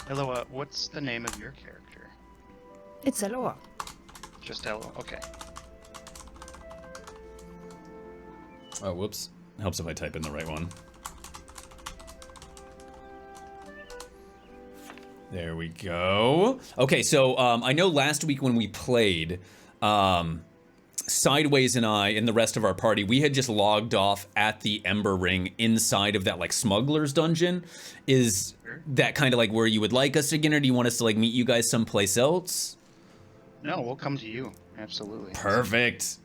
Elloa, what's the name of your character? It's Elloa. Just Elloa, okay. Oh, whoops. Helps if I type in the right one. There we go. Okay, so I know last week when we played, Sideways and I and the rest of our party, we had just logged off at the Ember Ring inside of that like smuggler's dungeon. Is that kind of like where you would like us again, or do you want us to like meet you guys someplace else? No, we'll come to you. Absolutely. Perfect.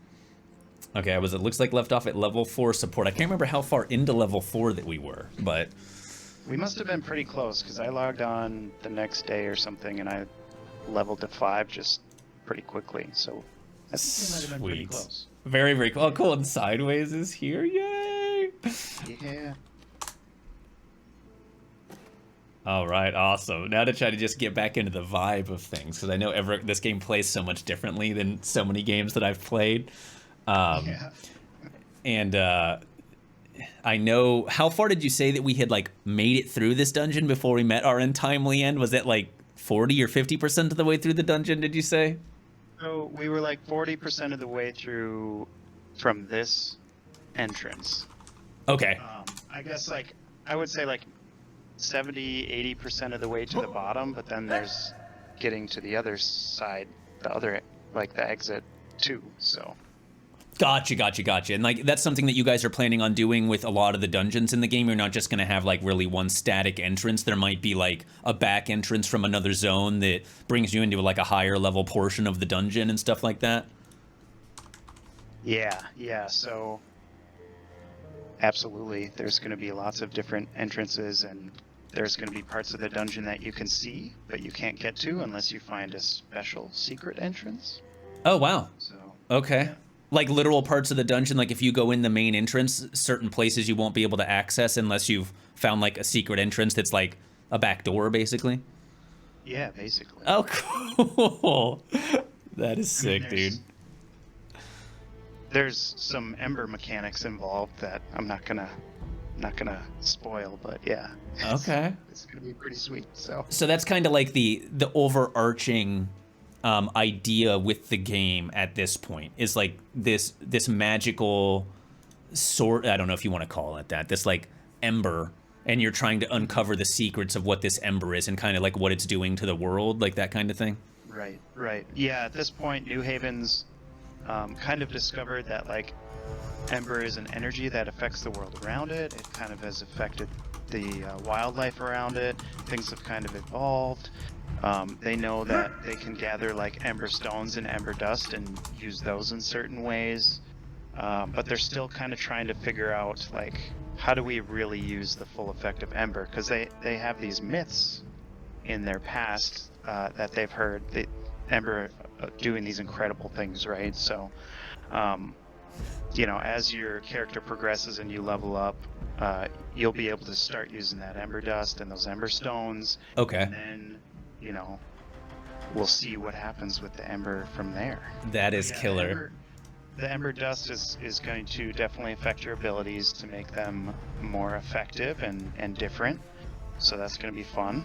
Okay, it looks like left off at level 4 support. I can't remember how far into level 4 that we were, but We must have been pretty close, because I logged on the next day or something, and I leveled to 5 just pretty quickly, so I think we might have been pretty sweet. close. Very, very cool. Oh, cool. And Sideways is here. Yay! Yeah. All right, awesome. Now to try to just get back into the vibe of things, because I know this game plays so much differently than so many games that I've played. Yeah. And I know, how far did you say that we had like made it through this dungeon before we met our untimely end? Was it like 40 or 50% of the way through the dungeon, did you say? So we were like 40% of the way through from this entrance. Okay. I guess like, I would say like 70, 80% of the way to the bottom, but then there's getting to the other side, the other, like the exit too, so. Gotcha. And like that's something that you guys are planning on doing with a lot of the dungeons in the game. You're not just gonna have like really one static entrance. There might be like a back entrance from another zone that brings you into like a higher level portion of the dungeon and stuff like that. Yeah, so absolutely. There's gonna be lots of different entrances, and there's gonna be parts of the dungeon that you can see, but you can't get to unless you find a special secret entrance. Oh, wow. So Okay. yeah. Like literal parts of the dungeon, like if you go in the main entrance, certain places you won't be able to access unless you've found like a secret entrance that's like a back door, basically. Yeah, basically. Oh, cool. That is sick, dude. There's some Ember mechanics involved that I'm not gonna spoil, but yeah. Okay. It's gonna be pretty sweet. So that's kind of like the overarching idea with the game at this point is like this magical sort. I don't know if you want to call it that. This like ember, and you're trying to uncover the secrets of what this ember is and kind of like what it's doing to the world, like that kind of thing. Right. Yeah, at this point, New Haven's kind of discovered that like Ember is an energy that affects the world around it. It kind of has affected the wildlife around it. Things have kind of evolved. They know that they can gather like Ember stones and Ember dust and use those in certain ways. But they're still kind of trying to figure out like how do we really use the full effect of Ember, because they have these myths in their past that they've heard that Ember doing these incredible things, right? So you know, as your character progresses and you level up, you'll be able to start using that Ember dust and those Ember stones. Okay. And then, you know, we'll see what happens with the Ember from there. That is killer. The Ember dust is going to definitely affect your abilities to make them more effective and different. So that's going to be fun.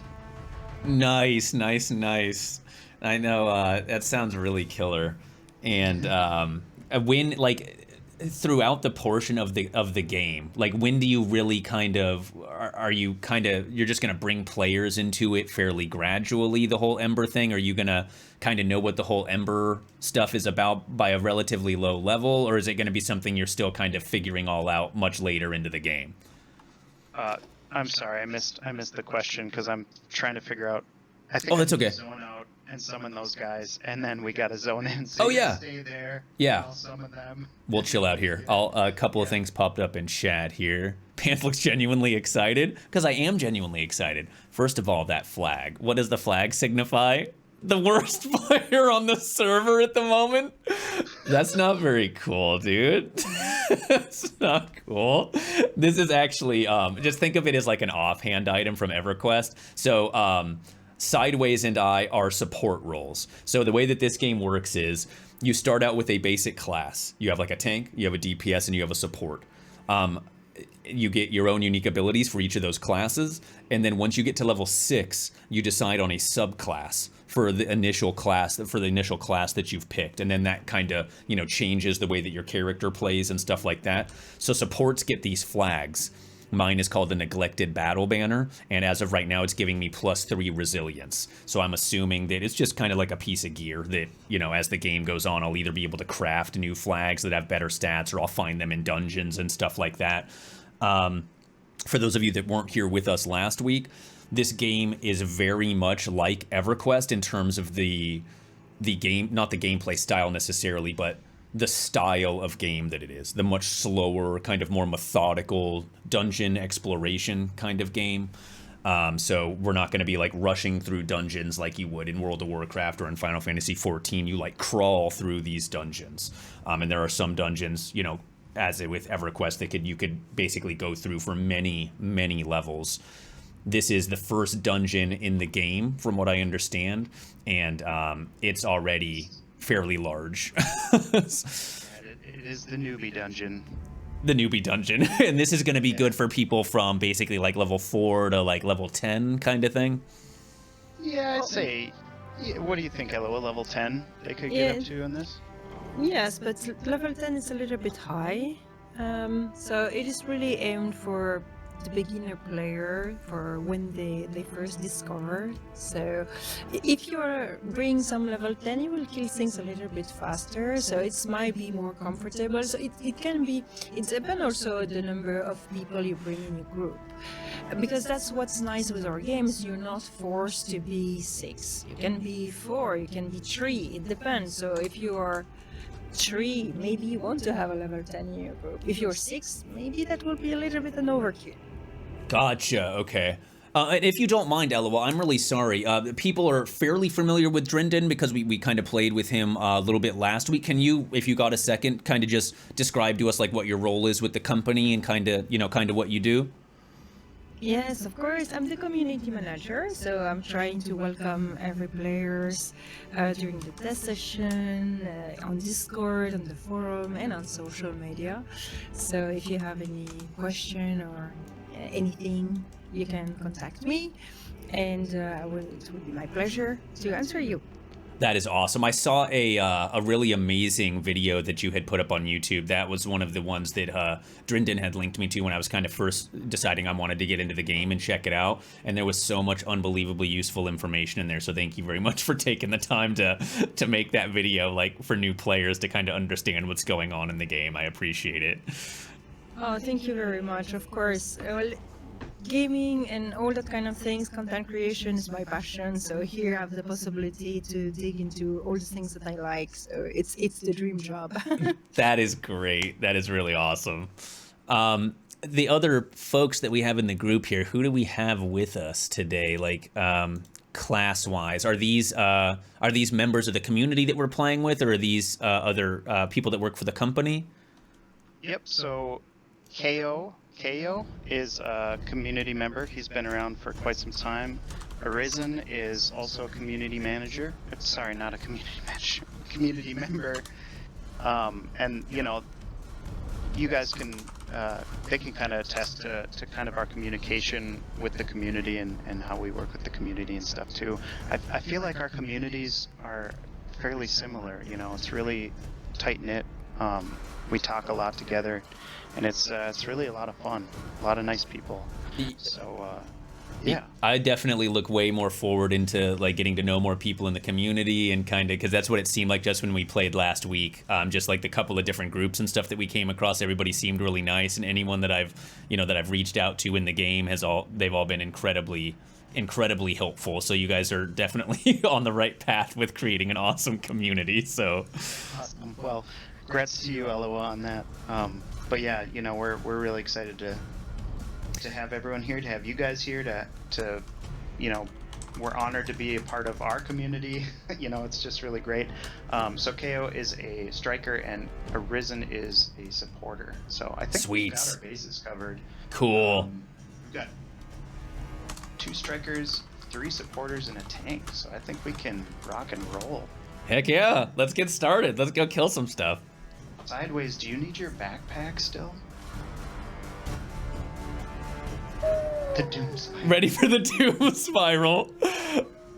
Nice. I know that sounds really killer. And when like throughout the portion of the game, like when do you really kind of are you kind of you're just gonna bring players into it fairly gradually, the whole Ember thing? Are you gonna kind of know what the whole Ember stuff is about by a relatively low level, or is it gonna be something you're still kind of figuring all out much later into the game? I'm sorry, I missed the question because I'm trying to figure out. I think that's okay. Zone out and summon those guys, and then we got to zone in. So Oh, you yeah. stay there. Yeah. I'll summon them. We'll chill out here. A couple of things popped up in chat here. Panth looks genuinely excited, because I am genuinely excited. First of all, that flag. What does the flag signify? The worst player on the server at the moment? That's not very cool, dude. That's not cool. This is actually, just think of it as like an offhand item from EverQuest. So, Sideways and I are support roles. So the way that this game works is you start out with a basic class. You have like a tank, you have a DPS, and you have a support. you get your own unique abilities for each of those classes, and then once you get to level 6, you decide on a subclass for the initial class that you've picked, and then that kind of, you know, changes the way that your character plays and stuff like that. So supports get these flags. Mine is called the Neglected Battle Banner, and as of right now, it's giving me +3 resilience. So I'm assuming that it's just kind of like a piece of gear that, you know, as the game goes on, I'll either be able to craft new flags that have better stats, or I'll find them in dungeons and stuff like that. For those of you that weren't here with us last week, this game is very much like EverQuest in terms of the game, not the gameplay style necessarily, but the style of game that it is. The much slower, kind of more methodical dungeon exploration kind of game. So we're not going to be like rushing through dungeons like you would in World of Warcraft or in Final Fantasy XIV. You like crawl through these dungeons. And there are some dungeons, you know, as with EverQuest, you could basically go through for many, many levels. This is the first dungeon in the game, from what I understand, and it's already fairly large. It is the newbie dungeon. The newbie dungeon. And this is going to be good for people from basically like level 4 to like level 10 kind of thing. Yeah, I'd say. Yeah, what do you think, Elloa? Level 10 they could get up to in this? Yes, but level 10 is a little bit high. So it is really aimed for the beginner player, for when they first discover. So if you bring some level 10, you will kill things a little bit faster, so it might be more comfortable. So it can be, it depends also the number of people you bring in your group, because that's what's nice with our games. You're not forced to be 6, you can be 4, you can be 3, it depends. So if you are 3, maybe you want to have a level 10 in your group. If you're 6, maybe that will be a little bit an overkill. Gotcha, okay. And if you don't mind, Elloa, I'm really sorry. People are fairly familiar with Drindin because we kind of played with him a little bit last week. Can you, if you got a second, kind of just describe to us like what your role is with the company and kind of, you know, kind of what you do? Yes, of course. I'm the community manager, so I'm trying to welcome every players during the test session, on Discord, on the forum, and on social media. So if you have any question or anything, you can contact me, and it will be my pleasure to answer you. That is awesome. I saw a really amazing video that you had put up on YouTube. That was one of the ones that Drindin had linked me to when I was kind of first deciding I wanted to get into the game and check it out. And there was so much unbelievably useful information in there. So thank you very much for taking the time to make that video, like for new players to kind of understand what's going on in the game. I appreciate it. Oh, thank you very much. Of course. Well, gaming and all that kind of things, content creation is my passion, so here I have the possibility to dig into all the things that I like, so it's the dream job. That is great. That is really awesome. The other folks that we have in the group here, who do we have with us today, like class-wise? Are these members of the community that we're playing with, or are these other people that work for the company? Yep, so KO is a community member. He's been around for quite some time. Arisen is also a community manager. Sorry, not a community manager, community member. And you know, you guys can, they can kind of attest to kind of our communication with the community and how we work with the community and stuff too. I feel like our communities are fairly similar. You know, it's really tight knit. We talk a lot together, and it's really a lot of fun. A lot of nice people. So yeah, I definitely look way more forward into like getting to know more people in the community, and kind of because that's what it seemed like just when we played last week. Just like the couple of different groups and stuff that we came across, everybody seemed really nice, and anyone that I've reached out to in the game they've all been incredibly helpful. So you guys are definitely on the right path with creating an awesome community. So awesome. Well, congrats to you, Elloa, on that. But yeah, you know, we're really excited to have everyone here, to have you guys here, to you know, we're honored to be a part of our community. You know, it's just really great. So KO is a striker and Arisen is a supporter. So I think we've got our bases covered. Cool. We've got 2 strikers, 3 supporters, and a tank. So I think we can rock and roll. Heck yeah, let's get started. Let's go kill some stuff. Sideways, do you need your backpack still? The doom spiral. Ready for the doom spiral.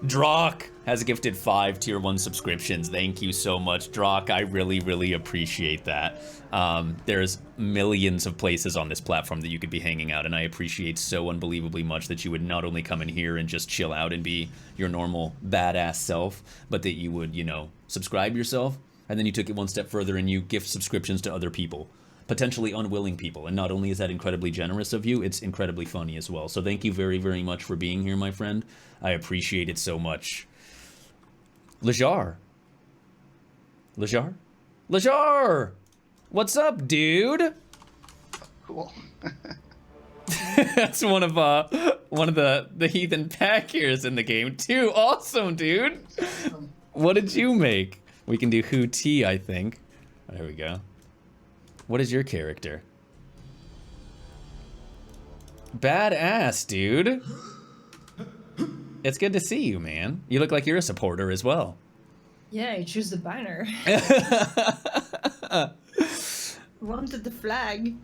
Drock has gifted 5 tier 1 subscriptions. Thank you so much, Drock. I really, really appreciate that. There's millions of places on this platform that you could be hanging out, and I appreciate so unbelievably much that you would not only come in here and just chill out and be your normal badass self, but that you would, you know, subscribe yourself, and then you took it one step further and you gift subscriptions to other people, potentially unwilling people. And not only is that incredibly generous of you, it's incredibly funny as well. So thank you very, very much for being here, my friend. I appreciate it so much. Lajar. What's up, dude? Cool. That's one of the heathen packers in the game too. Awesome, dude. What did you make? We can do Hu T, I think. There we go. What is your character? Badass, dude. It's good to see you, man. You look like you're a supporter as well. Yeah, I choose the banner. Wanted the flag.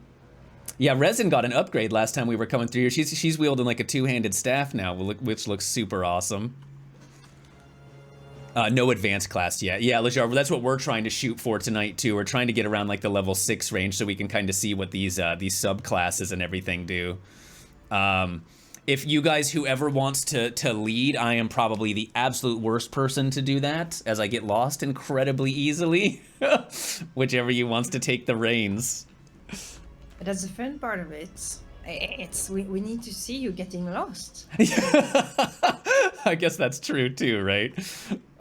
Yeah, Resin got an upgrade last time we were coming through here. She's wielding like a two-handed staff now, which looks super awesome. No advanced class yet. Yeah, Lajar, that's what we're trying to shoot for tonight too. We're trying to get around like the level 6 range so we can kind of see what these subclasses and everything do. If you guys, whoever wants to lead, I am probably the absolute worst person to do that, as I get lost incredibly easily. Whichever you wants to take the reins. But that's the fun part of it. We need to see you getting lost. I guess that's true too, right?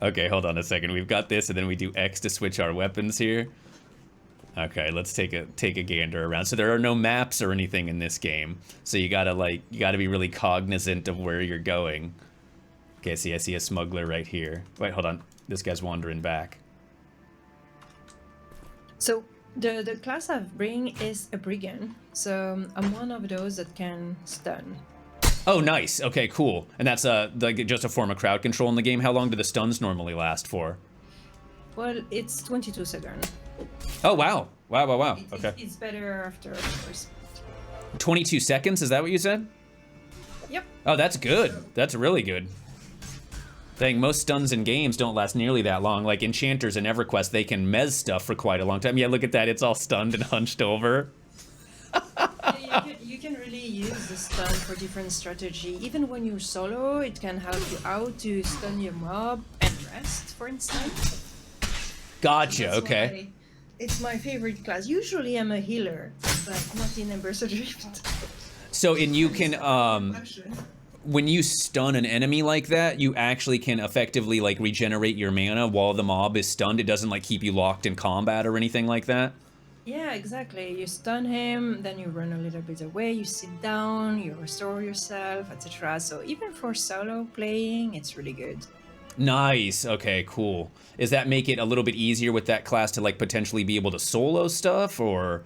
Okay, hold on a second. We've got this, and then we do X to switch our weapons here. Okay, let's take a gander around. So there are no maps or anything in this game, so you gotta be really cognizant of where you're going. Okay, see, I see a smuggler right here. Wait, hold on. This guy's wandering back. So the class I bring is a brigand. So I'm one of those that can stun. Oh, nice. Okay, cool. And that's like just a form of crowd control in the game. How long do the stuns normally last for? Well, it's 22 seconds. Oh, wow. Wow. Okay. It's better after, of course. 22 seconds, is that what you said? Yep. Oh, that's good. That's really good. Dang, most stuns in games don't last nearly that long. Like enchanters in EverQuest, they can mez stuff for quite a long time. Yeah, look at that. It's all stunned and hunched over. You can really use the stun for different strategy. Even when you're solo, it can help you out to stun your mob and rest, for instance. Gotcha, That's okay. why it's my favorite class. Usually I'm a healer, but not in Embers Adrift. So, and you can, when you stun an enemy like that, you actually can effectively, like, regenerate your mana while the mob is stunned. It doesn't, like, keep you locked in combat or anything like that? Yeah, exactly. You stun him, then you run a little bit away, you sit down, you restore yourself, etc. So even for solo playing, it's really good. Nice. Okay, cool. Does that make it a little bit easier with that class to, like, potentially be able to solo stuff, or...?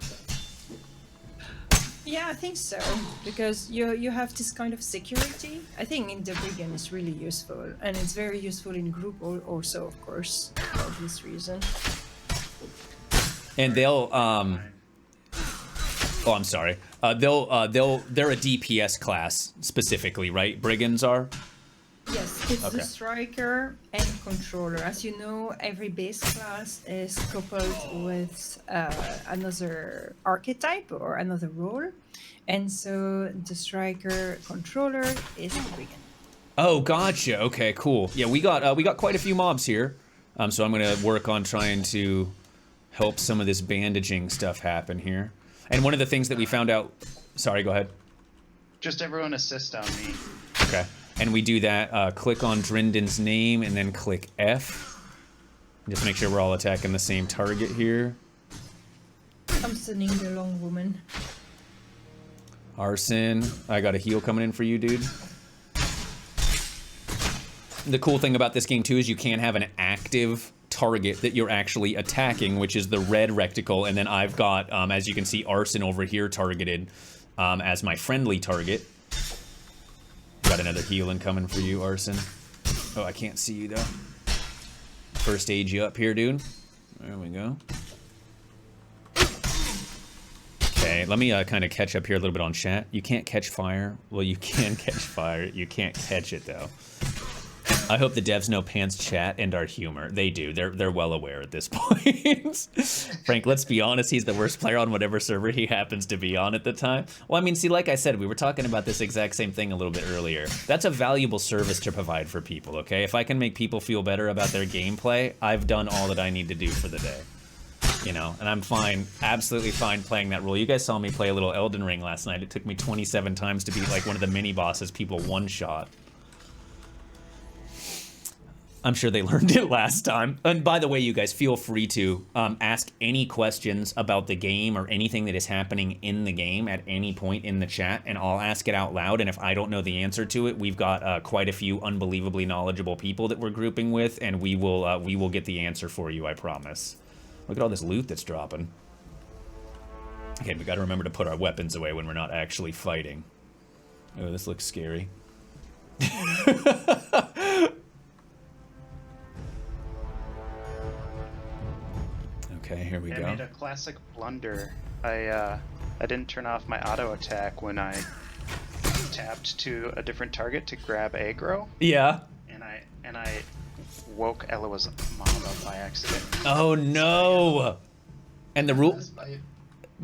Yeah, I think so, because you have this kind of security. I think in the brigand is really useful, and it's very useful in group also, of course, for this reason. And they'll, oh, I'm sorry. They're a DPS class specifically, right? Brigands are? Yes, it's Okay. the striker and controller. As you know, every base class is coupled with another archetype or another role. And so the striker controller is the brigand. Oh, gotcha. Okay, cool. Yeah, we got quite a few mobs here. So I'm gonna work on trying to help some of this bandaging stuff happen here. And one of the things that we found out... Sorry, go ahead. Just everyone assist on me. Okay. And we do that, click on Drindin's name and then click F. Just make sure we're all attacking the same target here. I'm stunning the long woman. Arson, I got a heal coming in for you, dude. The cool thing about this game too is you can have an active target that you're actually attacking, which is the red reticle, and then I've got, as you can see, Arson over here targeted as my friendly target. Got another healing coming for you, Arson. Oh, I can't see you though. First aid you up here, dude. There we go. Okay, Okay, let me kind of catch up here a little bit on chat. You can't catch fire. Well, you can catch fire. You can't catch it, though. I hope the devs know Panth's chat and our humor. They do. They're well aware at this point. Frank, let's be honest. He's the worst player on whatever server he happens to be on at the time. Well, I mean, see, like I said, we were talking about this exact same thing a little bit earlier. That's a valuable service to provide for people, okay? If I can make people feel better about their gameplay, I've done all that I need to do for the day. You know, and I'm fine, absolutely fine playing that role. You guys saw me play a little Elden Ring last night. It took me 27 times to beat like one of the mini bosses people one-shot. I'm sure they learned it last time. And by the way, you guys, feel free to ask any questions about the game or anything that is happening in the game at any point in the chat, and I'll ask it out loud. And if I don't know the answer to it, we've got quite a few unbelievably knowledgeable people that we're grouping with, and we will get the answer for you, I promise. Look at all this loot that's dropping. Okay, we gotta remember to put our weapons away when we're not actually fighting. Oh, this looks scary. Okay, here we go. I made a classic blunder. I didn't turn off my auto attack when I tapped to a different target to grab aggro. Yeah. And I woke Elloa's mom up by accident. Oh no! And the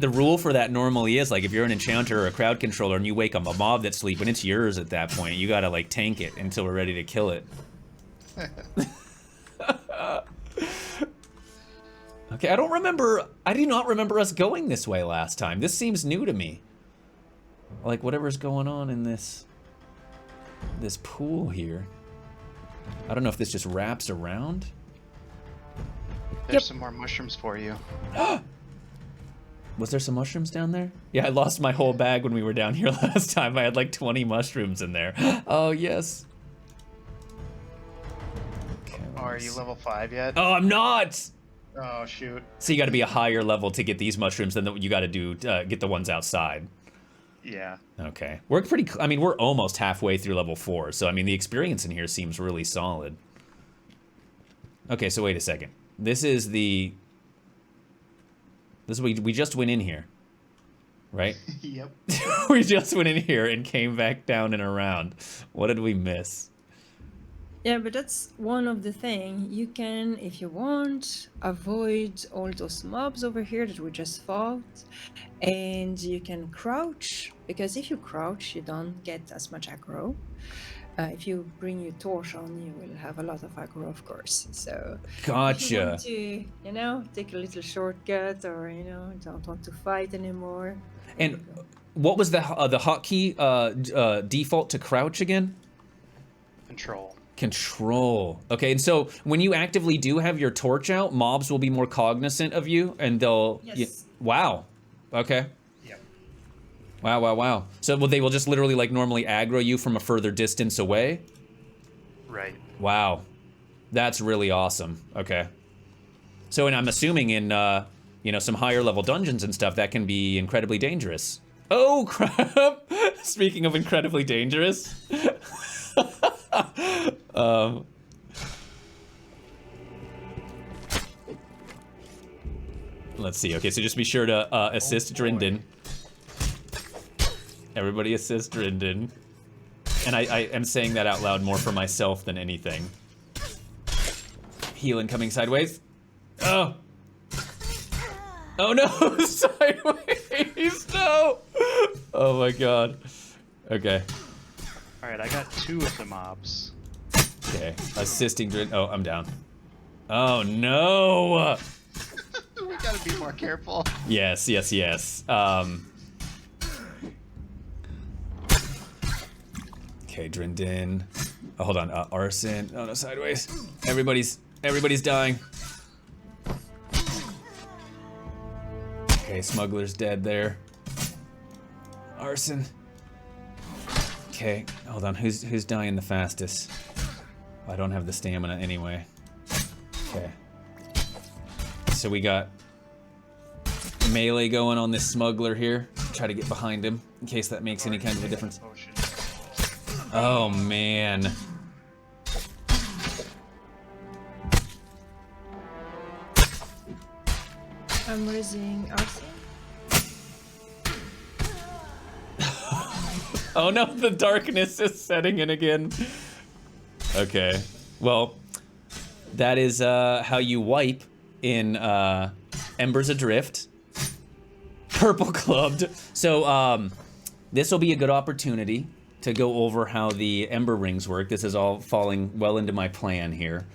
rule for that normally is, like, if you're an enchanter or a crowd controller and you wake up a mob that's sleeping, it's yours at that point. You gotta like tank it until we're ready to kill it. Okay, I do not remember us going this way last time. This seems new to me. Like whatever's going on in this pool here. I don't know if this just wraps around. There's some more mushrooms for you. Was there some mushrooms down there? Yeah, I lost my whole bag when we were down here last time. I had like 20 mushrooms in there. Oh, yes. Okay, Are you level 5 yet? Oh, I'm not! Oh, shoot. So you gotta be a higher level to get these mushrooms than you gotta do get the ones outside. Yeah. Okay. We're almost halfway through level 4, so I mean, the experience in here seems really solid. Okay, so wait a second. We just went in here, right? Yep. We just went in here and came back down and around. What did we miss? Yeah, but that's one of the things. You can, if you want, avoid all those mobs over here that we just fought. And you can crouch, because if you crouch, you don't get as much aggro. If you bring your torch on, you will have a lot of aggro, of course. So, if you Gotcha. want to, take a little shortcut, or don't want to fight anymore. And what was the hotkey default to crouch again? Control. Control. Okay, and so when you actively do have your torch out, mobs will be more cognizant of you, and they'll... Yes. Wow. Okay. Yep. Wow. So they will just literally, like, normally aggro you from a further distance away? Right. Wow. That's really awesome. Okay. So, and I'm assuming in, some higher level dungeons and stuff, that can be incredibly dangerous. Oh, crap! Speaking of incredibly dangerous... Let's see. Okay, so just be sure to assist Drindin. Everybody assist Drindin. And I am saying that out loud more for myself than anything. Healing coming sideways. Oh! Oh no! Sideways! No! Oh my god. Okay. Alright, I got 2 of the mobs. Okay. Assisting Drindin. Oh, I'm down. Oh no! We gotta be more careful. Yes. Okay, Drindin. Oh, hold on. Arson. Oh no, sideways. Everybody's dying. Okay, Smuggler's dead there. Arson. Okay, hold on. Who's dying the fastest? I don't have the stamina anyway. Okay. So we got melee going on this smuggler here. Try to get behind him in case that makes any kind of a difference. Oh man. I'm raising Arson. Oh no, the darkness is setting in again. Okay, well, that is how you wipe in Embers Adrift. Purple clubbed. So this will be a good opportunity to go over how the Ember rings work. This is all falling well into my plan here.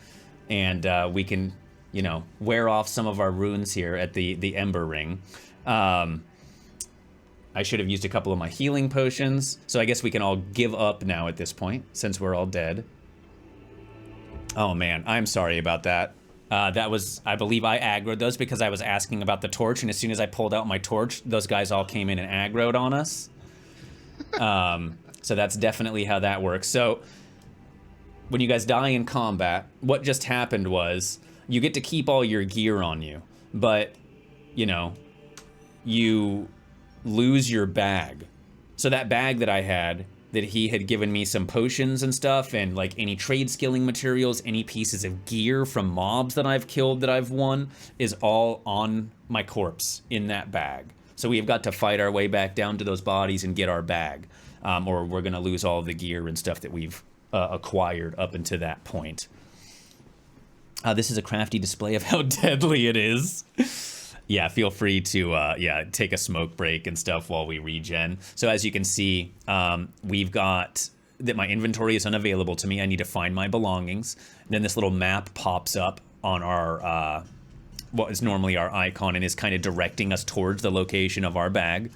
And we can, you know, wear off some of our runes here at the Ember ring. I should have used a couple of my healing potions. So I guess we can all give up now at this point, since we're all dead. Oh man, I'm sorry about that. That was, I believe I aggroed those because I was asking about the torch, and as soon as I pulled out my torch, those guys all came in and aggroed on us. So that's definitely how that works. So when you guys die in combat, what just happened was you get to keep all your gear on you, but, you know, you lose your bag. So that bag that I had, that he had given me some potions and stuff, and like any trade skilling materials, any pieces of gear from mobs that I've killed that I've won, is all on my corpse in that bag. So we've got to fight our way back down to those bodies and get our bag, or we're gonna lose all the gear and stuff that we've acquired up until that point. This is a crafty display of how deadly it is. Yeah, feel free to yeah, take a smoke break and stuff while we regen. So as you can see, we've got that my inventory is unavailable to me. I need to find my belongings. And then this little map pops up on our what is normally our icon and is kind of directing us towards the location of our bag.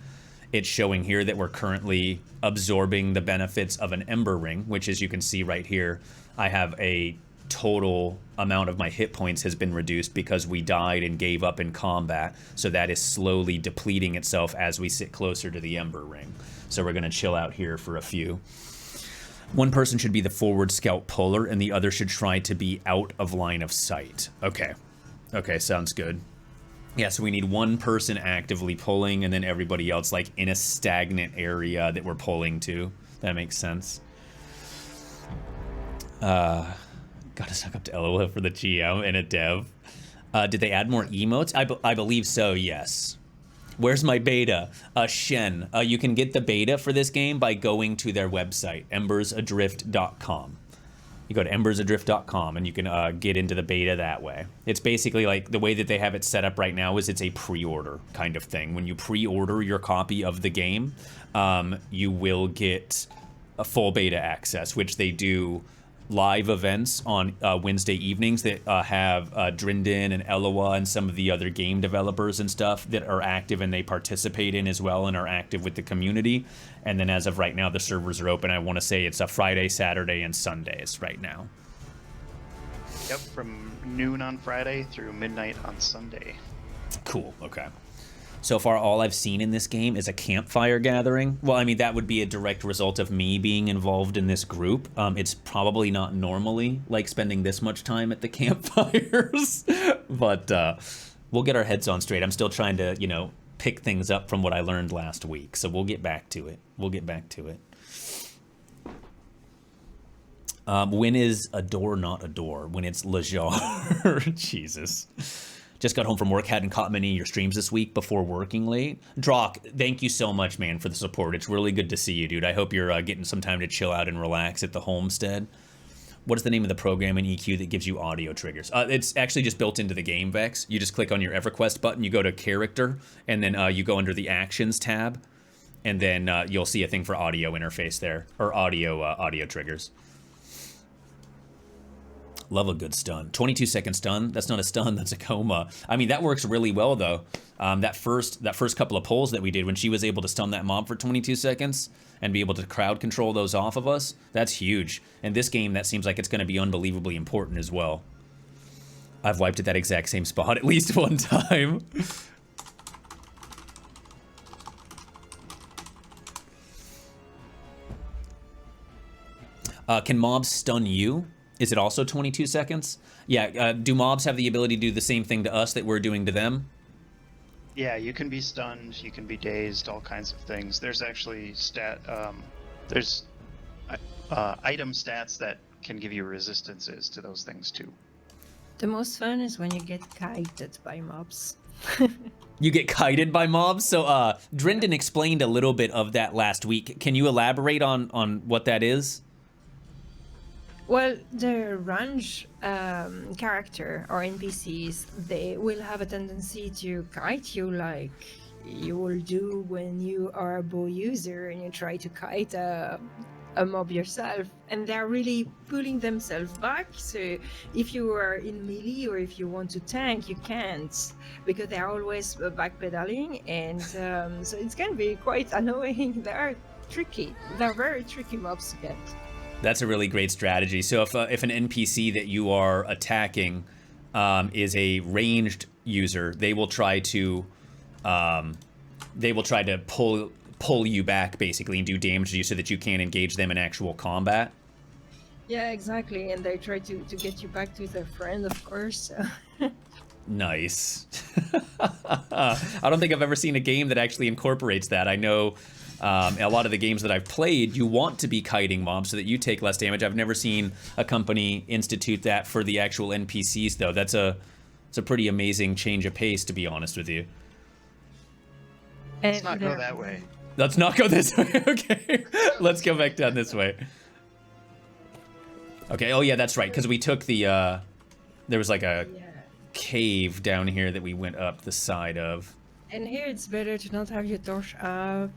It's showing here that we're currently absorbing the benefits of an Ember ring, which, as you can see right here, I have a total amount of my hit points has been reduced because we died and gave up in combat. So that is slowly depleting itself as we sit closer to the Ember ring. So we're gonna chill out here for a few. One person should be the forward scout puller and the other should try to be out of line of sight. Okay. Okay, sounds good. Yeah, so we need one person actively pulling and then everybody else like in a stagnant area that we're pulling to. That makes sense. Gotta suck up to Elloa for the GM and a dev. Did they add more emotes? I believe so, yes. Where's my beta? Shen. You can get the beta for this game by going to their website, embersadrift.com. You go to embersadrift.com and you can get into the beta that way. It's basically like the way that they have it set up right now is it's a pre-order kind of thing. When you pre-order your copy of the game, you will get a full beta access, which they do live events on Wednesday evenings that have Drindin and Elloa and some of the other game developers and stuff that are active and they participate in as well and are active with the community. And then as of right now, the servers are open. I want to say it's a Friday, Saturday, and Sundays right now. Yep, from noon on Friday through midnight on Sunday. Cool, okay. So far, all I've seen in this game is a campfire gathering. Well, I mean, that would be a direct result of me being involved in this group. It's probably not normally like spending this much time at the campfires, but we'll get our heads on straight. I'm still trying to, you know, pick things up from what I learned last week, so we'll get back to it. We'll get back to it. When is a door not a door? When it's Lejar. Jesus. Just got home from work, hadn't caught many of your streams this week before working late. Drock, thank you so much, man, for the support. It's really good to see you, dude. I hope you're getting some time to chill out and relax at the homestead. What is the name of the program in EQ that gives you audio triggers? It's actually just built into the game, Vex. You just click on your EverQuest button, you go to character, and then you go under the actions tab, and then you'll see a thing for audio interface there, or audio triggers. Love a good stun. 22-second stun. That's not a stun. That's a coma. I mean, that works really well though. That first couple of pulls that we did when she was able to stun that mob for 22 seconds and be able to crowd control those off of us. That's huge. And this game, that seems like it's going to be unbelievably important as well. I've wiped at that exact same spot at least one time. Can mobs stun you? Is it also 22 seconds? Yeah, do mobs have the ability to do the same thing to us that we're doing to them? Yeah, you can be stunned, you can be dazed, all kinds of things. There's actually there's item stats that can give you resistances to those things too. The most fun is when you get kited by mobs. You get kited by mobs? So Drindin explained a little bit of that last week. Can you elaborate on what that is? Well, the range character or NPCs, they will have a tendency to kite you like you will do when you are a bow user and you try to kite a mob yourself, and they're really pulling themselves back. So if you are in melee or if you want to tank, you can't, because they're always backpedaling, and so it's going to be quite annoying. They're tricky. They're very tricky mobs to get. That's a really great strategy. So if an NPC that you are attacking is a ranged user, they will try to pull you back basically and do damage to you so that you can't engage them in actual combat. Yeah, exactly. And they try to get you back to their friend, of course. So. Nice. I don't think I've ever seen a game that actually incorporates that. I know a lot of the games that I've played, you want to be kiting mobs so that you take less damage. I've never seen a company institute that for the actual NPCs, though. It's a pretty amazing change of pace, to be honest with you. Let's not go that way. Let's not go this way. Okay. Let's go back down this way. Okay. Oh, yeah, that's right. Because we took the... there was like a cave down here that we went up the side of. And here it's better to not have your torch up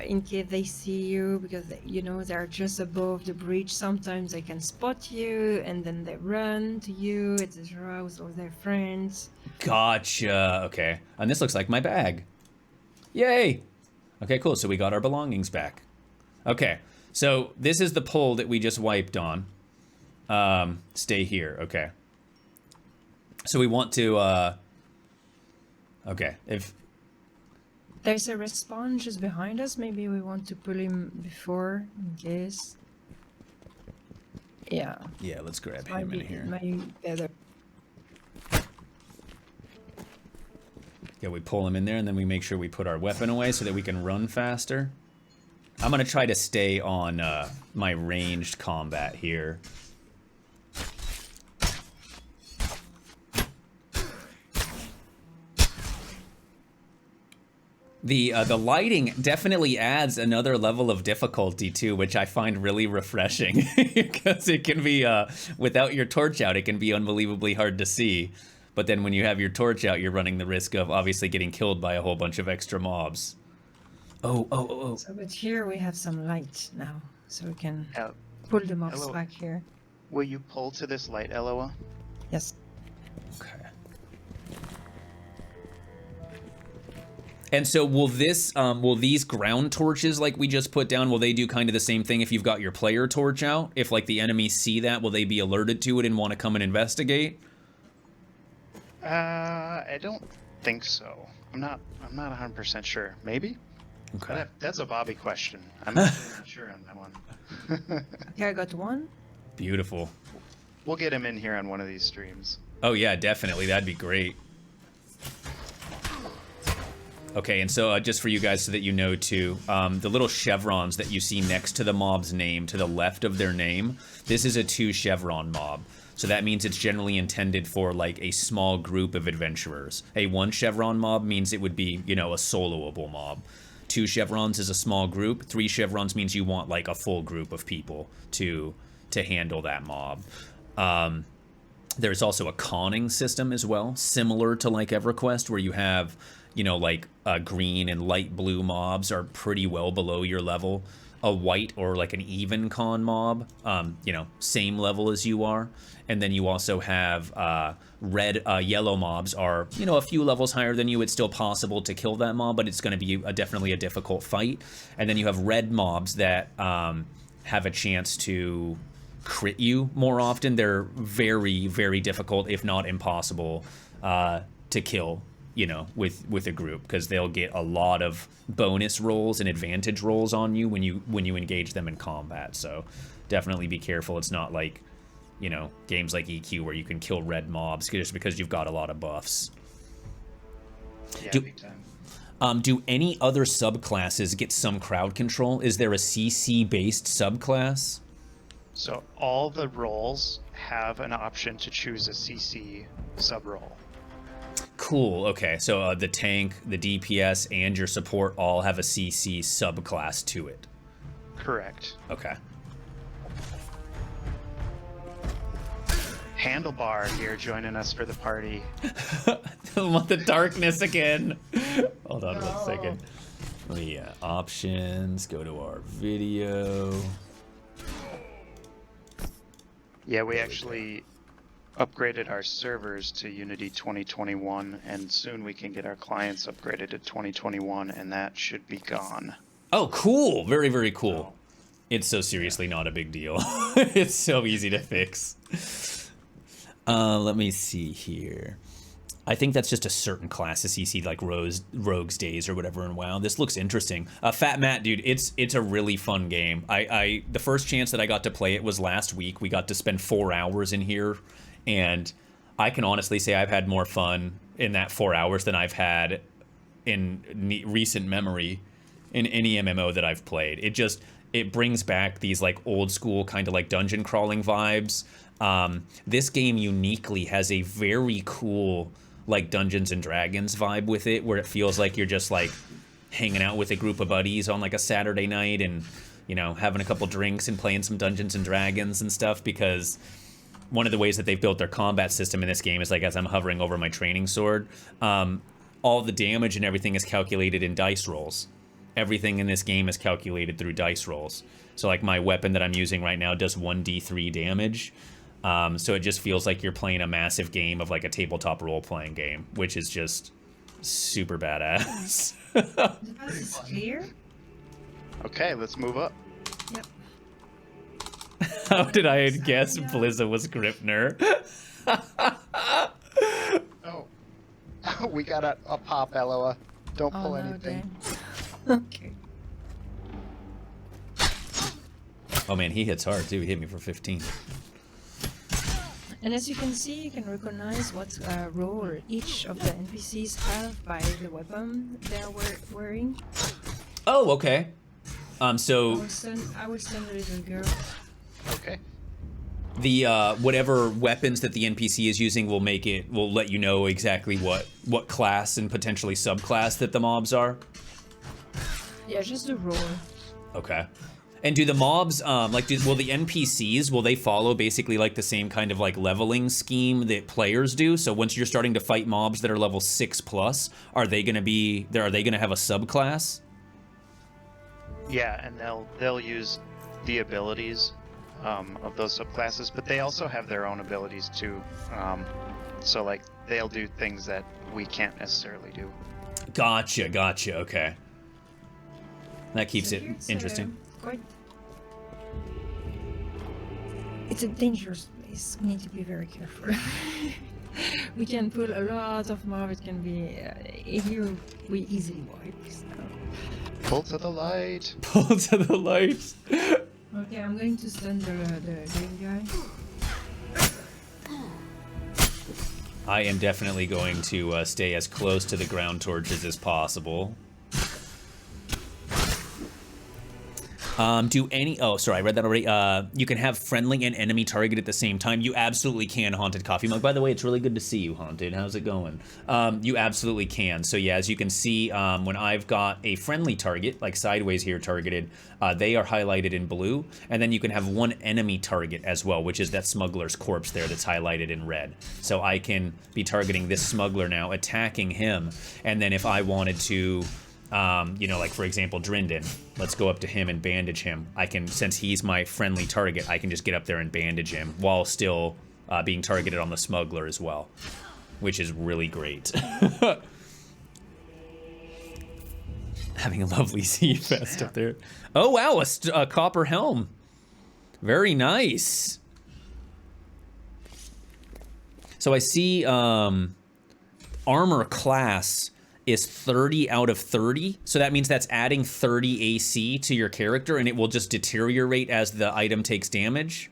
in case they see you, because you know they're just above the bridge. Sometimes they can spot you and then they run to you, etc. with all their friends. Gotcha. Okay. And this looks like my bag. Yay. Okay, cool. So we got our belongings back. Okay. So this is the pole that we just wiped on. Stay here. Okay. So we want to, okay, if... There's a respawn just behind us. Maybe we want to pull him before, in case. Yeah. Yeah, let's grab him in here. Better. Yeah, we pull him in there, and then we make sure we put our weapon away so that we can run faster. I'm going to try to stay on my ranged combat here. The lighting definitely adds another level of difficulty too, which I find really refreshing because it can be without your torch out, it can be unbelievably hard to see. But then when you have your torch out, you're running the risk of obviously getting killed by a whole bunch of extra mobs. Oh. So, but here we have some light now, so we can pull the mobs Elloa, back here. will you pull to this light, Elloa? Yes. Okay. And so will these ground torches like we just put down, will they do kind of the same thing if you've got your player torch out? If like the enemies see that, will they be alerted to it and want to come and investigate? I don't think so. I'm not 100% sure. Maybe? Okay. That's a Bobby question. I'm not sure on that one. Okay, I got one. Beautiful. We'll get him in here on one of these streams. Oh yeah, definitely. That'd be great. Okay, and so just for you guys so that you know too, the little chevrons that you see next to the mob's name, to the left of their name, this is a 2 chevron mob. So that means it's generally intended for like a small group of adventurers. A 1 chevron mob means it would be, you know, a soloable mob. 2 chevrons is a small group. 3 chevrons means you want like a full group of people to handle that mob. There's also a conning system as well, similar to like EverQuest, where you have, you know, like green and light blue mobs are pretty well below your level. A white or like an even con mob, you know, same level as you are. And then you also have yellow mobs are, you know, a few levels higher than you. It's still possible to kill that mob, but it's going to be definitely a difficult fight. And then you have red mobs that have a chance to crit you more often. They're very, very difficult, if not impossible, to kill, you know, with a group, because they'll get a lot of bonus rolls and advantage rolls on you when you engage them in combat. So definitely be careful. It's not like, you know, games like EQ where you can kill red mobs just because you've got a lot of buffs. Yeah, big time. Do any other subclasses get some crowd control? Is there a CC based subclass? So all the roles have an option to choose a CC sub role. cool. Okay, so the tank, the DPS, and your support all have a CC subclass to it. Correct. Okay. Handlebar here joining us for the party. I want the darkness again. Hold on 1 second. Options, go to our video. Yeah, we actually upgraded our servers to Unity 2021, and soon we can get our clients upgraded to 2021, and that should be gone. Oh, cool. Very, very cool. It's so seriously not a big deal. It's so easy to fix. Let me see here. I think that's just a certain class of CC, like Rogue's Days or whatever in WoW. This looks interesting. Fat Matt, dude, it's a really fun game. The first chance that I got to play it was last week. We got to spend 4 hours in here, and I can honestly say I've had more fun in that 4 hours than I've had in recent memory in any MMO that I've played. It brings back these like old school kind of like dungeon crawling vibes. This game uniquely has a very cool like Dungeons and Dragons vibe with it, where it feels like you're just like hanging out with a group of buddies on like a Saturday night and, you know, having a couple drinks and playing some Dungeons and Dragons and stuff. Because one of the ways that they've built their combat system in this game is like, as I'm hovering over my training sword, all the damage and everything is calculated in dice rolls. Everything in this game is calculated through dice rolls. So like my weapon that I'm using right now does 1d3 damage. So it just feels like you're playing a massive game of like a tabletop role-playing game, which is just super badass. The path is clear. Okay, let's move up. Yep. How did I guess Blizza was Gripner? Oh. We got a pop, Elloa. Don't pull anything. Okay. Oh man, he hits hard too. He hit me for 15. And as you can see, you can recognize what role each of the NPCs have by the weapon they're wearing. Oh, okay. So I will send the little girl. Okay. the whatever weapons that the NPC is using will let you know exactly what class and potentially subclass that the mobs are. Yeah, just the role. Okay. And do the mobs, will the NPCs, will they follow basically like the same kind of like leveling scheme that players do? So once you're starting to fight mobs that are level 6+, are they gonna have a subclass? Yeah, and they'll use the abilities of those subclasses, but they also have their own abilities too. So like they'll do things that we can't necessarily do. Gotcha, okay. That keeps it interesting. It's a dangerous place. We need to be very careful. We can pull a lot of mob. It can be here we easily wipe. So. Pull to the light. Pull to the light. Okay, I'm going to stun the green guy. I am definitely going to stay as close to the ground torches as possible. Sorry, I read that already. You can have friendly and enemy target at the same time. You absolutely can, Haunted Coffee Mug. By the way, it's really good to see you, Haunted. How's it going? You absolutely can. So yeah, as you can see, when I've got a friendly target, like sideways here targeted, they are highlighted in blue. And then you can have one enemy target as well, which is that smuggler's corpse there that's highlighted in red. So I can be targeting this smuggler now, attacking him. And then if I wanted to... like for example, Drindin, let's go up to him and bandage him. Since he's my friendly target, I can just get up there and bandage him while still being targeted on the smuggler as well, which is really great. Having a lovely sea fest up there. Oh wow, a copper helm. Very nice. So I see armor class is 30 out of 30. So that means that's adding 30 AC to your character and it will just deteriorate as the item takes damage.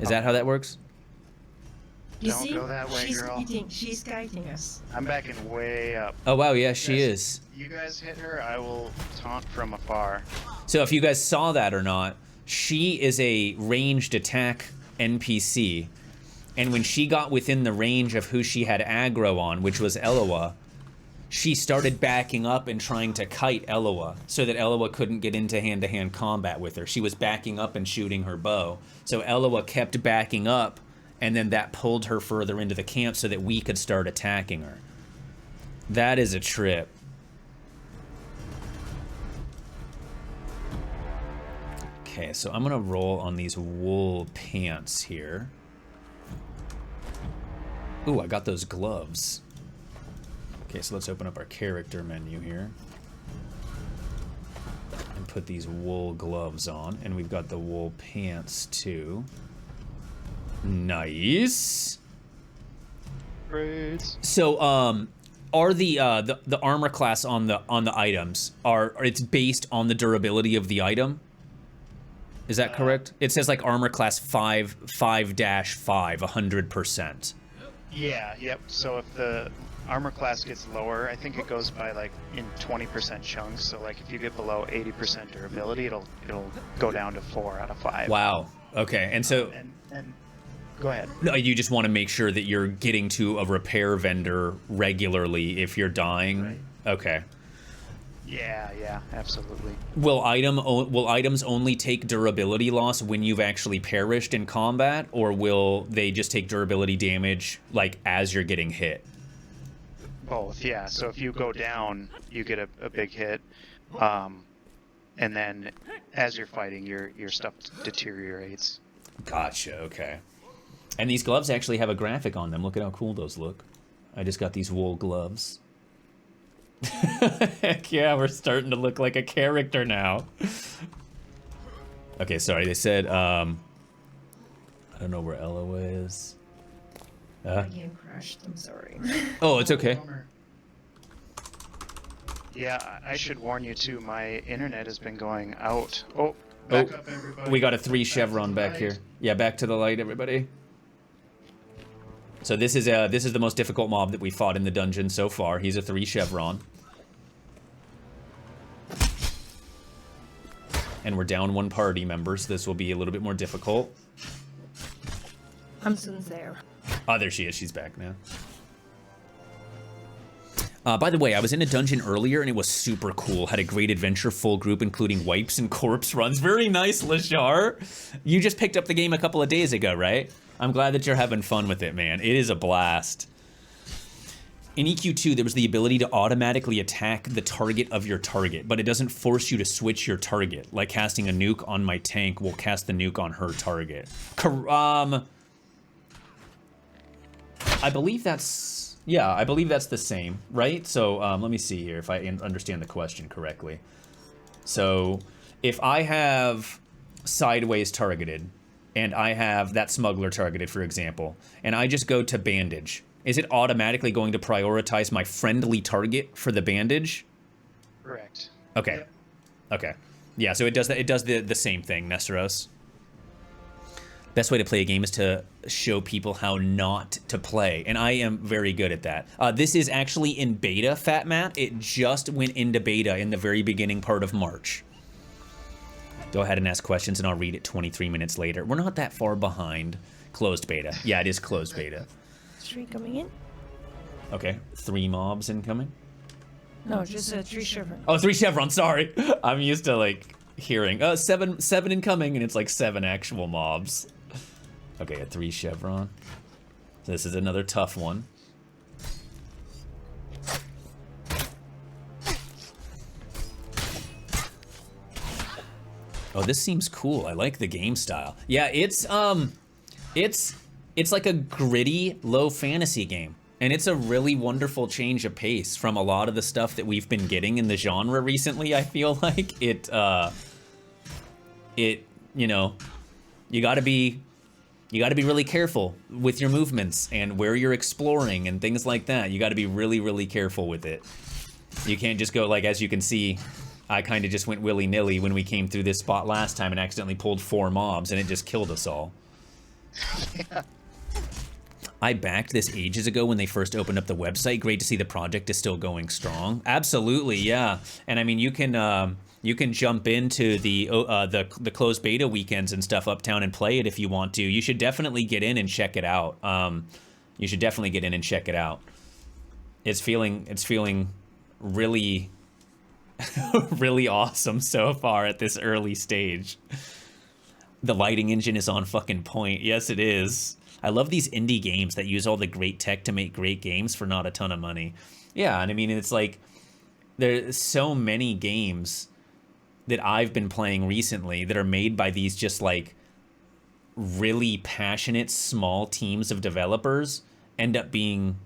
Is that how that works? Don't go that way, girl. She's guiding us. I'm backing way up. Oh wow, yeah, she is. You guys hit her, I will taunt from afar. So if you guys saw that or not, she is a ranged attack NPC. And when she got within the range of who she had aggro on, which was Elloa, she started backing up and trying to kite Elloa so that Elloa couldn't get into hand-to-hand combat with her. She was backing up and shooting her bow. So Elloa kept backing up, and then that pulled her further into the camp so that we could start attacking her. That is a trip. Okay, so I'm gonna roll on these wool pants here. Ooh, I got those gloves. Okay, so let's open up our character menu here. And put these wool gloves on. And we've got the wool pants too. Nice. Great. So, are the armor class on the items, it's based on the durability of the item? Is that correct? It says like armor class 5-5, 100%. Yeah, yep. So if the armor class gets lower, I think it goes by like in 20% chunks. So like if you get below 80% durability, it'll go down to 4 out of 5. Wow. Okay. And so and go ahead. no, you just want to make sure that you're getting to a repair vendor regularly if you're dying. Right. Okay. Yeah, absolutely. Will items only take durability loss when you've actually perished in combat, or will they just take durability damage like as you're getting hit? Both, yeah. So if you go down, you get a big hit, and then as you're fighting, your stuff deteriorates. Gotcha. Okay. And these gloves actually have a graphic on them. Look at how cool those look. I just got these wool gloves. Heck yeah, we're starting to look like a character now. Okay, sorry, they said, I don't know where Elloa is. My game crashed, I'm sorry. Oh, it's okay. Yeah, I should warn you too, my internet has been going out. Oh, back up everybody. We got a 3 chevron back here. Yeah, back to the light, everybody. So this is the most difficult mob that we fought in the dungeon so far. He's a 3 chevron. And we're down 1 party member, so this will be a little bit more difficult. I'm soon there. Oh, there she is. She's back now. By the way, I was in a dungeon earlier, and it was super cool. Had a great adventure, full group, including wipes and corpse runs. Very nice, Lashar. You just picked up the game a couple of days ago, right? I'm glad that you're having fun with it, man. It is a blast. In EQ2, there was the ability to automatically attack the target of your target, but it doesn't force you to switch your target. Like casting a nuke on my tank will cast the nuke on her target. I believe that's... Yeah, I believe that's the same, right? So let me see here if I understand the question correctly. So if I have sideways targeted, and I have that smuggler targeted, for example, and I just go to bandage, is it automatically going to prioritize my friendly target for the bandage? Correct. Okay. Yep. Okay. Yeah, so it does that. It does the same thing, Nesteros. Best way to play a game is to show people how not to play, and I am very good at that. This is actually in beta, Fat Matt. It just went into beta in the very beginning part of March. Go ahead and ask questions, and I'll read it 23 minutes later. We're not that far behind. Closed beta. Yeah, it is closed beta. 3 coming in? Okay, 3 mobs incoming? No, just 3 chevron. Oh, 3 chevron, sorry. I'm used to, like, hearing, 7 incoming, and it's like 7 actual mobs. Okay, a 3 chevron. This is another tough one. Oh, this seems cool. I like the game style. Yeah, it's like a gritty, low fantasy game. And it's a really wonderful change of pace from a lot of the stuff that we've been getting in the genre recently, I feel like. You know, you gotta be really careful with your movements and where you're exploring and things like that. You gotta be really, really careful with it. You can't just go, like, as you can see, I kind of just went willy-nilly when we came through this spot last time and accidentally pulled 4 mobs, and it just killed us all. Yeah. I backed this ages ago when they first opened up the website. Great to see the project is still going strong. Absolutely, yeah. And I mean, you can You can jump into the closed beta weekends and stuff uptown and play it if you want to. You should definitely get in and check it out. You should definitely get in and check it out. It's feeling really really awesome so far at this early stage. The lighting engine is on fucking point. Yes, it is. I love these indie games that use all the great tech to make great games for not a ton of money. Yeah, and I mean, it's like there's so many games that I've been playing recently that are made by these just like really passionate small teams of developers end up being,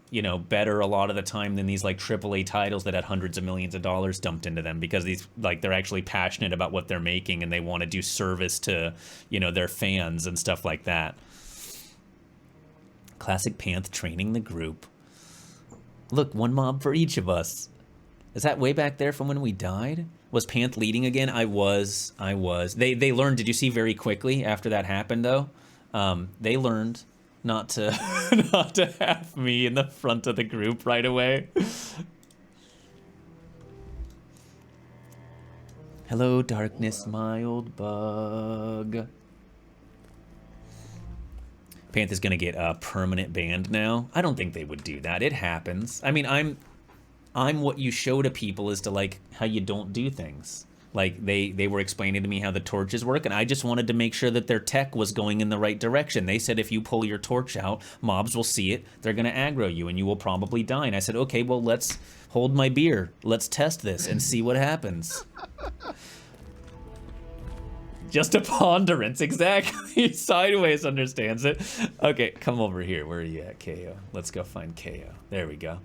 you know, better a lot of the time than these like AAA titles that had hundreds of millions of dollars dumped into them, because these, like, they're actually passionate about what they're making and they want to do service to, you know, their fans and stuff like that. Classic Panth training the group. Look, one mob for each of us. Is that way back there from when we died? Was Panth leading again? I was. They learned, did you see very quickly after that happened though? They learned not to not to have me in the front of the group right away. Hello, darkness, my old bug. Panth is gonna get a permanent banned now. I don't think they would do that. It happens. I mean, I'm what you show to people as to like how you don't do things. Like they were explaining to me how the torches work, and I just wanted to make sure that their tech was going in the right direction. They said if you pull your torch out, mobs will see it, they're gonna aggro you, and you will probably die. And I said, okay, well, let's hold my beer. Let's test this and see what happens. Just a ponderance, exactly. Sideways understands it. Okay, come over here. Where are you at, KO? Let's go find KO. There we go.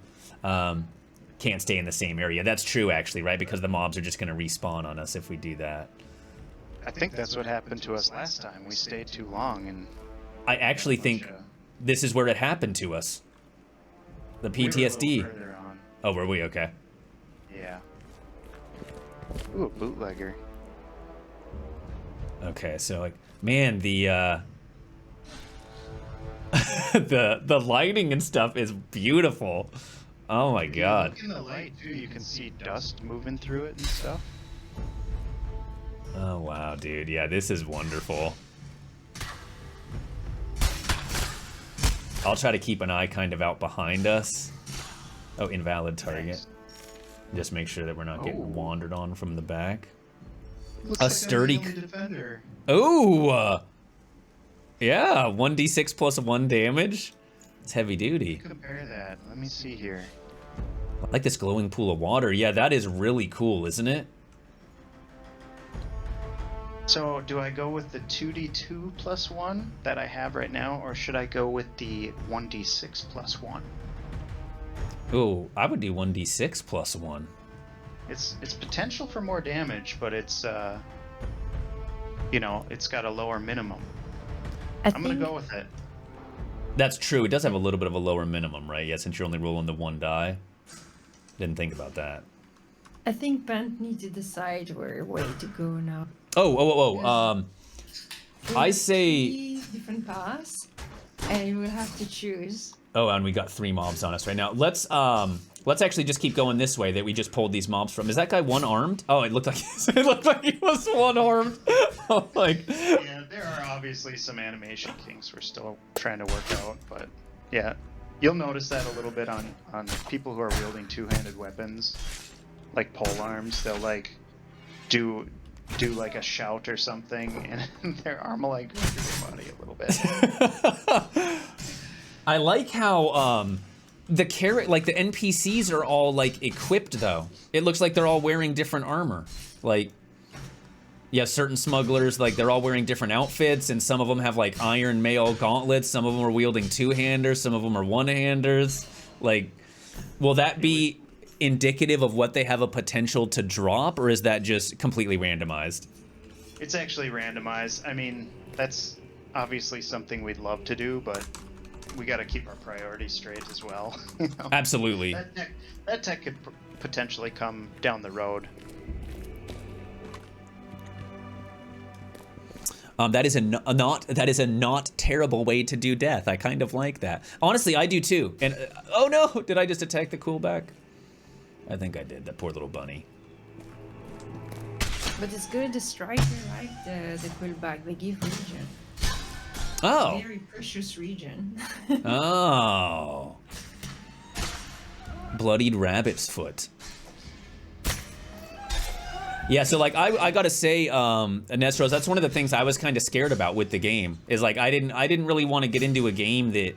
Can't stay in the same area. That's true, actually, right? Because the mobs are just going to respawn on us if we do that. I think that's what happened to us last time. We stayed too long, and I actually think this is where it happened to us. The PTSD. We were a little further on. Oh, were we? Okay. Yeah. Ooh, a bootlegger. Okay, so like, man, the the lighting and stuff is beautiful. Oh my god. Look in the light too, you can see dust moving through it and stuff. Oh wow, dude. Yeah, this is wonderful. I'll try to keep an eye kind of out behind us. Oh, invalid target. Nice. Just make sure that we're not getting wandered on from the back. Looks A like sturdy I'm the only defender. Oh! Yeah, 1d6 plus 1 damage. It's heavy duty. Compare that. Let me see here. I like this glowing pool of water. Yeah, that is really cool, isn't it? So, do I go with the 2d2 plus 1 that I have right now, or should I go with the 1d6 plus 1? Oh, I would do 1d6 plus 1. It's potential for more damage, but it's you know, it's got a lower minimum. I'm gonna go with it. That's true. It does have a little bit of a lower minimum, right? Yeah, since you're only rolling the 1 die. Didn't think about that. I think Panth needs to decide where way to go now. I say... 3 different paths, and you will have to choose. Oh, and we got 3 mobs on us right now. Let's actually just keep going this way that we just pulled these mobs from. Is that guy one-armed? Oh, it looked like he was one-armed. Oh, like... Yeah, there are obviously some animation kinks we're still trying to work out, but yeah. You'll notice that a little bit on people who are wielding two-handed weapons, like pole arms. They'll like do like a shout or something, and their arm will like go through their body a little bit. I like how the NPCs are all like equipped though. It looks like they're all wearing different armor. Like, yeah, certain smugglers, like they're all wearing different outfits, and some of them have like iron mail gauntlets, some of them are wielding two-handers, some of them are one-handers. Like, will that be indicative of what they have a potential to drop, or is that just completely randomized? It's actually randomized. I mean, that's obviously something we'd love to do, but we got to keep our priorities straight as well. You know? Absolutely. That tech could potentially come down the road. That is a not terrible way to do death. I kind of like that. Honestly, I do too. And oh no, did I just attack the coolback? I think I did. That poor little bunny. But it's good. The striker like the quill bag. They give region. Oh. Very precious region. Oh. Bloodied rabbit's foot. Yeah, so like I gotta say, Nestros, that's one of the things I was kind of scared about with the game. Is like I didn't really want to get into a game that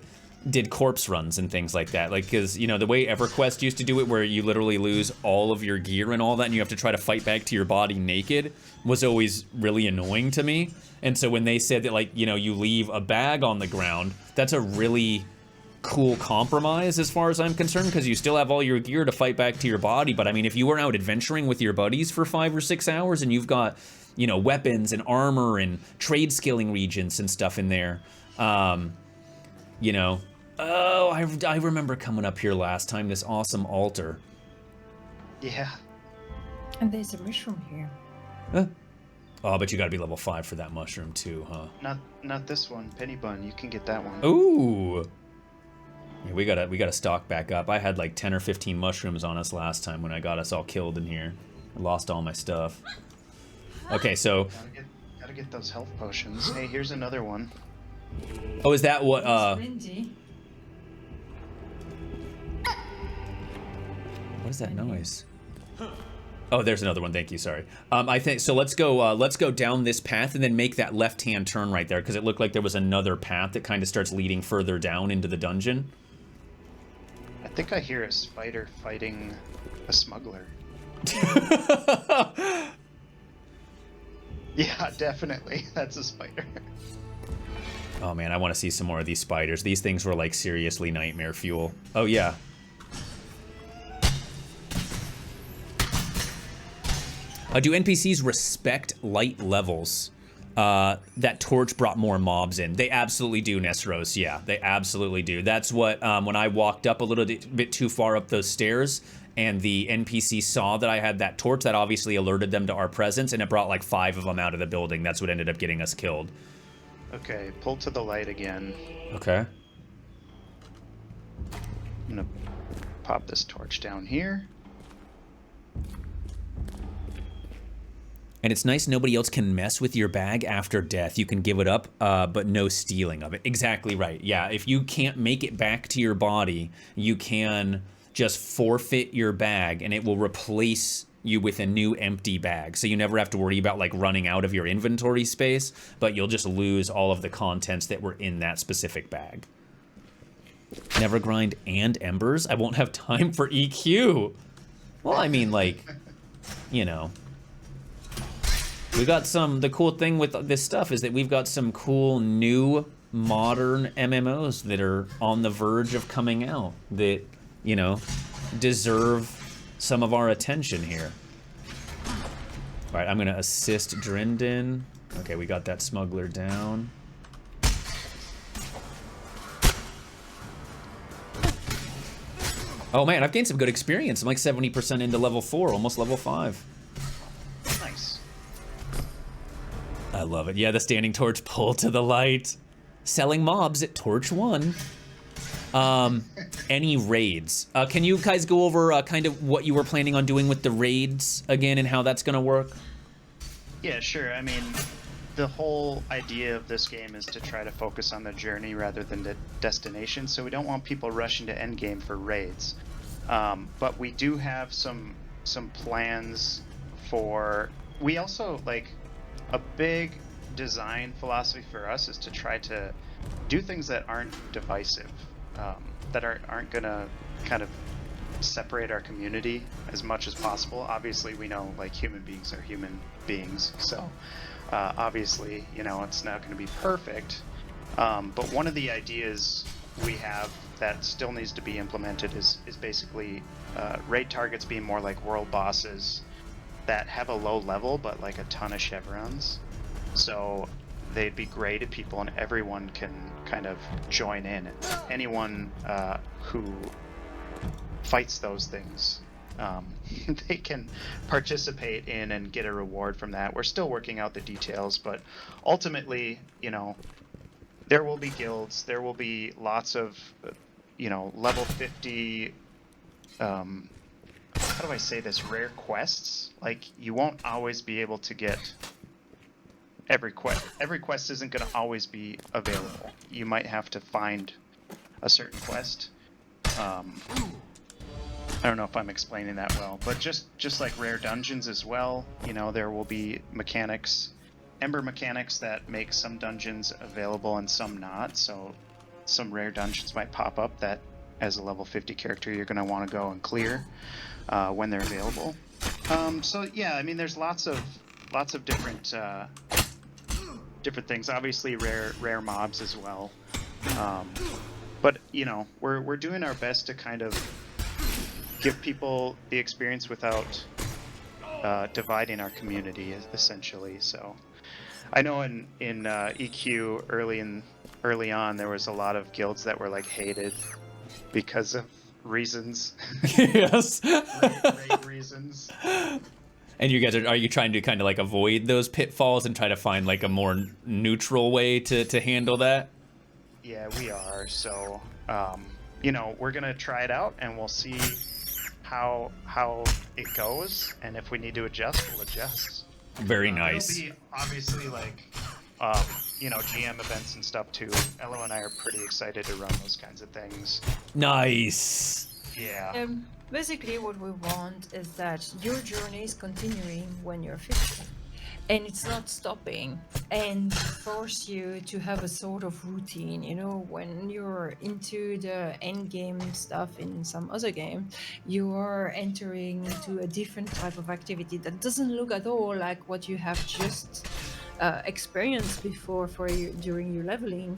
did corpse runs and things like that. Like, cause you know the way EverQuest used to do it, where you literally lose all of your gear and all that, and you have to try to fight back to your body naked, was always really annoying to me. And so when they said that, like, you know, you leave a bag on the ground, that's a really cool compromise as far as I'm concerned, because you still have all your gear to fight back to your body. But I mean, if you were out adventuring with your buddies for 5 or 6 hours and you've got, you know, weapons and armor and trade skilling regions and stuff in there, you know, oh, I remember coming up here last time, this awesome altar. Yeah. And there's a mushroom here. Huh? Oh, but you gotta be level 5 for that mushroom too, huh? Not this one, Penny Bun. You can get that one. Ooh. Yeah, we gotta stock back up. I had like 10 or 15 mushrooms on us last time when I got us all killed in here. I lost all my stuff. Okay, so Gotta get those health potions. Hey, here's another one. oh, is that what what is that noise? Oh, there's another one. Thank you. Sorry. I think so. Let's go down this path and then make that left-hand turn right there, because it looked like there was another path that kind of starts leading further down into the dungeon. I think I hear a spider fighting a smuggler. Yeah, definitely. That's a spider. Oh man, I want to see some more of these spiders. These things were like seriously nightmare fuel. Oh yeah. Do NPCs respect light levels? That torch brought more mobs in. They absolutely do, Nestros. Yeah, they absolutely do. That's what, when I walked up a little bit too far up those stairs and the NPC saw that I had that torch, that obviously alerted them to our presence, and it brought like 5 of them out of the building. That's what ended up getting us killed. Okay, pull to the light again. Okay. I'm gonna pop this torch down here. And it's nice nobody else can mess with your bag after death. You can give it up, but no stealing of it. Exactly right. Yeah, if you can't make it back to your body, you can just forfeit your bag and it will replace you with a new empty bag. So you never have to worry about like running out of your inventory space, but you'll just lose all of the contents that were in that specific bag. Never grind and embers? I won't have time for EQ. Well, I mean, like, you know. We got the cool thing with this stuff is that we've got some cool new modern MMOs that are on the verge of coming out that, you know, deserve some of our attention here. All right, I'm gonna assist Drindin. Okay, we got that smuggler down. Oh man, I've gained some good experience. I'm like 70% into level 4, almost level 5. Nice. I love it. Yeah, the standing torch pull to the light. Selling mobs at Torch 1. Any raids? Can you guys go over kind of what you were planning on doing with the raids again and how that's gonna work? Yeah, sure. I mean, the whole idea of this game is to try to focus on the journey rather than the destination, so we don't want people rushing to endgame for raids. But we do have some plans for... We also, like, a big design philosophy for us is to try to do things that aren't divisive, that aren't gonna kind of separate our community as much as possible. Obviously, we know, like, human beings are human beings, so obviously, you know, it's not going to be perfect. But one of the ideas we have that still needs to be implemented is basically raid targets being more like world bosses that have a low level but like a ton of chevrons. So they'd be great if people and everyone can kind of join in. Anyone who fights those things, they can participate in and get a reward from that. We're still working out the details, but ultimately, you know, there will be guilds, there will be lots of, you know, level 50 how do I say this, rare quests. Like, you won't always be able to get every quest. Every quest isn't going to always be available. You might have to find a certain quest. I don't know if I'm explaining that well, but just like rare dungeons as well, you know, there will be mechanics, Ember mechanics that make some dungeons available and some not. So some rare dungeons might pop up that as a level 50 character you're going to want to go and clear when they're available. So yeah, I mean, there's lots of different different things. Obviously rare mobs as well. But you know, we're doing our best to kind of give people the experience without dividing our community, essentially. So I know in EQ early on there was a lot of guilds that were like hated because of reasons. Yes. raid reasons. And you guys are you trying to kind of like avoid those pitfalls and try to find like a more neutral way to handle that? Yeah, we are. So, you know, we're gonna try it out, and we'll see how it goes, and if we need to adjust, we'll adjust. Very nice. It'll be obviously like, you know, GM events and stuff too. Elloa and I are pretty excited to run those kinds of things. Nice. Yeah. Basically, what we want is that your journey is continuing when you're 50. And it's not stopping, and force you to have a sort of routine. You know, when you're into the end game stuff in some other game, you are entering into a different type of activity that doesn't look at all like what you have just experienced before for you during your leveling.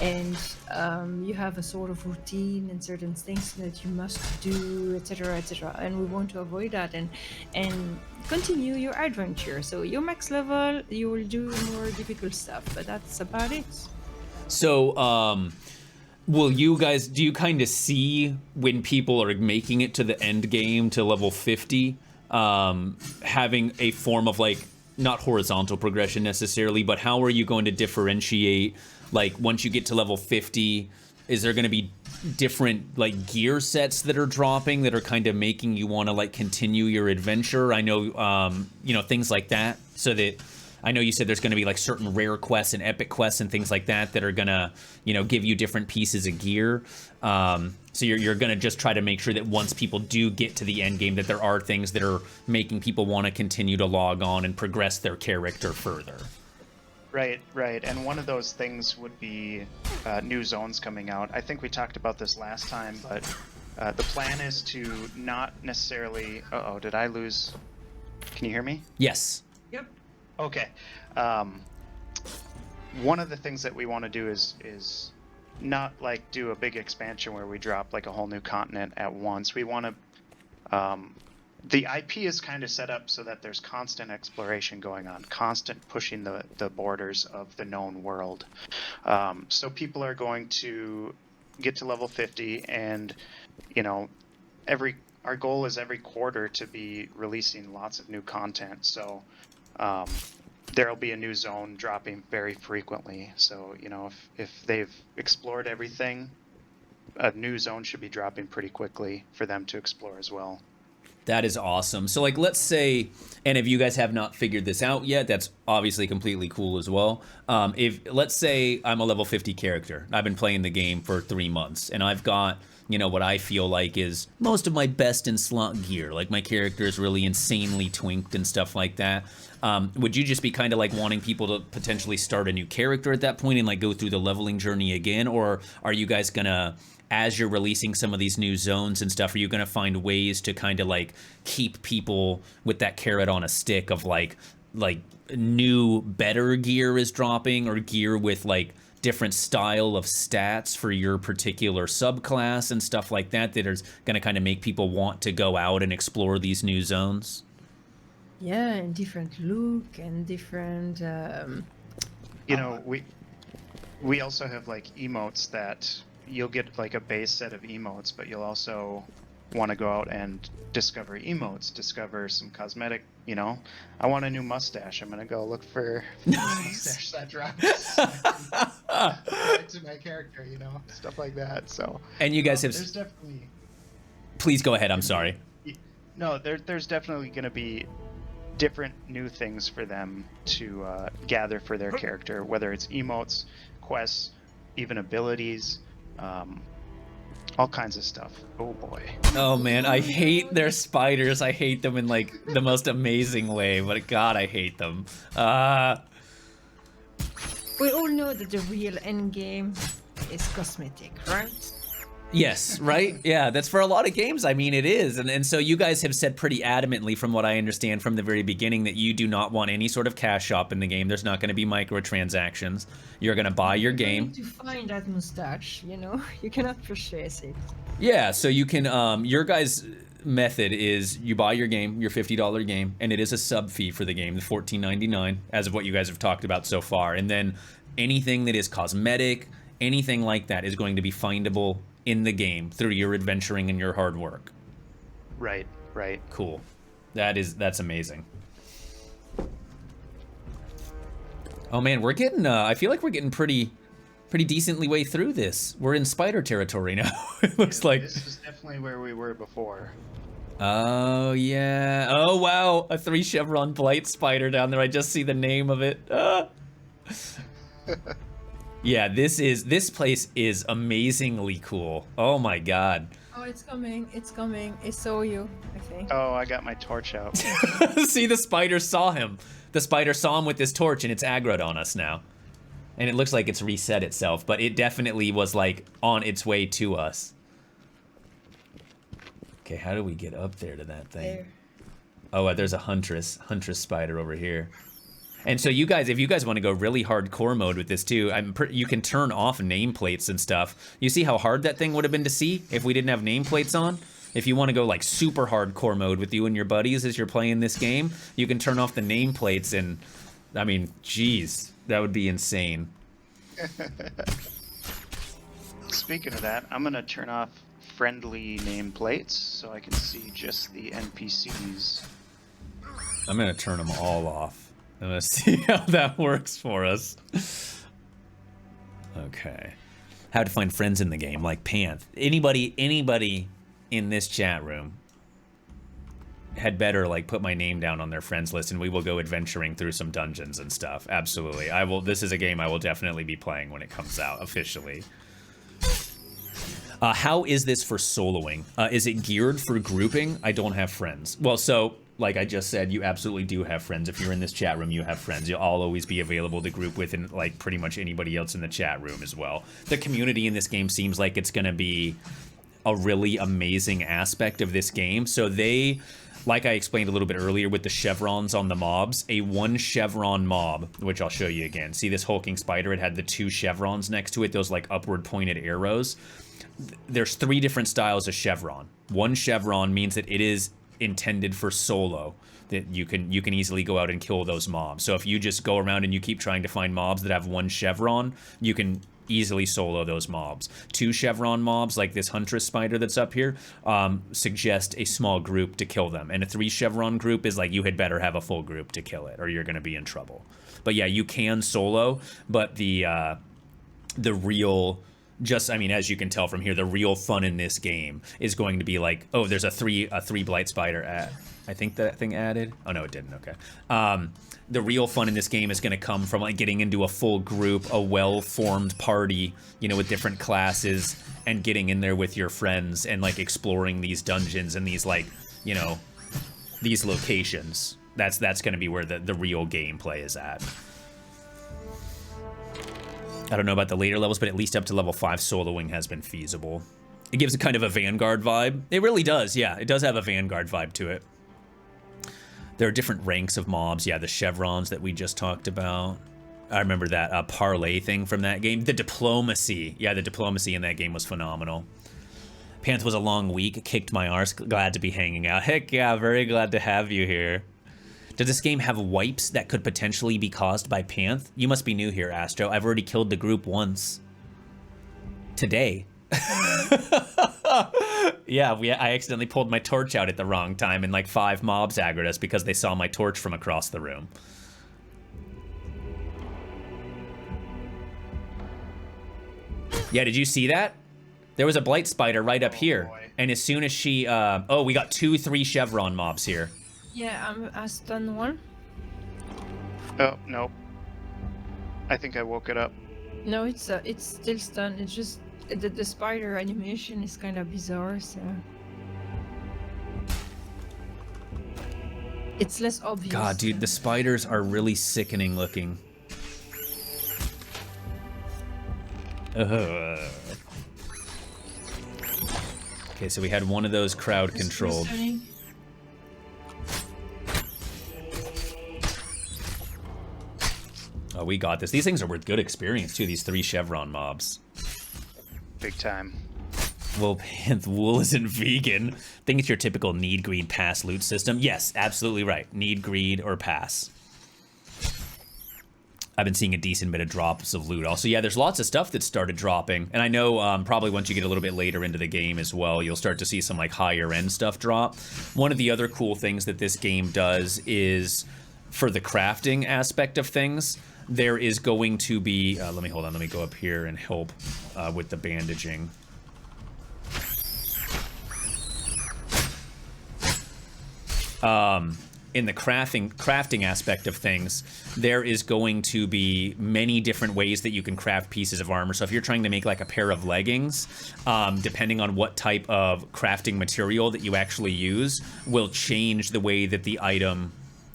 And you have a sort of routine and certain things that you must do, etc., etc. And we want to avoid that and continue your adventure. So your max level, you will do more difficult stuff, but that's about it. So, will you guys, do you kind of see when people are making it to the end game to level 50, having a form of like, not horizontal progression necessarily, but how are you going to differentiate? Like, once you get to level 50, is there going to be different, like, gear sets that are dropping that are kind of making you want to, like, continue your adventure? I know, you know, things like that. So that, I know you said there's going to be, like, certain rare quests and epic quests and things like that that are going to, you know, give you different pieces of gear. So you're going to just try to make sure that once people do get to the end game, that there are things that are making people want to continue to log on and progress their character further. Right. And one of those things would be new zones coming out. I think we talked about this last time, but the plan is to not necessarily... Uh-oh, did I lose... Can you hear me? Yes. Yep. Okay. One of the things that we want to do is not like do a big expansion where we drop like a whole new continent at once. We want to... the IP is kind of set up so that there's constant exploration going on, constant pushing the borders of the known world. So people are going to get to level 50, and you know, our goal is every quarter to be releasing lots of new content. So there'll be a new zone dropping very frequently. So you know, if they've explored everything, a new zone should be dropping pretty quickly for them to explore as well. That is awesome. So, like, let's say, and if you guys have not figured this out yet, that's obviously completely cool as well. If, let's say I'm a level 50 character, I've been playing the game for 3 months, and I've got, you know, what I feel like is most of my best in slot gear. Like, my character is really insanely twinked and stuff like that. Would you just be kind of like wanting people to potentially start a new character at that point and like go through the leveling journey again? Or are you guys gonna, as you're releasing some of these new zones and stuff, are you going to find ways to kind of like keep people with that carrot on a stick of like new better gear is dropping, or gear with like different style of stats for your particular subclass and stuff like that that is going to kind of make people want to go out and explore these new zones? Yeah, and different look and different... You know, we also have like emotes that... You'll get like a base set of emotes, but you'll also want to go out and discover emotes, discover some cosmetic, you know. I want a new mustache. I'm going to go look for a mustache that drops right to my character, you know, stuff like that. So, and you guys have... There's definitely... Please go ahead. I'm sorry. No, there's definitely going to be different new things for them to gather for their character, whether it's emotes, quests, even abilities, all kinds of stuff. Oh boy. Oh man, I hate their spiders. I hate them in like the most amazing way, but God, I hate them. We all know that the real end game is cosmetic, right? Yes, right? Yeah, that's for a lot of games. I mean, it is. And so you guys have said pretty adamantly, from what I understand from the very beginning, that you do not want any sort of cash shop in the game. There's not going to be microtransactions. You're going to buy your game. To find that mustache, you know, you cannot purchase it. Yeah, so you can, your guys' method is you buy your game, your $50 game, and it is a sub fee for the game, the $14.99, as of what you guys have talked about so far. And then anything that is cosmetic, anything like that is going to be findable in the game through your adventuring and your hard work. Right, right. Cool. That's amazing. Oh man, we're getting, I feel like we're getting pretty decently way through this. We're in spider territory now. It looks like. This is definitely where we were before. Oh yeah. Oh wow, a 3 chevron blight spider down there. I just see the name of it. Yeah, this place is amazingly cool. Oh my god. Oh, it's coming. It's coming. It saw you, I think. Oh, I got my torch out. See, the spider saw him. The spider saw him with his torch, and it's aggroed on us now. And it looks like it's reset itself, but it definitely was like on its way to us. Okay, how do we get up there to that thing? There. Oh, there's a huntress spider over here. And so you guys, if you guys want to go really hardcore mode with this too, you can turn off nameplates and stuff. You see how hard that thing would have been to see if we didn't have nameplates on? If you want to go like super hardcore mode with you and your buddies as you're playing this game, you can turn off the nameplates and, I mean, geez, that would be insane. Speaking of that, I'm going to turn off friendly nameplates so I can see just the NPCs. I'm going to turn them all off. I'm gonna see how that works for us. Okay. How to find friends in the game, like Panth. Anybody in this chat room had better like put my name down on their friends list and we will go adventuring through some dungeons and stuff. Absolutely. This is a game I will definitely be playing when it comes out officially. How is this for soloing? Is it geared for grouping? I don't have friends. Well, so like I just said, you absolutely do have friends. If you're in this chat room, you have friends. You'll all always be available to group with, and like pretty much anybody else in the chat room as well. The community in this game seems like it's going to be a really amazing aspect of this game. So they, like I explained a little bit earlier with the chevrons on the mobs, a 1 chevron mob, which I'll show you again. See this hulking spider? It had the 2 chevrons next to it, those like upward pointed arrows. There's 3 different styles of chevron. 1 chevron means that it is intended for solo, that you can easily go out and kill those mobs. So if you just go around and you keep trying to find mobs that have 1 chevron, you can easily solo those mobs. 2 chevron mobs, like this huntress spider that's up here, suggest a small group to kill them. And a 3 chevron group is like you had better have a full group to kill it or you're going to be in trouble. But yeah, you can solo, but the real, just, I mean, as you can tell from here, the real fun in this game is going to be like, oh, there's a 3 blight spider. I think that thing added. Oh no, it didn't. Okay. The real fun in this game is going to come from like getting into a full group, a well-formed party, you know, with different classes, and getting in there with your friends and like exploring these dungeons and these like, you know, these locations. That's going to be where the real gameplay is at. I don't know about the later levels, but at least up to level 5, soloing has been feasible. It gives a kind of a Vanguard vibe. It really does, yeah. It does have a Vanguard vibe to it. There are different ranks of mobs. Yeah, the chevrons that we just talked about. I remember that parlay thing from that game. The diplomacy. Yeah, the diplomacy in that game was phenomenal. Panth was a long week. Kicked my arse. Glad to be hanging out. Heck yeah, very glad to have you here. Does this game have wipes that could potentially be caused by Panth? You must be new here, Astro. I've already killed the group once. Today. Yeah, I accidentally pulled my torch out at the wrong time and like 5 mobs aggroed us because they saw my torch from across the room. Yeah, did you see that? There was a blight spider right up here. Boy. And as soon as she, oh, we got 3 chevron mobs here. Yeah, I stunned one. Oh, nope. I think I woke it up. No, it's still stunned. It's just the spider animation is kind of bizarre, so it's less obvious. God, dude, the spiders are really sickening looking. Okay, so we had one of those crowd controlled. Oh, we got this. These things are worth good experience too, these 3 chevron mobs. Big time. Well, Panth, wool isn't vegan. I think it's your typical need, greed, pass loot system. Yes, absolutely right. Need, greed, or pass. I've been seeing a decent bit of drops of loot. Also, yeah, there's lots of stuff that started dropping. And I know probably once you get a little bit later into the game as well, you'll start to see some like higher end stuff drop. One of the other cool things that this game does is for the crafting aspect of things, there is going to be, let me go up here and help with the bandaging. In the crafting aspect of things, there is going to be many different ways that you can craft pieces of armor. So if you're trying to make like a pair of leggings, depending on what type of crafting material that you actually use, will change the way that the item,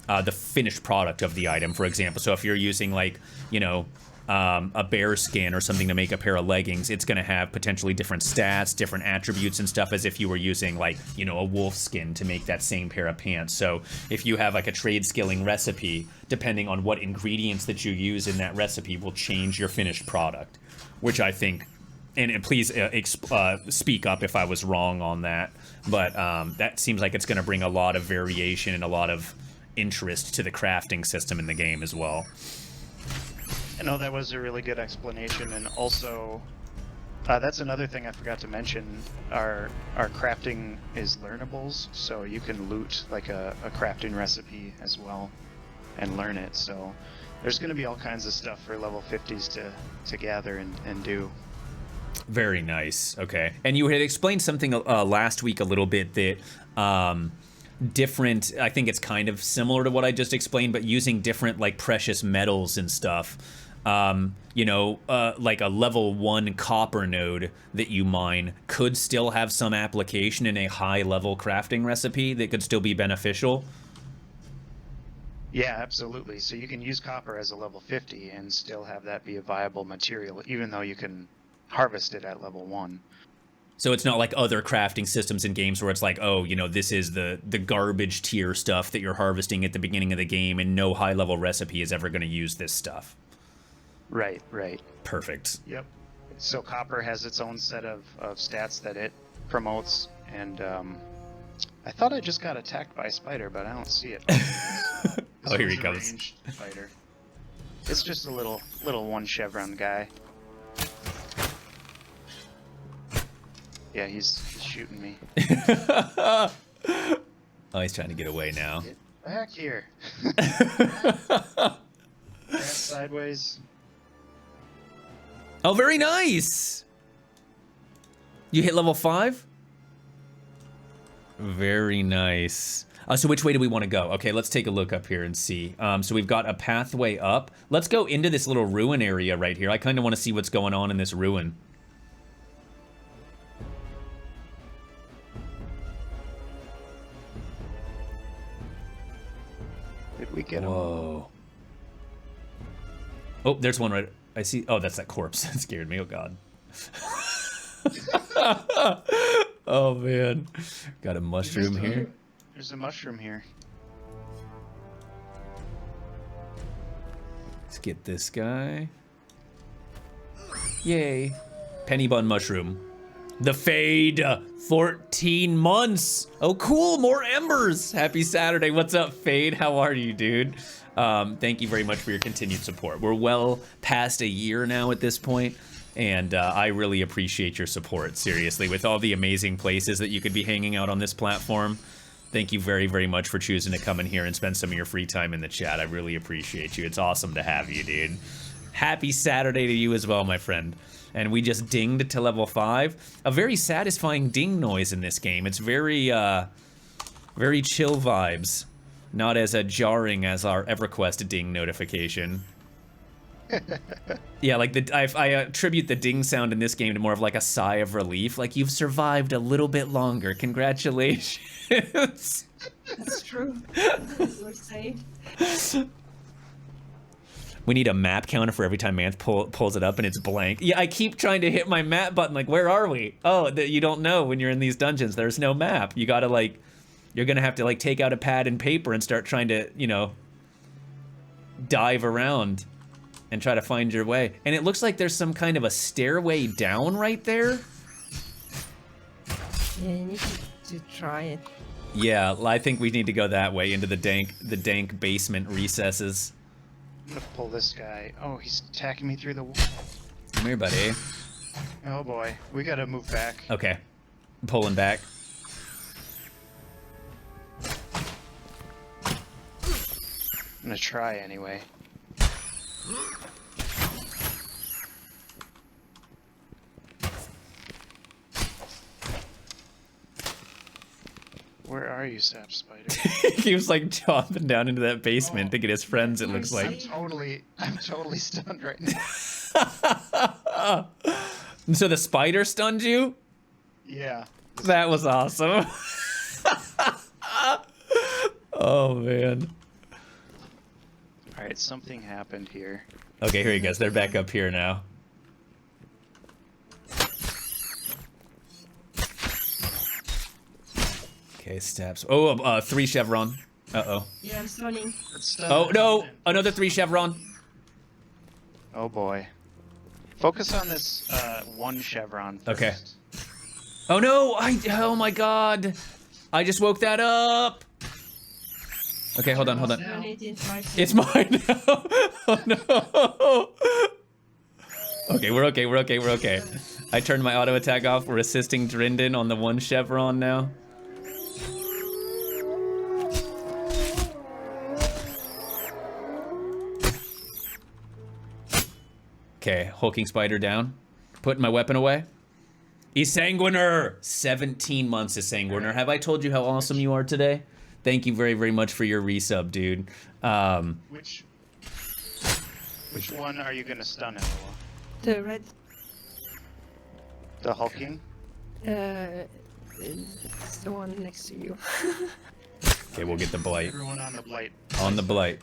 the finished product of the item, for example. So if you're using like, you know, a bear skin or something to make a pair of leggings, it's going to have potentially different stats, different attributes and stuff as if you were using like, you know, a wolf skin to make that same pair of pants. So if you have like a trade skilling recipe, depending on what ingredients that you use in that recipe will change your finished product, which I think, and please speak up if I was wrong on that, but that seems like it's going to bring a lot of variation and a lot of interest to the crafting system in the game as well. I know that was a really good explanation, and also that's another thing I forgot to mention. Our crafting is learnables, so you can loot like a crafting recipe as well and learn it. So there's going to be all kinds of stuff for level 50s to gather and do. Very nice. Okay, and you had explained something last week a little bit that different, I think it's kind of similar to what I just explained, but using different like precious metals and stuff. You know, like a level 1 copper node that you mine could still have some application in a high level crafting recipe that could still be beneficial. Yeah, absolutely. So you can use copper as a level 50 and still have that be a viable material, even though you can harvest it at level 1. So it's not like other crafting systems in games where it's like, oh, you know, this is the garbage tier stuff that you're harvesting at the beginning of the game and no high level recipe is ever going to use this stuff. Right, right. Perfect. Yep. So copper has its own set of stats that it promotes, and I thought I just got attacked by a spider, but I don't see it. Oh, here he comes. Ranged spider. It's just a little 1 chevron guy. Yeah, he's shooting me. Oh, he's trying to get away now. Get back here. Sideways. Oh, very nice. You hit level 5? Very nice. So which way do we want to go? Okay, let's take a look up here and see. So we've got a pathway up. Let's go into this little ruin area right here. I kind of want to see what's going on in this ruin. Did we get him? Whoa. Oh, there's one right. I see. Oh, that's that corpse. That scared me. Oh, God. Oh, man. Got a mushroom here. There's a mushroom here. Let's get this guy. Yay. Penny bun mushroom. The Fade. 14 months. Oh, cool. More embers. Happy Saturday. What's up, Fade? How are you, dude? Thank you very much for your continued support. We're well past a year now at this point, and I really appreciate your support, seriously. With all the amazing places that you could be hanging out on this platform, thank you very, very much for choosing to come in here and spend some of your free time in the chat. I really appreciate you. It's awesome to have you, dude. Happy Saturday to you as well, my friend. And we just dinged to level 5. A very satisfying ding noise in this game. It's very, very chill vibes. Not as jarring as our EverQuest ding notification. Yeah, like I attribute the ding sound in this game to more of like a sigh of relief. Like, you've survived a little bit longer. Congratulations. That's true. That's what I say. We need a map counter for every time Manth pulls it up and it's blank. Yeah, I keep trying to hit my map button. Like, where are we? Oh, you don't know when you're in these dungeons. There's no map. You gotta, like, you're gonna have to, like, take out a pad and paper and start trying to, you know, dive around and try to find your way. And it looks like there's some kind of a stairway down right there. Yeah, you need to try it. Yeah, I think we need to go that way into the dank basement recesses. I'm gonna pull this guy. Oh, he's attacking me through the wall. Come here, buddy. Oh boy, we gotta move back. Okay, I'm pulling back. I'm gonna try anyway. Where are you, Sap Spider? He was like chopping down into that basement to get his friends, it looks like. I'm totally stunned right now. So the spider stunned you? Yeah. That was awesome. Oh, man. Alright, something happened here. Okay, here he goes. They're back up here now. Okay, steps. Oh, 3 chevron. Uh-oh. Yeah, I'm stunning. Oh, no! Another 3 chevron. Oh boy. Focus on this 1 chevron first. Okay. Oh no! Oh my god! I just woke that up! Okay, hold on. It's mine now! Oh no! Okay, we're okay. I turned my auto attack off. We're assisting Drindin on the 1 chevron now. Okay, hulking spider down. Putting my weapon away. Esanguiner! 17 months, Esanguiner. Have I told you how awesome you are today? Thank you very, very much for your resub, dude. Which one are you gonna stun, Elloa? The red. The hulking? It's the one next to you. Okay, we'll get the blight. Everyone on the blight. On the blight.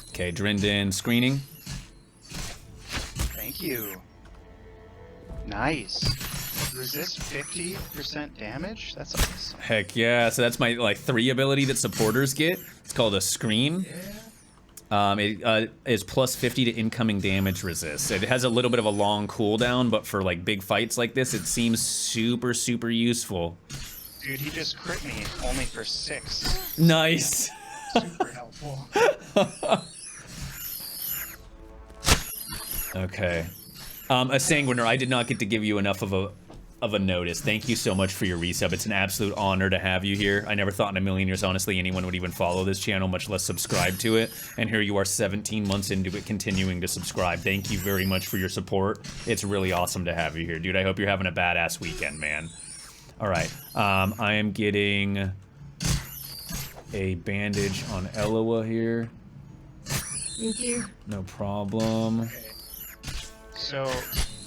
Okay, Drindin screening. Thank you. Nice. Resist 50% damage? That's awesome. Heck yeah, so that's my, like, 3 ability that supporters get. It's called a screen. It is plus 50 to incoming damage resist. It has a little bit of a long cooldown, but for, like, big fights like this, it seems super, super useful. Dude, he just crit me only for 6. Nice. Super helpful. Okay. A Sanguiner, I did not get to give you enough of a notice. Thank you so much for your resub. It's an absolute honor to have you here. I never thought in a million years, honestly, anyone would even follow this channel, much less subscribe to it. And here you are 17 months into it, continuing to subscribe. Thank you very much for your support. It's really awesome to have you here, dude. I hope you're having a badass weekend, man. All right. I am getting a bandage on Elloa here. Thank you. No problem. So,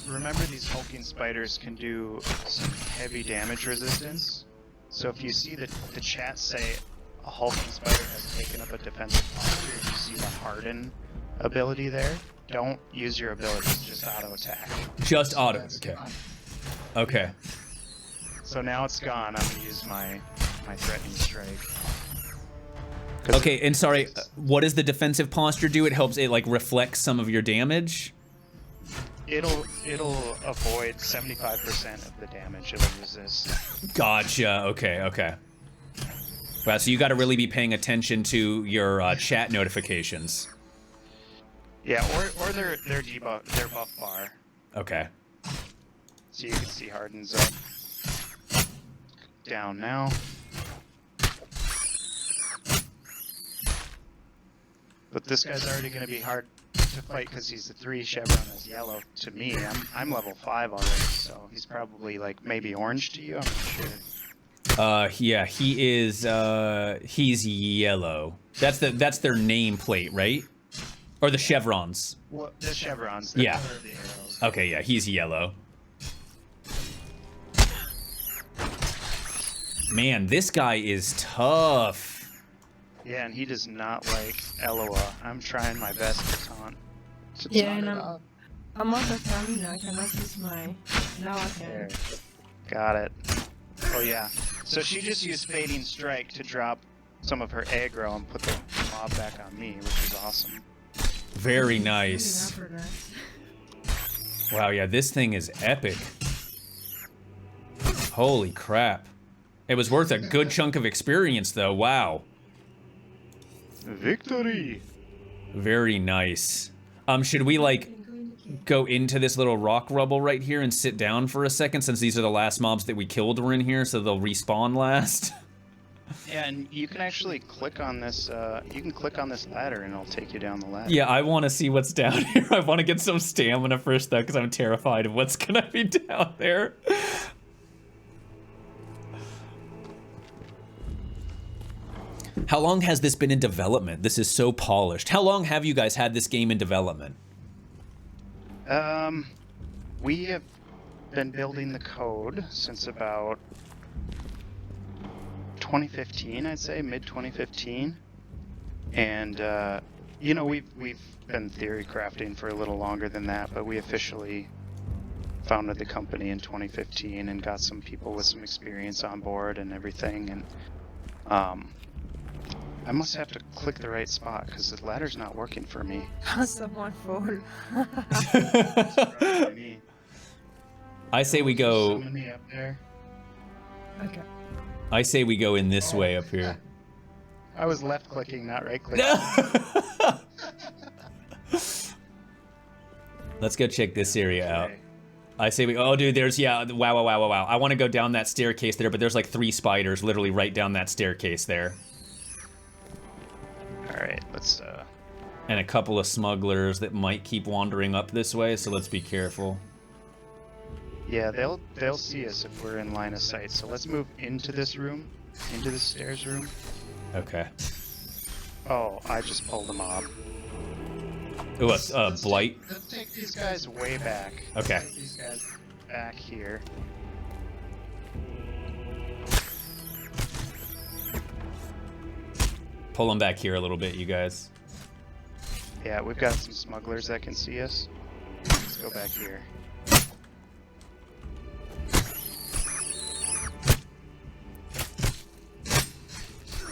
remember these hulking spiders can do some heavy damage resistance. So if you see the chat say a hulking spider has taken up a defensive posture, if you see the harden ability there, don't use your abilities, just auto attack. Just auto. That's Okay. gone. Okay. So now it's gone. I'm gonna use my threatening strike. Okay, and sorry, what does the defensive posture do? It helps it like reflects some of your damage. It'll avoid 75% of the damage it'll resist. Gotcha. Okay. Wow, so you got to really be paying attention to your chat notifications. Yeah, or their buff bar. Okay. So you can see hardens up. Down now. But this guy's already going to be hard to fight because he's a 3 chevron is yellow to me. I'm level 5 already, so he's probably like maybe orange to you. I'm not sure. Yeah, he is. He's yellow. That's their nameplate, right? Or the chevrons. Well, the chevrons. Yeah. Color of the arrows. Okay, yeah, he's yellow. Man, this guy is tough. Yeah, and he does not like Elloa. I'm trying my best to taunt. Yeah, and I'm out of stamina. I cannot use my... Now I can. There. Got it. Oh yeah. So she just used Fading Strike to drop some of her aggro and put the mob back on me, which is awesome. Very nice. Wow, yeah, this thing is epic. Holy crap. It was worth a good chunk of experience, though. Wow. Victory! Very nice. Should we, like, go into this little rock rubble right here and sit down for a second, since these are the last mobs that we killed were in here, so they'll respawn last? Yeah, and you can actually click on this, you can click on this ladder and it'll take you down the ladder. Yeah, I want to see what's down here. I want to get some stamina first, though, because I'm terrified of what's going to be down there. How long has this been in development? This is so polished. How long have you guys had this game in development? We have been building the code since about 2015, I'd say, mid-2015. And, you know, we've been theory crafting for a little longer than that, but we officially founded the company in 2015 and got some people with some experience on board and everything. And, I must have to click the right spot because the ladder's not working for me. Someone fall. I say we go... Summon me up there. Okay. I say we go in this way up here. I was left clicking, not right clicking. Let's go check this area out. I say we... Oh, dude, there's... Yeah, wow. I want to go down that staircase there, but there's like 3 spiders literally right down that staircase there. Alright, let's, And a couple of smugglers that might keep wandering up this way, so let's be careful. Yeah, they'll see us if we're in line of sight. So let's move into this room, into the stairs room. Okay. Oh, I just pulled a mob. Ooh, blight. Let's take these guys way back. Okay. Take these guys back here. Pull them back here a little bit, you guys. Yeah, we've got some smugglers that can see us. Let's go back here.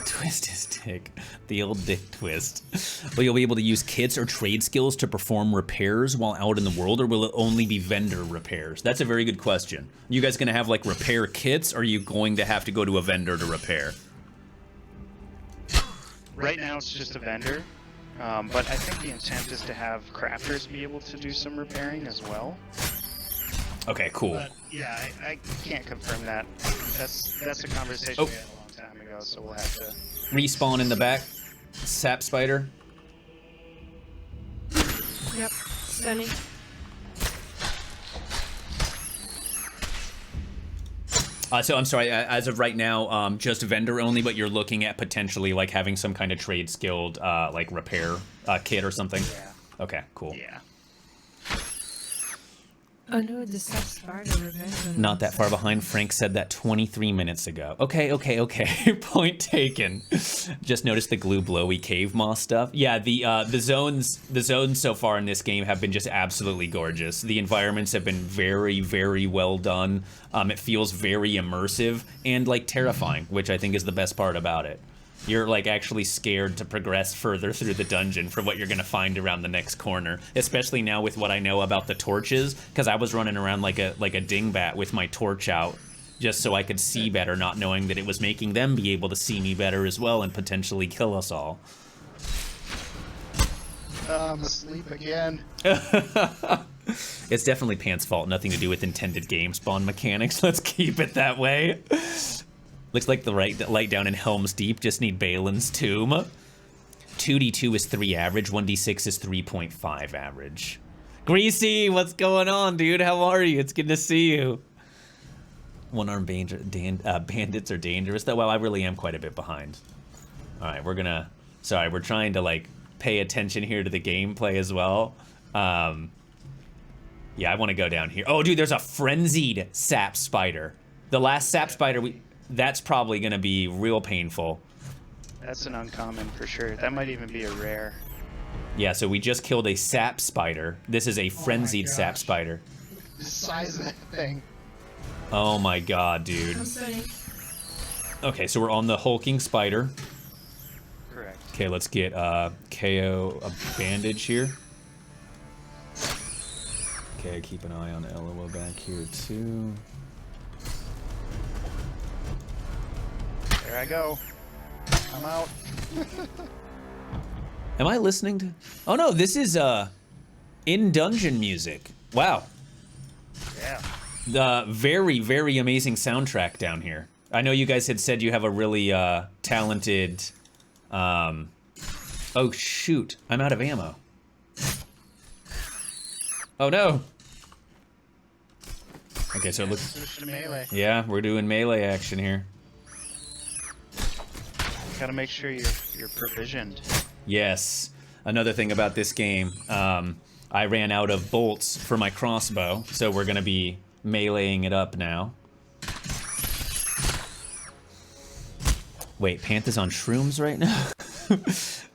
Twist his dick. The old dick twist. Will you be able to use kits or trade skills to perform repairs while out in the world, or will it only be vendor repairs? That's a very good question. You guys gonna have, like, repair kits, or are you going to have to go to a vendor to repair? Right now it's just a vendor, but I think the intent is to have crafters be able to do some repairing as well. Okay, cool. But, yeah, I can't confirm that. That's a conversation we had a long time ago, so we'll have to... Respawn in the back. Sap spider. Yep. Stunning. So I'm sorry, as of right now, just vendor only, but you're looking at potentially like having some kind of trade skilled like repair kit or something? Yeah. Okay, cool. Yeah. Oh no, the sap spider revenge. Not that far behind. Frank said that 23 minutes ago. Okay. Point taken. Just noticed the glue blowy cave moss stuff. Yeah, the zones so far in this game have been just absolutely gorgeous. The environments have been very, very well done. It feels very immersive and like terrifying, which I think is the best part about it. You're like actually scared to progress further through the dungeon for what you're gonna find around the next corner. Especially now with what I know about the torches, because I was running around like a dingbat with my torch out, just so I could see better, not knowing that it was making them be able to see me better as well and potentially kill us all. I'm asleep again. It's definitely Panth's fault, nothing to do with intended game spawn mechanics. Let's keep it that way. Looks like the light down in Helm's Deep just need Balin's tomb. 2d2 is 3 average, 1d6 is 3.5 average. Greasy, what's going on, dude? How are you? It's good to see you. One-armed bandits are dangerous, though. Well, I really am quite a bit behind. All right, we're trying to, like, pay attention here to the gameplay as well. Yeah, I want to go down here. Oh, dude, there's a frenzied sap spider. The last sap spider, that's probably going to be real painful. That's an uncommon for sure. That might even be a rare. Yeah, so we just killed a sap spider. This is a frenzied sap spider. The size of that thing. Oh my god, dude. Okay, so we're on the hulking spider. Correct. Okay, let's get KO a bandage here. Okay, keep an eye on Elloa back here too. There I go. I'm out. Am I listening to? Oh no, this is in-dungeon music. Wow. Yeah. The very, very amazing soundtrack down here. I know you guys had said you have a really talented. Oh shoot! I'm out of ammo. Oh no. Okay, so it looks. Switch to melee. Yeah, we're doing melee action here. Gotta make sure you're provisioned. Yes. Another thing about this game, I ran out of bolts for my crossbow, so we're gonna be meleeing it up now. Wait, Panth is on shrooms right now?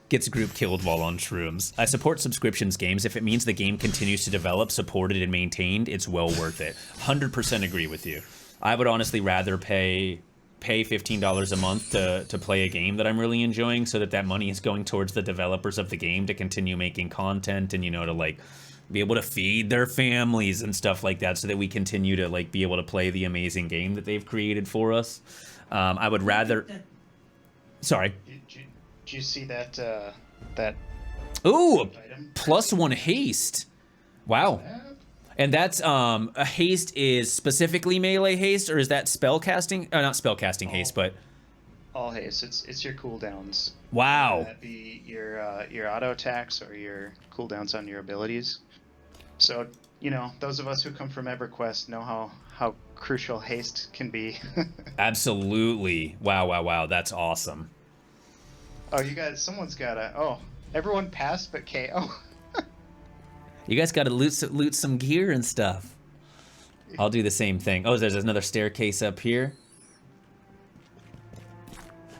Gets group killed while on shrooms. I support subscriptions games. If it means the game continues to develop, supported, and maintained, it's well worth it. 100% agree with you. I would honestly rather pay $15 a month to play a game that I'm really enjoying, so that money is going towards the developers of the game to continue making content and, you know, to like be able to feed their families and stuff like that, so that we continue to like be able to play the amazing game that they've created for us. I would rather. Sorry. Did you see that that? Ooh, item? +1 haste. Wow. And that's a haste is specifically melee haste, or is that spell casting? Not spell casting haste, but All haste. It's your cooldowns. wow. That'd be your auto attacks or your cooldowns on your abilities. So, you know, those of us who come from EverQuest know how crucial haste can be. Absolutely. Wow. That's awesome. Oh, you guys, someone's gotta. Oh, everyone passed but KO. You guys got to loot some gear and stuff. I'll do the same thing. Oh, there's another staircase up here.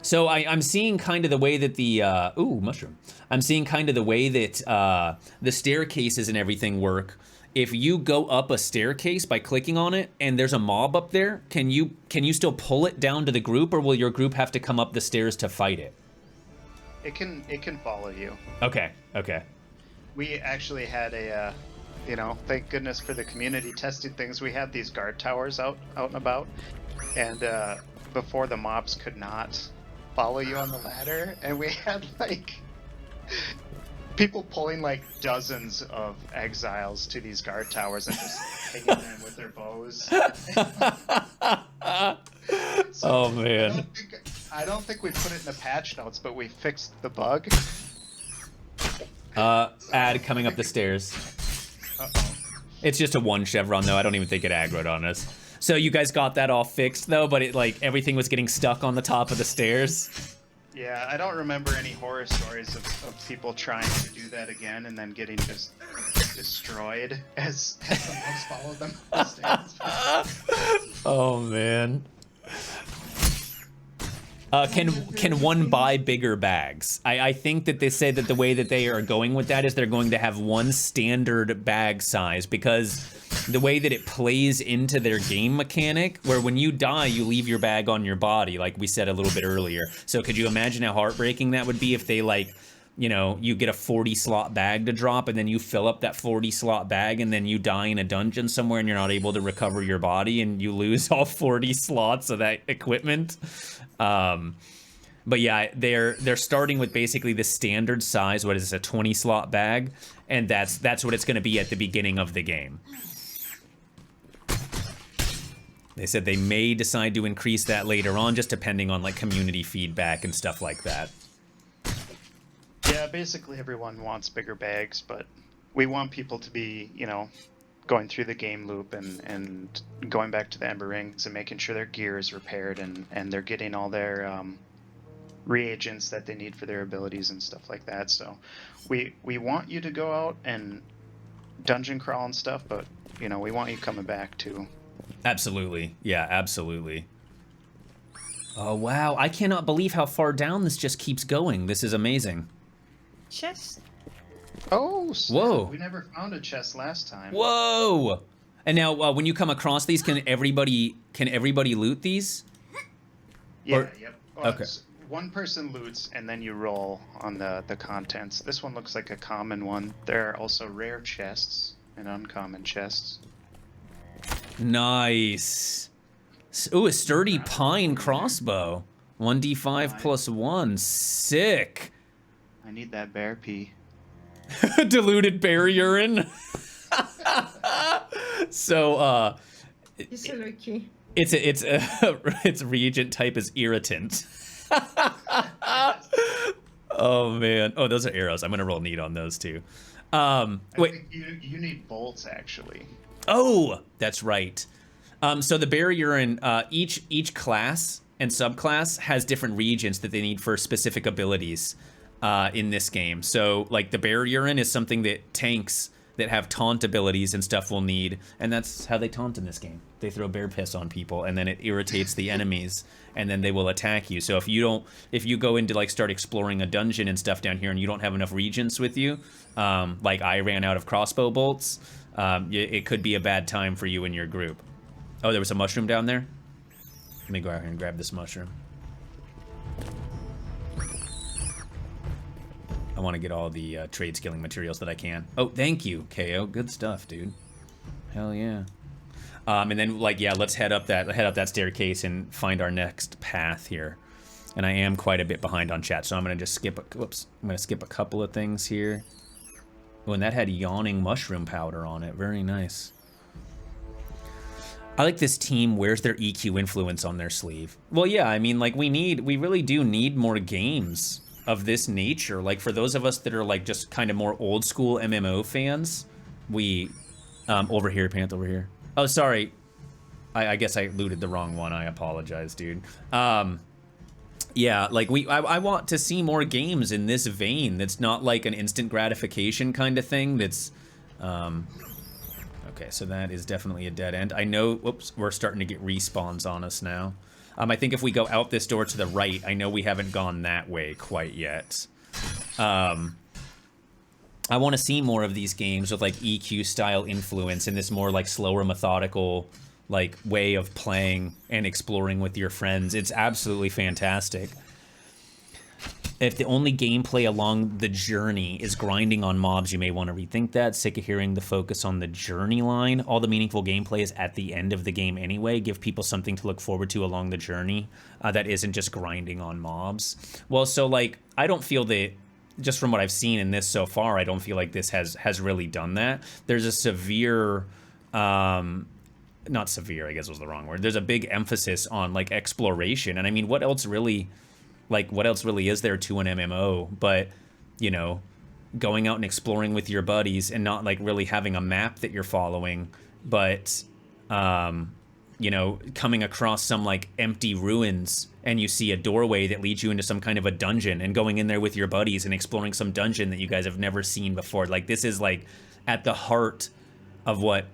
So I'm seeing kind of the way that the ooh, mushroom. I'm seeing kind of the way that the staircases and everything work. If you go up a staircase by clicking on it and there's a mob up there, can you still pull it down to the group, or will your group have to come up the stairs to fight it? It can follow you. Okay. We actually had a, you know, thank goodness for the community testing things. We had these guard towers out and about, and before the mobs could not follow you on the ladder, and we had like people pulling like dozens of exiles to these guard towers and just hitting them with their bows. So, oh man. I don't think we put it in the patch notes, but we fixed the bug. Ad coming up the stairs. Uh-oh. It's just a 1 chevron though. I don't even think it aggroed on us. So you guys got that all fixed though, but it like everything was getting stuck on the top of the stairs. Yeah, I don't remember any horror stories of people trying to do that again and then getting just destroyed as the mobs followed them up the stairs. Oh man. Can one buy bigger bags? I think that they say that the way that they are going with that is they're going to have one standard bag size, because the way that it plays into their game mechanic, where when you die, you leave your bag on your body, like we said a little bit earlier. So could you imagine how heartbreaking that would be if they like, you know, you get a 40 slot bag to drop and then you fill up that 40 slot bag and then you die in a dungeon somewhere and you're not able to recover your body and you lose all 40 slots of that equipment. But yeah, they're starting with basically the standard size. What is this, a 20 slot bag? And that's what it's going to be at the beginning of the game. They said they may decide to increase that later on, just depending on like community feedback and stuff like that. Yeah, basically everyone wants bigger bags, but we want people to be, you know, going through the game loop and going back to the Ember Rings and making sure their gear is repaired and they're getting all their reagents that they need for their abilities and stuff like that. So we want you to go out and dungeon crawl and stuff, but, you know, we want you coming back too. Absolutely. Yeah, absolutely. Oh, wow. I cannot believe how far down this just keeps going. This is amazing. Chest. Oh, snap. Whoa. We never found a chest last time. Whoa! And now, when you come across these, can everybody loot these? Yeah, Or- yep. Okay. One person loots, and then you roll on the contents. This one looks like a common one. There are also rare chests and uncommon chests. Nice. Ooh, a sturdy pine crossbow. 1d5 plus 1. Sick. I need that bear pee. Diluted bear urine. So, You're so lucky. its reagent type is irritant. Oh man. Oh, those are arrows. I'm gonna roll neat on those too. Wait. I think you need bolts actually. Oh, that's right. So the bear urine, each class and subclass has different reagents that they need for specific abilities in this game. So like the bear urine is something that tanks that have taunt abilities and stuff will need, and that's how they taunt in this game. They throw bear piss on people, and then it irritates the enemies, and then they will attack you. So if you go into like start exploring a dungeon and stuff down here, and you don't have enough regents with you, like I ran out of crossbow bolts, it could be a bad time for you and your group. Oh, there was a mushroom down there? Let me go out here and grab this mushroom. I want to get all the trade skilling materials that I can. Oh, thank you, KO. Good stuff, dude. Hell yeah. And then, like, yeah, let's head up that staircase and find our next path here. And I am quite a bit behind on chat, so I'm gonna just skip. Whoops, I'm gonna skip a couple of things here. Oh, and that had yawning mushroom powder on it. Very nice. I like this team wears their EQ influence on their sleeve. Well, yeah, I mean, like, we really do need more games of this nature. Like, for those of us that are, like, just kind of more old school MMO fans, over here, Panth, over here. Oh, sorry. I guess I looted the wrong one. I apologize, dude. Yeah, like, I want to see more games in this vein that's not, like, an instant gratification kind of thing that's, Okay, so that is definitely a dead end. I know, whoops, we're starting to get respawns on us now. I think if we go out this door to the right, I know we haven't gone that way quite yet. I want to see more of these games with like EQ style influence and this more like slower, methodical like way of playing and exploring with your friends. It's absolutely fantastic. If the only gameplay along the journey is grinding on mobs, you may want to rethink that. Sick of hearing the focus on the journey line. All the meaningful gameplay is at the end of the game anyway. Give people something to look forward to along the journey that isn't just grinding on mobs. Well, so like, I don't feel that, just from what I've seen in this so far, I don't feel like this has really done that. There's a severe, not severe, I guess was the wrong word. There's a big emphasis on like exploration. And I mean, what else really is there to an MMO but, you know, going out and exploring with your buddies and not like really having a map that you're following, but, you know, coming across some like empty ruins and you see a doorway that leads you into some kind of a dungeon and going in there with your buddies and exploring some dungeon that you guys have never seen before. Like, this is like at the heart of what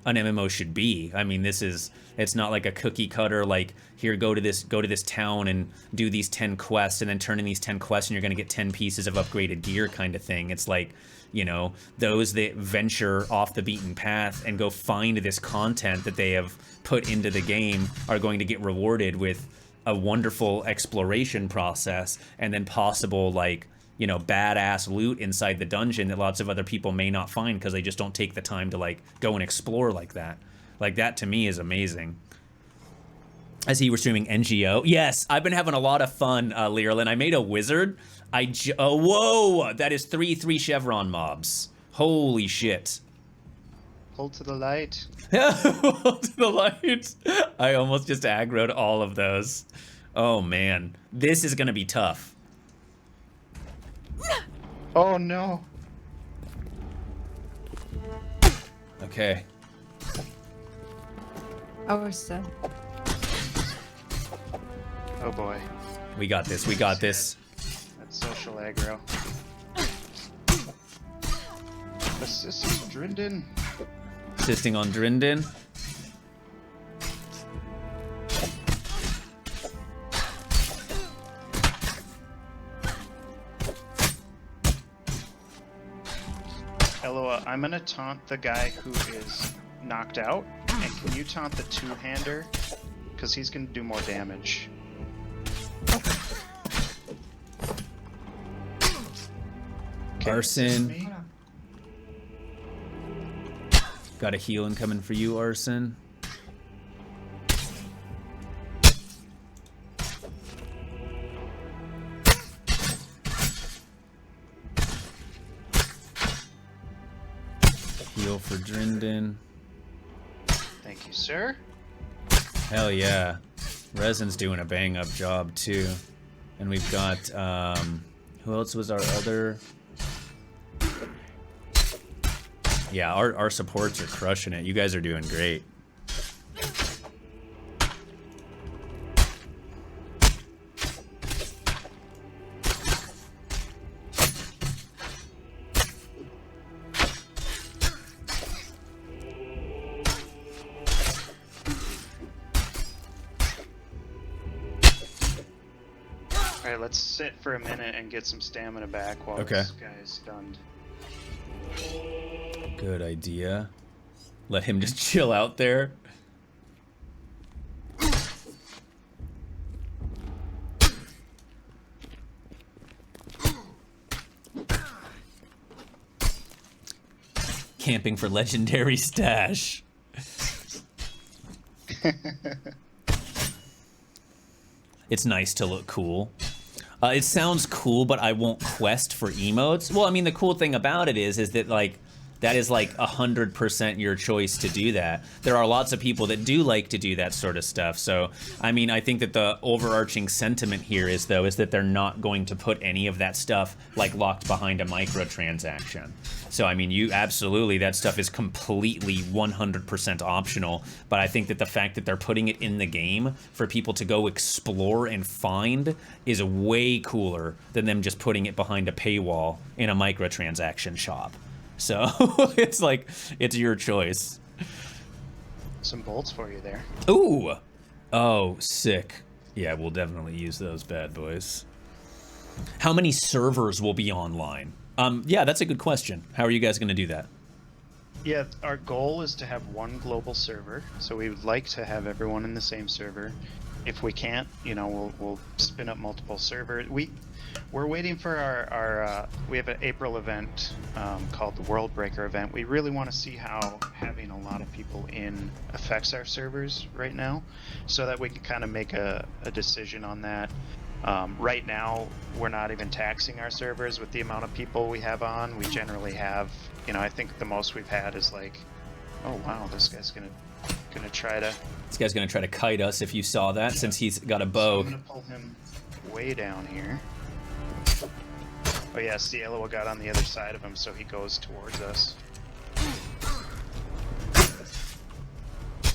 an MMO should be. I mean, it's not like a cookie cutter, like, here, go to this town and do these 10 quests and then turn in these 10 quests and you're gonna get 10 pieces of upgraded gear kind of thing. It's like, you know, those that venture off the beaten path and go find this content that they have put into the game are going to get rewarded with a wonderful exploration process and then possible, like, you know, badass loot inside the dungeon that lots of other people may not find because they just don't take the time to like go and explore like that. Like, that to me is amazing. I see you were streaming NGO. Yes, I've been having a lot of fun, Leerlin. I made a wizard. Oh, whoa, that is 3 chevron mobs. Holy shit. Hold to the light. Hold to the light. I almost just aggroed all of those. Oh man, this is gonna be tough. Oh no. Okay. Ours done. Oh boy. We got this. We got this. That's social aggro. Assist Drindin. Assisting on Drindin. Elloa, I'm gonna taunt the guy who is knocked out, and can you taunt the two-hander? Because he's gonna do more damage. Okay, Arson. assist me. Got a healing coming for you, Arson. Heal for Drindin. Thank you, sir. Hell yeah. Resin's doing a bang-up job, too. And we've got, who else was our other... Yeah, our supports are crushing it. You guys are doing great. Alright, let's sit for a minute and get some stamina back while Okay. this guy is stunned. Good idea. Let him just chill out there. Camping for legendary stash. It's nice to look cool. It sounds cool, but I won't quest for emotes. Well, I mean, the cool thing about it is that, like, that is like 100% your choice to do that. There are lots of people that do like to do that sort of stuff. So, I mean, I think that the overarching sentiment here is that they're not going to put any of that stuff like locked behind a microtransaction. So, I mean, you absolutely, that stuff is completely 100% optional. But I think that the fact that they're putting it in the game for people to go explore and find is way cooler than them just putting it behind a paywall in a microtransaction shop. So it's like, it's your choice. Some bolts for you there. Ooh! Oh, sick. Yeah, we'll definitely use those bad boys. How many servers will be online? Yeah, that's a good question. How are you guys going to do that? Yeah, our goal is to have one global server, so we would like to have everyone in the same server. If we can't, you know, we'll spin up multiple servers. We're waiting for our we have an April event called the World Breaker event. We really want to see how having a lot of people in affects our servers right now, so that we can kind of make a decision on that. Right now, we're not even taxing our servers with the amount of people we have on. We generally have, you know, I think the most we've had is like, oh wow, this guy's gonna try to. This guy's gonna try to kite us if you saw that, since he's got a bow. So I'm gonna pull him way down here. Oh yeah, see, Elloa got on the other side of him, so he goes towards us.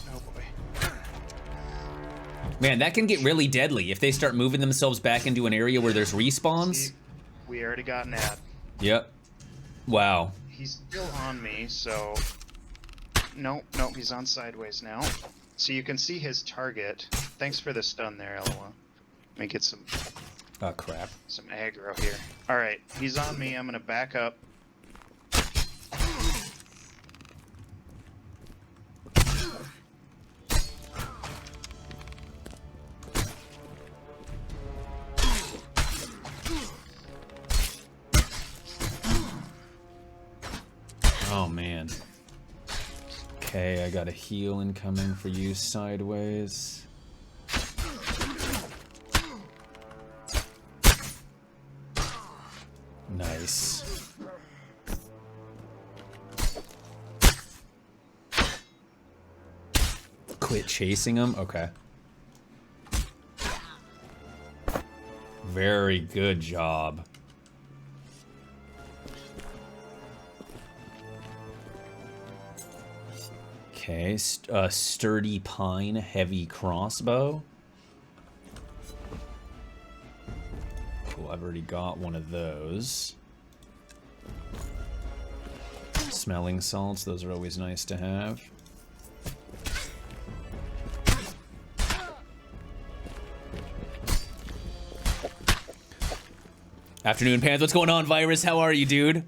Oh boy. Man, that can get really deadly if they start moving themselves back into an area where there's respawns. See, we already got an ad. Yep. Wow. He's still on me, so... Nope, he's on sideways now. So you can see his target. Thanks for the stun there, Elloa. Let me get some... Oh, crap. Some aggro here. Alright, he's on me. I'm gonna back up. Oh, man. Okay, I got a heal incoming for you sideways. Nice. Quit chasing him? Okay. Very good job. Okay, sturdy pine heavy crossbow. Cool, I've already got one of those. Smelling salts, those are always nice to have. Afternoon, Panth. What's going on, Virus? How are you, dude?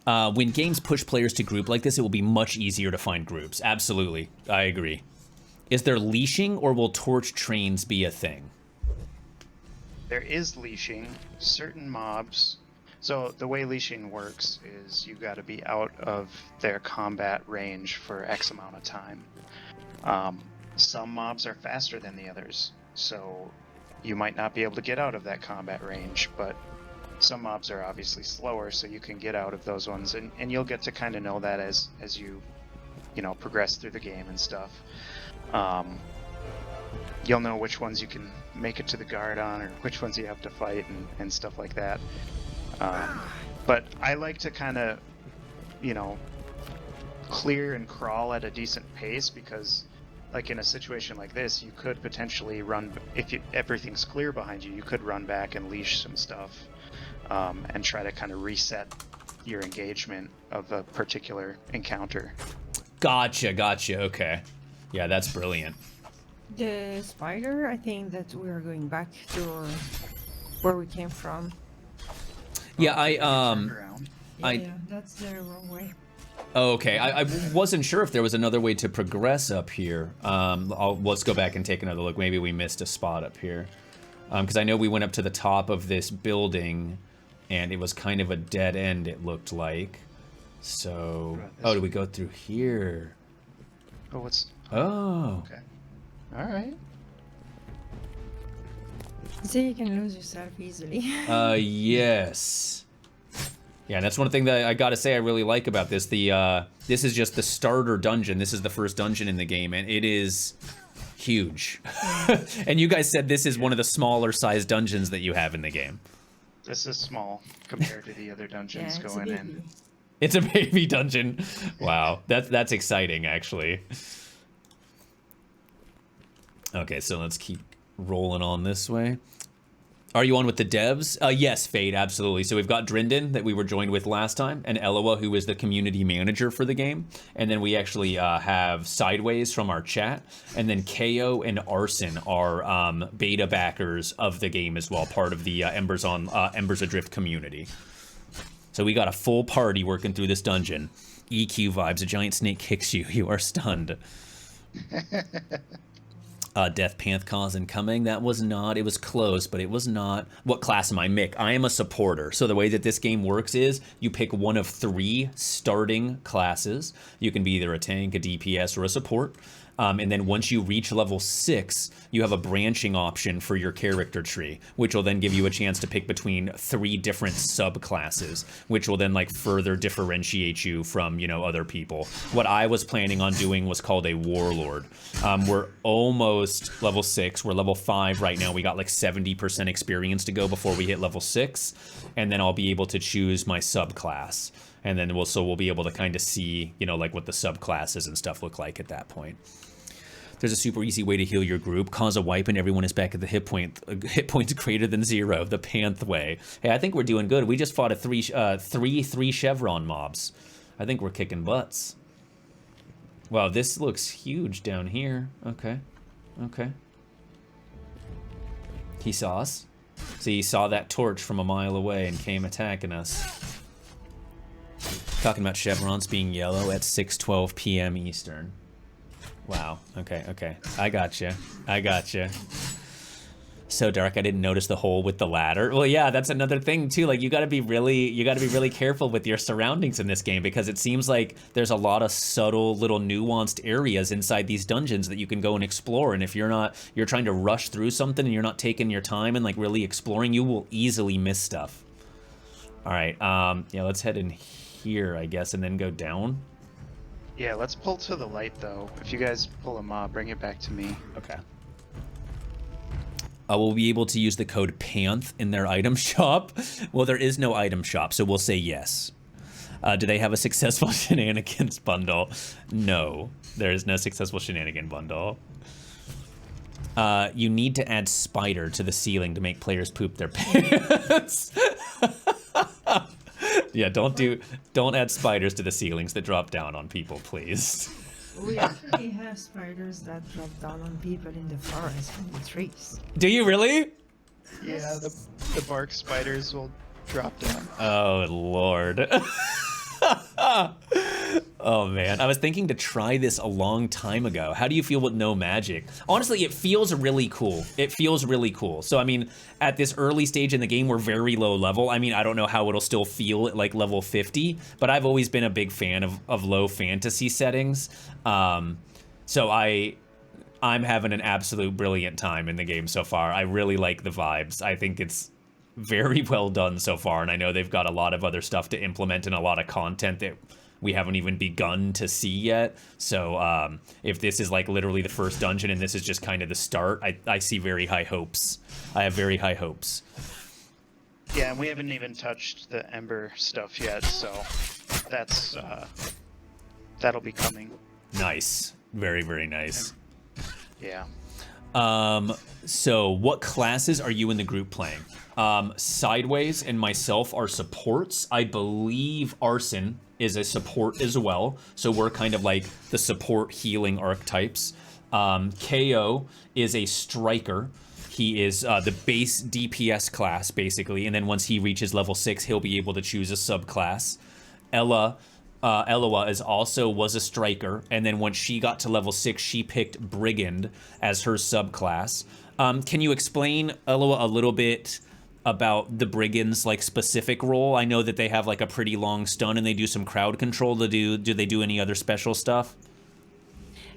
When games push players to group like this, it will be much easier to find groups. Absolutely. I agree. Is there leashing, or will torch trains be a thing? There is leashing. Certain mobs... So the way leashing works is you got to be out of their combat range for X amount of time. Some mobs are faster than the others, so you might not be able to get out of that combat range, but some mobs are obviously slower, so you can get out of those ones, and you'll get to kind of know that as you know, progress through the game and stuff. You'll know which ones you can make it to the guard on, or which ones you have to fight, and stuff like that. But I like to kind of, you know, clear and crawl at a decent pace, because like in a situation like this, you could potentially run, if everything's clear behind you, you could run back and leash some stuff, and try to kind of reset your engagement of a particular encounter. Gotcha, okay. Yeah, that's brilliant. The spider, I think that we are going back to where we came from. Yeah, Yeah, that's the wrong way. Okay, I wasn't sure if there was another way to progress up here. Let's go back and take another look. Maybe we missed a spot up here. Because I know we went up to the top of this building, and it was kind of a dead end, it looked like. So... Oh, do we go through here? Oh, what's... Oh. Okay. Alright. So you can lose yourself easily. Yes. Yeah, that's one thing that I gotta say I really like about this. This is just the starter dungeon. This is the first dungeon in the game, and it is huge. And you guys said this is one of the smaller sized dungeons that you have in the game. This is small compared to the other dungeons going in. It's a baby dungeon. Wow, that's exciting, actually. Okay, so let's keep rolling on this way. Are you on with the devs? Yes, Fade, absolutely. So we've got Drindin that we were joined with last time, and Elloa, who is the community manager for the game. And then we actually have Sideways from our chat. And then KO and Arson are beta backers of the game as well, part of the Embers Adrift community. So we got a full party working through this dungeon. EQ vibes, a giant snake kicks you, you are stunned. Death Panth cause incoming. That was not, it was close, but it was not. What class am I? Mick. I am a supporter. So the way that this game works is you pick one of 3 starting classes. You can be either a tank, a DPS, or a support. And then once you reach level 6, you have a branching option for your character tree, which will then give you a chance to pick between 3 different subclasses, which will then like further differentiate you from, you know, other people. What I was planning on doing was called a warlord. We're almost level 6. We're level 5 right now. We got like 70% experience to go before we hit level 6, and then I'll be able to choose my subclass. And then we'll be able to kind of see, you know, like what the subclasses and stuff look like at that point. There's a super easy way to heal your group. Cause a wipe and everyone is back at the hit points greater than 0. The Panth way. Hey, I think we're doing good. We just fought a 3 chevron mobs. I think we're kicking butts. Wow, this looks huge down here. Okay. Okay. He saw us. See, he saw that torch from a mile away and came attacking us. Talking about chevrons being yellow at 6:12 p.m. Eastern. Wow. Okay, okay. I gotcha. I gotcha. So dark, I didn't notice the hole with the ladder. Well, yeah, that's another thing too. Like you gotta be really careful with your surroundings in this game, because it seems like there's a lot of subtle little nuanced areas inside these dungeons that you can go and explore. And if you're trying to rush through something and you're not taking your time and like really exploring, you will easily miss stuff. All right. Yeah, let's head in here, I guess, and then go down. Yeah, let's pull to the light, though. If you guys pull a mob, bring it back to me. Okay. We'll be able to use the code PANTH in their item shop. Well, there is no item shop, so we'll say yes. Do they have a successful shenanigans bundle? No, there is no successful shenanigan bundle. You need to add spider to the ceiling to make players poop their pants. Yeah, don't add spiders to the ceilings that drop down on people, please. We actually have spiders that drop down on people in the forest and the trees. Do you really? Yeah, the bark spiders will drop down. Oh, Lord. Oh, man. I was thinking to try this a long time ago. How do you feel with no magic? Honestly, it feels really cool. It feels really cool. So, I mean, at this early stage in the game, we're very low level. I mean, I don't know how it'll still feel at, like, level 50, but I've always been a big fan of low fantasy settings. So I'm having an absolute brilliant time in the game so far. I really like the vibes. I think it's very well done so far, and I know they've got a lot of other stuff to implement and a lot of content that we haven't even begun to see yet. So if this is like literally the first dungeon and this is just kind of the start, I see very high hopes. I have very high hopes. Yeah, and we haven't even touched the Ember stuff yet, so that's that'll be coming. Nice. Very, very nice. Yeah. So what classes are you in the group playing? Sideways and myself are supports. I believe Arson is a support as well. So we're kind of like the support healing archetypes. KO is a striker. He is the base DPS class, basically. And then once he reaches level 6, he'll be able to choose a subclass. Elloa was a striker, and then once she got to level 6, she picked Brigand as her subclass. Can you explain, Elloa, a little bit about the Brigand's like specific role? I know that they have like a pretty long stun and they do some crowd control. Do they do any other special stuff?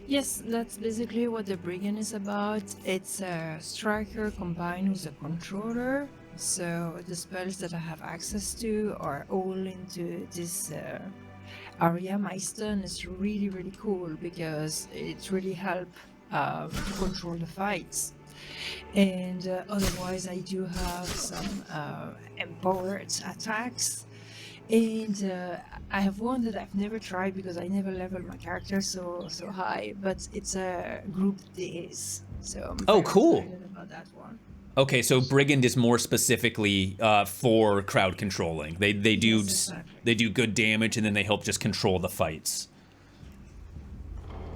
Yes, that's basically what the Brigand is about. It's a striker combined with a controller. So the spells that I have access to are all into this area. My stun is really, really cool because it really helps to control the fights. And otherwise I do have some empowered attacks. And I have one that I've never tried because I never leveled my character so high, but it's a group days. So I'm very excited about that one. Okay, so Brigand is more specifically for crowd controlling. They do Yes, exactly. They do good damage and then they help just control the fights.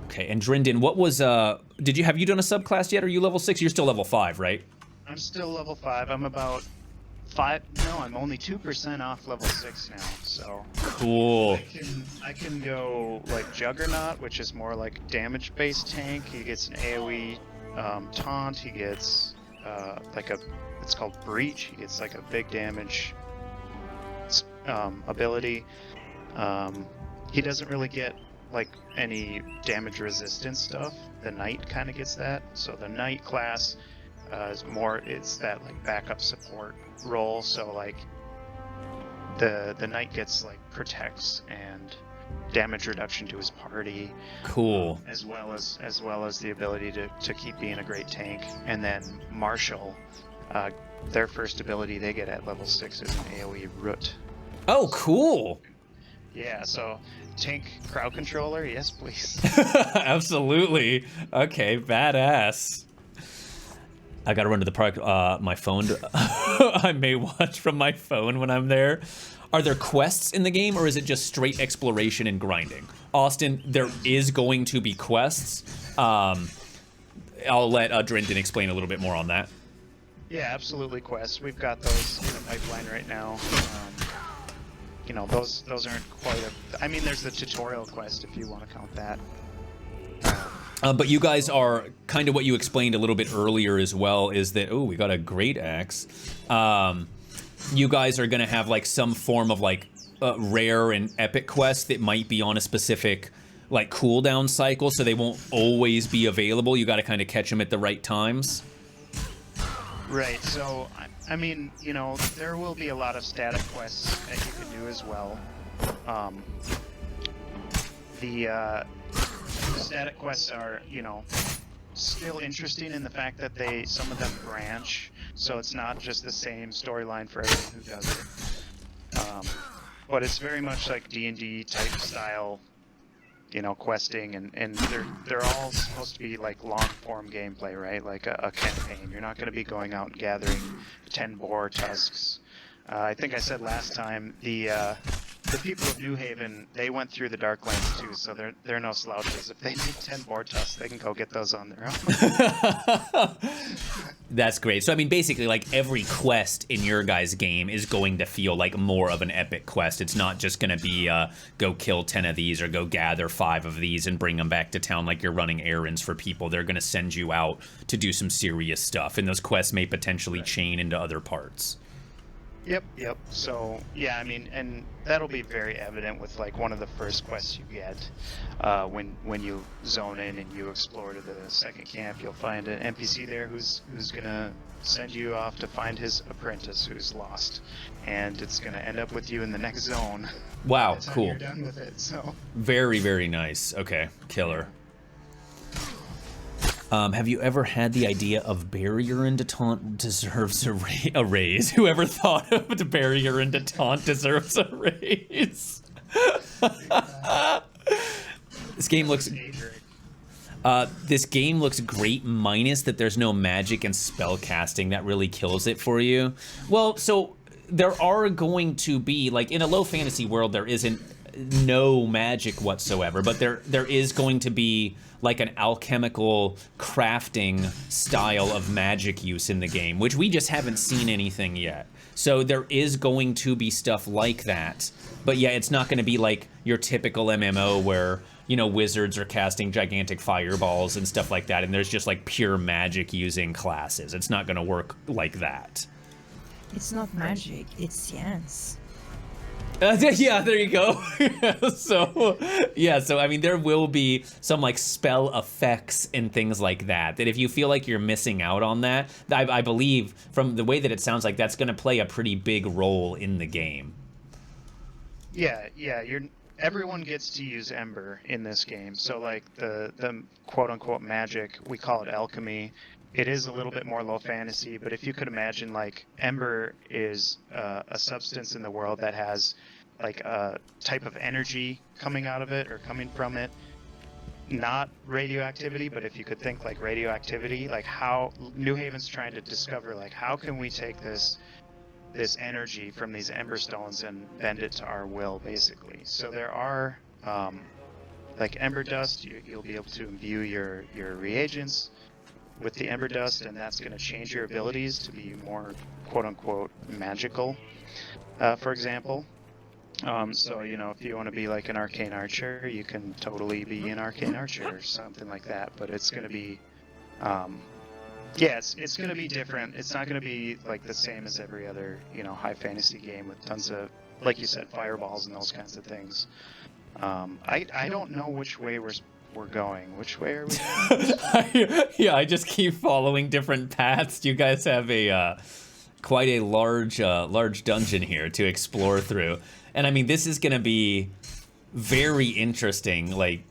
Okay, and Drindin, what was have you done a subclass yet? Are you level 6? You're still level 5, right? I'm still level 5. I'm about 5. No, I'm only 2% off level 6 now. So Cool. I can go like Juggernaut, which is more like damage-based tank. He gets an AOE taunt. He gets it's called Breach. He gets like a big damage ability. He doesn't really get like any damage resistance stuff. The Knight kind of gets that. So the Knight class is more, it's that like backup support role. So like the Knight gets like protects and damage reduction to his party. Cool. As well as the ability to keep being a great tank. And then Marshall, their first ability they get at level 6 is an AoE root. Oh, cool. Yeah, so tank crowd controller, yes please. Absolutely. Okay, badass. I gotta run to the park. My phone. I may watch from my phone when I'm there. Are there quests in the game, or is it just straight exploration and grinding? Austin, there is going to be quests. I'll let Drindin explain a little bit more on that. Yeah, absolutely quests. We've got those in the pipeline right now. You know, those aren't quite a... I mean, there's the tutorial quest if you want to count that. But you guys are kind of what you explained a little bit earlier as well, is that, oh, we got a great axe. You guys are going to have like some form of like rare and epic quest that might be on a specific like cooldown cycle, so they won't always be available. You got to kind of catch them at the right times. Right, so... I mean, you know, there will be a lot of static quests that you can do as well. The static quests are, you know, still interesting in the fact that some of them branch, so it's not just the same storyline for everyone who does it. but it's very much like D&D type style, you know, questing, and they're all supposed to be like long form gameplay, right? Like a campaign. You're not going to be going out and gathering 10 boar tusks. I think I said last time the people of New Haven, they went through the Darklands too, so they're no slouches. If they need 10 boar tusks, they can go get those on their own. That's great. So I mean, basically, like every quest in your guys' game is going to feel like more of an epic quest. It's not just going to be go kill 10 of these or go gather 5 of these and bring them back to town like you're running errands for people. They're going to send you out to do some serious stuff, and those quests may potentially chain into other parts. Yep. So, yeah, I mean, and that'll be very evident with, like, one of the first quests you get. When you zone in and you explore to the second camp, you'll find an NPC there who's gonna send you off to find his apprentice who's lost. And it's gonna end up with you in the next zone. Wow, By the time cool. you're done with it, so. Very, very nice. Okay, killer. Have you ever had the idea of barrier into taunt deserves a raise? Whoever thought of the barrier into taunt deserves a raise. This game looks great, minus that there's no magic and spell casting. That really kills it for you. Well, so there are going to be, like, in a low fantasy world, there isn't no magic whatsoever, but there is going to be like an alchemical crafting style of magic use in the game, which we just haven't seen anything yet. So there is going to be stuff like that. But yeah, it's not going to be like your typical MMO where, you know, wizards are casting gigantic fireballs and stuff like that, and there's just like pure magic using classes. It's not going to work like that. It's not magic, it's science. Yeah, there you go. So I mean, there will be some like spell effects and things like that, that if you feel like you're missing out on that, I believe from the way that it sounds like that's going to play a pretty big role in the game. Yeah, everyone gets to use Ember in this game. So like the quote-unquote magic, we call it alchemy. It is a little bit more low fantasy, but if you could imagine, like, Ember is a substance in the world that has like a type of energy coming out of it or coming from it, not radioactivity, but if you could think like radioactivity, like how New Haven's trying to discover, like, how can we take this energy from these Ember stones and bend it to our will, basically. So there are like Ember dust, you'll be able to imbue your reagents with the Ember dust, and that's going to change your abilities to be more quote-unquote magical, for example. So, you know, if you want to be like an arcane archer, you can totally be an arcane archer or something like that, but it's going to be, yeah, it's going to be different. It's not going to be like the same as every other, you know, high fantasy game with tons of, like you said, fireballs and those kinds of things. I don't know which way we're going. Which way are we going? Yeah, I just keep following different paths. You guys have a quite a large dungeon here to explore through, and I mean, this is going to be very interesting. Like,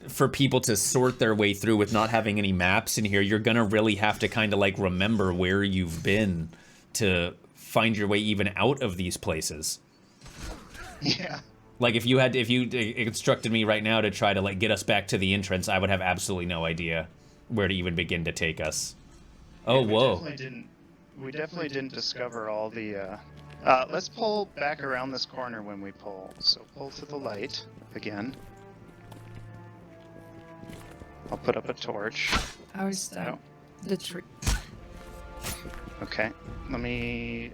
for people to sort their way through with not having any maps in here, you're going to really have to kind of like remember where you've been to find your way even out of these places. Yeah. Like, if you instructed me right now to try to like get us back to the entrance, I would have absolutely no idea where to even begin to take us. Oh, yeah, whoa. We definitely didn't discover all the, let's pull back around this corner when we pull. So pull to the light again. I'll put up a torch. How is that? No. The tree. Okay. Let me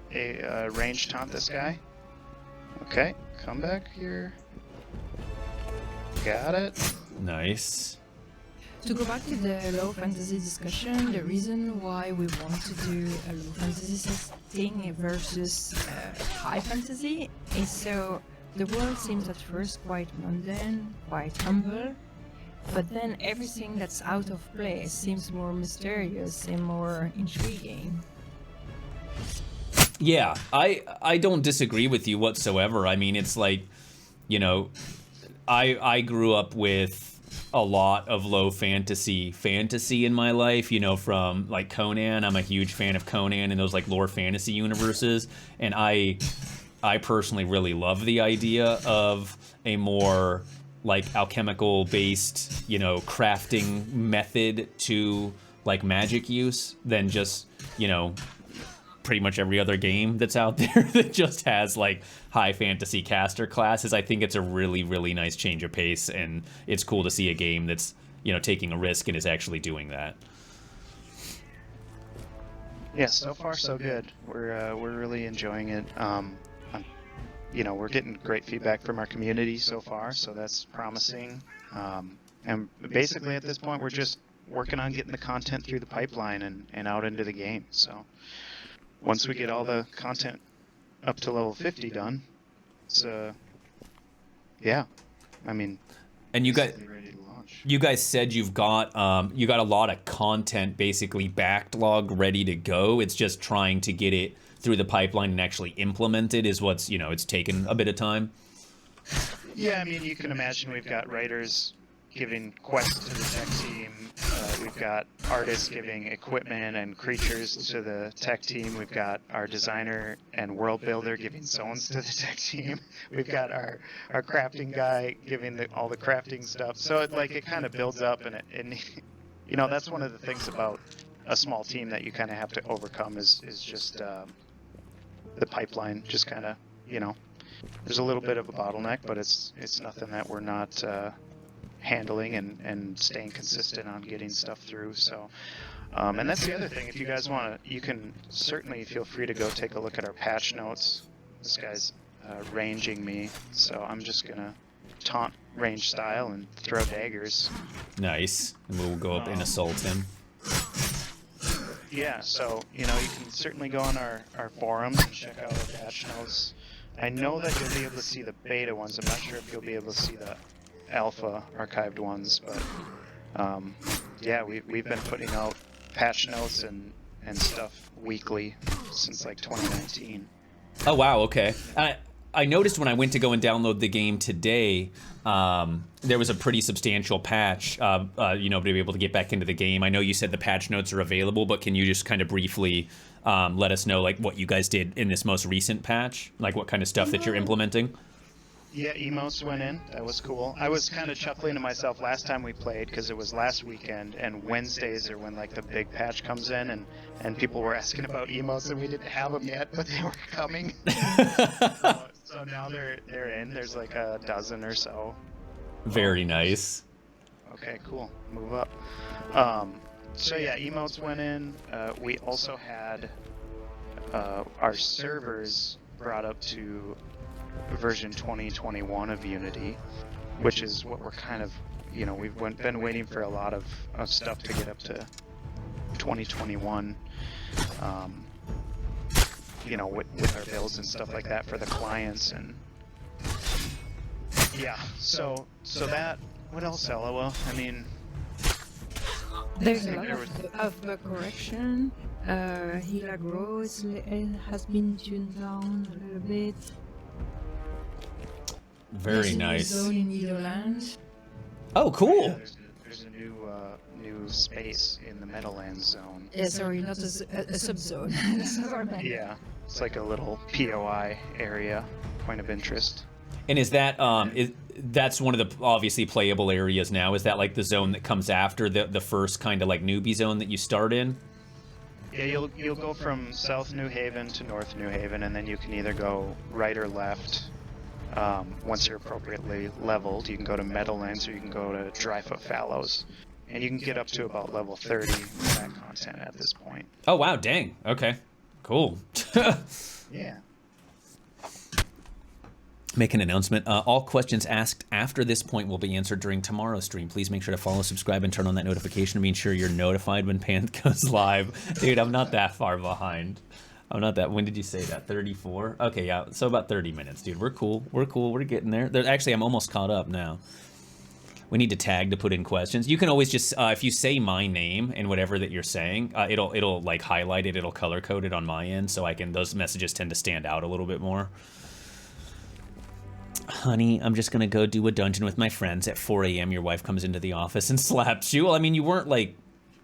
range taunt this guy. Okay, come back here. Got it. Nice. To go back to the low fantasy discussion, the reason why we want to do a low fantasy setting versus high fantasy is so the world seems at first quite mundane, quite humble, but then everything that's out of place seems more mysterious and more intriguing. Yeah, I don't disagree with you whatsoever. I mean, it's like, you know, I grew up with a lot of low fantasy in my life, you know, from like Conan. I'm a huge fan of Conan and those like lore fantasy universes, and I I personally really love the idea of a more like alchemical based, you know, crafting method to like magic use than just, you know, pretty much every other game that's out there that just has like high fantasy caster classes. I think it's a really, really nice change of pace, and it's cool to see a game that's, you know, taking a risk and is actually doing that. Yeah, so far so good. We're really enjoying it. You know, we're getting great feedback from our community so far, so that's promising. And basically at this point, we're just working on getting the content through the pipeline and out into the game. So once we get all the content up to level 50 done, it's yeah, I mean, and you guys, ready to launch. you guys said you got a lot of content basically backlog ready to go. It's just trying to get it through the pipeline and actually implement it is what's, you know, it's taken a bit of time. Yeah, I mean, you can imagine we've got writers giving quests to the tech team. We've got artists giving equipment and creatures to the tech team. We've got our designer and world builder giving zones to the tech team. We've got our crafting guy giving all the crafting stuff. So it kind of builds up, and you know, that's one of the things about a small team that you kind of have to overcome is just the pipeline. Just kind of, you know, there's a little bit of a bottleneck, but it's nothing that we're not handling and staying consistent on getting stuff through. So and that's the other thing, if you guys want to, you can certainly feel free to go take a look at our patch notes. This guy's ranging me, so I'm just gonna taunt range style and throw daggers. Nice. And we'll go up and assault him. Yeah, so you know, you can certainly go on our forums and check out our patch notes. I know that you'll be able to see the beta ones. I'm not sure if you'll be able to see the alpha archived ones, but yeah, we've been putting out patch notes and stuff weekly since like 2019. Oh wow, okay. I noticed when I went to go and download the game today, there was a pretty substantial patch, you know, to be able to get back into the game. I know you said the patch notes are available, but can you just kind of briefly let us know like what you guys did in this most recent patch, like what kind of stuff that you're implementing? Yeah, emotes went in. That was cool. I was kind of chuckling to myself last time we played because it was last weekend, and Wednesdays are when like the big patch comes in, and people were asking about emotes, and we didn't have them yet, but they were coming. So now they're in. There's like a dozen or so. Very nice. Okay, cool. Move up. So yeah, emotes went in. We also had our servers brought up to version 2021 of Unity, which is what we're kind of, you know, we've been waiting for a lot of stuff to get up to 2021, you know, with our builds and stuff like that for the clients. And yeah, so that, what else, Elloa? I mean, There's a lot of bug correction. Hila Grow has been tuned down a little bit. Very There's nice. A new zone in Edoland. Oh, cool. yeah, there's a new space in the Meadowlands zone. Yeah, sorry, not a subzone. That's not what I meant. Yeah, it's like a little POI area, point of interest. And is that that's one of the obviously playable areas now? Is that like the zone that comes after the first kind of like newbie zone that you start in? Yeah, you'll go from South New Haven to North New Haven, and then you can either go right or left. Once you're appropriately leveled, you can go to Meadowlands or you can go to Dryfoot Fallows, and you can get up to about level 30 with that content at this point. Oh wow, dang. Okay, cool. Yeah. Make an announcement. All questions asked after this point will be answered during tomorrow's stream. Please make sure to follow, subscribe, and turn on that notification to be sure you're notified when Panth goes live. Dude, I'm not that far behind. I'm not that. When did you say that? 34? Okay, yeah. So about 30 minutes, dude. We're cool. We're cool. We're getting there. Actually, I'm almost caught up now. We need to tag to put in questions. You can always just, if you say my name and whatever that you're saying, it'll like highlight it. It'll color code it on my end, so those messages tend to stand out a little bit more. Honey, I'm just gonna go do a dungeon with my friends at 4 a.m. Your wife comes into the office and slaps you. Well, I mean, you weren't like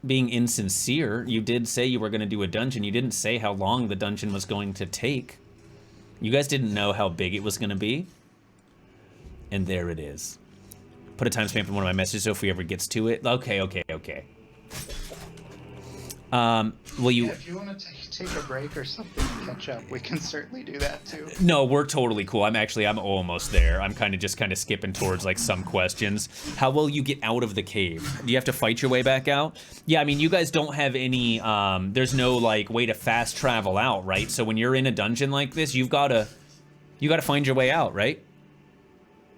being insincere. You did say you were gonna do a dungeon. You didn't say how long the dungeon was going to take. You guys didn't know how big it was going to be. And there it is. Put a timestamp in one of my messages so if we ever gets to it. Okay. Will you... Yeah, if you want to take a break or something and catch up, we can certainly do that too. No, we're totally cool. I'm almost there. I'm kind of skipping towards like some questions. How will you get out of the cave? Do you have to fight your way back out? Yeah, I mean, you guys don't have any, there's no like way to fast travel out, right? So when you're in a dungeon like this, you gotta find your way out, right?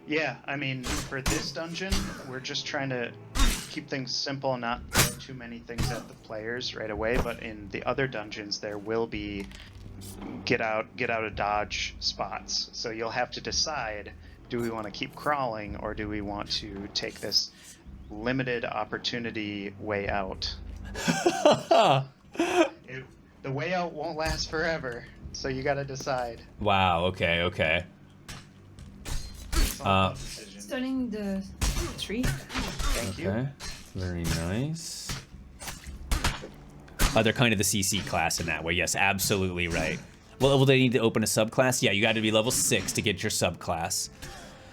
Yeah, I mean, for this dungeon, we're just trying to keep things simple and not throw too many things at the players right away, but in the other dungeons there will be get out of dodge spots. So you'll have to decide, do we want to keep crawling or do we want to take this limited opportunity way out? The way out won't last forever, so you got to decide. Wow, okay. It's all about decision. Starting the tree. Thank you. Okay, very nice. They're kind of the CC class in that way. Yes, absolutely right. Well, will they need to open a subclass? Yeah, you got to be level 6 to get your subclass.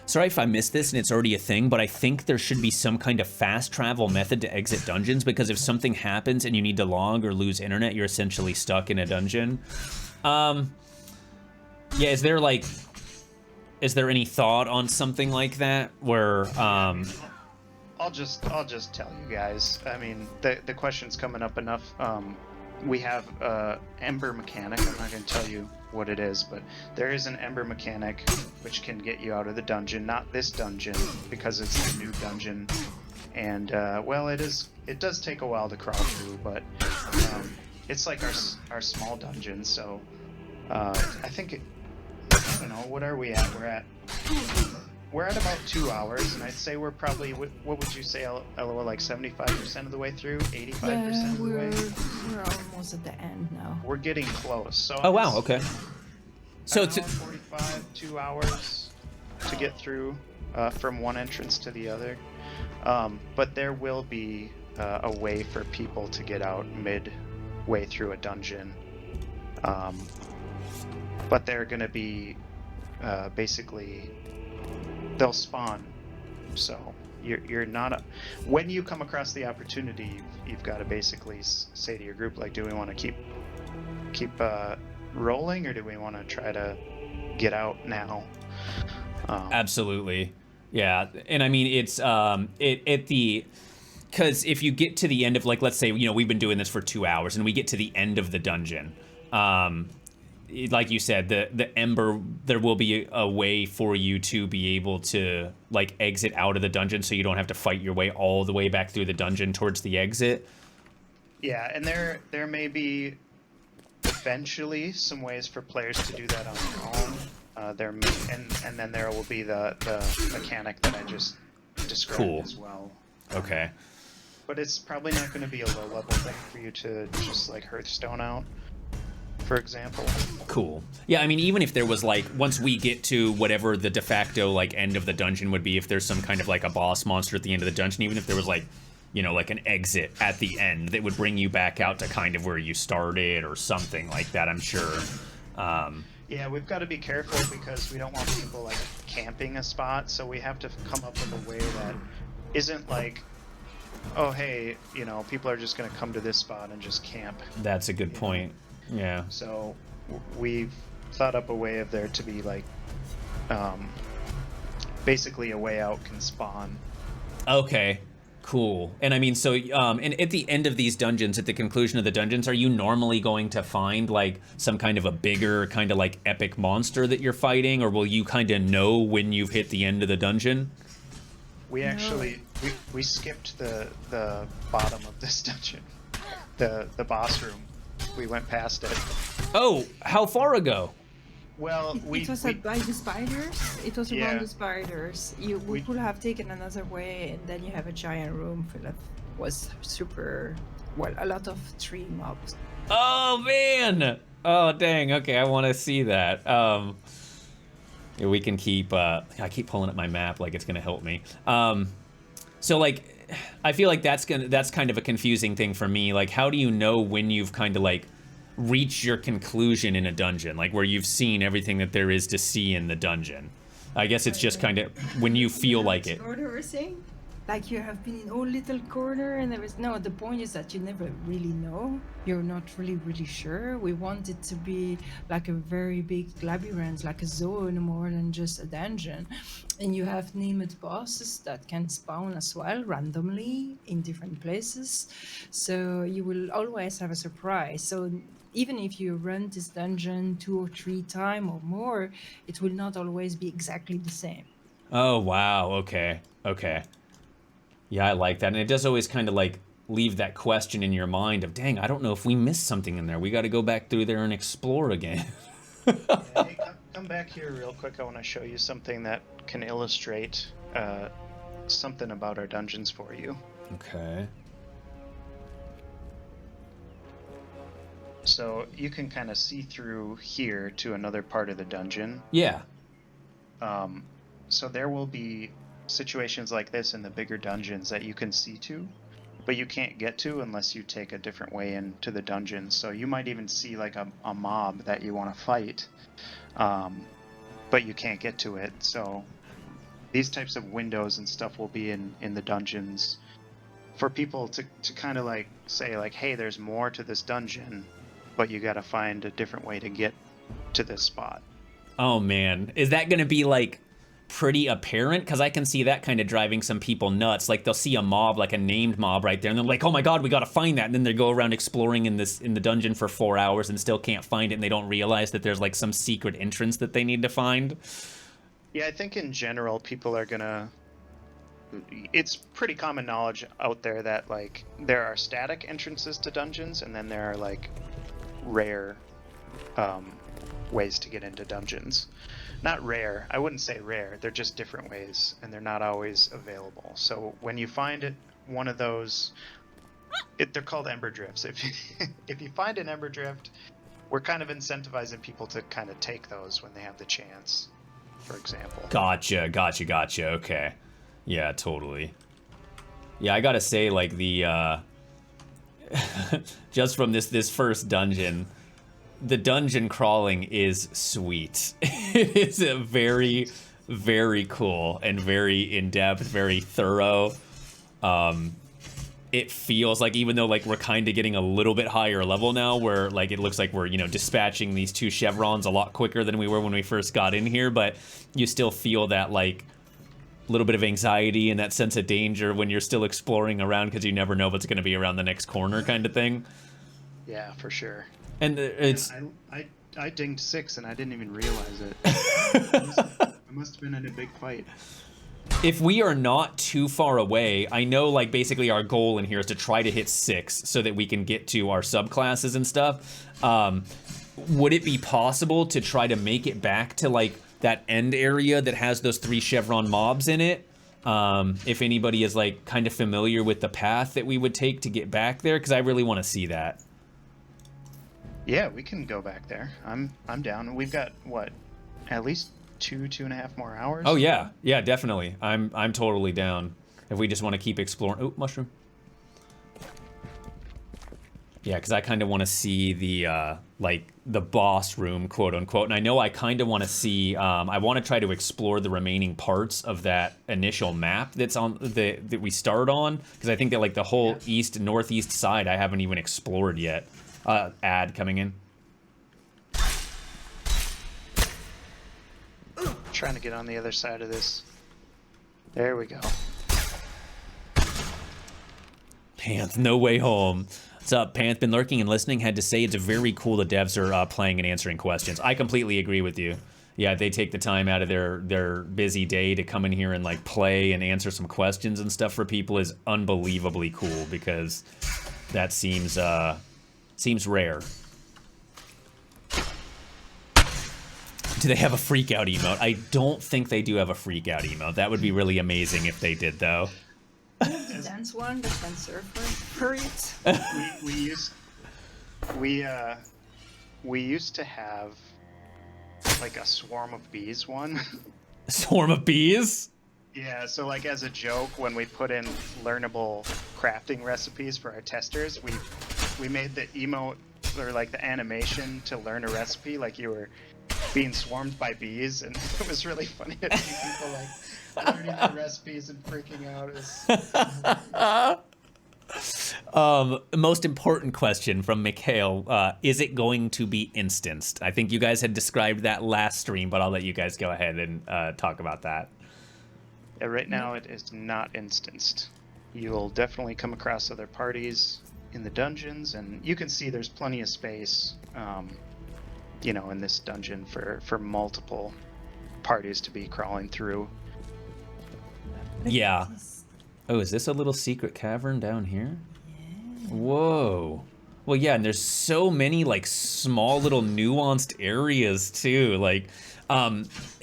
Sorry if I missed this and it's already a thing, but I think there should be some kind of fast travel method to exit dungeons, because if something happens and you need to log or lose internet, you're essentially stuck in a dungeon. Yeah, is there any thought on something like that where I'll just tell you guys. I mean, the question's coming up enough. We have Ember mechanic. I'm not going to tell you what it is, but there is an Ember mechanic which can get you out of the dungeon. Not this dungeon, because it's a new dungeon, and well, it does take a while to crawl through, but it's like our small dungeon. So I think I don't know, what are we at? We're at about 2 hours, and I'd say we're probably, what would you say, Elloa, like 75% of the way through? 85% of the way? We're almost at the end now. We're getting close. So oh wow, okay. So it's 45, 2 hours to get through from one entrance to the other. But there will be a way for people to get out midway through a dungeon. But they're going to be basically, they'll spawn. So you're not when you come across the opportunity, you've got to basically say to your group, like, do we want to keep rolling, or do we want to try to get out now? Absolutely, yeah. And I mean, it's because if you get to the end of, like, let's say, we've been doing this for 2 hours and we get to the end of the dungeon, like you said, the Ember, there will be a way for you to be able to, like, exit out of the dungeon, so you don't have to fight your way all the way back through the dungeon towards the exit. Yeah, and there may be eventually some ways for players to do that on their own. And then there will be the mechanic that I just described as well. Okay. But it's probably not going to be a low-level thing for you to just, like, Hearthstone out, for example. Cool. Yeah, I mean, even if there was, like, once we get to whatever the de facto, like, end of the dungeon would be, if there's some kind of, like, a boss monster at the end of the dungeon, even if there was, like, like an exit at the end that would bring you back out to kind of where you started or something like that, I'm sure. Yeah, we've got to be careful because we don't want people, like, camping a spot, so we have to come up with a way that isn't like, oh, hey, people are just going to come to this spot and just camp. That's a good point. Yeah. So we've thought up a way of there to be, like, basically a way out can spawn. Okay. Cool. And I mean, so, and at the end of these dungeons, at the conclusion of the dungeons, are you normally going to find, like, some kind of a bigger, kind of, like, epic monster that you're fighting, or will you kind of know when you've hit the end of the dungeon? We actually, we skipped the bottom of this dungeon, the boss room. We went past it. Oh, how far ago? Well, it was by the spiders. It was Yeah. around the spiders. We could have taken another way, and then you have a giant room full of a lot of tree mobs. Oh man! Oh dang! Okay, I want to see that. Yeah, we can keep. I keep pulling up my map like it's gonna help me. So, like, I feel like that's kind of a confusing thing for me. Like, how do you know when you've kind of, like, reach your conclusion in a dungeon, like where you've seen everything that there is to see in the dungeon. I guess it's just kind of when you feel like it. What you were saying? Like you have been in all little corner and there is no, the point is that you never really know. You're not really sure. We want it to be like a very big labyrinth, like a zone more than just a dungeon. And you have named bosses that can spawn as well randomly in different places. So you will always have a surprise. So even if you run this dungeon 2 or 3 times or more, it will not always be exactly the same. Oh, wow. Okay. Okay. Yeah, I like that. And it does always kind of like leave that question in your mind of, dang, I don't know if we missed something in there. We got to go back through there and explore again. Hey, come back here real quick. I want to show you something that can illustrate something about our dungeons for you. Okay. So you can kind of see through here to another part of the dungeon. Yeah. So there will be situations like this in the bigger dungeons that you can see to, but you can't get to unless you take a different way into the dungeon. So you might even see like a mob that you want to fight, but you can't get to it. So these types of windows and stuff will be in the dungeons for people to kind of like say like, hey, there's more to this dungeon, but you got to find a different way to get to this spot. Oh, man. Is that going to be like pretty apparent? Because I can see that kind of driving some people nuts. Like they'll see a mob, like a named mob right there, and they're like, oh my god, we gotta find that. And then they go around exploring in the dungeon for 4 hours and still can't find it, and they don't realize that there's like some secret entrance that they need to find. Yeah, I think in general people are gonna, it's pretty common knowledge out there that like there are static entrances to dungeons, and then there are like rare ways to get into dungeons. Not rare, I wouldn't say rare, they're just different ways, and they're not always available. So when you find it, one of those, they're called Ember Drifts. If you find an Ember Drift, we're kind of incentivizing people to kind of take those when they have the chance, for example. Gotcha. Okay. Yeah, totally. Yeah, I gotta say, like, the, just from this first dungeon, the dungeon crawling is sweet. It is a very, very cool and very in-depth, very thorough. It feels like, even though like we're kind of getting a little bit higher level now, where like it looks like we're, you know, dispatching these 2 chevrons a lot quicker than we were when we first got in here, but you still feel that like little bit of anxiety and that sense of danger when you're still exploring around because you never know what's going to be around the next corner kind of thing. Yeah, for sure. And it's... I dinged 6 and I didn't even realize it. I must have been in a big fight. If we are not too far away, I know like basically our goal in here is to try to hit 6 so that we can get to our subclasses and stuff. Would it be possible to try to make it back to like that end area that has those 3 chevron mobs in it? If anybody is like kind of familiar with the path that we would take to get back there, because I really want to see that. Yeah, we can go back there. I'm down. We've got what, at least 2.5 more hours. Oh yeah, definitely. I'm totally down. If we just want to keep exploring. Oh, mushroom. Yeah, because I kind of want to see the like the boss room, quote unquote. And I know I kind of want to see. I want to try to explore the remaining parts of that initial map that's on that we start on, because I think that like the whole northeast side I haven't even explored yet. Ad coming in. Trying to get on the other side of this. There we go. Panth, no way home. What's up, Panth? Been lurking and listening. Had to say it's very cool the devs are playing and answering questions. I completely agree with you. Yeah, they take the time out of their busy day to come in here and like play and answer some questions and stuff for people is unbelievably cool, because that seems rare. Do they have a freak out emote? I don't think they do have a freak out emote. That would be really amazing if they did, though. The dance one that can serve for it. we used to have like a swarm of bees one. A swarm of bees? Yeah, so like as a joke, when we put in learnable crafting recipes for our testers, we made the emote or like the animation to learn a recipe, like you were being swarmed by bees, and it was really funny to see people like learning the recipes and freaking out. Most important question from Mikhail, is it going to be instanced? I think you guys had described that last stream, but I'll let you guys go ahead and talk about that. Yeah, right now it is not instanced. You'll definitely come across other parties in the dungeons, and you can see there's plenty of space, you know, in this dungeon for multiple parties to be crawling through. Yeah. Oh, is this a little secret cavern down here? Yeah. Whoa. Well, yeah, and there's so many like small little nuanced areas too. Like,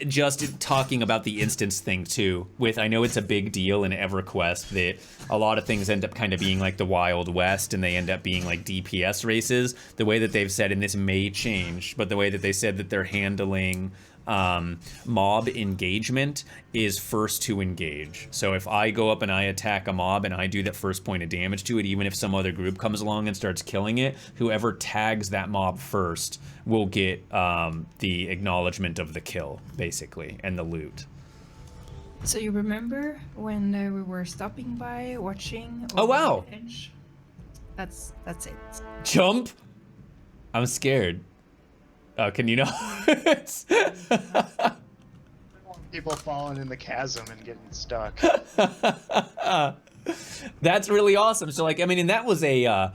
just talking about the instance thing too, with, I know it's a big deal in EverQuest that a lot of things end up kind of being like the Wild West, and they end up being like DPS races. The way that they've said, and this may change, but the way that they said that they're handling mob engagement is first to engage. So if I go up and I attack a mob and I do that first point of damage to it, even if some other group comes along and starts killing it, whoever tags that mob first will get the acknowledgement of the kill, basically, and the loot. So you remember when we were stopping by, watching? Oh, wow. The edge? That's it. Jump? I'm scared. Can you not? People falling in the chasm and getting stuck. That's really awesome. So, like, I mean, and that was a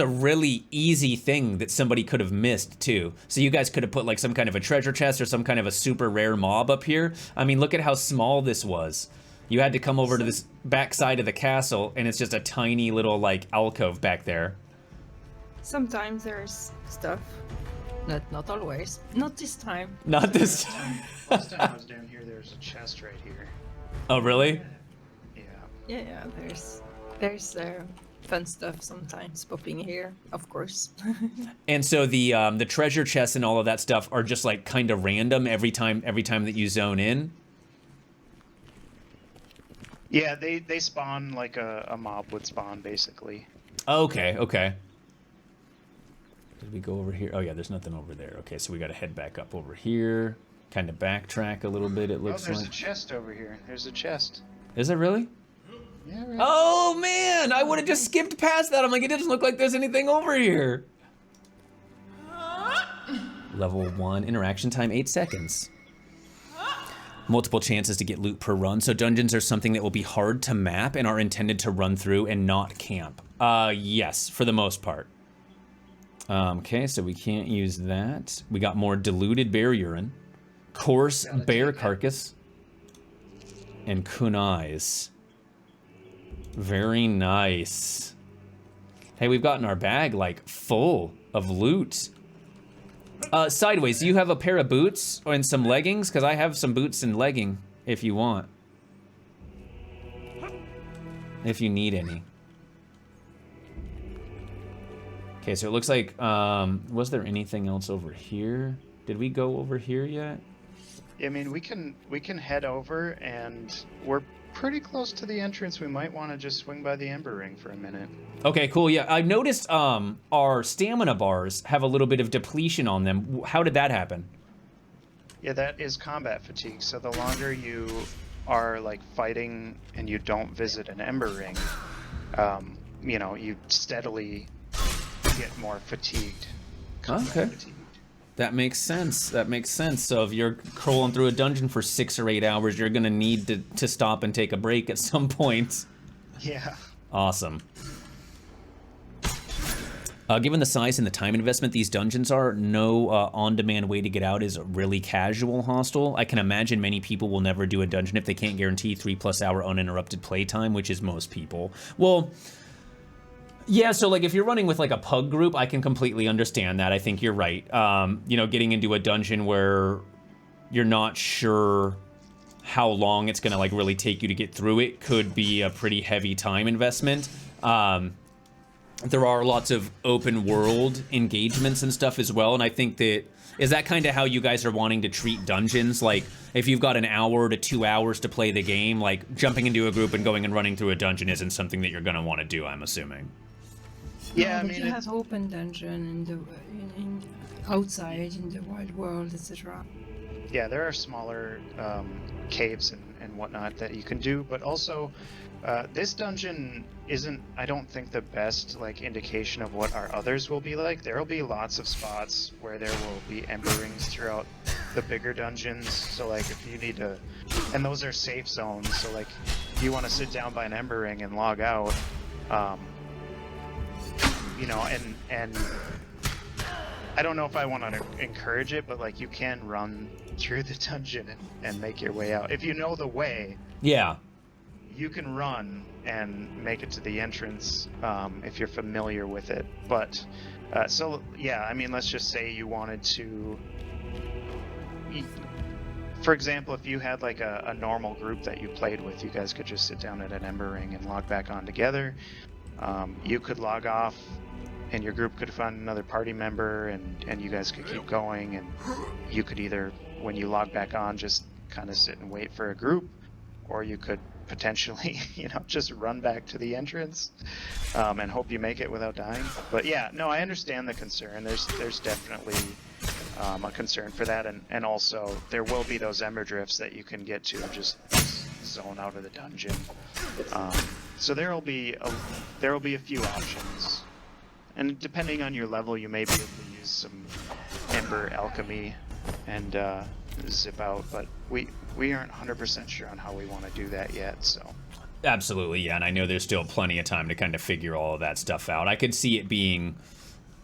really easy thing that somebody could have missed too. So you guys could have put like some kind of a treasure chest or some kind of a super rare mob up here. I mean, look at how small this was. You had to come over to this back side of the castle, and it's just a tiny little like alcove back there. Sometimes there's stuff. Not always. Not this time. Not this time. Last time I was down here, there was a chest right here. Oh, really? Yeah. Yeah, there's fun stuff sometimes popping here, of course. And so the treasure chests and all of that stuff are just like kind of random every time that you zone in. Yeah, they spawn like a mob would spawn, basically. Okay, okay. Did we go over here? Oh yeah, there's nothing over there. Okay, so we got to head back up over here. Kind of backtrack a little bit, it looks there's like. a chest over here. There's a chest. Is it really? Yeah, right. Oh man, I would have just skipped past that. I'm like, it doesn't look like there's anything over here. Level 1, interaction time 8 seconds. Multiple chances to get loot per run. So dungeons are something that will be hard to map and are intended to run through and not camp. Yes, for the most part. Okay, so we can't use that. We got more diluted bear urine, coarse bear carcass, and kunais. Very nice. Hey, we've gotten our bag like full of loot. Sideways, do you have a pair of boots and some leggings? Because I have some boots and legging if you want. If you need any. Okay, so it looks like, was there anything else over here? Did we go over here yet? I mean, we can head over, and we're pretty close to the entrance. We might want to just swing by the Ember Ring for a minute. Okay, cool. Yeah, I noticed our stamina bars have a little bit of depletion on them. How did that happen? Yeah, that is combat fatigue. So the longer you are like fighting and you don't visit an Ember Ring, you know, you steadily get more fatigued. Okay. That makes sense. That makes sense. So if you're crawling through a dungeon for 6 or 8 hours, you're gonna need to stop and take a break at some point. Yeah. Awesome. Given the size and the time investment these dungeons are, no on-demand way to get out is really casual hostile. I can imagine many people will never do a dungeon if they can't guarantee 3+ hour uninterrupted playtime, which is most people. Well, yeah, so like if you're running with like a pug group, I can completely understand that. I think you're right. You know, getting into a dungeon where you're not sure how long it's gonna like really take you to get through it could be a pretty heavy time investment. There are lots of open world engagements and stuff as well, and I think that, is that kind of how you guys are wanting to treat dungeons? Like, if you've got an hour to 2 hours to play the game, like jumping into a group and going and running through a dungeon isn't something that you're gonna want to do, I'm assuming. Yeah, I but mean, you have open dungeon in outside in the wild world, etc. yeah, there are smaller caves and whatnot that you can do, but also this dungeon isn't, I don't think, the best like indication of what our others will be like. There will be lots of spots where there will be ember rings throughout the bigger dungeons. So like if you need to, and those are safe zones. So like if you want to sit down by an ember ring and log out, you know, and I don't know if I want to encourage it, but like you can run through the dungeon and make your way out. If you know the way, Yeah. you can run and make it to the entrance if you're familiar with it. But so yeah, I mean, let's just say you wanted to, for example, if you had like a normal group that you played with, you guys could just sit down at an ember ring and log back on together. You could log off and your group could find another party member and you guys could keep going, and you could either, when you log back on, just kind of sit and wait for a group, or you could potentially, you know, just run back to the entrance and hope you make it without dying. But yeah, no, I understand the concern. There's definitely a concern for that, and also there will be those ember drifts that you can get to and just zone out of the dungeon. So there will be a few options, and depending on your level, you may be able to use some ember alchemy and zip out, but we aren't 100% sure on how we want to do that yet, so. Absolutely, yeah, and I know there's still plenty of time to kind of figure all of that stuff out. I could see it being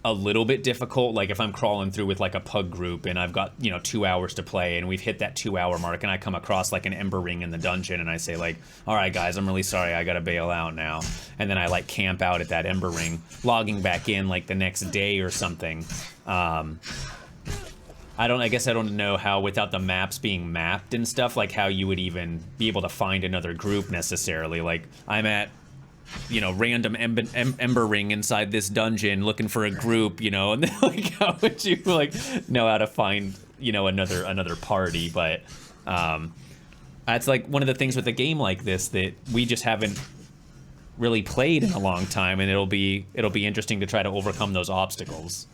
a little bit difficult, like if I'm crawling through with like a pug group and I've got, you know, 2 hours to play and we've hit that 2-hour mark and I come across like an ember ring in the dungeon and I say like, all right guys, I'm really sorry, I gotta bail out now. And then I like camp out at that ember ring, logging back in like the next day or something. I guess I don't know how, without the maps being mapped and stuff, like how you would even be able to find another group necessarily. Like I'm at, you know, random ember ring inside this dungeon looking for a group, you know, and then, like how would you like know how to find, you know, another party? But that's like one of the things with a game like this that we just haven't really played in a long time, and it'll be interesting to try to overcome those obstacles.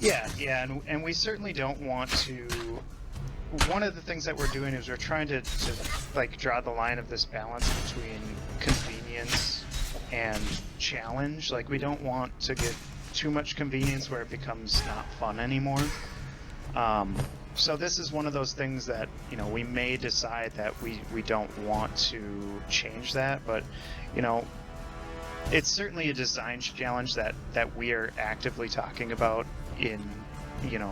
Yeah, and we certainly don't want to. One of the things that we're doing is we're trying to like draw the line of this balance between convenience and challenge. Like we don't want to get too much convenience where it becomes not fun anymore. So this is one of those things that, you know, we may decide that we don't want to change that, but, you know, it's certainly a design challenge that we are actively talking about in, you know,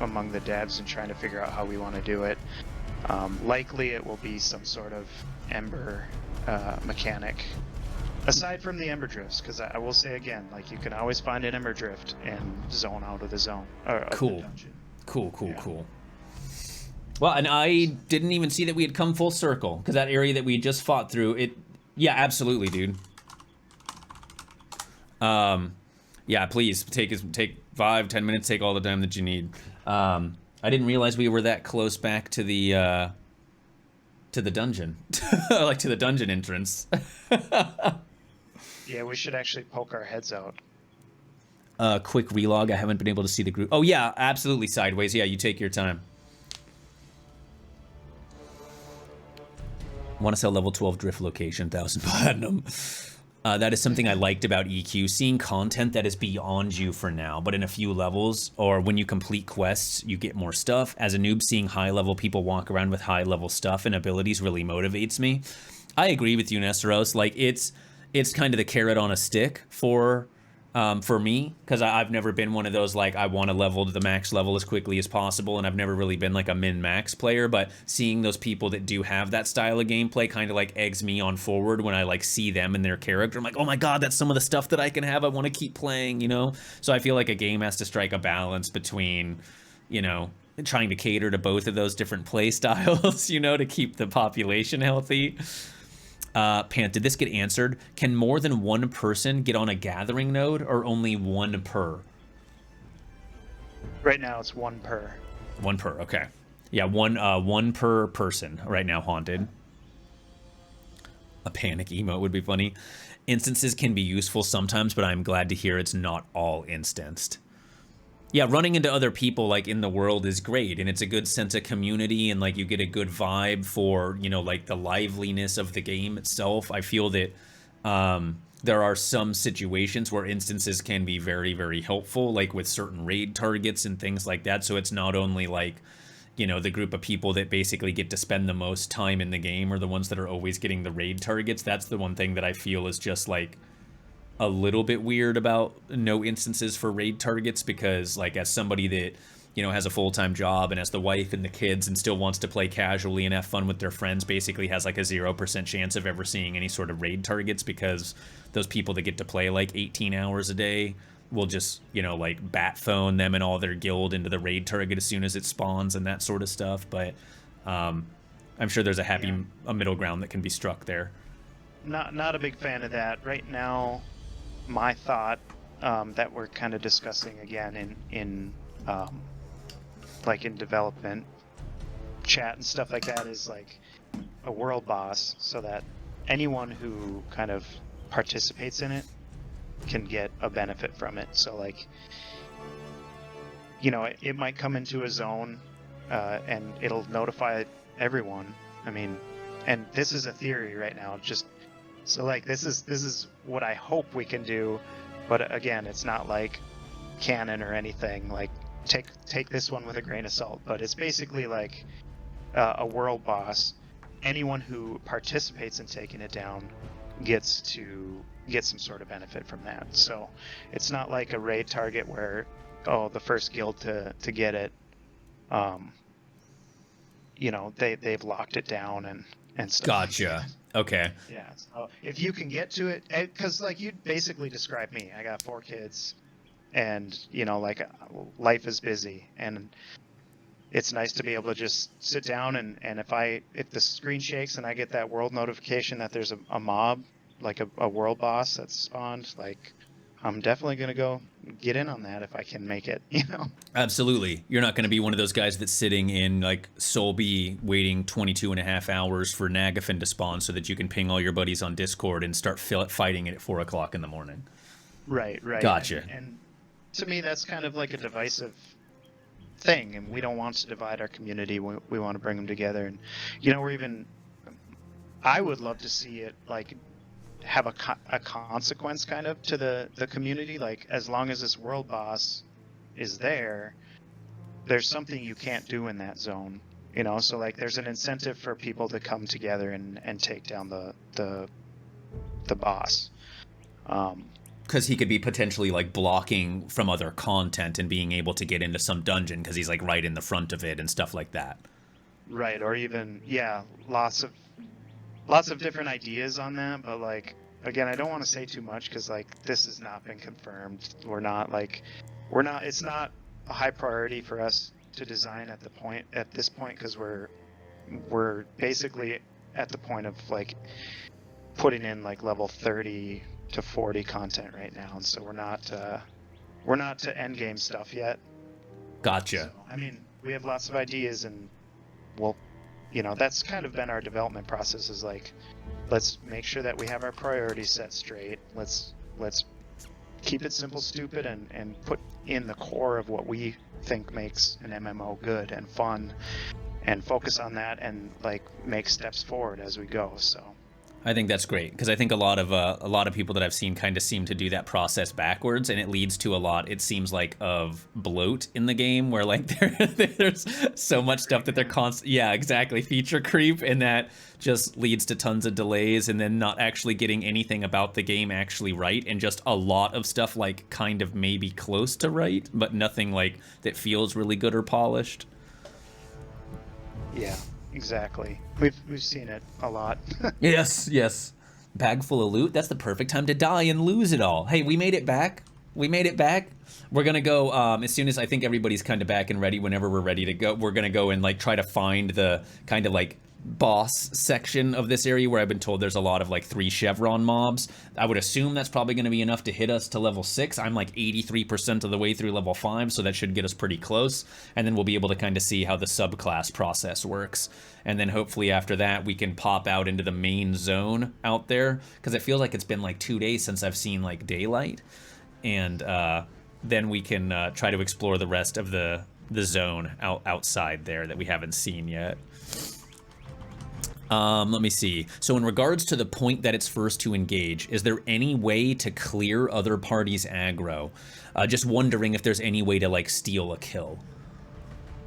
among the devs and trying to figure out how we want to do it. Likely it will be some sort of ember mechanic aside from the ember drifts, because I will say again, like you can always find an ember drift and zone out of the zone or of the dungeon. Cool. Well, and I didn't even see that we had come full circle, because that area that we just fought through, it, yeah, absolutely, dude. Yeah, please take 5-10 minutes, take all the time that you need. I didn't realize we were that close back to the dungeon, like to the dungeon entrance. Yeah, we should actually poke our heads out. Quick relog. I haven't been able to see the group. Oh yeah, absolutely sideways. Yeah, you take your time. Want to sell level 12 drift location, 1,000 platinum. That is something I liked about EQ, seeing content that is beyond you for now, but in a few levels, or when you complete quests, you get more stuff. As a noob, seeing high-level people walk around with high-level stuff and abilities really motivates me. I agree with you, Nesteros. Like, it's kind of the carrot on a stick for me, because I've never been one of those, like, I want to level to the max level as quickly as possible, and I've never really been, like, a min-max player, but seeing those people that do have that style of gameplay kind of, like, eggs me on forward when I, like, see them and their character. I'm like, oh my god, that's some of the stuff that I can have. I want to keep playing, you know? So I feel like a game has to strike a balance between, you know, trying to cater to both of those different play styles, you know, to keep the population healthy. Panth, did this get answered? Can more than one person get on a gathering node, or only one per? Right now it's one per. One per, okay. Yeah, one per person right now, Haunted. A panic emote would be funny. Instances can be useful sometimes, but I'm glad to hear it's not all instanced. Yeah, running into other people like in the world is great, and it's a good sense of community, and like you get a good vibe for, you know, like the liveliness of the game itself. I feel that there are some situations where instances can be very, very helpful, like with certain raid targets and things like that. So it's not only like, you know, the group of people that basically get to spend the most time in the game are the ones that are always getting the raid targets. That's the one thing that I feel is just like a little bit weird about no instances for raid targets, because like as somebody that, you know, has a full-time job and has the wife and the kids and still wants to play casually and have fun with their friends, basically has like a 0% chance of ever seeing any sort of raid targets, because those people that get to play like 18 hours a day will just, you know, like bat phone them and all their guild into the raid target as soon as it spawns and that sort of stuff. But I'm sure there's a middle ground that can be struck there. Not a big fan of that right now. My thought that we're kind of discussing again in like in development chat and stuff like that is like a world boss, so that anyone who kind of participates in it can get a benefit from it. So like, you know, it might come into a zone and it'll notify everyone. I mean, and this is a theory right now, just so like this is what I hope we can do, but again, it's not like canon or anything. Like take this one with a grain of salt, but it's basically like a world boss. Anyone who participates in taking it down gets to get some sort of benefit from that. So it's not like a raid target where, oh, the first guild to get it, you know, they've locked it down and stuff. Gotcha. Okay. Yeah. So if you can get to it, because like you basically described me, I got 4 kids, and you know, like life is busy, and it's nice to be able to just sit down and if the screen shakes and I get that world notification that there's a mob, like a world boss that's spawned, like I'm definitely going to go get in on that if I can make it, you know? Absolutely. You're not going to be one of those guys that's sitting in like Sol B waiting 22.5 hours for Nagafen to spawn so that you can ping all your buddies on Discord and start fighting it at 4 o'clock in the morning. Right. Gotcha. And to me, that's kind of like a divisive thing, and we don't want to divide our community. We want to bring them together. And, you know, I would love to see it like have a consequence kind of to the community. Like, as long as this world boss is there's something you can't do in that zone, you know? So like there's an incentive for people to come together and take down the boss. Because he could be potentially like blocking from other content and being able to get into some dungeon because he's like right in the front of it and stuff like that. Right, or even lots of different ideas on that, but like again, I don't want to say too much because like this has not been confirmed. It's not a high priority for us to design at this point because we're basically at the point of like putting in like level 30 to 40 content right now, and so we're not to end game stuff yet. Gotcha. So, I mean, we have lots of ideas, and well, you know, that's kind of been our development process, is like, let's make sure that we have our priorities set straight. Let's keep it simple, stupid, and put in the core of what we think makes an MMO good and fun, and focus on that, and like make steps forward as we go. So I think that's great, because I think a lot of people that I've seen kind of seem to do that process backwards, and it leads to a lot, it seems like, of bloat in the game, where like there's so much stuff that they're yeah, exactly, feature creep, and that just leads to tons of delays, and then not actually getting anything about the game actually right, and just a lot of stuff like kind of maybe close to right, but nothing like that feels really good or polished. yeah. Exactly. We've seen it a lot. Yes. Bag full of loot. That's the perfect time to die and lose it all. Hey, we made it back. We're gonna go as soon as I think everybody's kind of back and ready. Whenever we're ready to go, we're gonna go and like try to find the kind of like boss section of this area where I've been told there's a lot of like 3 chevron mobs. I would assume that's probably going to be enough to hit us to level 6. I'm like 83% of the way through level 5, so that should get us pretty close. And then we'll be able to kind of see how the subclass process works. And then hopefully after that we can pop out into the main zone out there, because it feels like it's been like 2 days since I've seen like daylight. And then we can try to explore the rest of the zone outside there that we haven't seen yet. Let me see. So in regards to the point that it's first to engage, is there any way to clear other parties' aggro? Just wondering if there's any way to like steal a kill.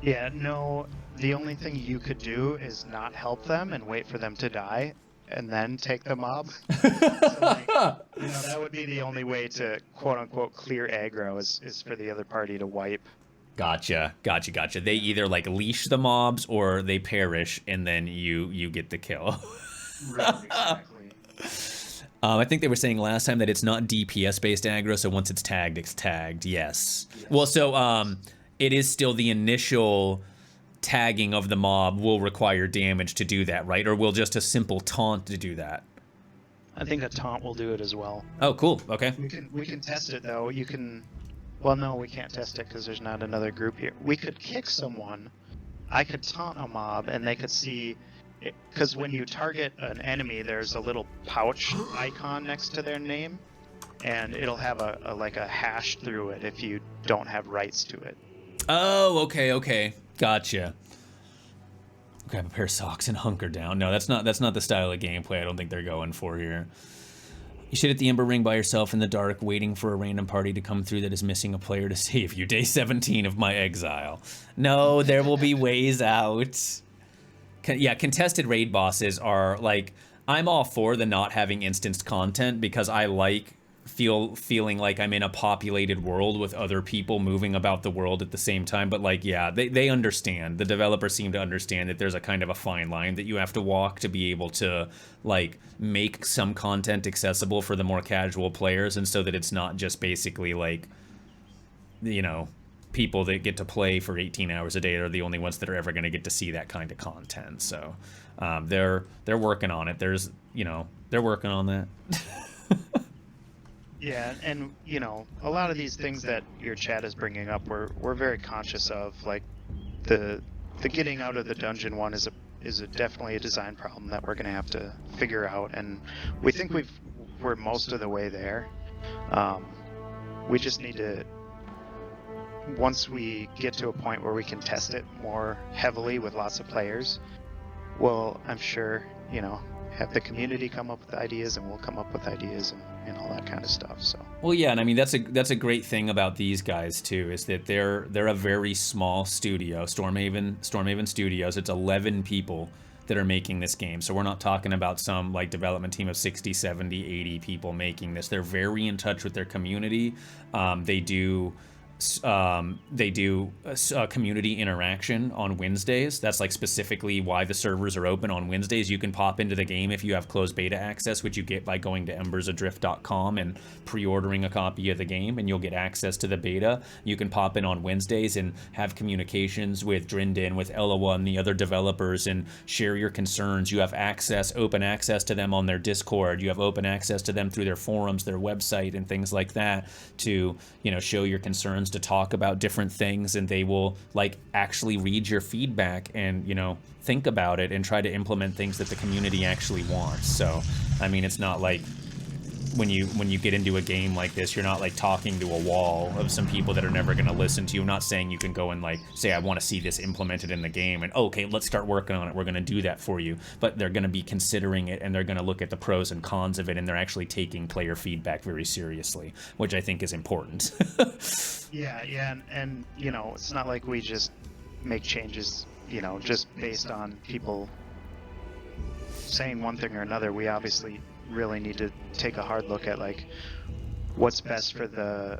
Yeah, no, the only thing you could do is not help them and wait for them to die and then take the mob. So, like, that would be the only way to quote unquote clear aggro is for the other party to wipe. Gotcha. They either like leash the mobs or they perish, and then you get the kill. Right, exactly. I think they were saying last time that it's not DPS based aggro, so once it's tagged, it's tagged. Yes. Well, so it is still the initial tagging of the mob will require damage to do that, right? Or will just a simple taunt to do that? I think a taunt will do it as well. Oh, cool. Okay. We can test it though. You can. Well, no, we can't test it because there's not another group here. We could kick someone. I could taunt a mob, and they could see. Because when you target an enemy, there's a little pouch icon next to their name, and it'll have a like a hash through it if you don't have rights to it. Oh, okay. Gotcha. Grab a pair of socks and hunker down. No, that's not the style of gameplay I don't think they're going for here. You sit at the Ember Ring by yourself in the dark, waiting for a random party to come through that is missing a player to save you. Day 17 of my exile. No, there will be ways out. Yeah, contested raid bosses are like, I'm all for the not having instanced content because I like feeling like I'm in a populated world with other people moving about the world at the same time. But like, yeah, they understand. The developers seem to understand that there's a kind of a fine line that you have to walk to be able to like make some content accessible for the more casual players, and so that it's not just basically like, people that get to play for 18 hours a day are the only ones that are ever going to get to see that kind of content. So they're working on it. They're working on that. Yeah, and a lot of these things that your chat is bringing up, we're very conscious of. Like the getting out of the dungeon one is definitely a design problem that we're going to have to figure out, and we think we're most of the way there. We just need to, once we get to a point where we can test it more heavily with lots of players, well, I'm sure have the community come up with ideas, and we'll come up with ideas and all that kind of stuff. So well, yeah, and I mean that's a great thing about these guys too, is that they're a very small studio, Stormhaven Studios. It's 11 people that are making this game, so we're not talking about some like development team of 60, 70, 80 people making this. They're very in touch with their community. They do community interaction on Wednesdays. That's like specifically why the servers are open on Wednesdays. You can pop into the game if you have closed beta access, which you get by going to embersadrift.com and pre-ordering a copy of the game, and you'll get access to the beta. You can pop in on Wednesdays and have communications with Drindin, with Elloa, and the other developers, and share your concerns. You have open access to them on their Discord. You have open access to them through their forums, their website, and things like that to show your concerns, to talk about different things, and they will like actually read your feedback and think about it and try to implement things that the community actually wants. So I mean, it's not like when you get into a game like this, you're not like talking to a wall of some people that are never going to listen to you. I'm not saying you can go and like say, I want to see this implemented in the game, and okay, let's start working on it, we're going to do that for you. But they're going to be considering it, and they're going to look at the pros and cons of it, and they're actually taking player feedback very seriously, which I think is important. yeah, and it's not like we just make changes just based on people saying one thing or another. We obviously really need to take a hard look at like what's best for the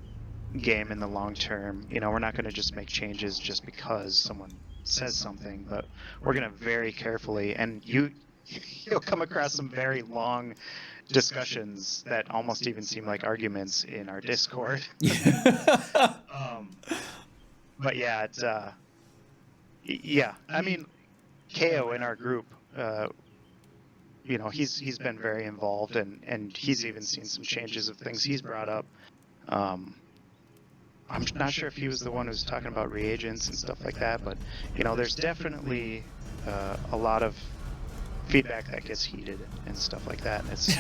game in the long term. We're not going to just make changes just because someone says something, but we're going to very carefully, and you'll come across some very long discussions that almost even seem like arguments in our Discord. But yeah, I mean, KO in our group you know, he's been very involved, and he's even seen some changes of things he's brought up. I'm not sure if he was the one who was talking about reagents and stuff like that, but you know, there's definitely a lot of feedback that gets heated and stuff like that. And it's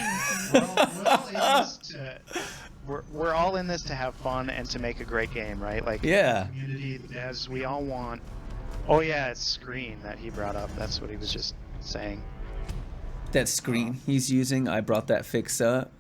we're all in this to have fun and to make a great game, right? Like, Yeah. the community, as we all want. Oh yeah, it's screen that he brought up. That's what he was just saying. That screen he's using, I brought that fix up.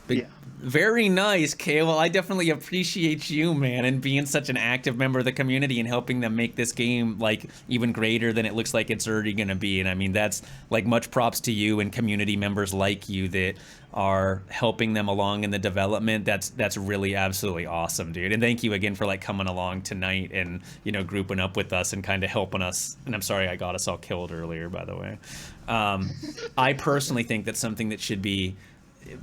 Yeah. Very nice, Kay. Well, I definitely appreciate you, man, and being such an active member of the community and helping them make this game like even greater than it looks like it's already gonna be. And I mean, that's like much props to you and community members like you that are helping them along in the development. That's really absolutely awesome, dude. And thank you again for like coming along tonight and, you know, grouping up with us and kind of helping us. And I'm sorry I got us all killed earlier, by the way. I personally think that's something that should be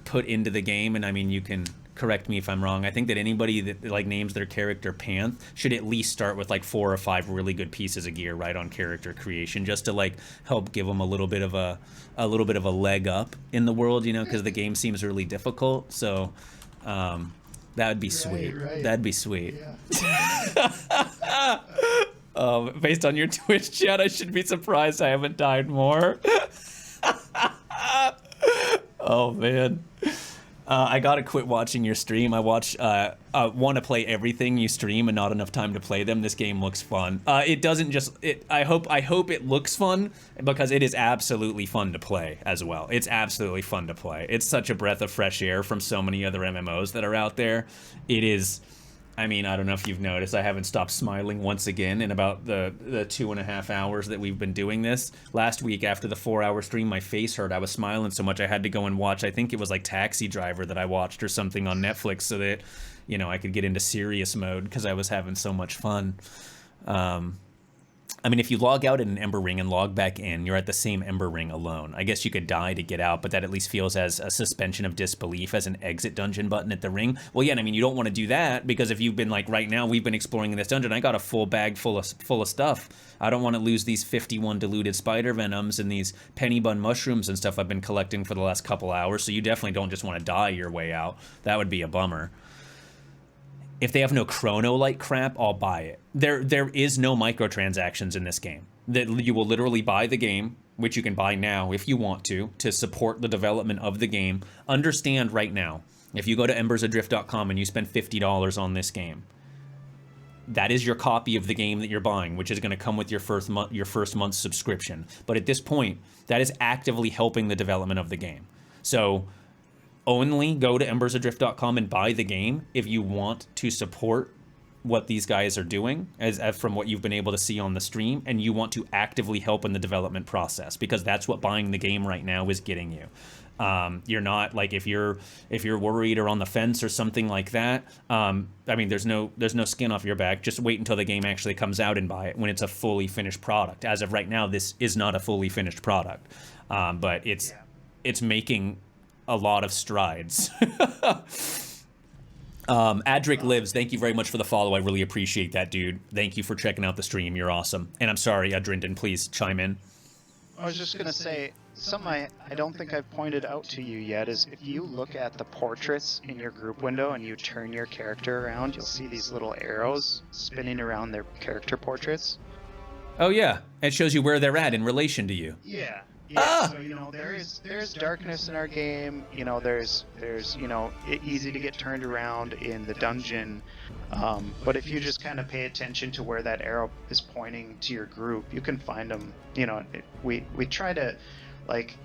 put into the game, and I mean, you can correct me if I'm wrong. I think that anybody that like names their character Panth should at least start with like 4 or 5 really good pieces of gear right on character creation, just to like help give them a little bit of a leg up in the world, you know, because the game seems really difficult. So that would be sweet. Right. That'd be sweet. Yeah. Based on your Twitch chat, I should be surprised I haven't died more. Oh man, I gotta quit watching your stream. I want to play everything you stream and not enough time to play them. This game looks fun. It doesn't just. I hope it looks fun, because it is absolutely fun to play as well. It's absolutely fun to play. It's such a breath of fresh air from so many other MMOs that are out there. It is. I mean, I don't know if you've noticed, I haven't stopped smiling once again in about the 2.5 hours that we've been doing this. Last week, after the 4-hour stream, my face hurt. I was smiling so much I had to go and watch, I think it was like Taxi Driver that I watched or something on Netflix, so that, you know, I could get into serious mode because I was having so much fun. I mean, if you log out in an Ember Ring and log back in, you're at the same Ember Ring alone. I guess you could die to get out, but that at least feels as a suspension of disbelief as an exit dungeon button at the ring. Well, yeah, I mean, you don't want to do that, because if you've been like, right now, we've been exploring in this dungeon, I got a full bag full of stuff. I don't want to lose these 51 diluted spider venoms and these penny bun mushrooms and stuff I've been collecting for the last couple hours, so you definitely don't just want to die your way out. That would be a bummer. If they have no chrono-like crap, I'll buy it. There is no microtransactions in this game. That you will literally buy the game, which you can buy now if you want to support the development of the game. Understand right now, if you go to embersadrift.com and you spend $50 on this game, that is your copy of the game that you're buying, which is going to come with your first month's subscription. But at this point, that is actively helping the development of the game. So only go to embersadrift.com and buy the game if you want to support what these guys are doing, as from what you've been able to see on the stream, and you want to actively help in the development process, because that's what buying the game right now is getting you. You're not like, if you're worried or on the fence or something like that, I mean, there's no skin off your back. Just wait until the game actually comes out and buy it when it's a fully finished product. As of right now, this is not a fully finished product, but it's making a lot of strides. Adric Lives, thank you very much for the follow. I really appreciate that, dude. Thank you for checking out the stream. You're awesome. And I'm sorry, Drindin, please chime in. I was just gonna say, something I don't think I've pointed out to you yet is, if you look at the portraits in your group window and you turn your character around, you'll see these little arrows spinning around their character portraits. Oh yeah, it shows you where they're at in relation to you. Yeah. Yeah, so, you know, there's darkness in our game, you know, there's you know, easy to get turned around in the dungeon, but if you just kind of pay attention to where that arrow is pointing to your group, you can find them. You know, we try to, like,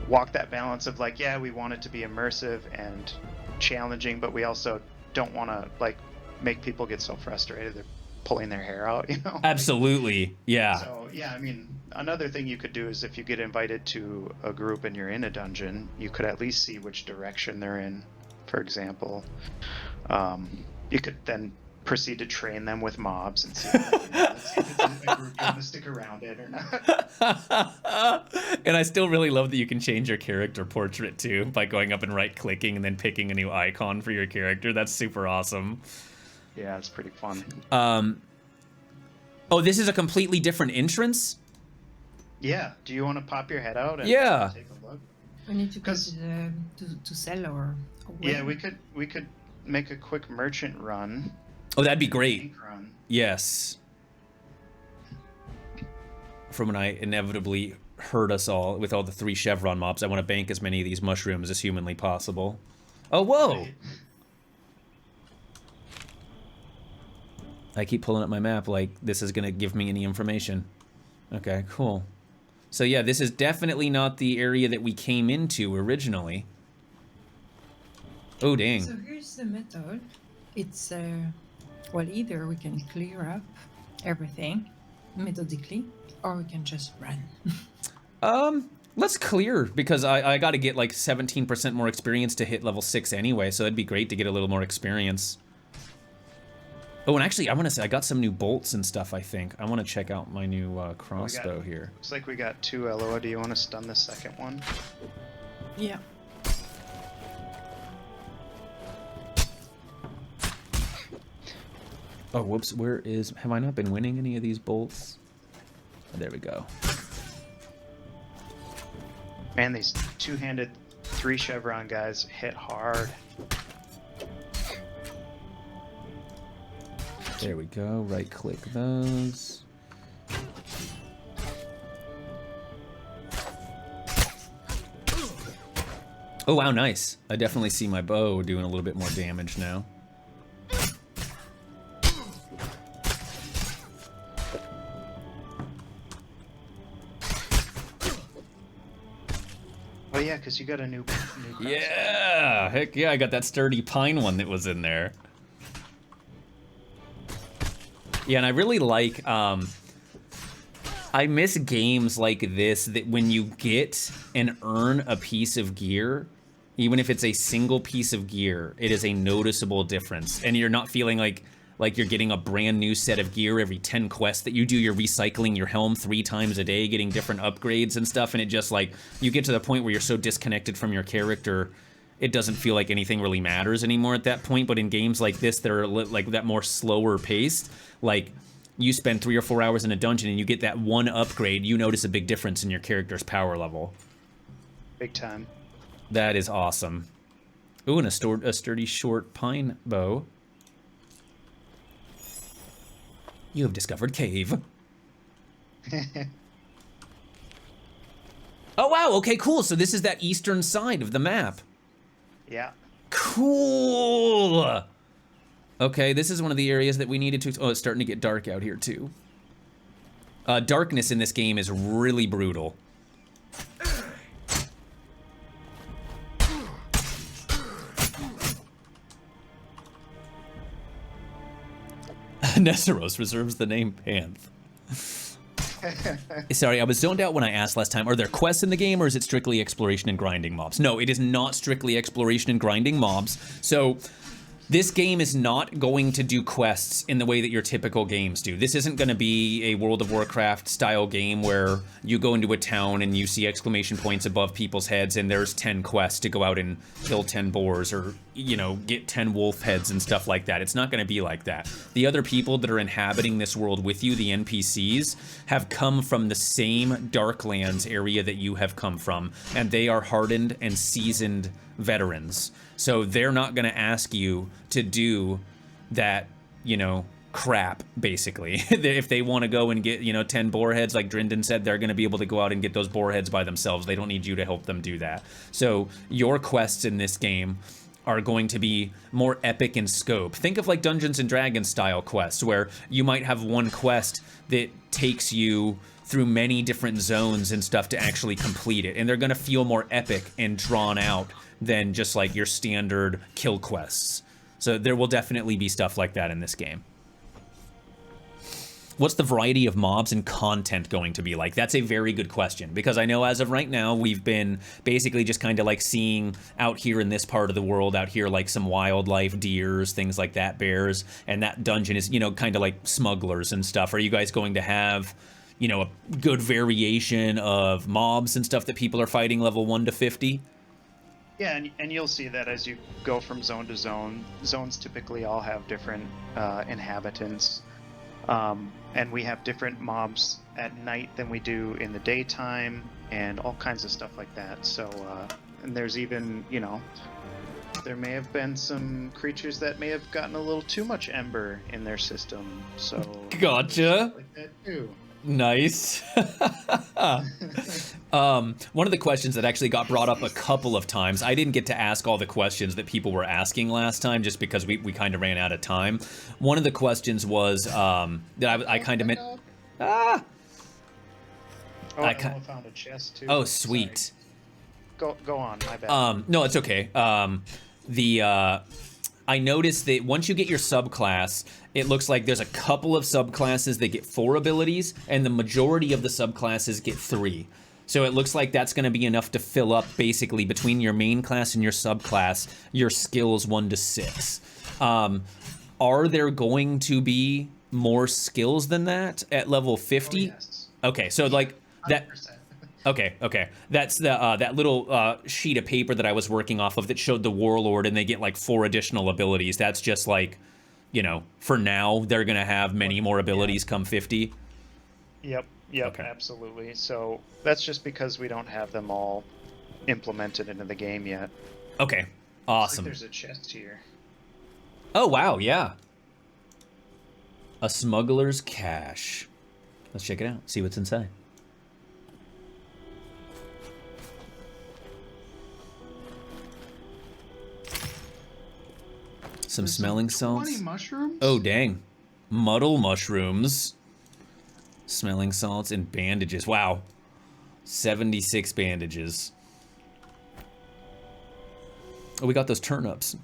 walk that balance of, like, yeah, we want it to be immersive and challenging, but we also don't want to, like, make people get so frustrated they're pulling their hair out, you know? Absolutely, yeah. So, yeah, I mean, another thing you could do is, if you get invited to a group and you're in a dungeon, you could at least see which direction they're in, for example. You could then proceed to train them with mobs and see if it's a group going to stick around it or not. And I still really love that you can change your character portrait, too, by going up and right-clicking and then picking a new icon for your character. That's super awesome. Yeah, it's pretty fun. Oh, this is a completely different entrance? Yeah. Do you want to pop your head out and Yeah. take a look? We need to go 'Cause- to sell or Yeah, we could make a quick merchant run. Oh, that'd be great. Bank run. Yes. From when I inevitably hurt us all with all the 3 chevron mobs, I want to bank as many of these mushrooms as humanly possible. Oh, whoa! Right. I keep pulling up my map like this is going to give me any information. Okay, cool. So yeah, this is definitely not the area that we came into originally. Oh, dang. So here's the method. It's well, either we can clear up everything methodically, or we can just run. Let's clear, because I got to get like 17% more experience to hit level 6 anyway, so it'd be great to get a little more experience. Oh, and actually, I want to say I got some new bolts and stuff, I think. I want to check out my new crossbow here. Looks like we got 2 Elloa. Do you want to stun the second one? Yeah. Oh, whoops, where is... Have I not been winning any of these bolts? There we go. Man, these 2-handed 3 chevron guys hit hard. There we go, right-click those. Oh, wow, nice. I definitely see my bow doing a little bit more damage now. Oh yeah, because you got a new crossbow. Yeah! Heck yeah, I got that sturdy pine one that was in there. Yeah, and I really like, I miss games like this that when you get and earn a piece of gear, even if it's a single piece of gear, it is a noticeable difference. And you're not feeling like you're getting a brand new set of gear every 10 quests that you do. You're recycling your helm 3 times a day, getting different upgrades and stuff, and it just like, you get to the point where you're so disconnected from your character, it doesn't feel like anything really matters anymore at that point. But in games like this, that are like that more slower paced, like you spend 3 or 4 hours in a dungeon and you get that one upgrade, you notice a big difference in your character's power level. Big time. That is awesome. Ooh, and a sturdy short pine bow. You have discovered cave. Oh, wow. Okay, cool. So this is that eastern side of the map. Yeah. Cool. Okay, this is one of the areas that we needed to... Oh, it's starting to get dark out here, too. Darkness in this game is really brutal. Nesseros reserves the name Panth. Sorry, I was zoned out when I asked last time, are there quests in the game, or is it strictly exploration and grinding mobs? No, it is not strictly exploration and grinding mobs. So this game is not going to do quests in the way that your typical games do. This isn't going to be a World of Warcraft style game where you go into a town and you see exclamation points above people's heads and there's 10 quests to go out and kill 10 boars or, you know, get 10 wolf heads and stuff like that. It's not going to be like that. The other people that are inhabiting this world with you, the NPCs, have come from the same Darklands area that you have come from, and they are hardened and seasoned veterans. So they're not going to ask you to do that, you know, crap, basically. If they want to go and get, you know, 10 boar heads, like Drindin said, they're going to be able to go out and get those boar heads by themselves. They don't need you to help them do that. So your quests in this game are going to be more epic in scope. Think of like Dungeons and Dragons style quests, where you might have one quest that takes you through many different zones and stuff to actually complete it. And they're going to feel more epic and drawn out than just like your standard kill quests. So there will definitely be stuff like that in this game. What's the variety of mobs and content going to be like? That's a very good question, because I know as of right now, we've been basically just kind of like seeing out here in this part of the world, out here like some wildlife, deers, things like that, bears, and that dungeon is, you know, kind of like smugglers and stuff. Are you guys going to have, you know, a good variation of mobs and stuff that people are fighting level 1 to 50? Yeah, and you'll see that as you go from zone to zone. Zones typically all have different inhabitants. And we have different mobs at night than we do in the daytime, and all kinds of stuff like that. So, and there's even, you know, there may have been some creatures that may have gotten a little too much ember in their system. So, Gotcha. like that too. Nice. One of the questions that actually got brought up a couple of times, I didn't get to ask all the questions that people were asking last time just because we kind of ran out of time. One of the questions was that I kind of meant... Ah! Oh, I found a chest too. Oh, sweet. Sorry. Go on, my bad. No, it's okay. I noticed that once you get your subclass, it looks like there's a couple of subclasses that get 4 abilities, and the majority of the subclasses get 3. So it looks like that's going to be enough to fill up, basically, between your main class and your subclass, your skills 1 to 6. Are there going to be more skills than that at level 50? Oh, yes. Okay, so like that... 100%. Okay. That's the that little sheet of paper that I was working off of that showed the Warlord, and they get like 4 additional abilities. That's just like, you know, for now they're gonna have many more abilities come 50. Yep, okay. Absolutely. So that's just because we don't have them all implemented into the game yet. Okay, awesome. There's a chest here. Oh wow, yeah. A smuggler's cache. Let's check it out. See what's inside. Some smelling salts. 20 mushrooms? Oh, dang. Muddle mushrooms. Smelling salts and bandages. Wow. 76 bandages. Oh, we got those turnips.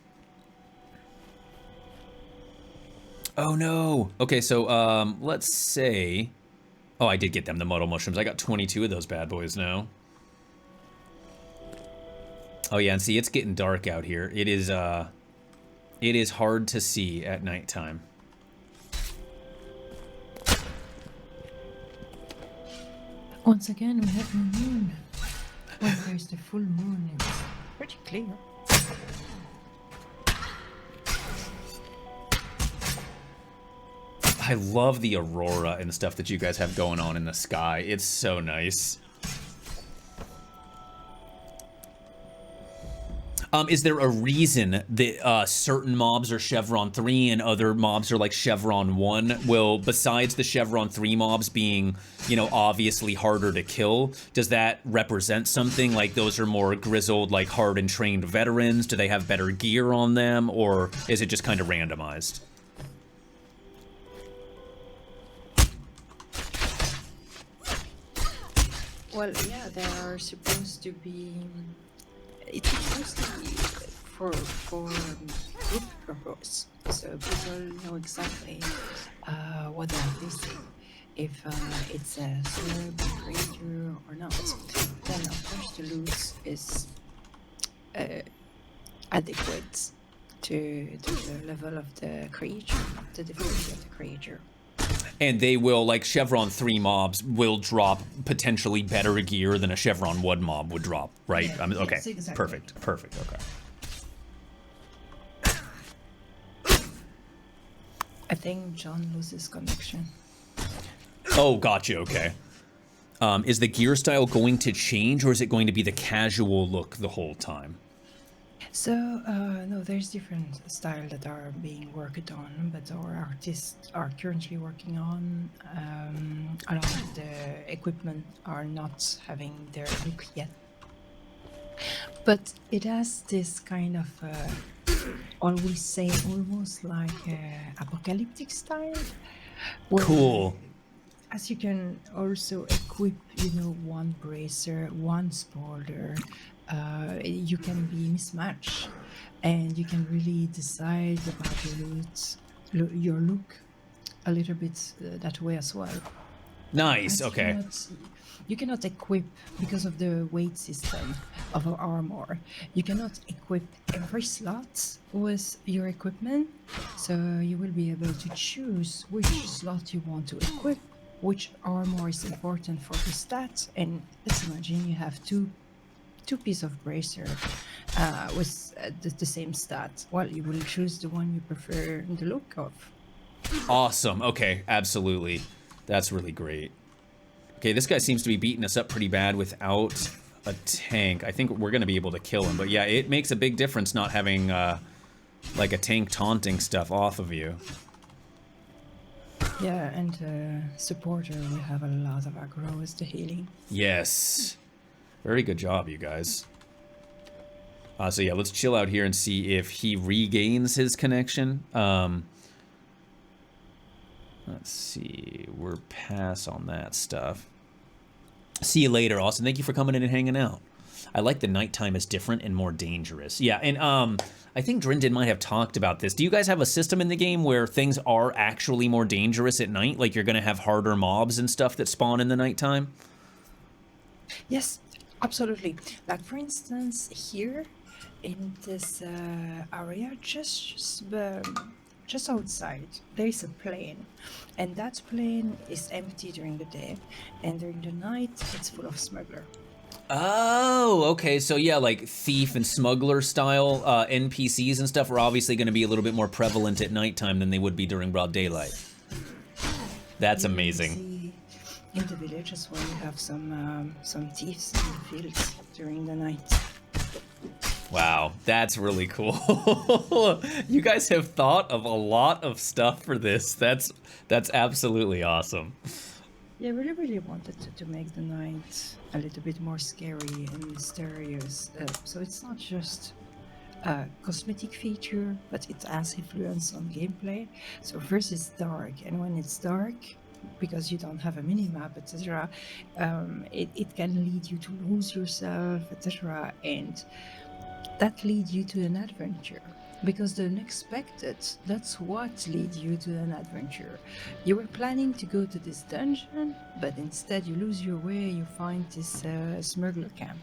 Oh, no. Okay, so, let's say... Oh, I did get them, the muddle mushrooms. I got 22 of those bad boys now. Oh, yeah, and see, it's getting dark out here. It is hard to see at nighttime. Once again, we have no moon. When there's the full moon, it's pretty clear. I love the aurora and stuff that you guys have going on in the sky. It's so nice. Is there a reason that certain mobs are Chevron 3 and other mobs are like Chevron 1? Well, besides the Chevron 3 mobs being, you know, obviously harder to kill, does that represent something? Like those are more grizzled, like hard and trained veterans? Do they have better gear on them? Or is it just kind of randomized? Well, yeah, they are supposed to be... It's supposed to be for group purpose, so people know exactly what they're facing. If it's a slurp creature or not, then of course the loot is adequate to the level of the creature, the difficulty of the creature. And they will, like Chevron 3 mobs, will drop potentially better gear than a Chevron 1 mob would drop, right? Yeah, Okay, yes, exactly. perfect, okay. I think John loses connection. Oh, gotcha, okay. Is the gear style going to change, or is it going to be the casual look the whole time? So, no, there's different styles that are being worked on, but our artists are currently working on. A lot of the equipment are not having their look yet. But it has this kind of, always say, almost like apocalyptic style. Cool. As you can also equip, you know, one bracer, one spoiler, you can be mismatched, and you can really decide about your look a little bit that way as well. Nice, But okay. You cannot equip, because of the weight system of our armor, you cannot equip every slot with your equipment, so you will be able to choose which slot you want to equip, which armor is important for the stats, and let's imagine you have two pieces of bracer with the same stat. Well, you will choose the one you prefer the look of. Awesome. Okay, absolutely. That's really great. Okay, this guy seems to be beating us up pretty bad without a tank. I think we're going to be able to kill him. But yeah, it makes a big difference not having, like, a tank taunting stuff off of you. Yeah, and supporter will have a lot of aggro as the healing. Yes. Very good job, you guys. So yeah, let's chill out here and see if he regains his connection. Let's see. We're pass on that stuff. See you later, Austin. Thank you for coming in and hanging out. I like the nighttime is different and more dangerous. Yeah, and I think Drindin might have talked about this. Do you guys have a system in the game where things are actually more dangerous at night? Like you're going to have harder mobs and stuff that spawn in the nighttime? Yes, absolutely. Like for instance, here in this area, just outside, there is a plane, and that plane is empty during the day, and during the night, it's full of smuggler. Oh, okay. So yeah, like thief and smuggler style NPCs and stuff are obviously going to be a little bit more prevalent at nighttime than they would be during broad daylight. That's amazing. See in the villages where you have some thieves in the fields during the night. Wow, that's really cool. You guys have thought of a lot of stuff for this. That's absolutely awesome. Yeah, we really wanted to make the night a little bit more scary and mysterious. So it's not just a cosmetic feature, but it has influence on gameplay. So first it's dark, and when it's dark, because you don't have a minimap, etc., it can lead you to lose yourself, etc., and that leads you to an adventure. Because the unexpected, that's what leads you to an adventure. You were planning to go to this dungeon, but instead you lose your way, you find this smuggler camp.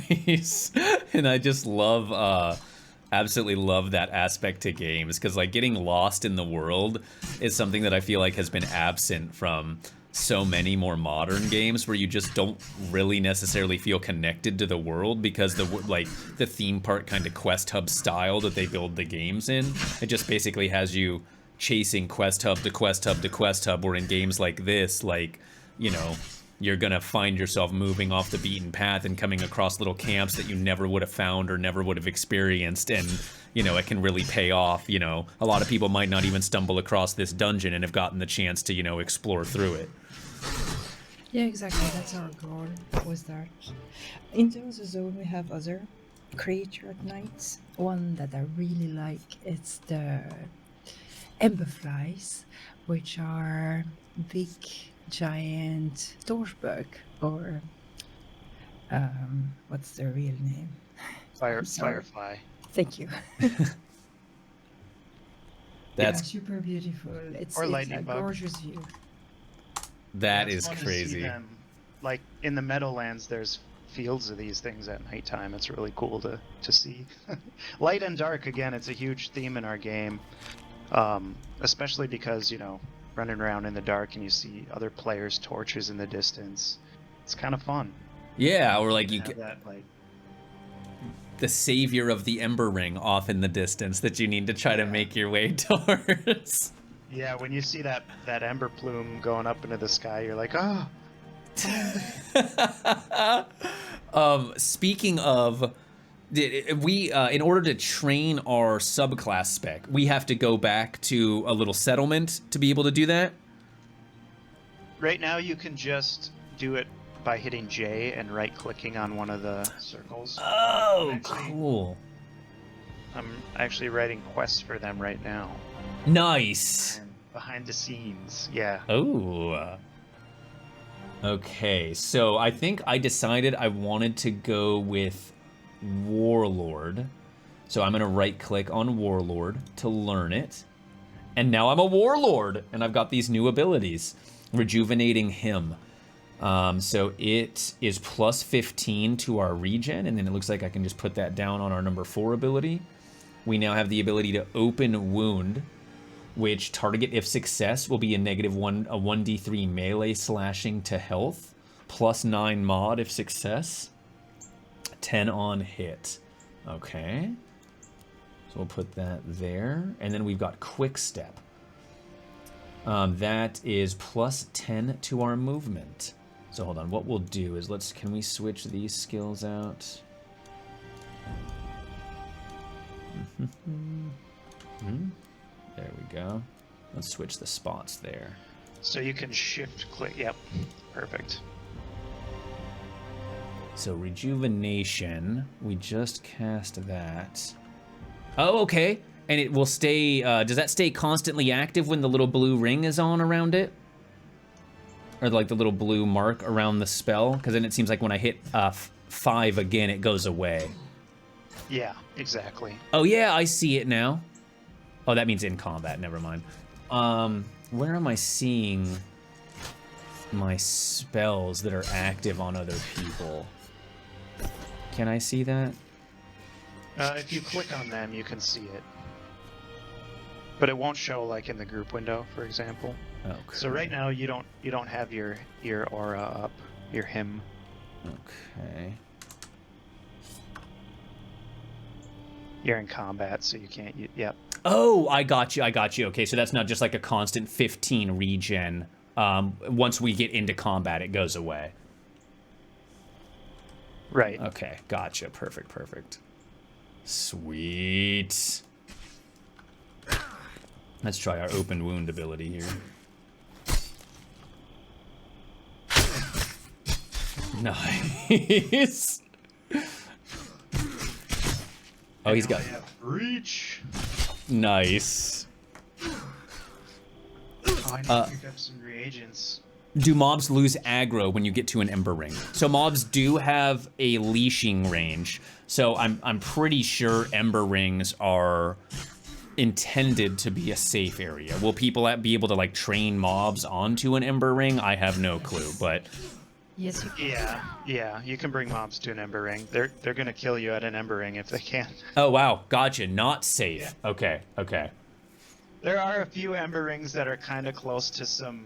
Nice. And I just love, absolutely love that aspect to games, because like getting lost in the world is something that I feel like has been absent from so many more modern games, where you just don't really necessarily feel connected to the world because the theme park kind of quest hub style that they build the games in, it just basically has you chasing quest hub to quest hub to quest hub, where in games like this, like, you know, you're gonna find yourself moving off the beaten path and coming across little camps that you never would have found or never would have experienced, and you know, it can really pay off. You know, a lot of people might not even stumble across this dungeon and have gotten the chance to, you know, explore through it. Yeah, exactly. That's our goal. Was that in the zone we have other creature at night. One that I really like, it's the ember flies, which are big, giant torchbug, or what's the real name? Firefly. Thank you. That's super beautiful. It's Or a lightning bug. gorgeous view. that It's is fun to see crazy. them. Like in the Meadowlands, there's fields of these things at nighttime. It's really cool to see. Light and dark, again, it's a huge theme in our game, especially because, you know, running around in the dark and you see other players' torches in the distance. It's kind of fun. Yeah, or like you Have get that, like, the savior of the Ember Ring off in the distance that you need to try to make your way towards. yeah, when you see that ember plume going up into the sky, you're like, oh. Speaking of, we in order to train our subclass spec, we have to go back to a little settlement to be able to do that. Right now, you can just do it by hitting J and right-clicking on one of the circles. Oh, Actually- cool. I'm actually writing quests for them right now. Nice. And behind the scenes, yeah. Oh. Okay, so I think I decided I wanted to go with Warlord. So I'm going to right-click on Warlord to learn it. And now I'm a Warlord, and I've got these new abilities. Rejuvenating Him. So it is plus 15 to our regen, and then it looks like I can just put that down on our number 4 ability. We now have the ability to Open Wound, which target, if success, will be a -1d3 melee slashing to health, plus 9 mod if success, 10 on hit. Okay. So we'll put that there. And then we've got Quick Step. That is plus 10 to our movement. So hold on, what we'll do is can we switch these skills out? There we go. Let's switch the spots there. So you can shift click. Yep, perfect. So rejuvenation, we just cast that. Oh, okay. And it will stay, does that stay constantly active when the little blue ring is on around it? Or like the little blue mark around the spell? Because then it seems like when I hit 5 again, it goes away. Yeah, exactly. Oh yeah, I see it now. Oh, that means in combat, never mind. Where am I seeing my spells that are active on other people? Can I see that? If you click on them, you can see it. But it won't show like in the group window, for example. Okay. So right now you don't have your aura up, your hymn. Okay. You're in combat, so you can't. Yep. Oh, I got you. Okay, so that's not just like a constant 15 regen. Once we get into combat, it goes away. Right. Okay, gotcha. Perfect. Sweet. Let's try our open wound ability here. Nice. Oh, he's got reach. Nice. Oh, I need to pick up some reagents. Do mobs lose aggro when you get to an Ember Ring? So mobs do have a leashing range. So I'm pretty sure Ember Rings are intended to be a safe area. Will people be able to like train mobs onto an Ember Ring? I have no clue, but Yes, you can. Yeah, you can bring mobs to an Ember Ring. They're gonna kill you at an Ember Ring if they can. oh wow, gotcha. Not safe. Okay. There are a few Ember Rings that are kind of close to some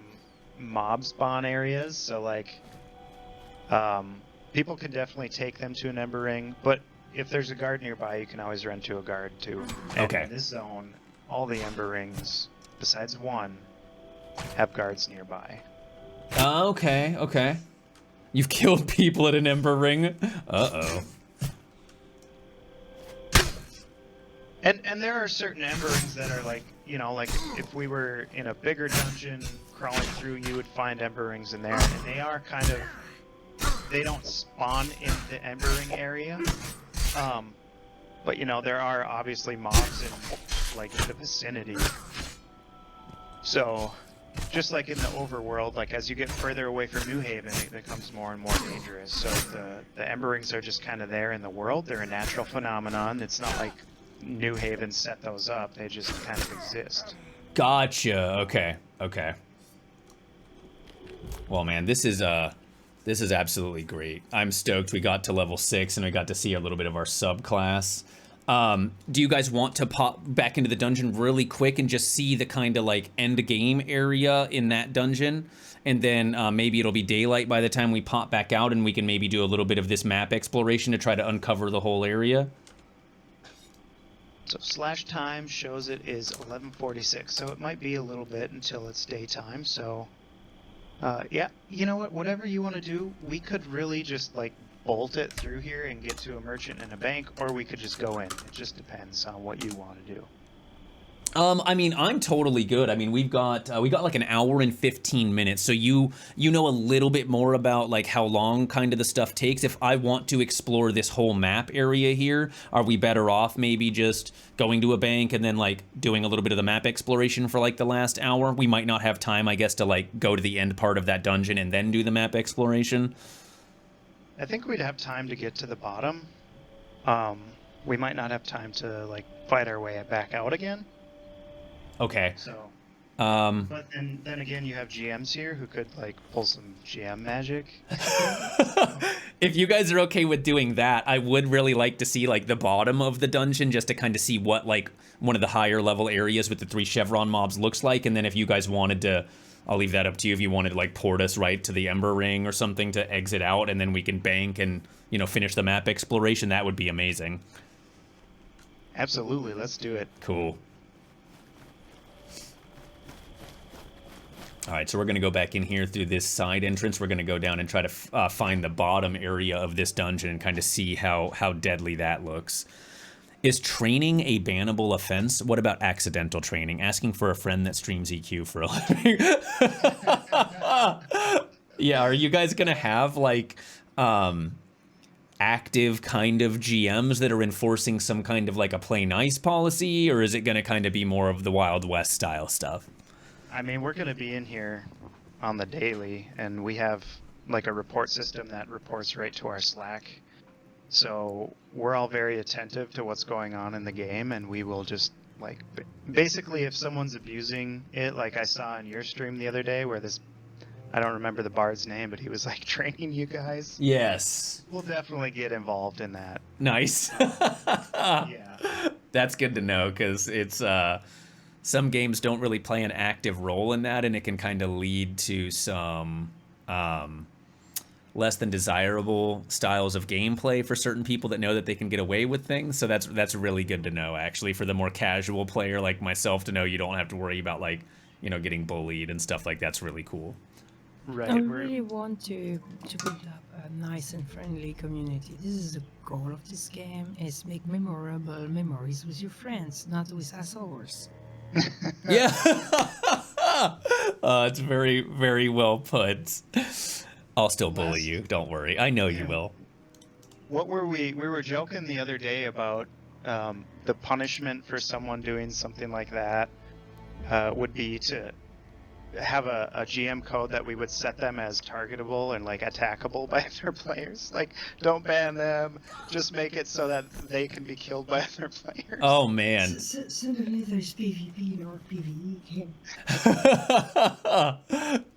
mob spawn areas, so like, people can definitely take them to an Ember Ring, but if there's a guard nearby, you can always run to a guard too. And Okay. in this zone, all the Ember Rings, besides one, have guards nearby. Okay. You've killed people at an Ember Ring. Uh-oh. And there are certain Ember Rings that are like, you know, like if we were in a bigger dungeon crawling through, you would find Ember Rings in there, and they are kind of, they don't spawn in the Ember Ring area. But you know, there are obviously mobs in like the vicinity. So, just like in the overworld, like as you get further away from New Haven, it becomes more and more dangerous. So the Ember Rings are just kind of there in the world. They're a natural phenomenon. It's not like New Haven set those up. They just kind of exist. Gotcha. Okay. Well, man, this is absolutely great. I'm stoked we got to level 6 and we got to see a little bit of our subclass. Do you guys want to pop back into the dungeon really quick and just see the kind of like end game area in that dungeon? And then maybe it'll be daylight by the time we pop back out and we can maybe do a little bit of this map exploration to try to uncover the whole area? So slash time shows it is 11:46, so it might be a little bit until it's daytime. So, yeah, you know what? Whatever you want to do, we could really just like bolt it through here and get to a merchant and a bank, or we could just go in. It just depends on what you want to do. I mean, I'm totally good. I mean, we got like an hour and 15 minutes. So you know a little bit more about like how long kind of the stuff takes. If I want to explore this whole map area here, are we better off maybe just going to a bank and then like doing a little bit of the map exploration for like the last hour? We might not have time, I guess, to like go to the end part of that dungeon and then do the map exploration. I think we'd have time to get to the bottom. We might not have time to like fight our way back out again. Okay. So, but then again, you have GMs here who could like pull some GM magic. If you guys are okay with doing that, I would really like to see like the bottom of the dungeon just to kind of see what like one of the higher level areas with the 3 chevron mobs looks like. And then if you guys wanted to, I'll leave that up to you. If you wanted to like port us right to the Ember Ring or something to exit out and then we can bank and, you know, finish the map exploration, that would be amazing. Absolutely, let's do it. Cool. All right, so we're going to go back in here through this side entrance. We're going to go down and try to find the bottom area of this dungeon and kind of see how deadly that looks. Is training a bannable offense? What about accidental training? Asking for a friend that streams EQ for a living? Yeah, are you guys going to have, like, active kind of GMs that are enforcing some kind of, like, a play nice policy? Or is it going to kind of be more of the Wild West style stuff? I mean, we're going to be in here on the daily, and we have like a report system that reports right to our Slack. So we're all very attentive to what's going on in the game, and we will just like basically if someone's abusing it, like I saw in your stream the other day where this, I don't remember the bard's name, but he was like training you guys. Yes. We'll definitely get involved in that. Nice. Yeah. That's good to know, because it's some games don't really play an active role in that, and it can kind of lead to some less than desirable styles of gameplay for certain people that know that they can get away with things. So that's really good to know, actually, for the more casual player like myself, to know you don't have to worry about, like, you know, getting bullied and stuff like that's really cool. Right. I really want to build up a nice and friendly community. This is the goal of this game, is make memorable memories with your friends, not with assholes. Yeah. It's very, very well put. I'll still bully you. Don't worry. I know you will. What were we were joking the other day about the punishment for someone doing something like that would be to have a GM code that we would set them as targetable and like attackable by other players. Like, don't ban them, just make it so that they can be killed by other players. Oh man. Suddenly there's PvP or PvE.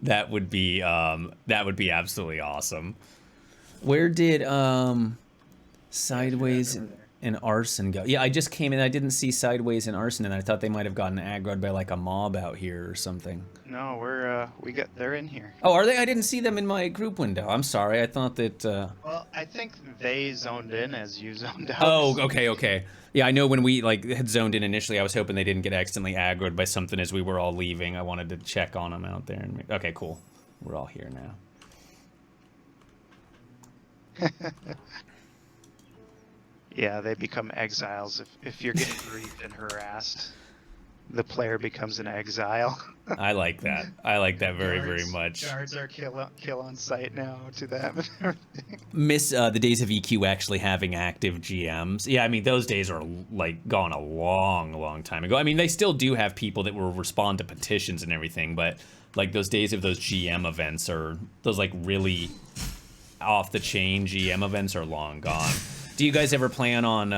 That would be absolutely awesome. Where did Sideways and Arson go? Yeah, I just came in. I didn't see Sideways and Arson, and I thought they might have gotten aggroed by like a mob out here or something. No, they're in here. Oh, are they? I didn't see them in my group window. I'm sorry. I thought that. Well, I think they zoned in as you zoned out. Oh, okay. Yeah, I know when we like had zoned in initially, I was hoping they didn't get accidentally aggroed by something as we were all leaving. I wanted to check on them out there. And okay, cool. We're all here now. Yeah, they become exiles if you're getting griefed and harassed. The player becomes an exile. I like that. I like that very much. Guards are kill on sight now to them and everything. Miss the days of EQ actually having active GMs. Yeah, I mean, those days are like gone a long time ago. I mean, they still do have people that will respond to petitions and everything, but like those days of those GM events are those like really off the chain GM events are long gone. Do you guys ever plan on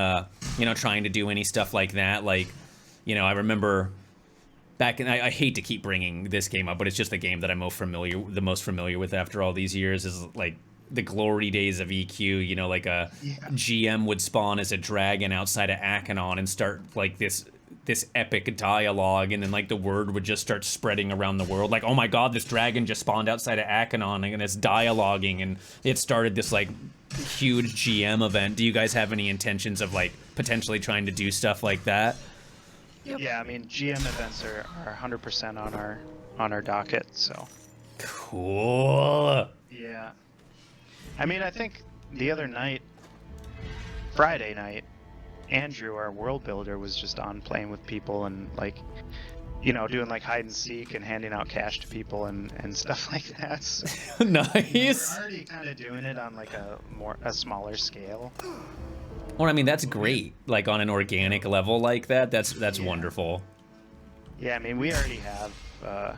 trying to do any stuff like that? Like, you know, I remember back in, I hate to keep bringing this game up, but it's just the game that I'm the most familiar with after all these years is like the glory days of EQ, you know, like a GM would spawn as a dragon outside of Akanon and start like this epic dialogue, and then like the word would just start spreading around the world. Like, oh my god, this dragon just spawned outside of Akanon and it's dialoguing, and it started this like huge GM event. Do you guys have any intentions of like potentially trying to do stuff like that? Yep. Yeah, I mean, GM events are 100% on our docket, so. Cool. Yeah. I mean, I think the other night, Friday night, Andrew, our world builder, was just on playing with people and like, you know, doing like hide and seek and handing out cash to people and stuff like that. So, Nice. you know, we're already kind of doing it on like a smaller scale. Well, I mean, that's great. Like on an organic level like that, that's wonderful. Yeah, I mean, we already have. The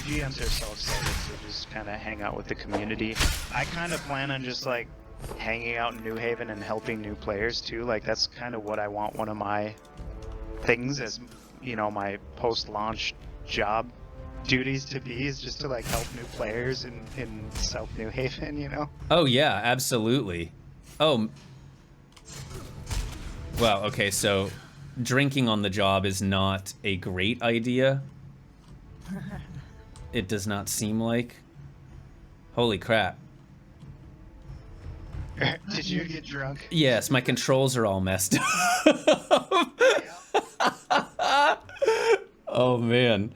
GMs are so excited to just kind of hang out with the community. I kind of plan on just like hanging out in New Haven and helping new players too. Like that's kind of what I want one of my things as, you know, my post-launch job duties to be, is just to like help new players in South New Haven, you know? Oh yeah, absolutely. Oh. Well, okay, so drinking on the job is not a great idea. It does not seem like. Holy crap. Did you get drunk? Yes, my controls are all messed up. Oh man.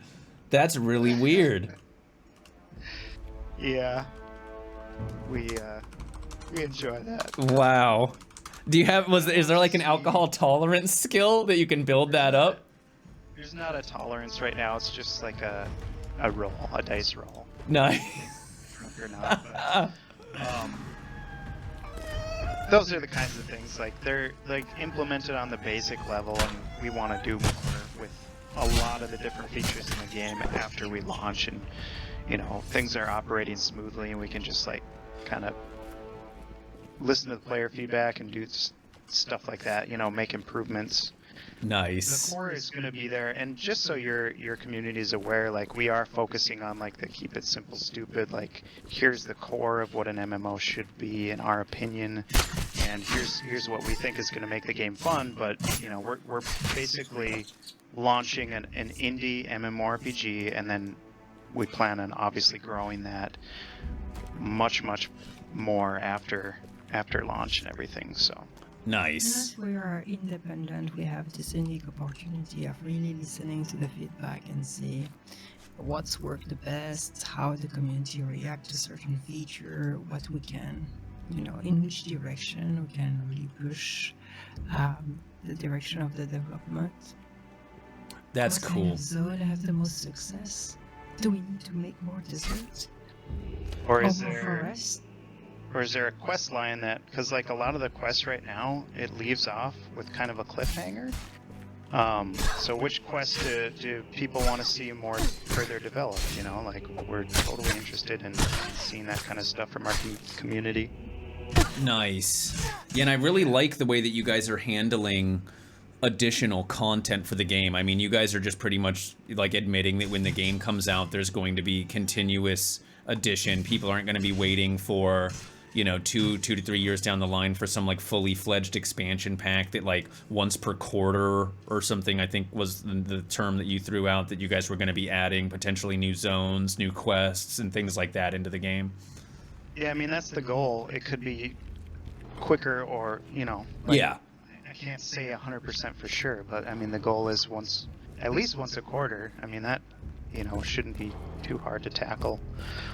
That's really weird. Yeah. We enjoy that. Wow. Do you have, is there like an alcohol tolerance skill that you can build that up? There's not a tolerance right now, it's just like a roll, a dice roll. Nice. Drunk or not, but, those are the kinds of things, like, they're like implemented on the basic level, and we want to do more with a lot of the different features in the game after we launch, and, you know, things are operating smoothly, and we can just, like, kind of listen to the player feedback and do stuff like that, you know, make improvements. Nice. The core is going to be there, and just so your community is aware, like, we are focusing on, like, the keep it simple stupid, like, here's the core of what an MMO should be in our opinion, and here's what we think is going to make the game fun. But, you know, we're basically launching an indie MMORPG, and then we plan on obviously growing that much more after launch and everything. So Nice. As we are independent, we have this unique opportunity of really listening to the feedback and see what's worked the best, how the community react to certain feature, what we can, you know, in which direction we can really push the direction of the development. That's what cool. kind of zone have the most success? Do we need to make more desserts? or is more there forest? or is there a quest line that, because like a lot of the quests right now, it leaves off with kind of a cliffhanger. So which quest do people want to see more further developed? You know, like, we're totally interested in seeing that kind of stuff from our community. Nice. Yeah, and I really like the way that you guys are handling additional content for the game. I mean, you guys are just pretty much like admitting that when the game comes out, there's going to be continuous addition. People aren't going to be waiting for, you know, two to 3 years down the line for some like fully fledged expansion pack that like once per quarter or something, I think was the term that you threw out, that you guys were going to be adding potentially new zones, new quests, and things like that into the game. Yeah, I mean, that's the goal. It could be quicker, or, you know, like, Yeah. I can't say 100% for sure, but I mean, the goal is at least once a quarter. I mean, that, you know, shouldn't be too hard to tackle.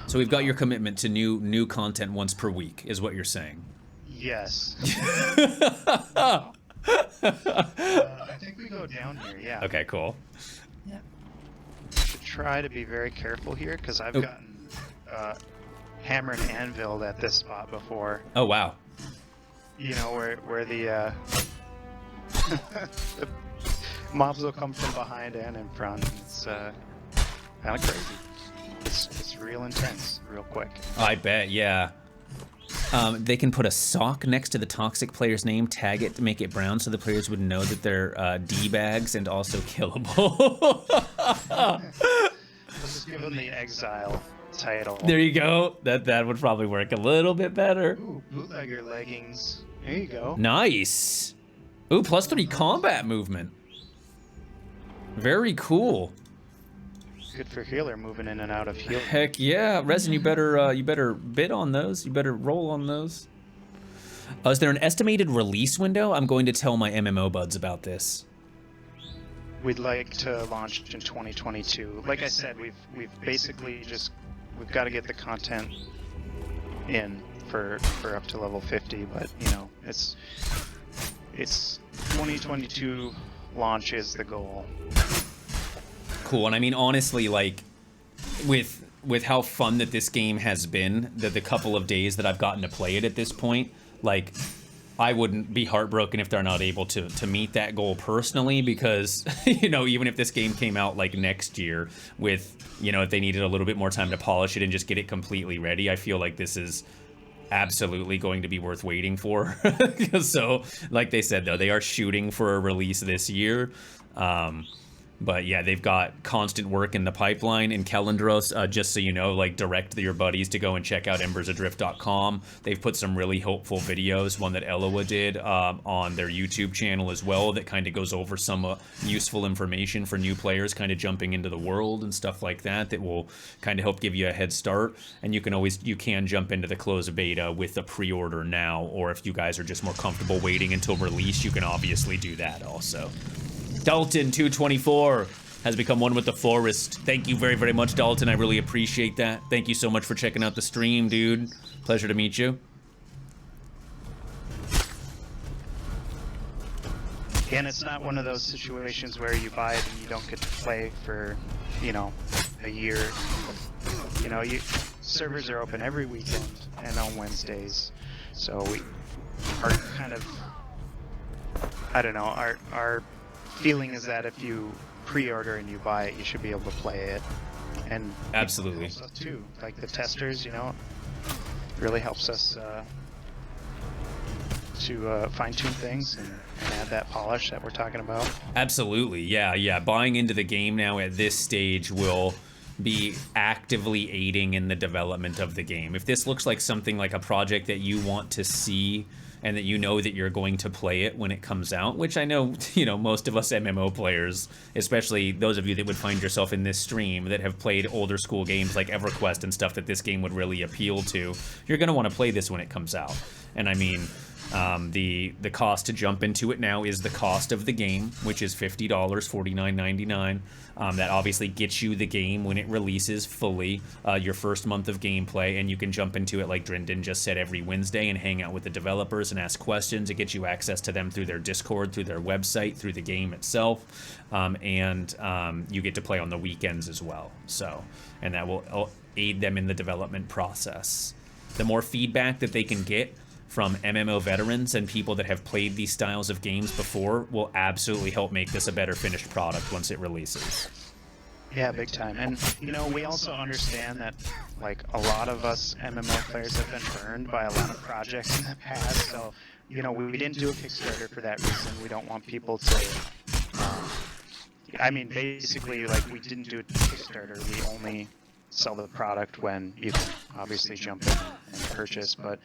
So we've got your commitment to new content once per week, is what you're saying. Yes. I think we go down here, yeah. Okay, cool. Yeah. Should try to be very careful here, because I've Oh. gotten hammered and anviled at this spot before. Oh, wow. You know, where the the mobs will come from behind and in front. It's kind of crazy. It's real intense, real quick. I bet, yeah. They can put a sock next to the toxic player's name, tag it to make it brown so the players would know that they're D-bags and also killable. Let's just give them the exile title. There you go. That would probably work a little bit better. Ooh, bootlegger leggings. There you go. Nice. Ooh, +3 combat movement. Very cool. Good for healer moving in and out of heal. Heck yeah, Resin, you better bid on those. You better roll on those. Is there an estimated release window? I'm going to tell my MMO buds about this. We'd like to launch in 2022. Like I said, we've basically we've got to get the content in for up to level 50, but you know, it's 2022 launch is the goal. Cool, and I mean, honestly, like, with how fun that this game has been, the couple of days that I've gotten to play it at this point, like, I wouldn't be heartbroken if they're not able to meet that goal personally, because, you know, even if this game came out, like, next year with, you know, if they needed a little bit more time to polish it and just get it completely ready, I feel like this is absolutely going to be worth waiting for. So, like they said, though, they are shooting for a release this year. But yeah, they've got constant work in the pipeline. In Kalendros, just so you know, like, direct your buddies to go and check out embersadrift.com. They've put some really hopeful videos, one that Elloa did on their YouTube channel as well, that kind of goes over some useful information for new players kind of jumping into the world and stuff like that, that will kind of help give you a head start. And you can jump into the closed beta with a pre-order now, or if you guys are just more comfortable waiting until release, you can obviously do that also. Dalton 224, has become one with the forest. Thank you very, very much, Dalton. I really appreciate that. Thank you so much for checking out the stream, dude. Pleasure to meet you. And it's not one of those situations where you buy it and you don't get to play for, you know, a year. You know, servers are open every weekend and on Wednesdays. So we are kind of, I don't know, our feeling is that if you pre-order and you buy it, you should be able to play it. And absolutely. Also too, like the testers, you know, really helps us to fine-tune things and add that polish that we're talking about. Absolutely, yeah. Buying into the game now at this stage will be actively aiding in the development of the game. If this looks like something like a project that you want to see and that you know that you're going to play it when it comes out, which I know, you know, most of us MMO players, especially those of you that would find yourself in this stream that have played older school games like EverQuest and stuff that this game would really appeal to, you're going to want to play this when it comes out. And I mean, the cost to jump into it now is the cost of the game, which is $50, $49.99. That obviously gets you the game when it releases fully, your first month of gameplay, and you can jump into it like Drindin just said every Wednesday and hang out with the developers and ask questions. It gets you access to them through their Discord, through their website, through the game itself, and you get to play on the weekends as well. So, and that will aid them in the development process. The more feedback that they can get from MMO veterans and people that have played these styles of games before will absolutely help make this a better finished product once it releases. Yeah, big time. And, you know, we also understand that, like, a lot of us MMO players have been burned by a lot of projects in the past, so, you know, we didn't do a Kickstarter for that reason. We don't want people to, I mean, basically, like, we didn't do a Kickstarter. We only sell the product when you can obviously jump in and purchase, but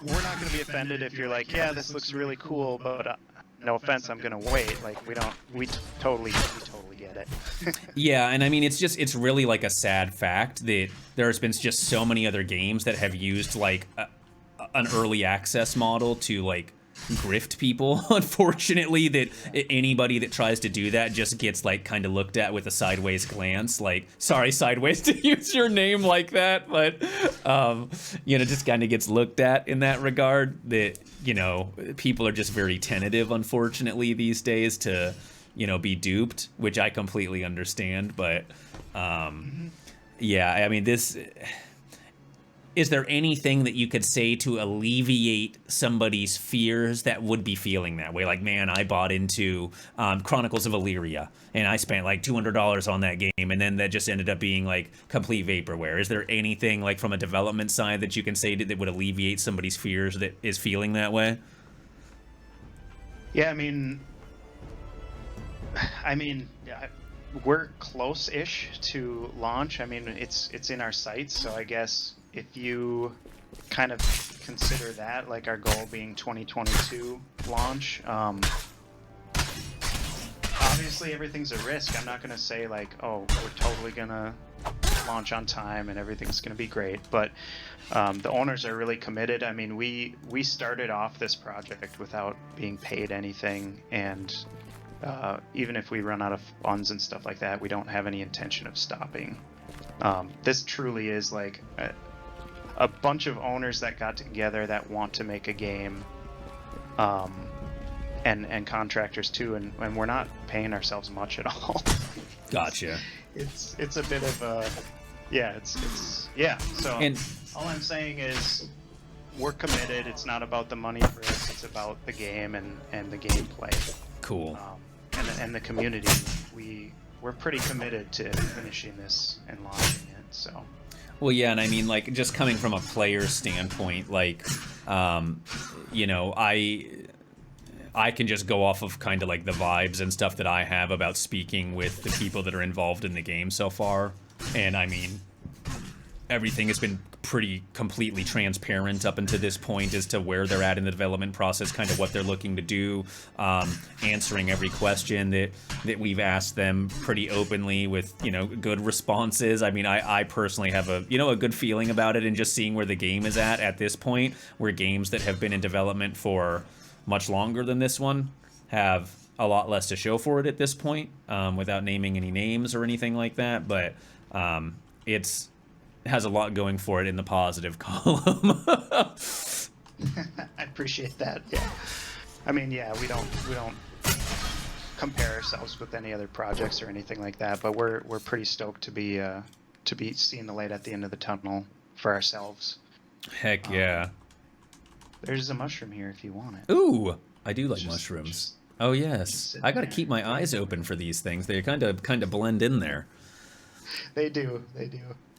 we're not going to be offended if you're like, yeah, this looks really cool, but no offense, I'm going to wait. Like, we totally get it. Yeah, and I mean, it's really like a sad fact that there's been just so many other games that have used like an early access model to like grift people, unfortunately, that anybody that tries to do that just gets like kind of looked at with a sideways glance, like, sorry, sideways to use your name like that, but you know, just kind of gets looked at in that regard. That, you know, people are just very tentative, unfortunately, these days to, you know, be duped, which I completely understand. But yeah, I mean, this, is there anything that you could say to alleviate somebody's fears that would be feeling that way? Like, man, I bought into Chronicles of Illyria, and I spent like $200 on that game, and then that just ended up being like complete vaporware. Is there anything like from a development side that you can say that would alleviate somebody's fears that is feeling that way? Yeah, I mean, we're close-ish to launch. I mean, it's in our sights, so I guess if you kind of consider that, like our goal being 2022 launch, obviously everything's a risk. I'm not going to say like, oh, we're totally going to launch on time and everything's going to be great, but the owners are really committed. I mean, we started off this project without being paid anything, and even if we run out of funds and stuff like that, we don't have any intention of stopping. This truly is like a bunch of owners that got together that want to make a game, and contractors too, and we're not paying ourselves much at all. Gotcha. It's a bit of a, yeah, yeah. So and all I'm saying is we're committed. It's not about the money for us. It's about the game and the gameplay. Cool. And the community. We're pretty committed to finishing this and launching it. So. Well, yeah, and I mean, like, just coming from a player standpoint, like, you know, I can just go off of kind of like the vibes and stuff that I have about speaking with the people that are involved in the game so far. And I mean, everything has been pretty completely transparent up until this point as to where they're at in the development process, kind of what they're looking to do, answering every question that we've asked them pretty openly with, you know, good responses. I mean, I personally have a good feeling about it, and just seeing where the game is at this point, where games that have been in development for much longer than this one have a lot less to show for it at this point, without naming any names or anything like that. But it has a lot going for it in the positive column. I appreciate that. Yeah. I mean, yeah, we don't compare ourselves with any other projects or anything like that, but we're pretty stoked to be seeing the light at the end of the tunnel for ourselves. Heck yeah. There's a mushroom here if you want it. Ooh, I do like mushrooms. Oh yes, I got to there. keep my eyes open for these things. They kind of blend in there. They do.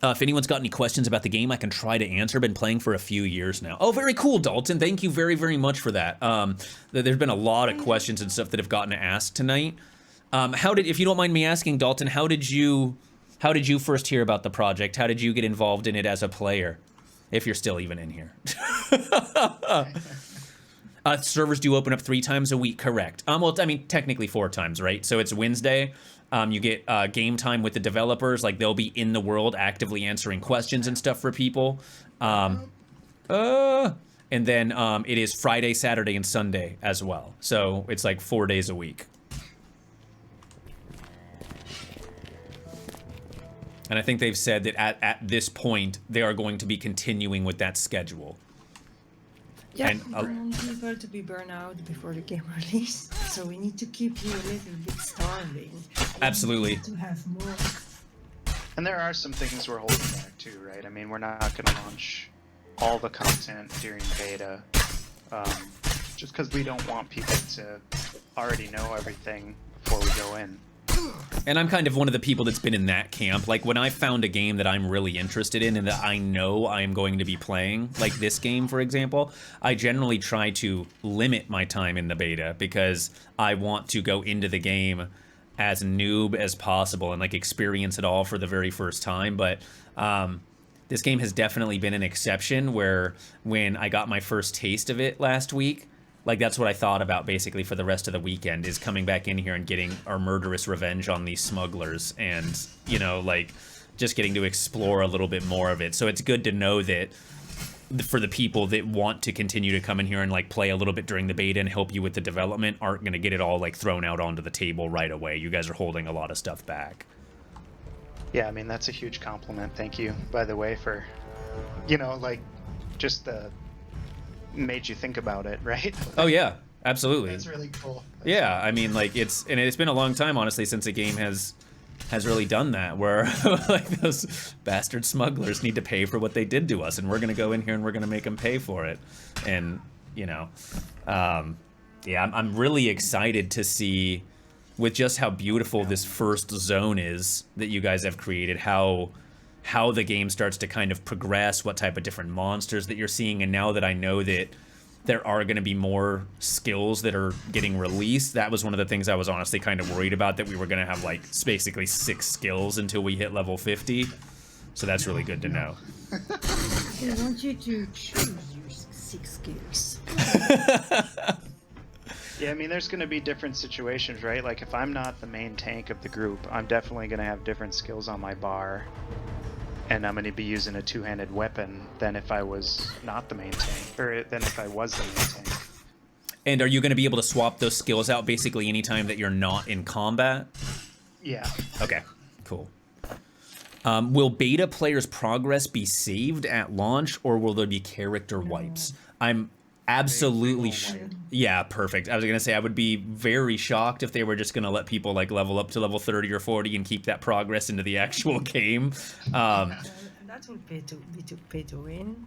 If anyone's got any questions about the game, I can try to answer. Been playing for a few years now. Oh, very cool, Dalton. Thank you very, very much for that. There's been a lot of questions and stuff that have gotten asked tonight. If you don't mind me asking, Dalton, how did you first hear about the project? How did you get involved in it as a player? If you're still even in here. Servers do open up 3 times a week, correct? Well, I mean, technically 4 times, right? So it's Wednesday. You get game time with the developers. Like, they'll be in the world actively answering questions and stuff for people. And then it is Friday, Saturday, and Sunday as well. So it's like 4 days a week. And I think they've said that at this point, they are going to be continuing with that schedule. Yeah, And, we want people to be burned out before the game release, so we need to keep you a little bit starving. Absolutely. We need to have more. And there are some things we're holding back too, right? I mean, we're not going to launch all the content during beta, just because we don't want people to already know everything before we go in. And I'm kind of one of the people that's been in that camp. Like, when I found a game that I'm really interested in and that I know I am going to be playing, like this game, for example, I generally try to limit my time in the beta because I want to go into the game as noob as possible and, like, experience it all for the very first time. But this game has definitely been an exception where when I got my first taste of it last week, like, that's what I thought about basically for the rest of the weekend, is coming back in here and getting our murderous revenge on these smugglers and, you know, like, just getting to explore a little bit more of it. So it's good to know that for the people that want to continue to come in here and, like, play a little bit during the beta and help you with the development aren't going to get it all, like, thrown out onto the table right away. You guys are holding a lot of stuff back. Yeah, I mean, that's a huge compliment. Thank you, by the way, for, you know, like, just made you think about it, right? Oh yeah, absolutely. That's really cool. Yeah, I mean, like, it's been a long time, honestly, since a game has really done that, where like those bastard smugglers need to pay for what they did to us, and we're gonna go in here and we're gonna make them pay for it. And, you know, yeah, I'm really excited to see, with just how beautiful this first zone is that you guys have created, how the game starts to kind of progress, what type of different monsters that you're seeing. And now that I know that there are going to be more skills that are getting released, that was one of the things I was honestly kind of worried about, that we were going to have, like, basically 6 skills until we hit level 50. So that's really good to know. I want you to choose your 6 skills. Yeah, I mean, there's going to be different situations, right? Like, if I'm not the main tank of the group, I'm definitely going to have different skills on my bar. And I'm going to be using a 2-handed weapon than if I was not the main tank, or than if I was the main tank. And are you going to be able to swap those skills out basically anytime that you're not in combat? Yeah. Okay, cool. Will beta players' progress be saved at launch, or will there be character wipes? I'm absolutely yeah, perfect. I was gonna say I would be very shocked if they were just gonna let people, like, level up to level 30 or 40 and keep that progress into the actual game. That would be to pay to win.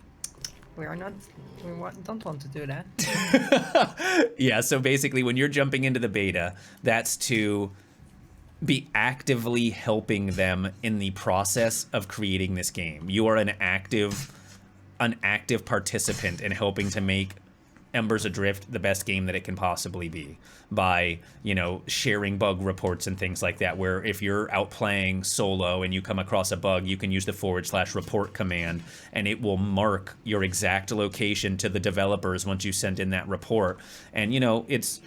Don't want to do that. Yeah, so basically when you're jumping into the beta, that's to be actively helping them in the process of creating this game. You are an active participant in helping to make Embers Adrift the best game that it can possibly be, by, you know, sharing bug reports and things like that, where if you're out playing solo and you come across a bug, you can use the /report command and it will mark your exact location to the developers once you send in that report. And, you know, it's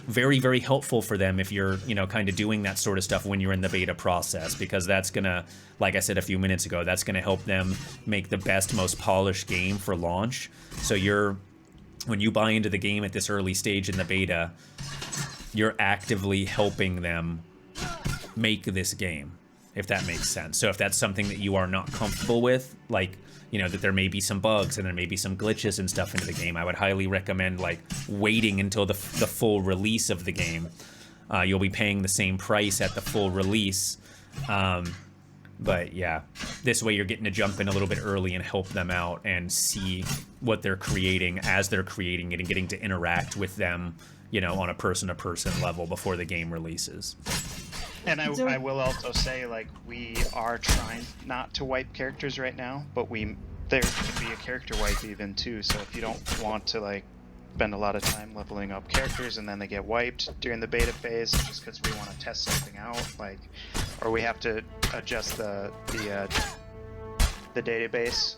very, very helpful for them if you're, you know, kind of doing that sort of stuff when you're in the beta process, because that's gonna, like I said a few minutes ago, that's gonna help them make the best, most polished game for launch. So when you buy into the game at this early stage in the beta, you're actively helping them make this game, if that makes sense. So if that's something that you are not comfortable with, like, you know, that there may be some bugs and there may be some glitches and stuff into the game, I would highly recommend like waiting until the full release of the game. You'll be paying the same price at the full release. But yeah, this way you're getting to jump in a little bit early and help them out and see what they're creating as they're creating it and getting to interact with them, you know, on a person-to-person level before the game releases. And I will also say, like, we are trying not to wipe characters right now, but there can be a character wipe even too. So if you don't want to like spend a lot of time leveling up characters and then they get wiped during the beta phase just because we want to test something out, like, or we have to adjust the database.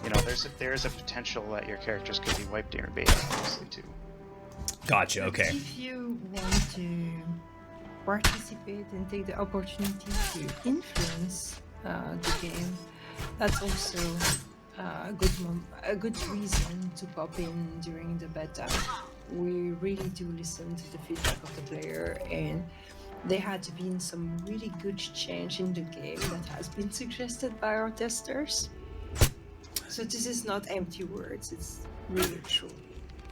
You know, there's a potential that your characters could be wiped during beta, obviously too. Gotcha. Okay. If you want to participate and take the opportunity to influence the game, that's also a good reason to pop in during the beta. We really do listen to the feedback of the player, and there had been some really good change in the game that has been suggested by our testers. So this is not empty words, it's really true.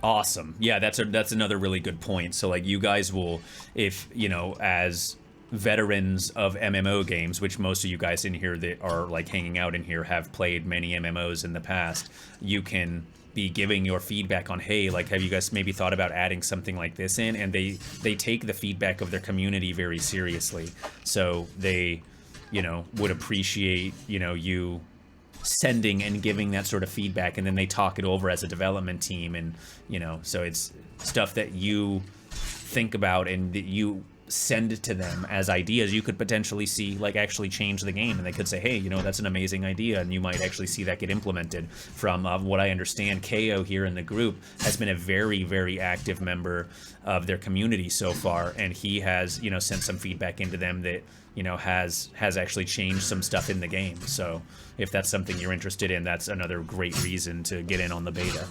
Awesome. Yeah, that's another really good point. So like you guys will, if, you know, as veterans of MMO games, which most of you guys in here that are like hanging out in here have played many MMOs in the past, you can be giving your feedback on, hey, like, have you guys maybe thought about adding something like this in? And they take the feedback of their community very seriously. So they, you know, would appreciate, you know, you sending and giving that sort of feedback, and then they talk it over as a development team. And, you know, so it's stuff that you think about and that you send to them as ideas. You could potentially see like actually change the game, and they could say, hey, you know, that's an amazing idea, and you might actually see that get implemented. From what I understand, KO here in the group has been a very, very active member of their community so far, and he has, you know, sent some feedback into them that, you know, has actually changed some stuff in the game. So if that's something you're interested in, that's another great reason to get in on the beta.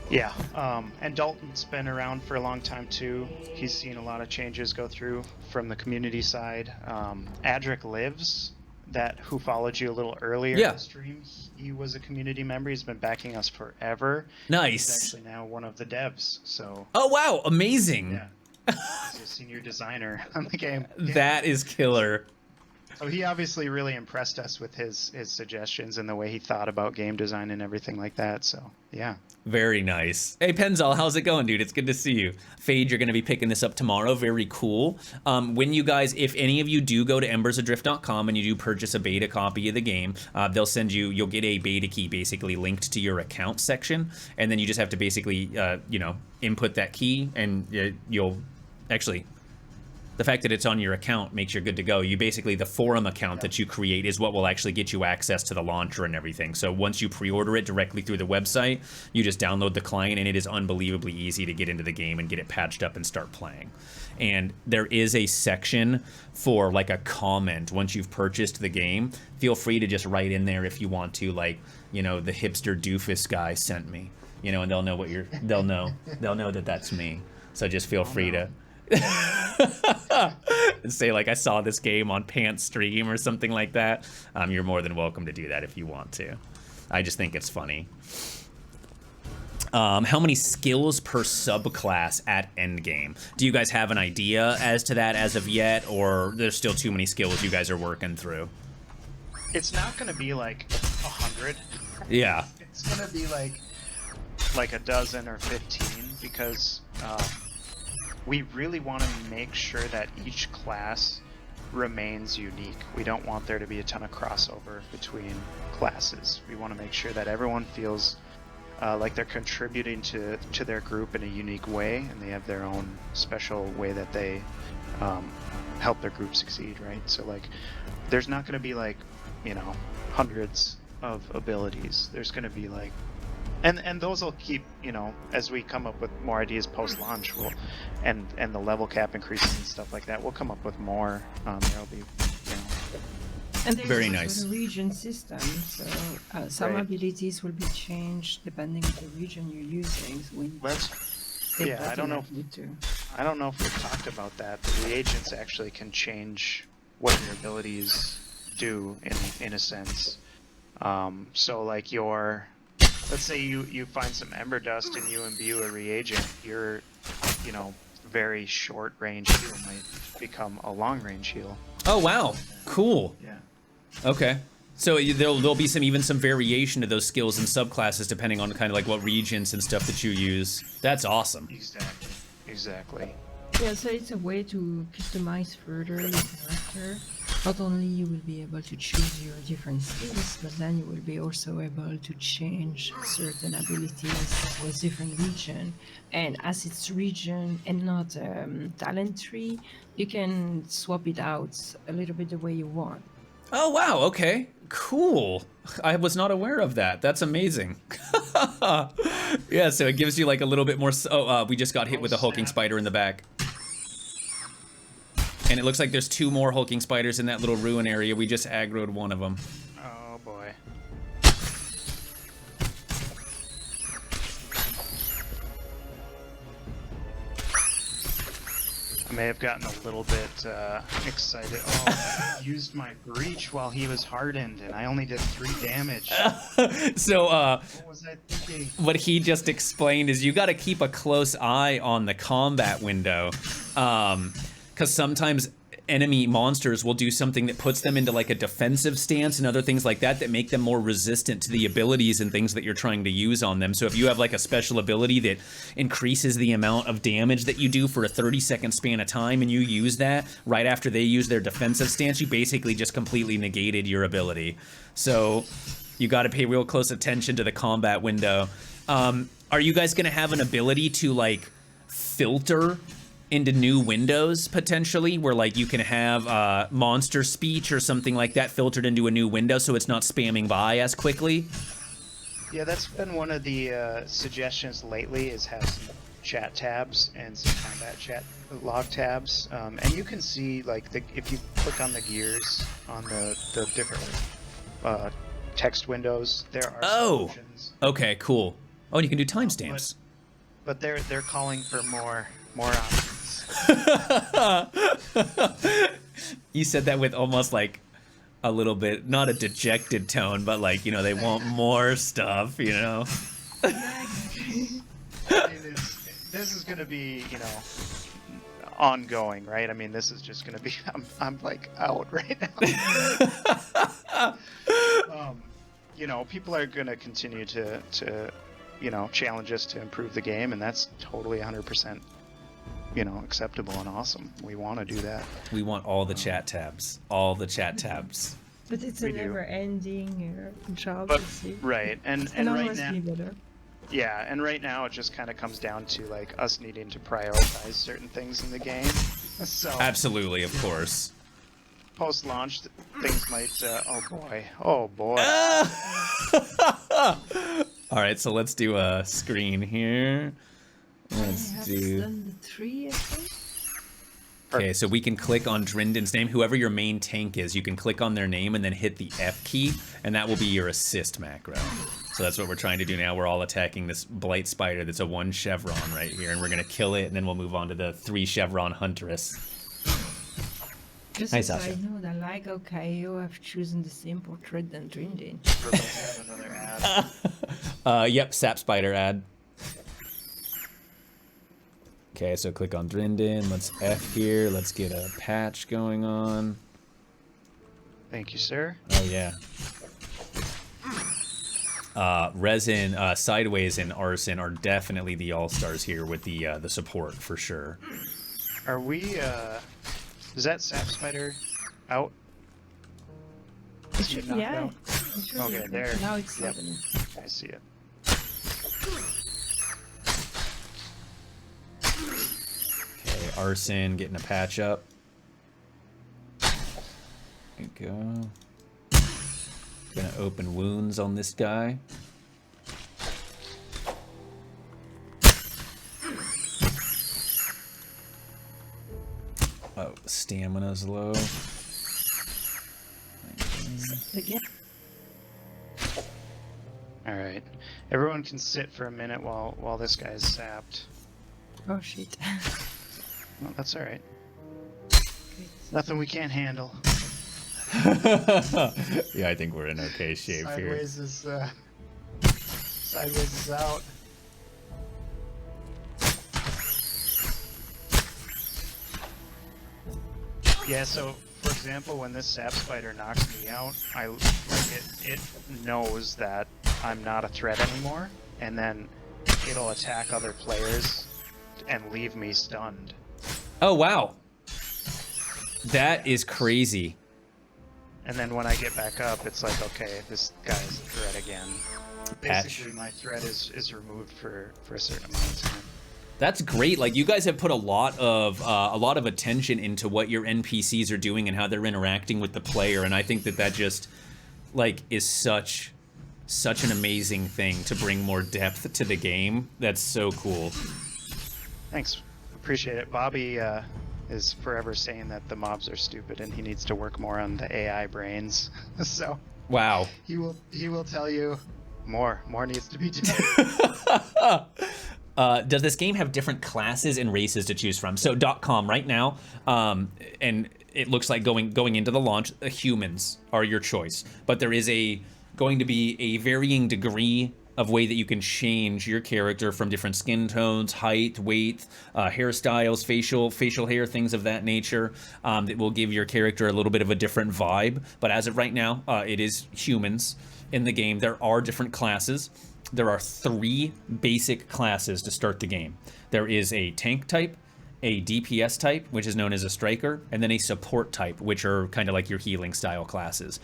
Yeah, and Dalton's been around for a long time too. He's seen a lot of changes go through from the community side. Adric Lives, who followed you a little earlier in the stream, he was a community member. He's been backing us forever. Nice. He's actually now one of the devs. So. Oh wow, amazing. Yeah. He's a senior designer on the game. That is killer. So he obviously really impressed us with his suggestions and the way he thought about game design and everything like that. So yeah. Very nice. Hey Penzal, how's it going, dude? It's good to see you. Fade, you're going to be picking this up tomorrow. Very cool. When you guys, if any of you do go to embersadrift.com and you do purchase a beta copy of the game, they'll send you, you'll get a beta key basically linked to your account section, and then you just have to basically, you know, input that key, and you'll actually, the fact that it's on your account makes you good to go. You basically, the forum account that you create is what will actually get you access to the launcher and everything. So once you pre-order it directly through the website, you just download the client, and it is unbelievably easy to get into the game and get it patched up and start playing. And there is a section for like a comment once you've purchased the game. Feel free to just write in there if you want to, like, you know, the hipster doofus guy sent me, you know, and they'll know what you're, they'll know that that's me. So just feel free to say like, I saw this game on Panth stream or something like that. You're more than welcome to do that if you want to. I just think it's funny. How many skills per subclass at endgame? Do you guys have an idea as to that as of yet, or there's still too many skills you guys are working through? It's not going to be like 100. Yeah. It's going to be like a dozen or 15, because we really want to make sure that each class remains unique. We don't want there to be a ton of crossover between classes. We want to make sure that everyone feels like they're contributing to their group in a unique way, and they have their own special way that they help their group succeed, right? So like, there's not going to be like, you know, hundreds of abilities. There's going to be like, and those will keep, you know, as we come up with more ideas post-launch, and the level cap increases and stuff like that, we'll come up with more. There'll be, you know, And there's Very also nice. the region system, so some Right. abilities will be changed depending on the region you're using. So when Let's. take Yeah, that I don't in know. account too. I don't know if we've talked about that. The reagents actually can change what your abilities do in a sense. So like let's say you find some ember dust and you imbue a reagent, your, very short range heal might become a long range heal. Oh wow, cool. Yeah. Okay. So there'll be some variation to those skills and subclasses depending on kind of like what regions and stuff that you use. That's awesome. Exactly. Yeah, so it's a way to customize further your character. Not only you will be able to choose your different skills, but then you will be also able to change certain abilities with different region. And as it's region and not talent tree, you can swap it out a little bit the way you want. Oh wow, okay. Cool. I was not aware of that. That's amazing. Yeah, so it gives you like a little bit more. We just got hit with a hulking spider in the back. And it looks like there's 2 more hulking spiders in that little ruin area. We just aggroed one of them. Oh boy. I may have gotten a little bit excited. Oh, I used my breach while he was hardened, and I only did 3 damage. So, What was I thinking? what he just explained is you got to keep a close eye on the combat window, because sometimes enemy monsters will do something that puts them into like a defensive stance and other things like that make them more resistant to the abilities and things that you're trying to use on them. So if you have like a special ability that increases the amount of damage that you do for a 30-second span of time and you use that right after they use their defensive stance, you basically just completely negated your ability. So you got to pay real close attention to the combat window. Are you guys going to have an ability to like filter into new windows potentially, where like you can have monster speech or something like that filtered into a new window so it's not spamming by as quickly? Yeah, that's been one of the suggestions lately, is have some chat tabs and some combat chat log tabs. And you can see, like, if you click on the gears on the different text windows, there are some options. Okay, cool. Oh, and you can do timestamps. But they're calling for more options. You said that with almost like a little bit, not a dejected tone, but like, they want more stuff, This is gonna be, ongoing, right? I mean, this is just gonna be, I'm like out right now. People are gonna continue to challenge us to improve the game, and that's totally 100%, acceptable and awesome. We want to do that. We want all the chat tabs. All the chat tabs. But it's a never-ending job. But, right, and right now, better. yeah, and right now it just kind of comes down to like us needing to prioritize certain things in the game. So Absolutely, of course. Post-launch, things might. Oh boy. All right, so let's do a screen here. Let's do. Done the 3, I think. Okay, so we can click on Drindin's name. Whoever your main tank is, you can click on their name and then hit the F key, and that will be your assist macro. So that's what we're trying to do now. We're all attacking this blight spider that's a 1 chevron right here, and we're gonna kill it, and then we'll move on to the 3 chevron huntress. Just Hi, as Sasha. I know that like OKO have chosen the same portrait than Drindin. We're going to have another ad. Yep, sap spider ad. Okay, so click on Drindin. Let's F here. Let's get a patch going on. Thank you, sir. Oh yeah. Resin, Sideways, and Arson are definitely the all-stars here with the support for sure. Are we? Is that sap spider out? Is he knocked Yeah. out? It's really Okay, good. there. Now it's Yep. 7. I see it. Okay, Arson getting a patch up. There you go. Gonna open wounds on this guy. Oh, stamina's low. Again. All right, everyone can sit for a minute while this guy's sapped. Oh shit. Well, that's all right. Great. Nothing we can't handle. Yeah, I think we're in okay shape here. Sideways is out. Yeah, so for example, when this sap spider knocks me out, it knows that I'm not a threat anymore, and then it'll attack other players and leave me stunned. Oh wow, that is crazy. And then when I get back up, it's like, okay, this guy's a threat again. Patch. Basically, my threat is removed for a certain amount of time. That's great. Like, you guys have put a lot of attention into what your NPCs are doing and how they're interacting with the player, and I think that just like is such an amazing thing to bring more depth to the game. That's so cool. Thanks, appreciate it. Bobby is forever saying that the mobs are stupid and he needs to work more on the AI brains. So Wow. he will tell you more needs to be done. Does this game have different classes and races to choose from? So .com right now, and it looks like going into the launch, humans are your choice, but there is going to be a varying degree of way that you can change your character from different skin tones, height, weight, hairstyles, facial hair, things of that nature, that will give your character a little bit of a different vibe. But as of right now, it is humans in the game. There are different classes. There are 3 basic classes to start the game. There is a tank type, a DPS type, which is known as a striker, and then a support type, which are kind of like your healing style classes.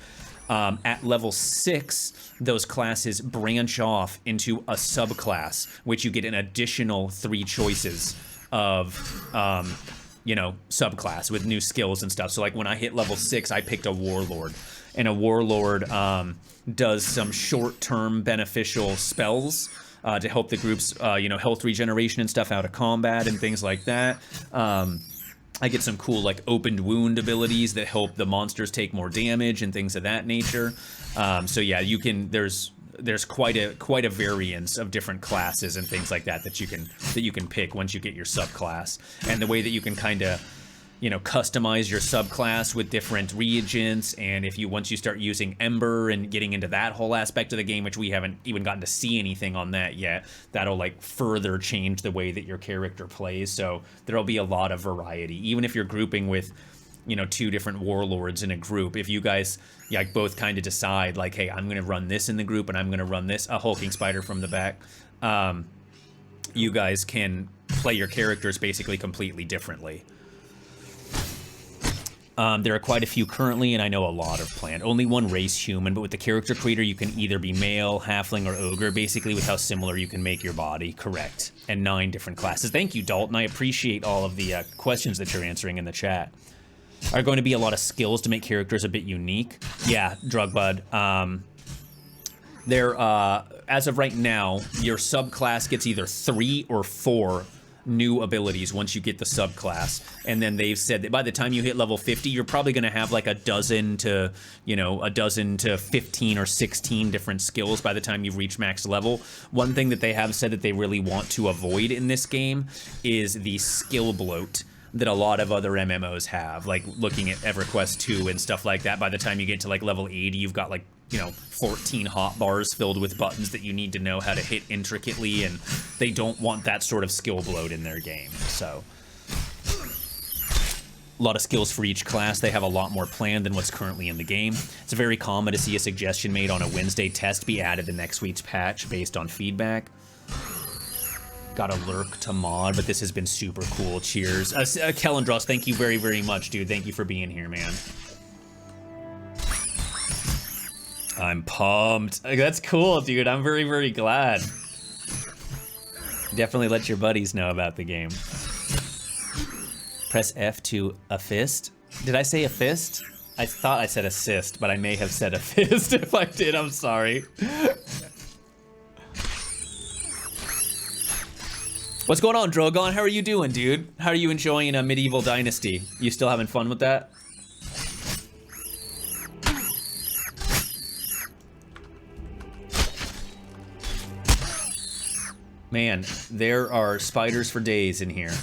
At level 6, those classes branch off into a subclass, which you get an additional 3 choices of, subclass with new skills and stuff. So like when I hit level 6, I picked a warlord, and a warlord does some short-term beneficial spells to help the group's, health regeneration and stuff out of combat and things like that. I get some cool like opened wound abilities that help the monsters take more damage and things of that nature. So yeah, you can. There's quite a variance of different classes and things like that you can pick once you get your subclass, and the way that you can kind of customize your subclass with different reagents, and once you start using Ember and getting into that whole aspect of the game, which we haven't even gotten to see anything on that yet, that'll like further change the way that your character plays. So there'll be a lot of variety, even if you're grouping with 2 different warlords in a group. If you guys both kind of decide like, hey, I'm gonna run this in the group and I'm gonna run this, a hulking spider from the back, you guys can play your characters basically completely differently. There are quite a few currently, and I know a lot are planned. Only one race human, but with the character creator, you can either be male, halfling, or ogre, basically with how similar you can make your body. Correct. And 9 different classes. Thank you, Dalton. I appreciate all of the questions that you're answering in the chat. Are going to be a lot of skills to make characters a bit unique. Yeah, Drugbud. As of right now, your subclass gets either 3 or 4 new abilities once you get the subclass, and then they've said that by the time you hit level 50, you're probably going to have like a dozen to 15 or 16 different skills by the time you've reached max level. One thing that they have said that they really want to avoid in this game is the skill bloat that a lot of other MMOs have, like looking at EverQuest 2 and stuff like that. By the time you get to like level 80, you've got like 14 hotbars filled with buttons that you need to know how to hit intricately, and they don't want that sort of skill bloat in their game. So a lot of skills for each class. They have a lot more planned than what's currently in the game. It's very common to see a suggestion made on a Wednesday test be added to next week's patch based on feedback. Got a lurk to mod, but this has been super cool. Cheers. Kellendros, thank you very, very much, dude. Thank you for being here, man. I'm pumped. That's cool, dude. I'm very, very glad. Definitely let your buddies know about the game. Press F to a fist. Did I say a fist? I thought I said assist, but I may have said a fist. If I did, I'm sorry. What's going on, Drogon? How are you doing, dude? How are you enjoying a Medieval Dynasty? You still having fun with that? Man, there are spiders for days in here.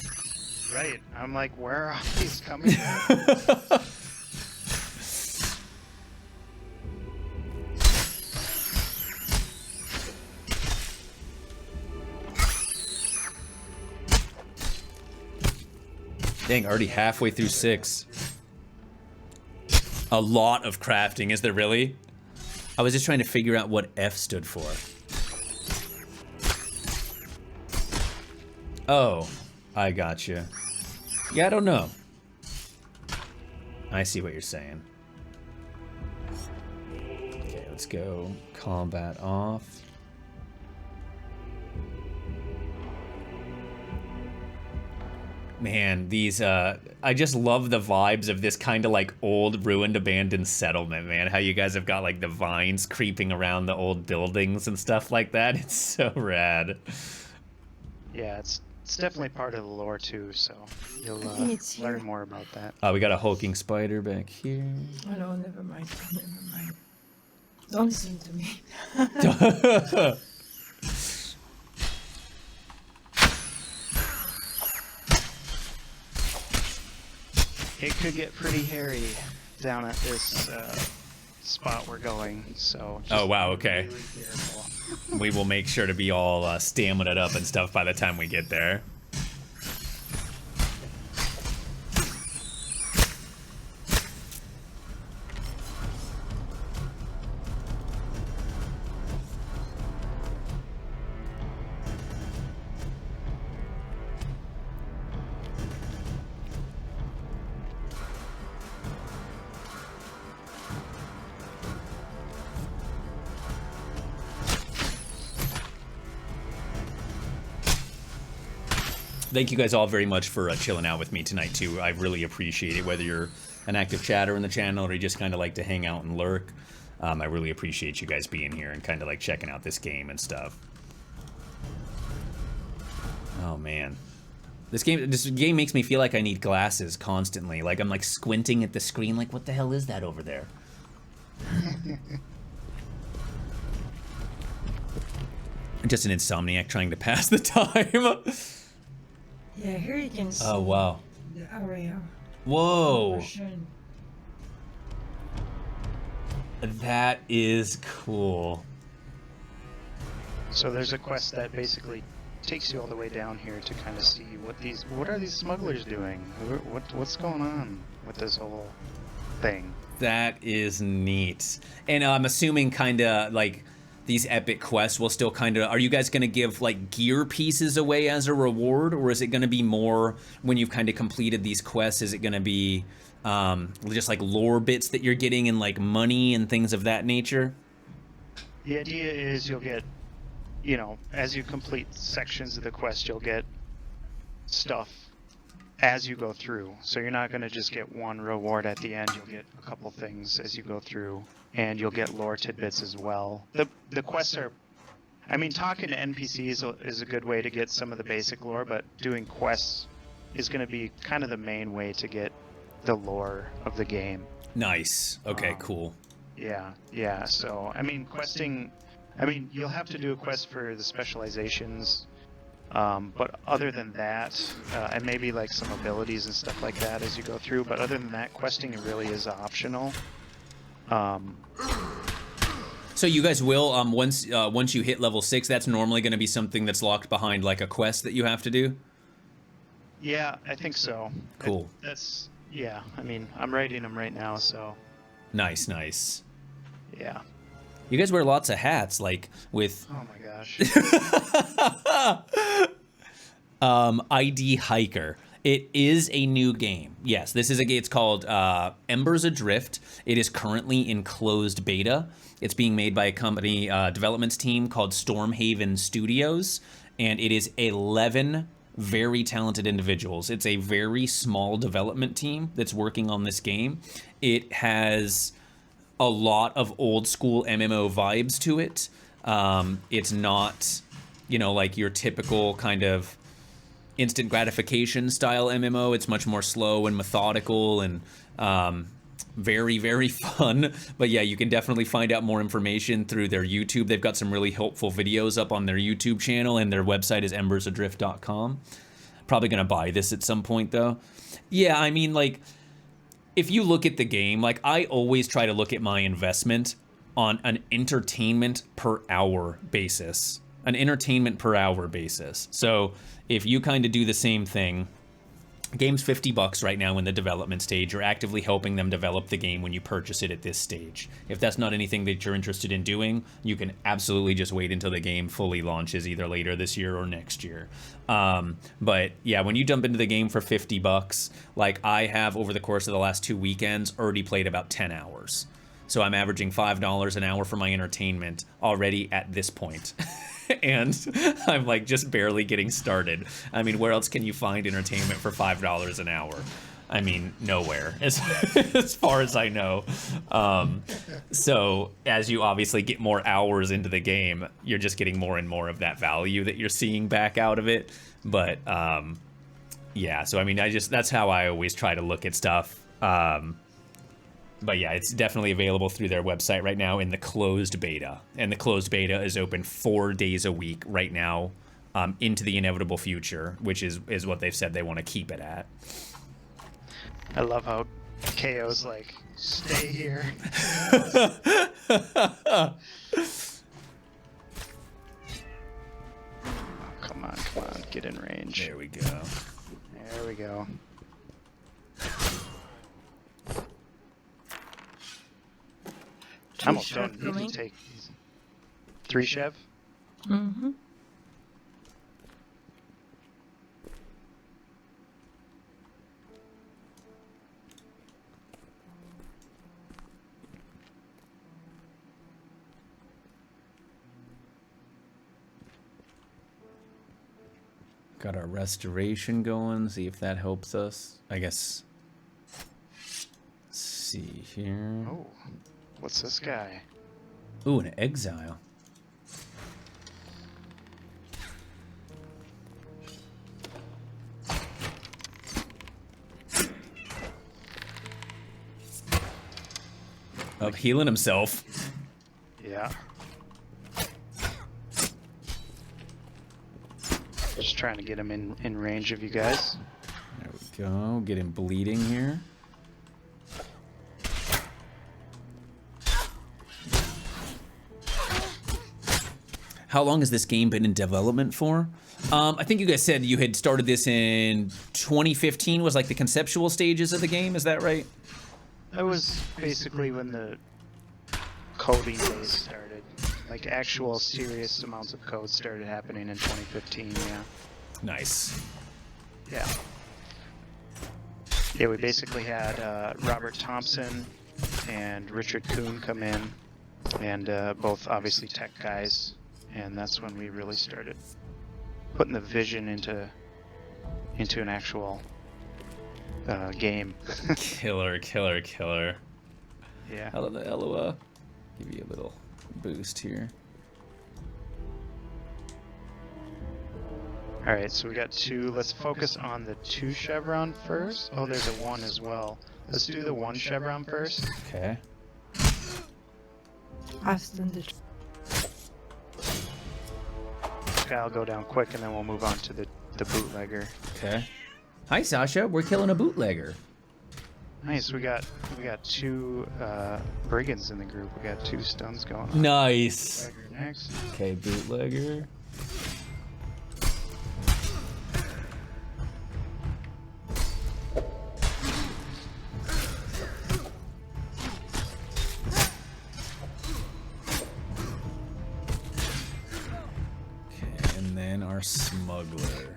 Right. I'm like, where are these coming from? Dang, already halfway through 6. A lot of crafting, is there really? I was just trying to figure out what F stood for. Oh, I gotcha. Yeah, I don't know. I see what you're saying. Okay, let's go. Combat off. Man, these, I just love the vibes of this kind of like old, ruined, abandoned settlement, man. How you guys have got like the vines creeping around the old buildings and stuff like that. It's so rad. Yeah, it's definitely part of the lore too, so you'll learn more about that. We got a hulking spider back here. Oh no, never mind. Never mind. Don't listen to me. It could get pretty hairy down at this spot we're going, so just Oh, wow, okay. really careful. We will make sure to be all stamina up and stuff by the time we get there. Thank you guys all very much for chilling out with me tonight, too. I really appreciate it, whether you're an active chatter in the channel or you just kind of like to hang out and lurk. I really appreciate you guys being here and kind of like checking out this game and stuff. Oh, man. This game makes me feel like I need glasses constantly. Like I'm like squinting at the screen like, what the hell is that over there? I'm just an insomniac trying to pass the time. Yeah, here you can see Oh, wow. the area. Whoa. Version. That is cool. So there's a quest that basically takes you all the way down here to kind of see what are these smugglers doing? What's going on with this whole thing? That is neat. And I'm assuming kind of like these epic quests will still kind of, are you guys going to give like gear pieces away as a reward, or is it going to be more when you've kind of completed these quests? Is it going to be just like lore bits that you're getting and like money and things of that nature? The idea is you'll get, you know, as you complete sections of the quest, you'll get stuff as you go through. So you're not going to just get one reward at the end. You'll get a couple things as you go through, and you'll get lore tidbits as well. The quests are, I mean, talking to NPCs is a good way to get some of the basic lore, but doing quests is going to be kind of the main way to get the lore of the game. Nice. Okay, cool. Yeah. So, I mean, questing, I mean, you'll have to do a quest for the specializations, but other than that, and maybe like some abilities and stuff like that as you go through, but other than that, questing really is optional. So you guys will, once you hit level 6, that's normally going to be something that's locked behind like a quest that you have to do? Yeah, I think so. Cool. Yeah, I mean, I'm writing them right now, so. Nice. Yeah. You guys wear lots of hats, like with... Oh my gosh. ID Hiker. It is a new game. Yes, this is a game. It's called Embers Adrift. It is currently in closed beta. It's being made by a company development team called Stormhaven Studios, and it is 11 very talented individuals. It's a very small development team that's working on this game. It has a lot of old school MMO vibes to it. It's not, you know, like your typical kind of instant gratification style MMO. It's much more slow and methodical, and very, very fun. But yeah, you can definitely find out more information through their YouTube. They've got some really helpful videos up on their YouTube channel, and their website is embersadrift.com. Probably gonna buy this at some point though. Yeah, I mean, like, if you look at the game, like, I always try to look at my investment on an entertainment per hour basis. An entertainment per hour basis. So if you kind of do the same thing, game's $50 right now in the development stage. You're actively helping them develop the game when you purchase it at this stage. If that's not anything that you're interested in doing, you can absolutely just wait until the game fully launches either later this year or next year. But yeah, when you jump into the game for $50, like I have over the course of the last 2 weekends already played about 10 hours. So I'm averaging $5 an hour for my entertainment already at this point. And I'm like just barely getting started. I mean, where else can you find entertainment for $5 an hour? I mean, nowhere, as far as I know. So as you obviously get more hours into the game, you're just getting more and more of that value that you're seeing back out of it. But yeah, so I mean, that's how I always try to look at stuff. But yeah, it's definitely available through their website right now in the closed beta. And the closed beta is open 4 days a week right now into the inevitable future, which is what they've said they want to keep it at. I love how KO's like, stay here. Oh, come on, get in range. There we go. There we go. I'm almost done. You can take these. 3 Chev? Mm-hmm. Got our restoration going, see if that helps us. I guess. Let's see here. Oh, what's this guy? Ooh, an exile. Up healing himself. Yeah. Just trying to get him in range of you guys. There we go. Get him bleeding here. How long has this game been in development for? I think you guys said you had started this in 2015 was like the conceptual stages of the game, is that right? That was basically when the coding days started. Like actual serious amounts of code started happening in 2015, yeah. Nice. Yeah. Yeah, we basically had Robert Thompson and Richard Kuhn come in, and both obviously tech guys, and that's when we really started putting the vision into an actual game. Killer. Yeah. Hello, the Elloa. Give you a little boost here. Alright, so we got 2. Let's focus on the 2 chevron first. Oh, there's a 1 as well. Let's do the 1 chevron first. Okay. Okay, I'll go down quick and then we'll move on to the bootlegger. Okay. Hi, Sasha. We're killing a bootlegger. Nice, we got 2 brigands in the group. We got 2 stuns going on. Nice. Bootlegger next. Okay, bootlegger. Okay, and then our smuggler.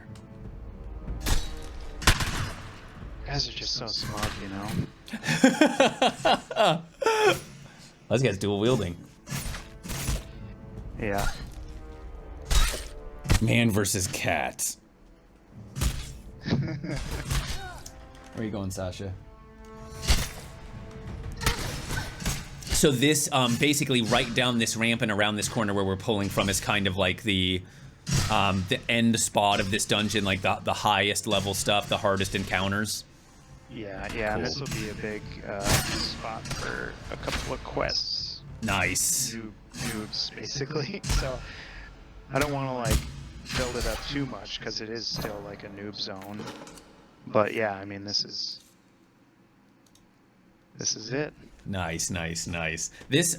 Guys are just so smug, you know? Those guys dual wielding. Yeah. Man versus cat. Where are you going, Sasha? So this, basically right down this ramp and around this corner where we're pulling from is kind of like the end spot of this dungeon, like the highest level stuff, the hardest encounters. Yeah, Cool. and this will be a big spot for a couple of quests. Nice. Noobs, basically. So I don't want to like build it up too much because it is still like a noob zone. But yeah, I mean this is it. Nice, nice, nice. This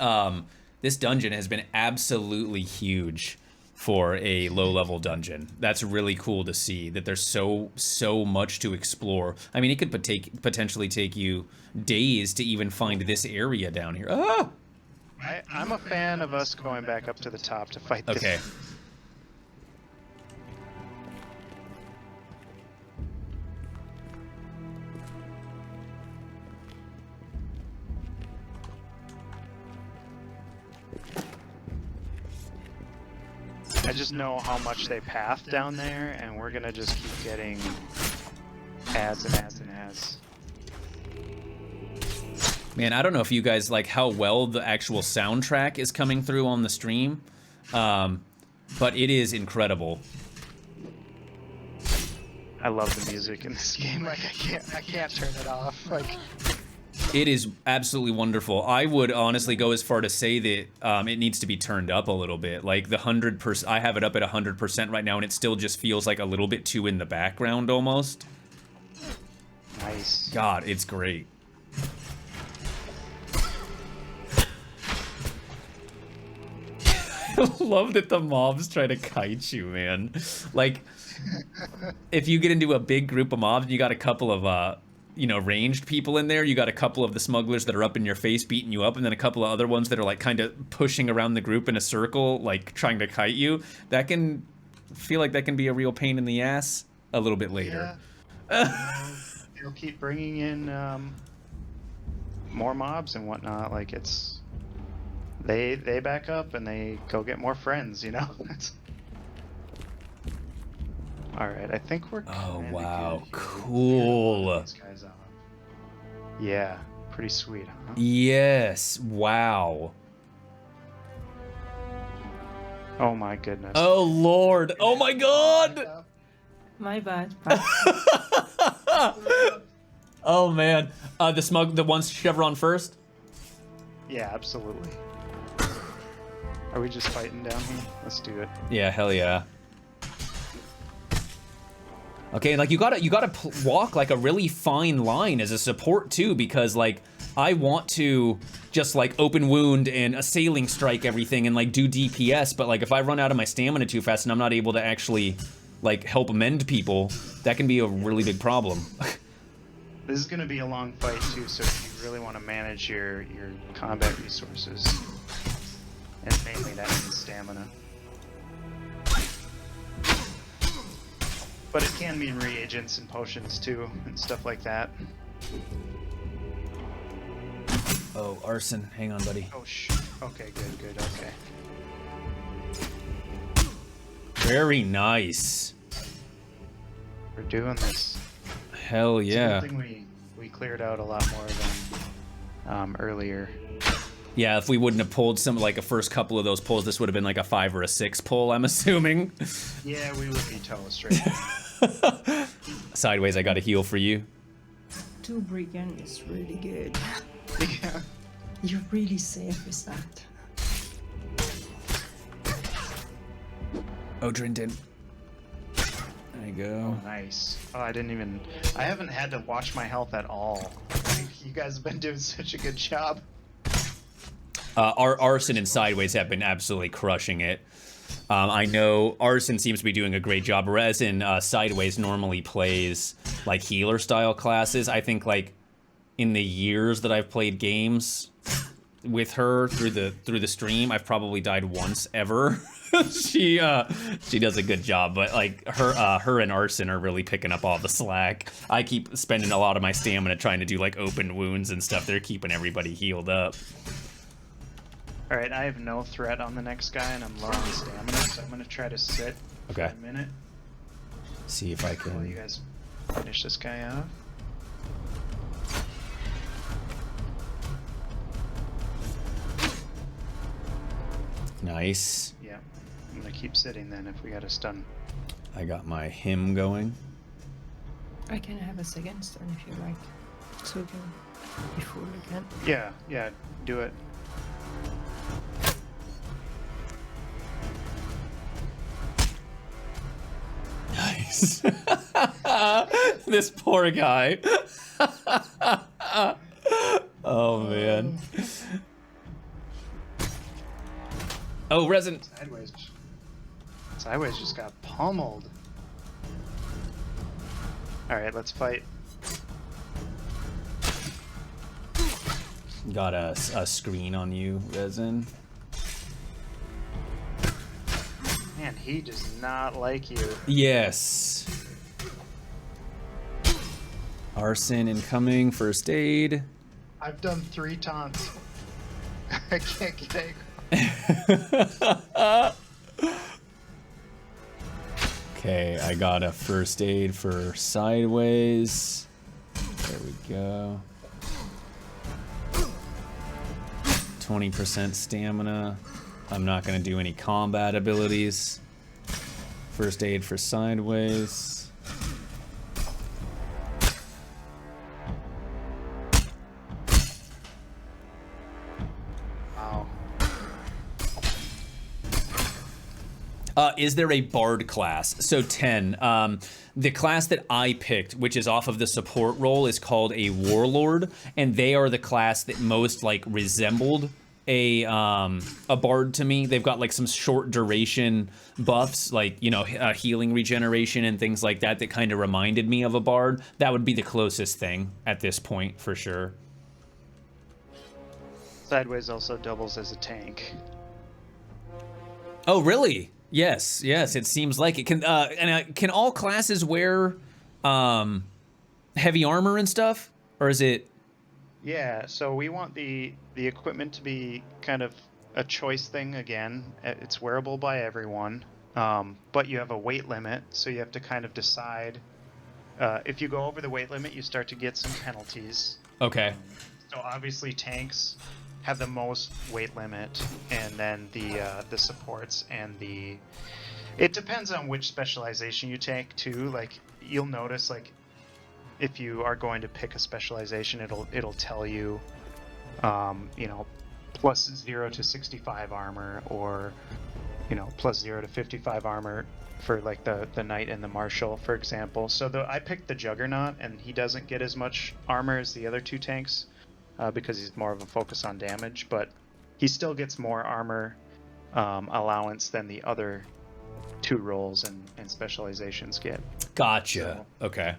dungeon has been absolutely huge for a low-level dungeon. That's really cool to see that there's so much to explore. I mean, it could potentially take you days to even find this area down here. Ah! I'm a fan of us going back up to the top to fight this. Okay. I just know how much they path down there, and we're gonna just keep getting ads and ads and ads. Man, I don't know if you guys like how well the actual soundtrack is coming through on the stream, but it is incredible. I love the music in this game. Like I can't turn it off. Like it is absolutely wonderful. I would honestly go as far to say that it needs to be turned up a little bit. Like the 100%, I have it up at 100% right now, and it still just feels like a little bit too in the background almost. Nice. God, it's great. I love that the mobs try to kite you, man. Like, if you get into a big group of mobs and you got a couple of, ranged people in there, you got a couple of the smugglers that are up in your face beating you up, and then a couple of other ones that are, like, kind of pushing around the group in a circle, like, trying to kite you. That can feel like that can be a real pain in the ass a little bit later. Yeah. They'll keep bringing in more mobs and whatnot. Like, it's... They back up and they go get more friends, you know? Alright, I think we're Oh, kinda wow. good here. Cool. These guys out. Yeah, pretty sweet, huh? Yes. Wow. Oh my goodness. Oh, Lord. Oh, my God. My bad. Oh, man. The ones Chevron first? Yeah, absolutely. Are we just fighting down here? Let's do it. Yeah, hell yeah. Okay, like you gotta walk like a really fine line as a support too, because like I want to just like open wound and assailing strike everything and like do DPS, but like if I run out of my stamina too fast and I'm not able to actually like help mend people, that can be a really big problem. This is gonna be a long fight too, so if you really want to manage your combat resources, and mainly that means stamina. But it can mean reagents and potions too, and stuff like that. Oh, arson. Hang on, buddy. Oh, okay, good, okay. Very nice. We're doing this. Hell yeah. It's a good thing we cleared out a lot more than earlier. Yeah, if we wouldn't have pulled some, like a first couple of those pulls, this would have been like a 5 or a 6 pull, I'm assuming. Yeah, we would be toast right now. Sideways, I got a heal for you. 2 Brigand is really good. Yeah. You're really safe with that. Oh, Drindin. There you go. Oh, nice. Oh, I haven't had to watch my health at all. You guys have been doing such a good job. Our Arson and Sideways have been absolutely crushing it. I know Arson seems to be doing a great job, whereas in Sideways normally plays like healer style classes. I think like in the years that I've played games with her through the stream, I've probably died once ever. she does a good job, but like her and Arson are really picking up all the slack. I keep spending a lot of my stamina trying to do like open wounds and stuff. They're keeping everybody healed up. Alright, I have no threat on the next guy, and I'm low on stamina, so I'm gonna try to sit for a minute. See if I can. While you guys finish this guy off. Nice. Yeah, I'm gonna keep sitting then if we got a stun. I got my hymn going. I can have a second stone if you like, so we can be full again. Yeah, yeah, do it. Nice. This poor guy. Oh man. Oh, resin. Sideways just got pummeled. Alright, let's fight. Got a screen on you, resin. Man, he does not like you. Yes. Arson incoming, first aid. I've done 3 taunts. I can't get Okay, I got a first aid for sideways. There we go. 20% stamina. I'm not gonna do any combat abilities. First aid for sideways. Wow. Is there a bard class? So 10. The class that I picked, which is off of the support role, is called a warlord, and they are the class that most like resembled a bard to me. They've got like some short duration buffs, like, you know, healing regeneration and things like that that kind of reminded me of a bard. That would be the closest thing at this point for sure. Sideways also doubles as a tank. Oh, really? Yes, yes. It seems like it can. Can all classes wear heavy armor and stuff, or is it? Yeah, so we want the equipment to be kind of a choice thing again. It's wearable by everyone, but you have a weight limit, so you have to kind of decide. If you go over the weight limit, you start to get some penalties. Okay. So obviously tanks have the most weight limit, and then the supports and the. It depends on which specialization you take too. Like you'll notice, like if you are going to pick a specialization, it'll tell you, you know, plus 0 to 65 armor, or you know, plus 0 to 55 armor for like the knight and the marshal, for example. So I picked the Juggernaut, and he doesn't get as much armor as the other 2 tanks. Because he's more of a focus on damage, but he still gets more armor allowance than the other 2 roles and specializations get. Gotcha. So, okay.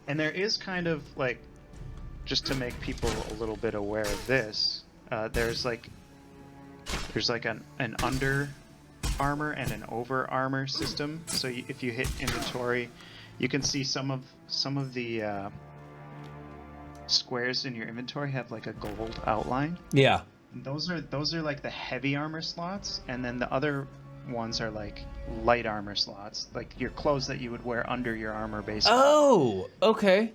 And there is kind of like, just to make people a little bit aware of this, there's like an under armor and an over armor system. So if you hit inventory, you can see some of the squares in your inventory have like a gold outline. Yeah. And those are like the heavy armor slots, and then the other ones are like light armor slots, like your clothes that you would wear under your armor basically. Oh, okay.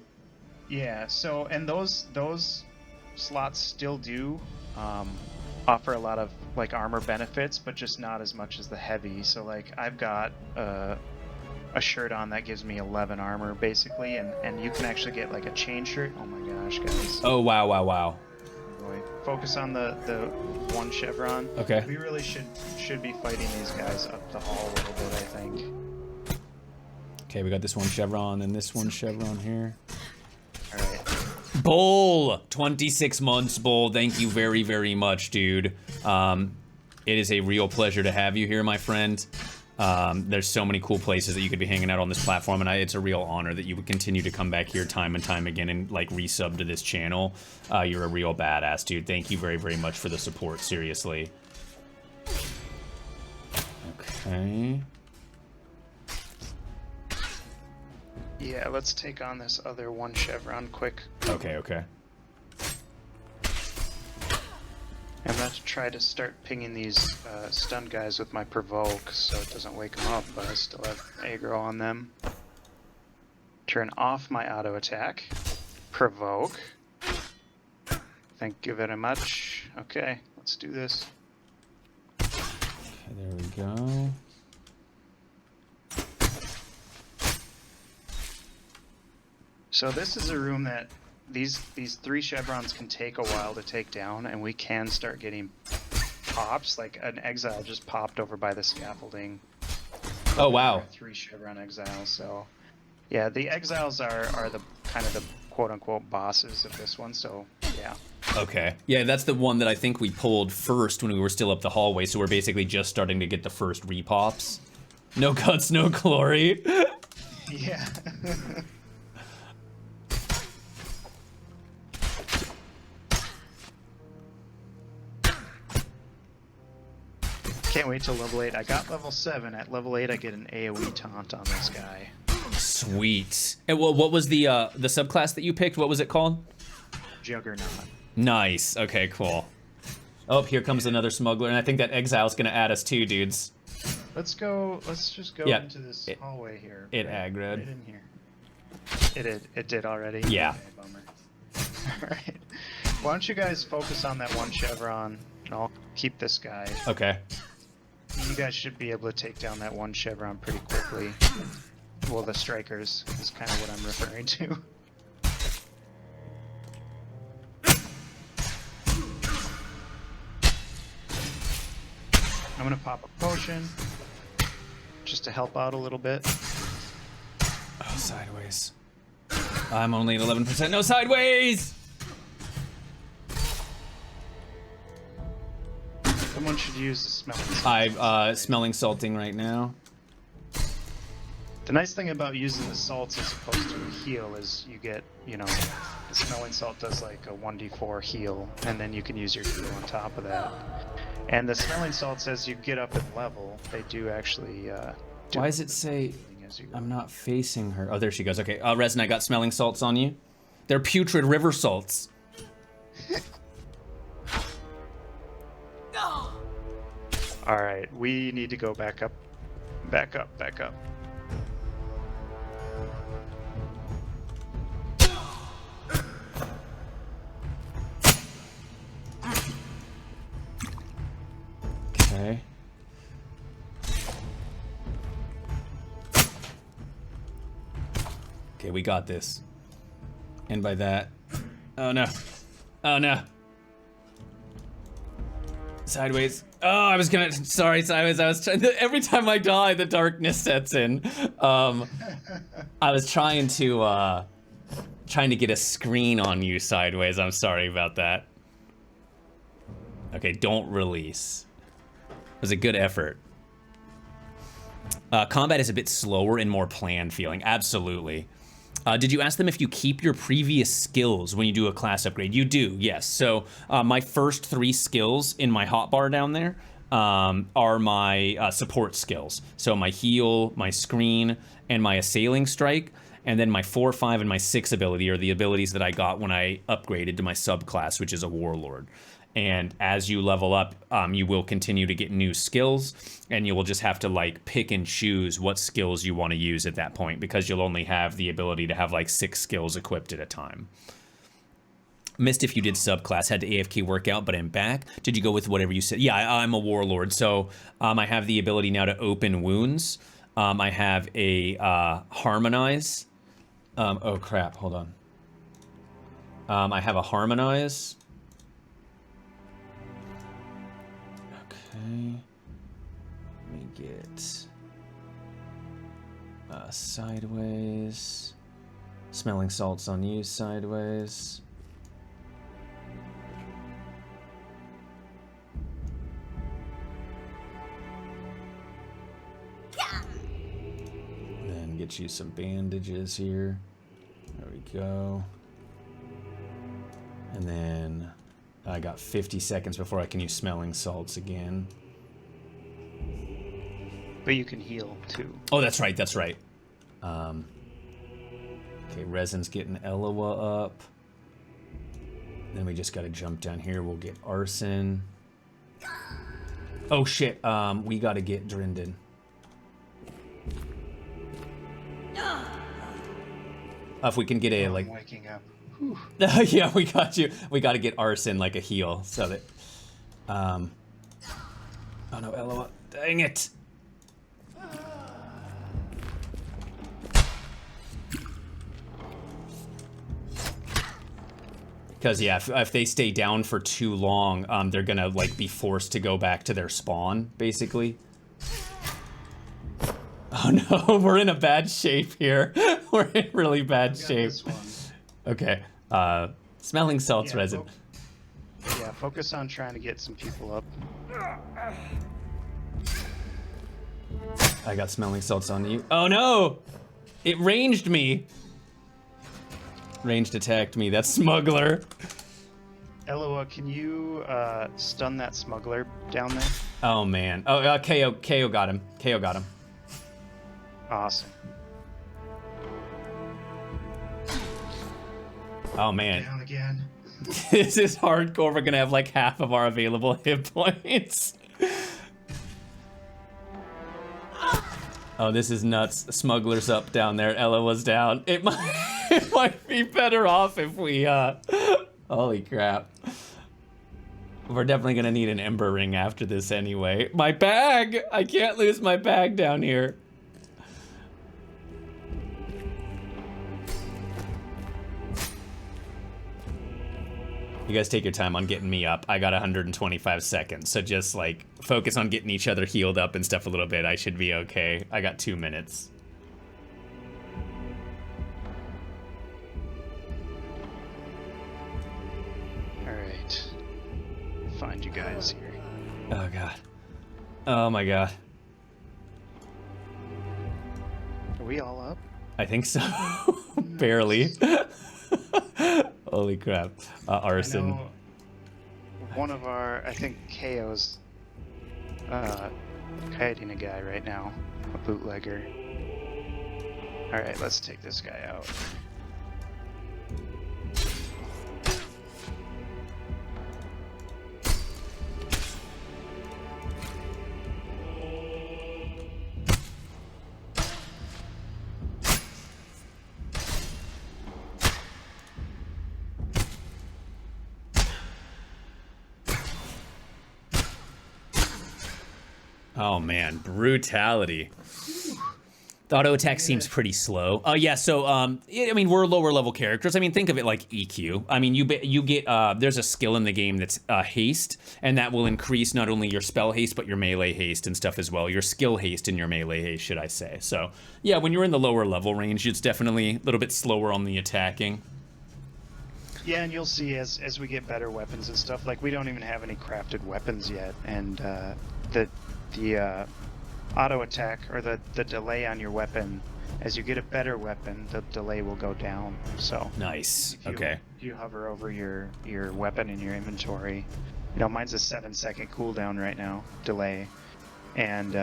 Yeah, so and those slots still do offer a lot of like armor benefits, but just not as much as the heavy. So like I've got a shirt on that gives me 11 armor basically, and you can actually get like a chain shirt. Oh my gosh, guys. Oh wow, wow, wow. Boy. Focus on the 1 chevron. Okay. We really should be fighting these guys up the hall a little bit, I think. Okay, we got this 1 chevron and this 1 chevron here. All right. Bull, 26 months, Bull. Thank you very, very much, dude. It is a real pleasure to have you here, my friend. There's so many cool places that you could be hanging out on this platform, and it's a real honor that you would continue to come back here time and time again and like resub to this channel. You're a real badass, dude. Thank you very, very much for the support, seriously. Okay. Yeah, let's take on this other 1 chevron quick. Okay, okay. I'm going to try to start pinging these stun guys with my provoke so it doesn't wake them up, but I still have aggro on them. Turn off my auto attack. Provoke. Thank you very much. Okay, let's do this. Okay, there we go. So this is a room that these 3 chevrons can take a while to take down, and we can start getting pops. Like an exile just popped over by the scaffolding. Oh wow. 3 chevron exiles. So yeah, the exiles are the kind of the quote unquote bosses of this one. So yeah. Okay. Yeah, that's the one that I think we pulled first when we were still up the hallway, so we're basically just starting to get the first repops. No guts, no glory. Yeah. Can't wait till level 8. I got level 7. At level 8, I get an AoE taunt on this guy. Sweet. And what was the subclass that you picked? What was it called? Juggernaut. Nice. Okay, cool. Oh, here comes another smuggler, and I think that exile's gonna add us too, dudes. Let's go. Let's just go into this hallway here. It aggroed. Right in here. It did already. Yeah. Okay, bummer. All right. Why don't you guys focus on that 1 chevron, and I'll keep this guy. Okay. You guys should be able to take down that 1 chevron pretty quickly. Well, the strikers is kind of what I'm referring to. I'm gonna pop a potion just to help out a little bit. Oh, sideways. I'm only at 11%. No, sideways! Someone should use the smelling salt. I'm smelling salting right now. The nice thing about using the salts as opposed to a heal is you get, you know, the smelling salt does like a 1d4 heal, and then you can use your heal on top of that. And the smelling salts, as you get up in level, they do actually do. Why does it say as you go. I'm not facing her? Oh, there she goes. Okay, Resin, I got smelling salts on you. They're putrid river salts. Alright, we need to go back up. Back up, back up. Okay. Okay, we got this. And by that... Oh no. Oh no. Sideways. Oh, I was gonna... Sorry, sideways. I was trying... Every time I die, the darkness sets in. I was trying to get a screen on you sideways. I'm sorry about that. Okay, don't release. It was a good effort. Combat is a bit slower and more planned feeling. Absolutely. Did you ask them if you keep your previous skills when you do a class upgrade? You do, yes. So my first 3 skills in my hotbar down there are my support skills. So my heal, my screen, and my assailing strike. And then my 4, 5, and my 6 ability are the abilities that I got when I upgraded to my subclass, which is a warlord. And as you level up, you will continue to get new skills, and you will just have to like pick and choose what skills you want to use at that point, because you'll only have the ability to have like 6 skills equipped at a time. Missed if you did subclass, had to AFK workout, but I'm back. Did you go with whatever you said? Yeah, I'm a warlord, so I have the ability now to open wounds. I have a harmonize. Oh crap, hold on. I have a harmonize. Okay, let me get sideways. Smelling salts on you, sideways. Then get you some bandages here. There we go. And then I got 50 seconds before I can use smelling salts again. But you can heal too. Oh, that's right, that's right. Okay, Resin's getting Elloa up. Then we just gotta jump down here. We'll get Arson. Oh shit, we gotta get Drindin. If we can get a, like... I'm waking up. Yeah, we got you. We gotta get Arson like a heal, so that... Oh no, Elloa. Dang it! Because yeah, if they stay down for too long, they're gonna like be forced to go back to their spawn, basically. Oh no, we're in a bad shape here. We're in really bad shape. This one. Okay. Smelling salts resin. Yeah, focus on trying to get some people up. I got smelling salts on you. Oh no! It ranged me. Ranged attacked me. That smuggler. Elloa, can you stun that smuggler down there? Oh man. Oh, KO got him. KO got him. Awesome. Oh man. Down again. This is hardcore. We're gonna have like half of our available hit points. Oh, this is nuts. Smuggler's up down there. Ella was down. It might be better off if we, holy crap. We're definitely gonna need an Ember ring after this anyway. My bag! I can't lose my bag down here. You guys take your time on getting me up. I got 125 seconds, so just like focus on getting each other healed up and stuff a little bit. I should be okay. I got 2 minutes. All right. Find you guys here. Oh god. Oh my god. Are we all up? I think so. Barely. Holy crap. Arson. I know one of our, I think KO's kiting a guy right now, a bootlegger. All right, let's take this guy out. Oh man, brutality. The auto attack seems pretty slow. Oh yeah, so I mean we're lower level characters. I mean think of it like EQ. I mean you get there's a skill in the game that's haste, and that will increase not only your spell haste but your melee haste and stuff as well. Your skill haste and your melee haste, should I say? So yeah, when you're in the lower level range, it's definitely a little bit slower on the attacking. Yeah, and you'll see as we get better weapons and stuff. Like we don't even have any crafted weapons yet, and the auto attack or the delay on your weapon, as you get a better weapon, the delay will go down. So nice. If you hover over your weapon in your inventory, you know mine's a 7-second cooldown right now, delay, and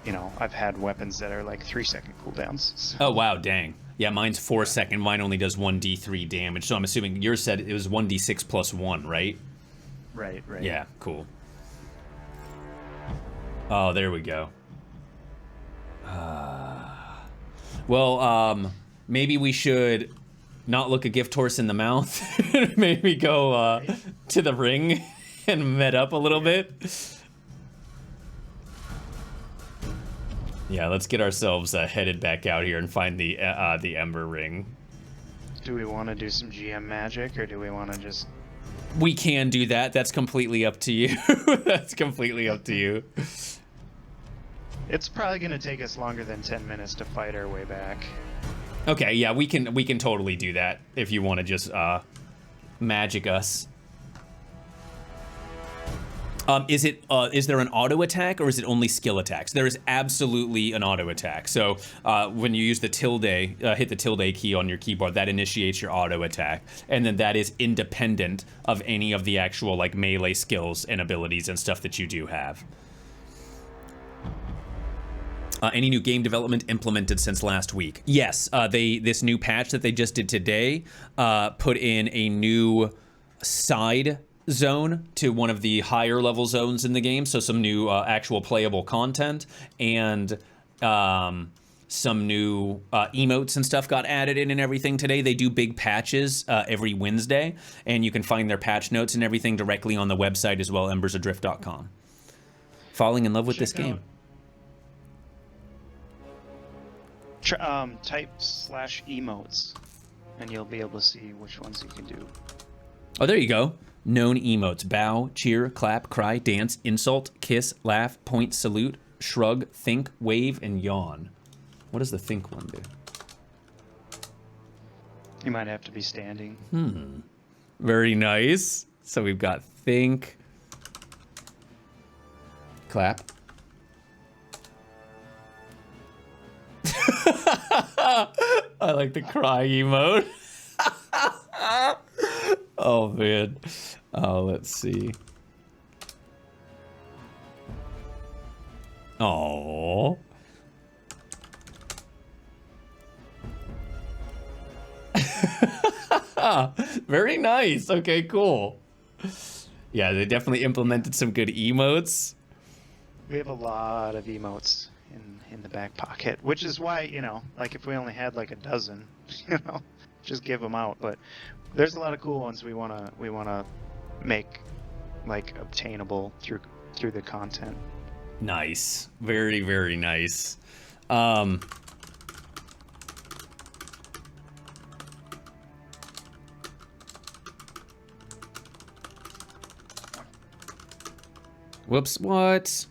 you know I've had weapons that are like 3-second cooldowns. So. Oh wow, dang. Yeah, mine's 4-second. Mine only does 1d3 damage. So I'm assuming yours said it was 1d6 plus 1, right? Right. Yeah, cool. Oh, there we go. Well, maybe we should not look a gift horse in the mouth. Maybe go to the ring and med up a little bit. Yeah, let's get ourselves headed back out here and find the Ember ring. Do we want to do some GM magic, or do we want to just... We can do that. That's completely up to you. That's completely up to you. It's probably going to take us longer than 10 minutes to fight our way back. Okay, yeah, we can totally do that if you want to just magic us. Is there an auto attack or is it only skill attacks? There is absolutely an auto attack. So when you use the tilde, hit the tilde key on your keyboard, that initiates your auto attack, and then that is independent of any of the actual like melee skills and abilities and stuff that you do have. Any new game development implemented since last week? Yes, this new patch that they just did today put in a new side zone to one of the higher level zones in the game, so some new actual playable content, and some new emotes and stuff got added in and everything today. They do big patches every Wednesday, and you can find their patch notes and everything directly on the website as well, embersadrift.com. Falling in love with this game. Type /emotes, and you'll be able to see which ones you can do. Oh, there you go. Known emotes: bow, cheer, clap, cry, dance, insult, kiss, laugh, point, salute, shrug, think, wave, and yawn. What does the think one do? You might have to be standing. Very nice. So we've got think, clap. I like the cry emote. Oh man. Oh, let's see. Oh. Very nice. Okay, cool. Yeah, they definitely implemented some good emotes. We have a lot of emotes in the back pocket, which is why, you know, like if we only had like a dozen, you know, just give them out. But there's a lot of cool ones we wanna make like obtainable through the content. Nice. Very, very nice. Whoops, what?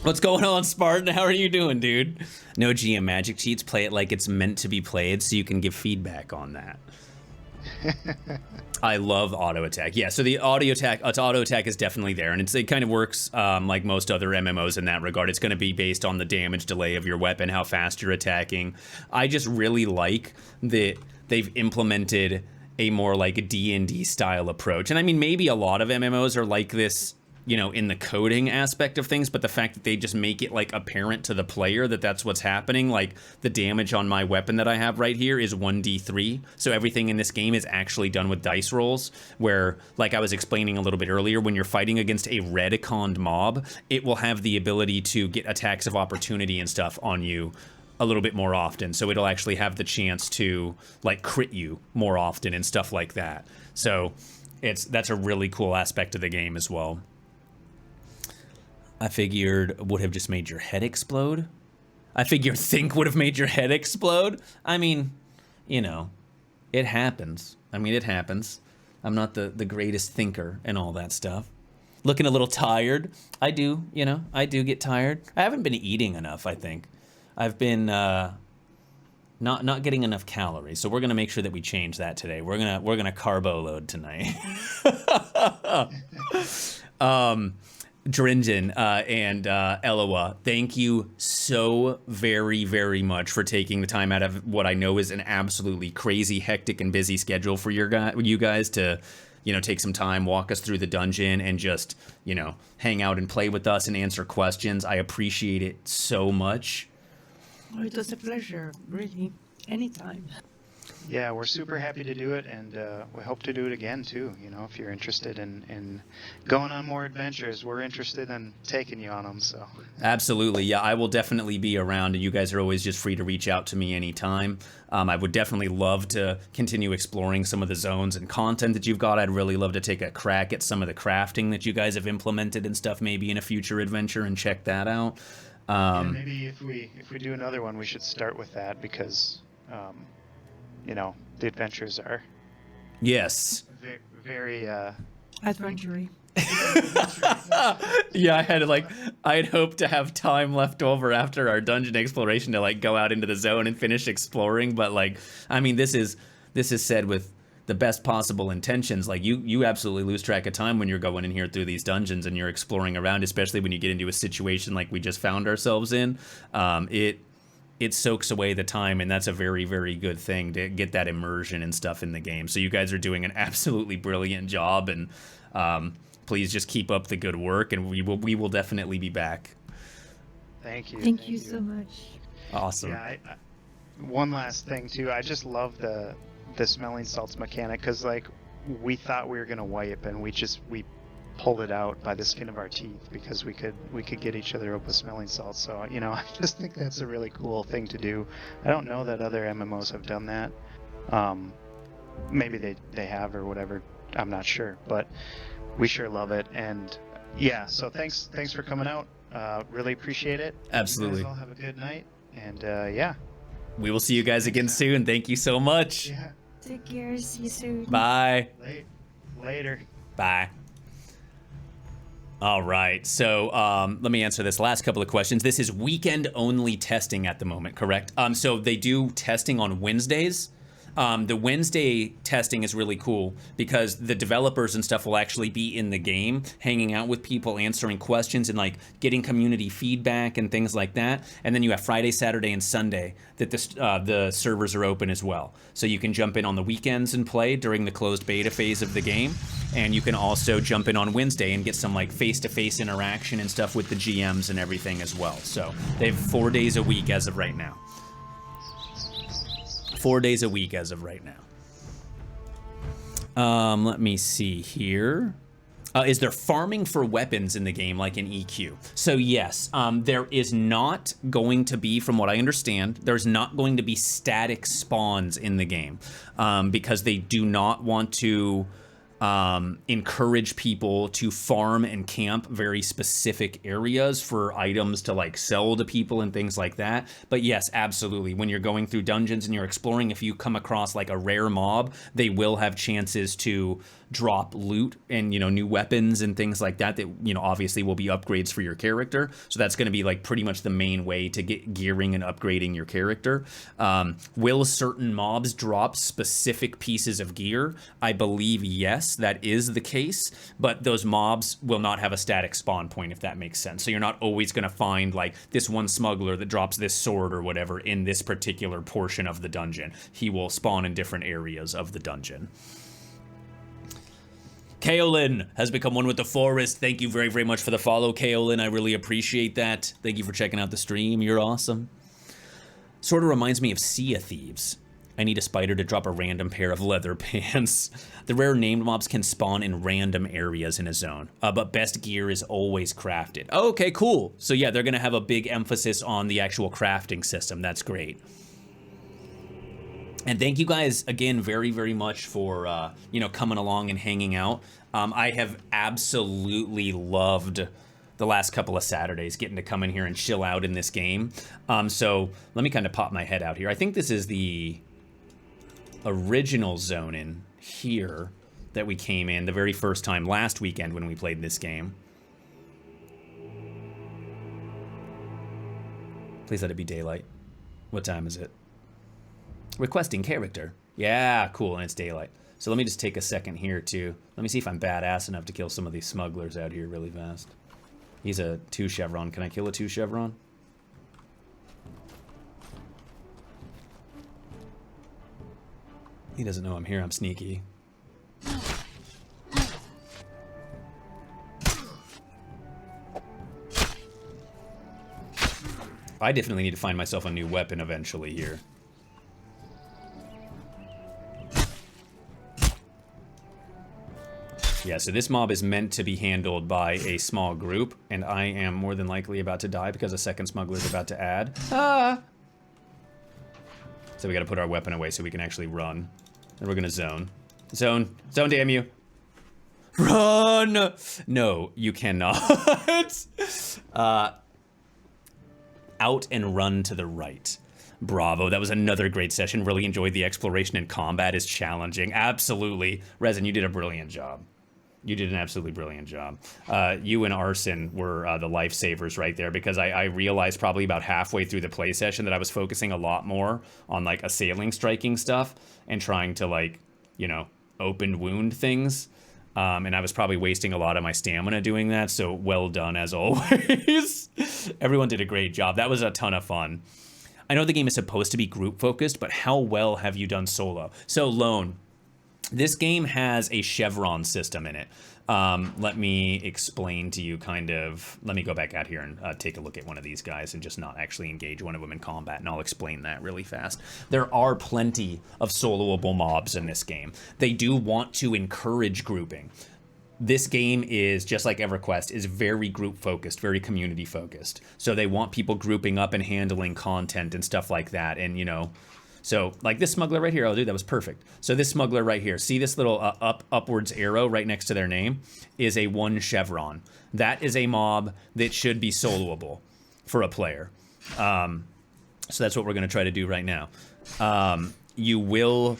What's going on, Spartan? How are you doing, dude? No GM magic cheats. Play it like it's meant to be played so you can give feedback on that. I love auto attack. Yeah, so the auto attack is definitely there, and it kind of works like most other MMOs in that regard. It's going to be based on the damage delay of your weapon, how fast you're attacking. I just really like that they've implemented a more like a D&D style approach. And I mean, maybe a lot of MMOs are like this, you know, in the coding aspect of things, but the fact that they just make it like apparent to the player that that's what's happening. Like the damage on my weapon that I have right here is 1d3. So everything in this game is actually done with dice rolls, where, like I was explaining a little bit earlier, when you're fighting against a red-iconned mob, it will have the ability to get attacks of opportunity and stuff on you a little bit more often. So it'll actually have the chance to like crit you more often and stuff like that. So that's a really cool aspect of the game as well. I figured would have just made your head explode. I figured think would have made your head explode. I mean, you know, it happens. I mean, it happens. I'm not the greatest thinker and all that stuff. Looking a little tired. I do, you know, I do get tired. I haven't been eating enough, I think. I've been not getting enough calories. So we're gonna make sure that we change that today. We're gonna carbo load tonight. Drindin and Elloa, thank you so very, very much for taking the time out of what I know is an absolutely crazy, hectic, and busy schedule for you guys to, you know, take some time, walk us through the dungeon, and just, you know, hang out and play with us and answer questions. I appreciate it so much. Oh, it was a pleasure, really. Anytime. Yeah, we're super happy to do it, and we hope to do it again too. You know, if you're interested in going on more adventures, we're interested in taking you on them. So absolutely, yeah, I will definitely be around, and you guys are always just free to reach out to me anytime. I would definitely love to continue exploring some of the zones and content that you've got. I'd really love to take a crack at some of the crafting that you guys have implemented and stuff, maybe in a future adventure, and check that out. Yeah, maybe if we do another one, we should start with that because. You know, the adventures are yes very adventure-y. Yeah, I'd hoped to have time left over after our dungeon exploration to like go out into the zone and finish exploring, but like, I mean, this is said with the best possible intentions. Like you absolutely lose track of time when you're going in here through these dungeons and you're exploring around, especially when you get into a situation like we just found ourselves in. It soaks away the time, and that's a very, very good thing to get that immersion and stuff in the game. So you guys are doing an absolutely brilliant job, and please just keep up the good work, and we will definitely be back. Thank you. Thank you so much. Awesome. Yeah, one last thing too. I just love the smelling salts mechanic because like we thought we were gonna wipe, and we pulled it out by the skin of our teeth because we could get each other up with smelling salts. So, you know, I just think that's a really cool thing to do. I don't know that other MMOs have done that. Maybe they have or whatever. I'm not sure, but we sure love it. And yeah, so thanks for coming out. Really appreciate it. Absolutely. You guys all have a good night. And yeah. We will see you guys again soon. Thank you so much. Yeah. Take care. See you soon. Bye. Later. Bye. All right, so let me answer this last couple of questions. This is weekend-only testing at the moment, correct? So they do testing on Wednesdays. The Wednesday testing is really cool because the developers and stuff will actually be in the game, hanging out with people, answering questions, and like getting community feedback and things like that. And then you have Friday, Saturday, and Sunday that the servers are open as well. So you can jump in on the weekends and play during the closed beta phase of the game. And you can also jump in on Wednesday and get some like face-to-face interaction and stuff with the GMs and everything as well. So they have 4 days a week as of right now. 4 days a week as of right now. Let me see here. Is there farming for weapons in the game like in EQ? So yes, there is not going to be, from what I understand, there's not going to be static spawns in the game because they do not want to encourage people to farm and camp very specific areas for items to like sell to people and things like that. But yes, absolutely. When you're going through dungeons and you're exploring, if you come across like a rare mob, they will have chances to drop loot and, you know, new weapons and things like that, you know, obviously will be upgrades for your character. So that's going to be like pretty much the main way to get gearing and upgrading your character. Will certain mobs drop specific pieces of gear? I believe yes, that is the case, but those mobs will not have a static spawn point, if that makes sense. So you're not always going to find like this one smuggler that drops this sword or whatever in this particular portion of the dungeon. He will spawn in different areas of the dungeon. Kaolin has become one with the forest. Thank you very, very much for the follow, Kaolin. I really appreciate that. Thank you for checking out the stream. You're awesome. Sort of reminds me of Sea of Thieves. I need a spider to drop a random pair of leather pants. The rare named mobs can spawn in random areas in a zone, but best gear is always crafted. Oh, okay, cool. So yeah, they're gonna have a big emphasis on the actual crafting system. That's great. And thank you guys again very, very much for you know, coming along and hanging out. I have absolutely loved the last couple of Saturdays getting to come in here and chill out in this game. So let me kind of pop my head out here. I think this is the original zone in here that we came in the very first time last weekend when we played this game. Please let it be daylight. What time is it? Requesting character. Yeah, cool, and it's daylight. So let me just take a second here to, let me see if I'm badass enough to kill some of these smugglers out here really fast. He's a 2 chevron. Can I kill a 2 chevron? He doesn't know I'm here. I'm sneaky. I definitely need to find myself a new weapon eventually here. Yeah, so this mob is meant to be handled by a small group, and I am more than likely about to die because a second smuggler is about to add. Ah! So we gotta put our weapon away so we can actually run. And we're gonna zone. Zone. Zone, damn you. Run! No, you cannot. Out and run to the right. Bravo, that was another great session. Really enjoyed the exploration, and combat is challenging. Absolutely. Resin, you did a brilliant job. You did an absolutely brilliant job. You and Arson were the lifesavers right there, because I realized probably about halfway through the play session that I was focusing a lot more on like assailing striking stuff and trying to like, you know, open wound things. And I was probably wasting a lot of my stamina doing that, so well done as always. Everyone did a great job. That was a ton of fun. I know the game is supposed to be group focused, but how well have you done solo? So Lone, this game has a chevron system in it. Let me explain to you kind of, let me go back out here and take a look at one of these guys and just not actually engage one of them in combat, and I'll explain that really fast. There are plenty of soloable mobs in this game. They do want to encourage grouping. This game is, just like EverQuest, is very group focused, very community focused. So they want people grouping up and handling content and stuff like that, and, you know, So like this smuggler right here, oh dude, that was perfect. So this smuggler right here, see this little upwards arrow right next to their name is a 1 chevron. That is a mob that should be soloable for a player. So that's what we're gonna try to do right now. You will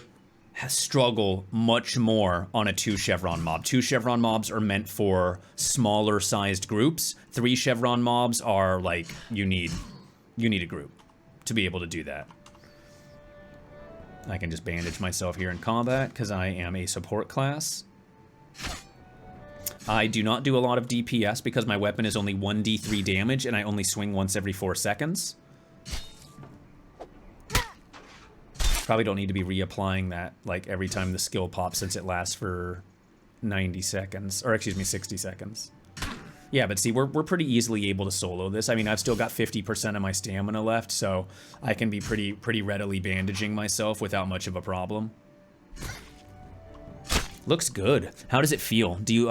struggle much more on a 2 chevron mob. 2 chevron mobs are meant for smaller sized groups. 3 chevron mobs are like, you need a group to be able to do that. I can just bandage myself here in combat because I am a support class. I do not do a lot of DPS because my weapon is only 1d3 damage and I only swing once every 4 seconds. Probably don't need to be reapplying that like every time the skill pops since it lasts for 90 seconds, or excuse me, 60 seconds. Yeah, but see, we're pretty easily able to solo this. I mean, I've still got 50% of my stamina left, so I can be pretty readily bandaging myself without much of a problem. Looks good. How does it feel? Do you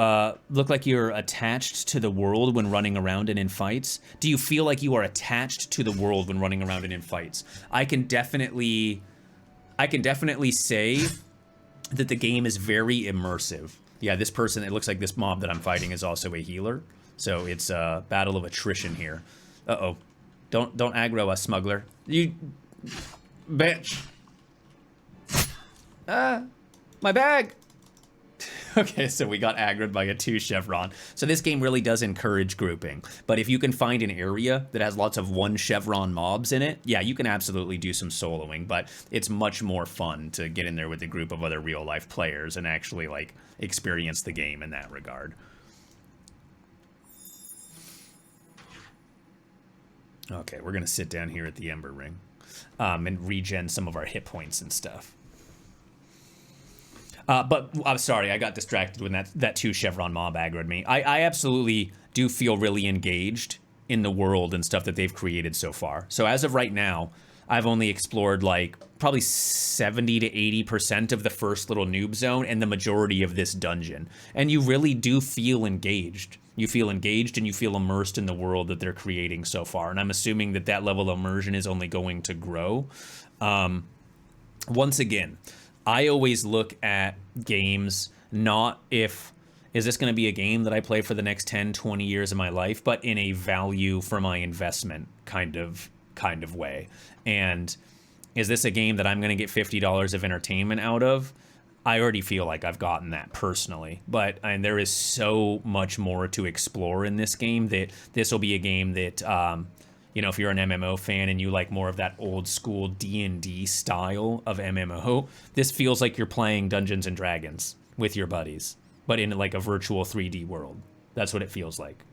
look like you're attached to the world when running around and in fights? Do you feel like you are attached to the world when running around and in fights? I can definitely say that the game is very immersive. Yeah, this person, it looks like this mob that I'm fighting is also a healer. So it's a battle of attrition here. Uh-oh. Don't aggro us, smuggler. You bitch. My bag. Okay, so we got aggroed by a 2 chevron. So this game really does encourage grouping. But if you can find an area that has lots of 1 chevron mobs in it, yeah, you can absolutely do some soloing, but it's much more fun to get in there with a group of other real life players and actually like experience the game in that regard. Okay, we're gonna sit down here at the Ember Ring and regen some of our hit points and stuff. But I'm sorry, I got distracted when that 2 chevron mob aggroed me. I absolutely do feel really engaged in the world and stuff that they've created so far. So as of right now, I've only explored like probably 70 to 80% of the first little noob zone and the majority of this dungeon. And you really do feel engaged. You feel engaged and you feel immersed in the world that they're creating so far. And I'm assuming that that level of immersion is only going to grow. Once again, I always look at games not if, is this going to be a game that I play for the next 10, 20 years of my life, but in a value for my investment kind of way. And is this a game that I'm going to get $50 of entertainment out of? I already feel like I've gotten that personally, but there is so much more to explore in this game that this will be a game that, you know, if you're an MMO fan and you like more of that old school D&D style of MMO, this feels like you're playing Dungeons and Dragons with your buddies, but in like a virtual 3D world. That's what it feels like.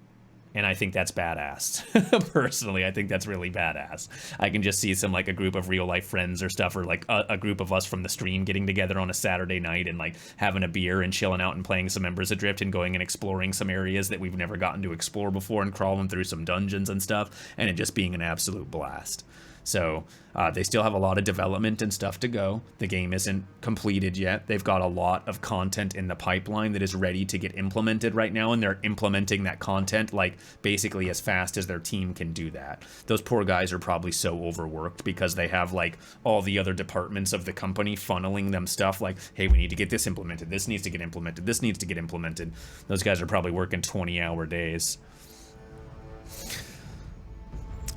And I think that's badass. Personally, I think that's really badass. I can just see some like a group of real life friends or stuff, or like a group of us from the stream getting together on a Saturday night and like having a beer and chilling out and playing some Embers Adrift and going and exploring some areas that we've never gotten to explore before and crawling through some dungeons and stuff, and it just being an absolute blast. So they still have a lot of development and stuff to go. The game isn't completed yet. They've got a lot of content in the pipeline that is ready to get implemented right now, and they're implementing that content like basically as fast as their team can do that. Those poor guys are probably so overworked because they have like all the other departments of the company funneling them stuff like, hey, we need to get this implemented. This needs to get implemented. This needs to get implemented. Those guys are probably working 20-hour days.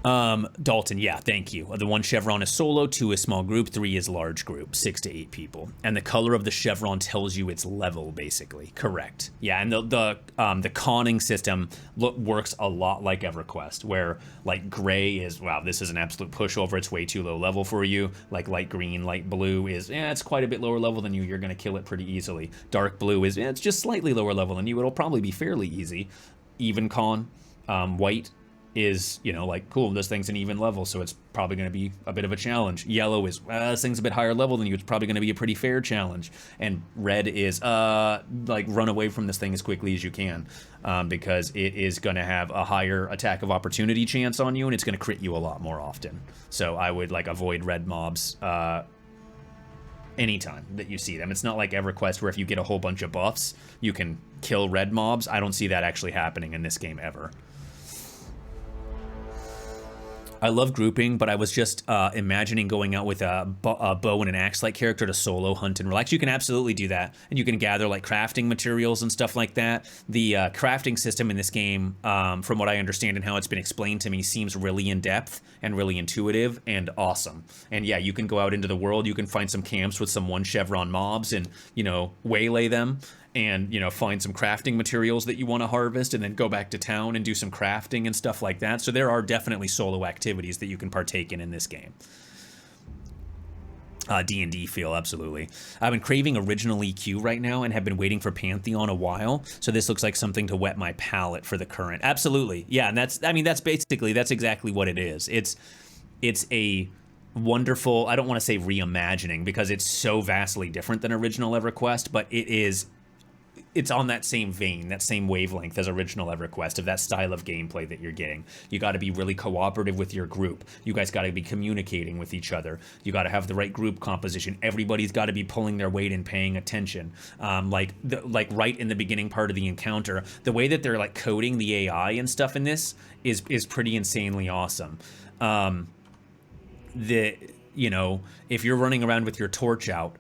Dalton, yeah, thank you. The 1 chevron is solo, 2 is small group, 3 is large group, 6 to 8 people. And the color of the chevron tells you its level, basically. Correct. Yeah, and the conning system works a lot like EverQuest, where like gray is, wow, this is an absolute pushover, it's way too low level for you. Like light green, light blue is, it's quite a bit lower level than you, you're gonna kill it pretty easily. Dark blue is, it's just slightly lower level than you, it'll probably be fairly easy. Even con, white is, you know, like, cool, this thing's an even level, so it's probably going to be a bit of a challenge. Yellow is, this thing's a bit higher level than you, it's probably going to be a pretty fair challenge. And red is, like, run away from this thing as quickly as you can, because it is going to have a higher attack of opportunity chance on you, and it's going to crit you a lot more often. So I would, like, avoid red mobs anytime that you see them. It's not like EverQuest where if you get a whole bunch of buffs, you can kill red mobs. I don't see that actually happening in this game ever. I love grouping, but I was just imagining going out with a bow and an axe-like character to solo hunt and relax. You can absolutely do that, and you can gather like crafting materials and stuff like that. The crafting system in this game, from what I understand and how it's been explained to me, seems really in-depth and really intuitive and awesome. And yeah, you can go out into the world, you can find some camps with some one chevron mobs and, you know, waylay them. And, you know, find some crafting materials that you want to harvest and then go back to town and do some crafting and stuff like that. So there are definitely solo activities that you can partake in this game. D&D feel, absolutely. I've been craving original EQ right now and have been waiting for Pantheon a while. So this looks like something to whet my palate for the current. Absolutely. Yeah, and that's exactly what it is. It's a wonderful, I don't want to say reimagining because it's so vastly different than original EverQuest, but it's on that same vein, that same wavelength as original EverQuest of that style of gameplay that you're getting. You got to be really cooperative with your group. You guys got to be communicating with each other. You got to have the right group composition. Everybody's got to be pulling their weight and paying attention. Like right in the beginning part of the encounter, the way that they're like coding the AI and stuff in this is pretty insanely awesome. You know, if you're running around with your torch out,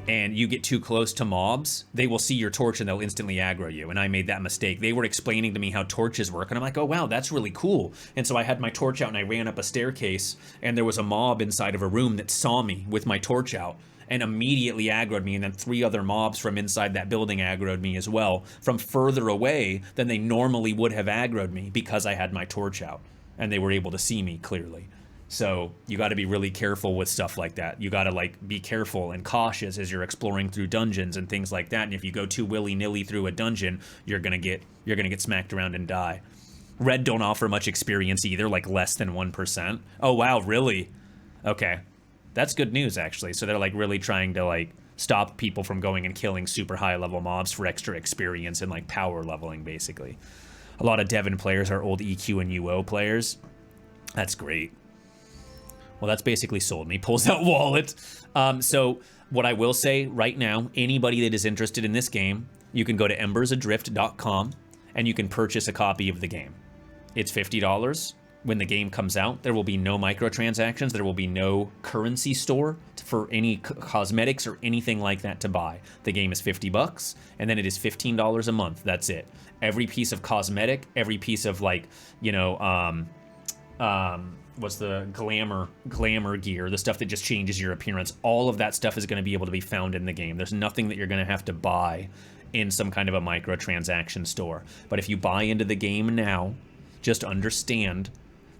and you get too close to mobs, they will see your torch and they'll instantly aggro you. And I made that mistake. They were explaining to me how torches work, and I'm like, oh wow, that's really cool. And so I had my torch out and I ran up a staircase, and there was a mob inside of a room that saw me with my torch out and immediately aggroed me, and then 3 other mobs from inside that building aggroed me as well, from further away than they normally would have aggroed me because I had my torch out, and they were able to see me clearly. So you got to be really careful with stuff like that. You got to like be careful and cautious as you're exploring through dungeons and things like that. And if you go too willy-nilly through a dungeon, you're gonna get smacked around and die. Red don't offer much experience either, like less than 1%. Oh wow, really? Okay, that's good news actually. So they're like really trying to like stop people from going and killing super high level mobs for extra experience and like power leveling basically. A lot of Devon players are old EQ and UO players. That's great. Well, that's basically sold me. Pulls out wallet. So what I will say right now, anybody that is interested in this game, you can go to embersadrift.com and you can purchase a copy of the game. It's $50. When the game comes out, there will be no microtransactions. There will be no currency store for any cosmetics or anything like that to buy. The game is $50, and then it is $15 a month. That's it. Every piece of cosmetic, every piece of like, you know, what's the glamour gear, the stuff that just changes your appearance, all of that stuff is going to be able to be found in the game. There's nothing that you're going to have to buy in some kind of a microtransaction store. But if you buy into the game now, just understand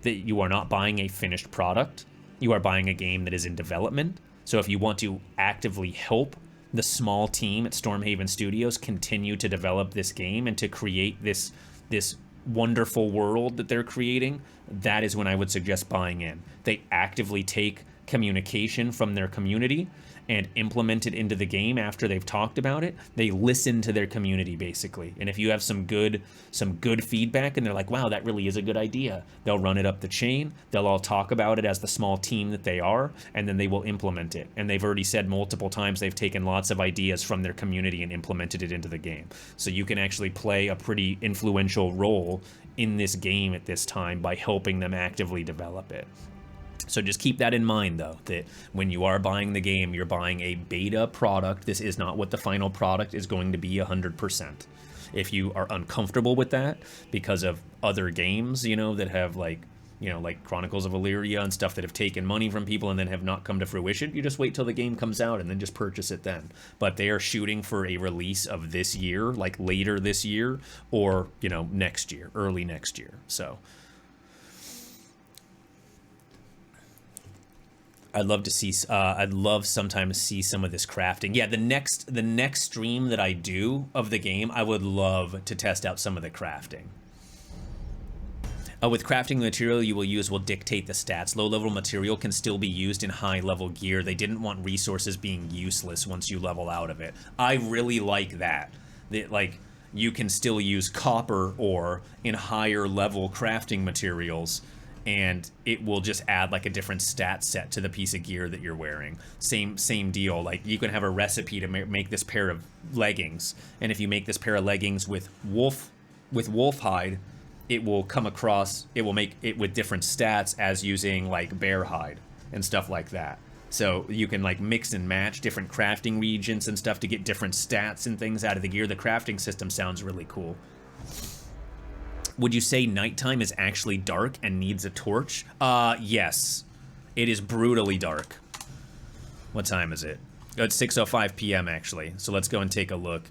that you are not buying a finished product. You are buying a game that is in development. So if you want to actively help the small team at Stormhaven Studios continue to develop this game and to create this wonderful world that they're creating, that is when I would suggest buying in. They actively take communication from their community and implement it into the game after they've talked about it. They listen to their community basically. And if you have some good feedback and they're like, wow, that really is a good idea, they'll run it up the chain. They'll all talk about it as the small team that they are, and then they will implement it. And they've already said multiple times they've taken lots of ideas from their community and implemented it into the game. So you can actually play a pretty influential role in this game at this time by helping them actively develop it. So just keep that in mind, though, that when you are buying the game, you're buying a beta product. This is not what the final product is going to be 100%. If you are uncomfortable with that because of other games, you know, that have like Chronicles of Illyria and stuff that have taken money from people and then have not come to fruition, you just wait till the game comes out and then just purchase it then. But they are shooting for a release of this year, like later this year, or, you know, next year, early next year. So I'd love sometimes see some of this crafting. Yeah, the next stream that I do of the game, I would love to test out some of the crafting. With crafting, the material you will use will dictate the stats. Low-level material can still be used in high-level gear. They didn't want resources being useless once you level out of it. I really like that. Like, you can still use copper ore in higher-level crafting materials, and it will just add like a different stat set to the piece of gear that you're wearing. Same deal. Like, you can have a recipe to make this pair of leggings, and if you make this pair of leggings with wolf hide, it will come across, it will make it with different stats as using like bear hide and stuff like that. So you can like mix and match different crafting regions and stuff to get different stats and things out of the gear. The crafting system sounds really cool. Would you say nighttime is actually dark and needs a torch? Yes. It is brutally dark. What time is it? Oh, it's 6:05 p.m. actually. So let's go and take a look.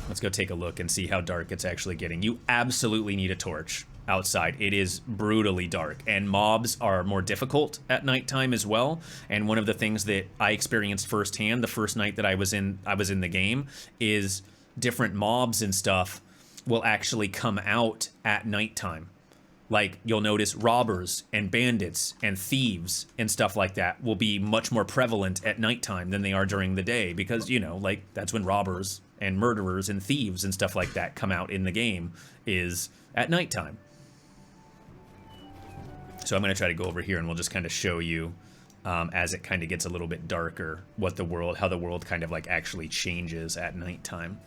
Let's go take a look and see how dark it's actually getting. You absolutely need a torch outside. It is brutally dark, and mobs are more difficult at nighttime as well. And one of the things that I experienced firsthand the first night that I was in the game is different mobs and stuff will actually come out at nighttime. Like, you'll notice robbers and bandits and thieves and stuff like that will be much more prevalent at nighttime than they are during the day, because, you know, like, that's when robbers and murderers and thieves and stuff like that come out in the game, is at nighttime. So I'm going to try to go over here and we'll just kind of show you as it kind of gets a little bit darker what the world, how the world kind of like actually changes at nighttime.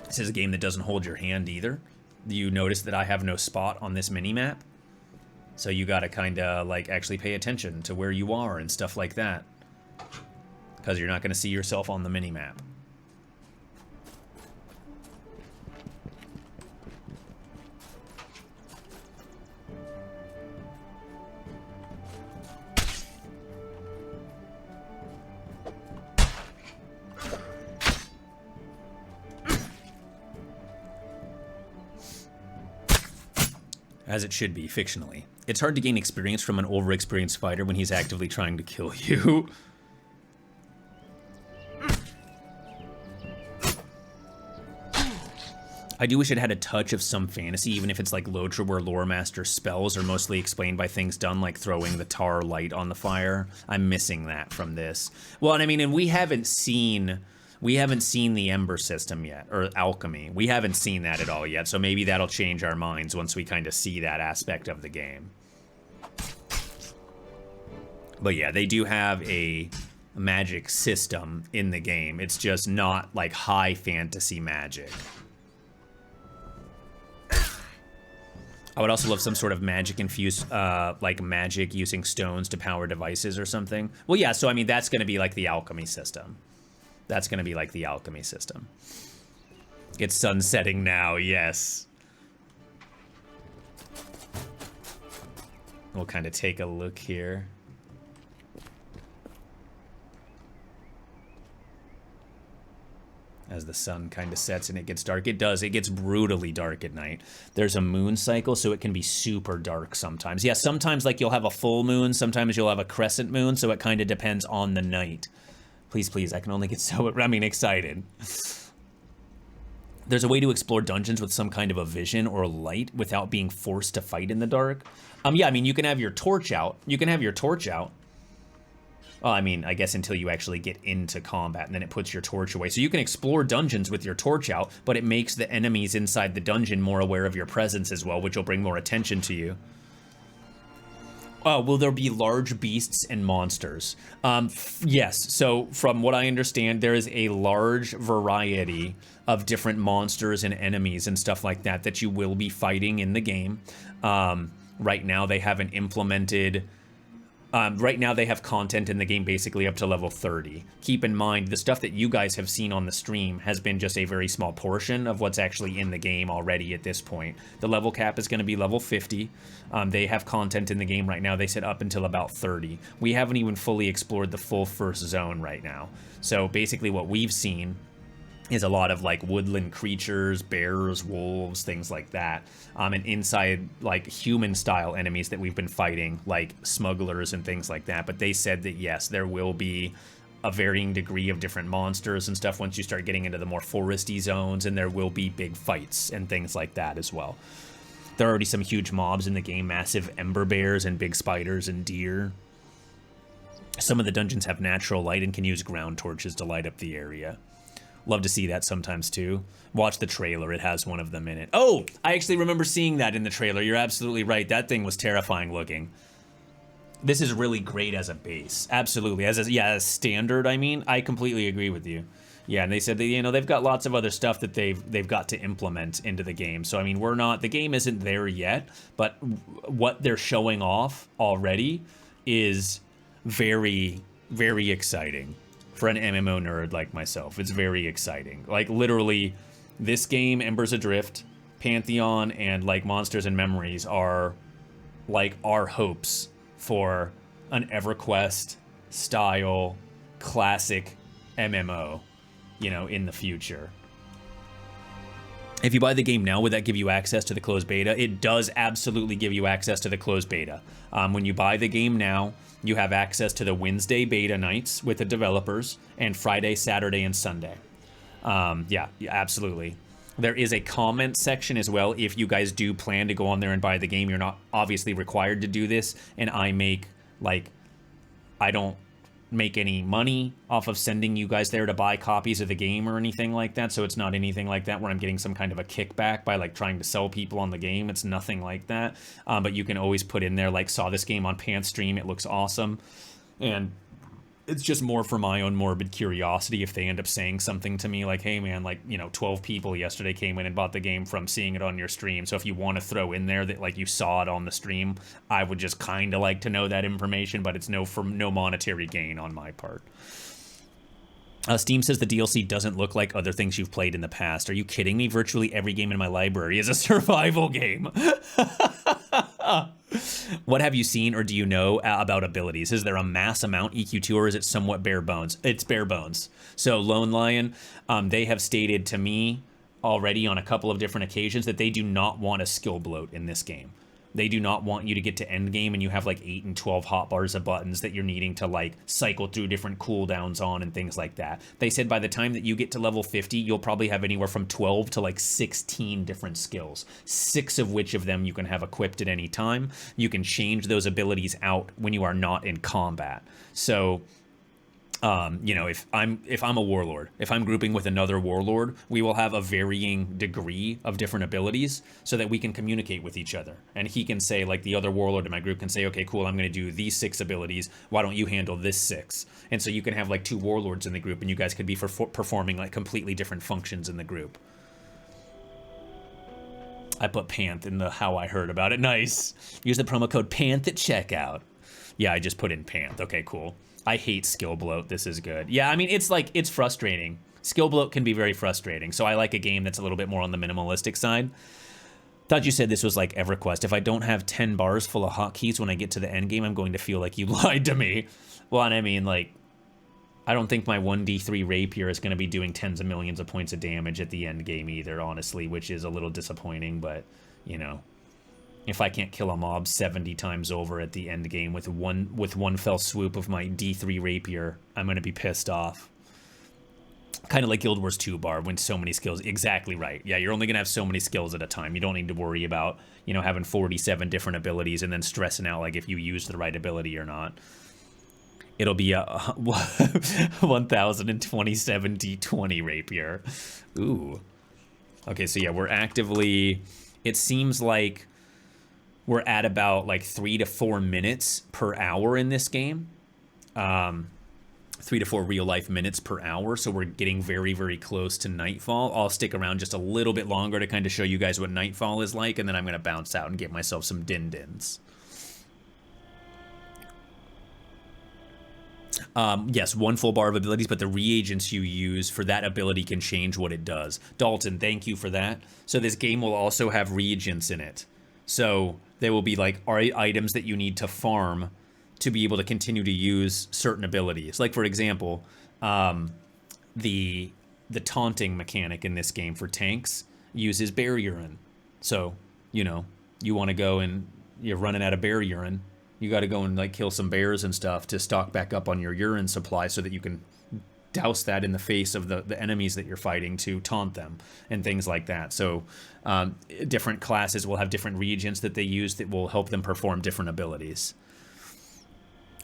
This is a game that doesn't hold your hand either. You notice that I have no spot on this mini-map. So you gotta kinda like actually pay attention to where you are and stuff like that, because you're not gonna see yourself on the mini-map. As it should be, fictionally. It's hard to gain experience from an overexperienced fighter when he's actively trying to kill you. I do wish it had a touch of some fantasy, even if it's like Lotra, where lore master spells are mostly explained by things done like throwing the tar light on the fire. I'm missing that from this. Well, and I mean, and we haven't seen the Ember system yet, or alchemy. We haven't seen that at all yet, so maybe that'll change our minds once we kind of see that aspect of the game. But yeah, they do have a magic system in the game. It's just not like high fantasy magic. I would also love some sort of magic infused, like magic using stones to power devices or something. Well, yeah, so I mean, that's going to be like the alchemy system. That's going to be like the alchemy system. It's sunsetting now, yes. We'll kind of take a look here. As the sun kind of sets and it gets dark. It does. It gets brutally dark at night. There's a moon cycle, so it can be super dark sometimes. Yeah, sometimes like you'll have a full moon. Sometimes you'll have a crescent moon, so it kind of depends on the night. Please, please, I can only get so, I mean, excited. There's a way to explore dungeons with some kind of a vision or light without being forced to fight in the dark. Yeah, I mean, you can have your torch out. You can have your torch out. Well, I mean, I guess until you actually get into combat, and then it puts your torch away. So you can explore dungeons with your torch out, but it makes the enemies inside the dungeon more aware of your presence as well, which will bring more attention to you. Will there be large beasts and monsters? Yes, so from what I understand, there is a large variety of different monsters and enemies and stuff like that that you will be fighting in the game. Right now they haven't implemented... right now they have content in the game basically up to level 30. Keep in mind, the stuff that you guys have seen on the stream has been just a very small portion of what's actually in the game already at this point. The level cap is going to be level 50. They have content in the game right now, they said up until about 30. We haven't even fully explored the full first zone right now. So basically what we've seen is a lot of like woodland creatures, bears, wolves, things like that. And inside like human style enemies that we've been fighting, like smugglers and things like that. But they said that yes, there will be a varying degree of different monsters and stuff once you start getting into the more foresty zones, and there will be big fights and things like that as well. There are already some huge mobs in the game, massive ember bears and big spiders and deer. Some of the dungeons have natural light and can use ground torches to light up the area. Love to see that sometimes too. Watch the trailer, it has one of them in it. Oh, I actually remember seeing that in the trailer. You're absolutely right. That thing was terrifying looking. This is really great as a base. Absolutely. As standard, I mean, I completely agree with you. Yeah, and they said that, you know, they've got lots of other stuff that they've got to implement into the game. So I mean, the game isn't there yet, but what they're showing off already is very, very exciting for an MMO nerd like myself. It's very exciting. Like literally, this game, Embers Adrift, Pantheon, and like Monsters and Memories are like our hopes for an EverQuest style classic MMO, you know, in the future. If you buy the game now, would that give you access to the closed beta? It does absolutely give you access to the closed beta. When you buy the game now, you have access to the Wednesday beta nights with the developers and Friday, Saturday, and Sunday. Yeah, absolutely. There is a comment section as well. If you guys do plan to go on there and buy the game, you're not obviously required to do this. And I don't make any money off of sending you guys there to buy copies of the game or anything like that. So it's not anything like that where I'm getting some kind of a kickback by like trying to sell people on the game. It's nothing like that. But you can always put in there like, saw this game on Panth stream, it looks awesome. And it's just more for my own morbid curiosity if they end up saying something to me like, hey man, like, you know, 12 people yesterday came in and bought the game from seeing it on your stream. So if you want to throw in there that like you saw it on the stream, I would just kind of like to know that information, but it's no monetary gain on my part. Steam says the DLC doesn't look like other things you've played in the past. Are you kidding me? Virtually every game in my library is a survival game. What have you seen or do you know about abilities? Is there a mass amount EQ2 or is it somewhat bare bones? It's bare bones. So Lone Lion, they have stated to me already on a couple of different occasions that they do not want a skill bloat in this game. They do not want you to get to end game and you have like 8 and 12 hotbars of buttons that you're needing to like cycle through different cooldowns on and things like that. They said by the time that you get to level 50, you'll probably have anywhere from 12 to like 16 different skills, 6 of which of them you can have equipped at any time. You can change those abilities out when you are not in combat. So you know, if I'm a warlord, if I'm grouping with another warlord, we will have a varying degree of different abilities so that we can communicate with each other. And he can say, like the other warlord in my group can say, okay, cool, I'm going to do these 6 abilities. Why don't you handle this 6? And so you can have like 2 warlords in the group and you guys could be performing like completely different functions in the group. I put Panth in the how I heard about it. Nice. Use the promo code Panth at checkout. Yeah, I just put in Panth. Okay, cool. I hate skill bloat. This is good. Yeah, I mean, it's frustrating. Skill bloat can be very frustrating. So I like a game that's a little bit more on the minimalistic side. Thought you said this was like EverQuest. If I don't have 10 bars full of hotkeys when I get to the end game, I'm going to feel like you lied to me. Well, and I mean, like, I don't think my 1d3 rapier is going to be doing tens of millions of points of damage at the end game either, honestly, which is a little disappointing, but, you know. If I can't kill a mob 70 times over at the end game with one fell swoop of my D3 rapier, I'm going to be pissed off. Kind of like Guild Wars 2 bar when so many skills. Exactly right. Yeah, you're only going to have so many skills at a time. You don't need to worry about, you know, having 47 different abilities and then stressing out like if you use the right ability or not. It'll be a 1027 D20 rapier. Ooh. Okay, so yeah, we're actively... It seems like we're at about like 3 to 4 minutes per hour in this game. 3 to 4 real life minutes per hour. So we're getting very, very close to nightfall. I'll stick around just a little bit longer to kind of show you guys what nightfall is like. And then I'm going to bounce out and get myself some din-dins. Yes, 1 full bar of abilities, but the reagents you use for that ability can change what it does. Dalton, thank you for that. So this game will also have reagents in it. So there will be like items that you need to farm to be able to continue to use certain abilities. Like for example, the taunting mechanic in this game for tanks uses bear urine. So, you know, you want to go and you're running out of bear urine. You got to go and like kill some bears and stuff to stock back up on your urine supply so that you can douse that in the face of the enemies that you're fighting to taunt them and things like that. So different classes will have different reagents that they use that will help them perform different abilities.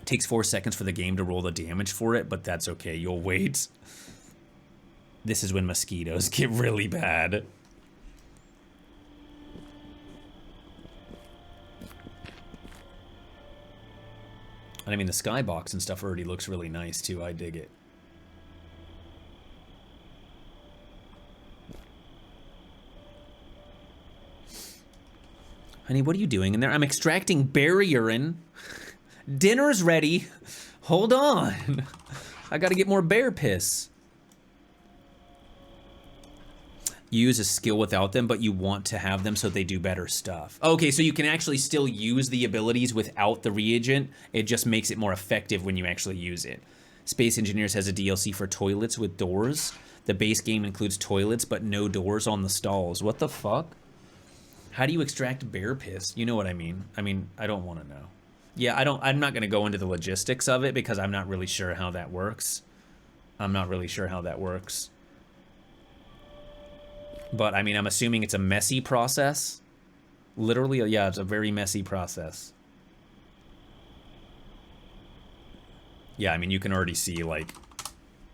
It takes 4 seconds for the game to roll the damage for it, but that's okay. You'll wait. This is when mosquitoes get really bad. And I mean, the skybox and stuff already looks really nice too. I dig it. Honey, what are you doing in there? I'm extracting bear urine. Dinner's ready. Hold on. I gotta get more bear piss. You use a skill without them, but you want to have them so they do better stuff. Okay, so you can actually still use the abilities without the reagent. It just makes it more effective when you actually use it. Space Engineers has a DLC for toilets with doors. The base game includes toilets, but no doors on the stalls. What the fuck? How do you extract bear piss? You know what I mean. I don't want to know. Yeah, I'm not going to go into the logistics of it because I'm not really sure how that works. But, I mean, I'm assuming it's a messy process. Literally, yeah, it's a very messy process. Yeah, I mean, you can already see, like,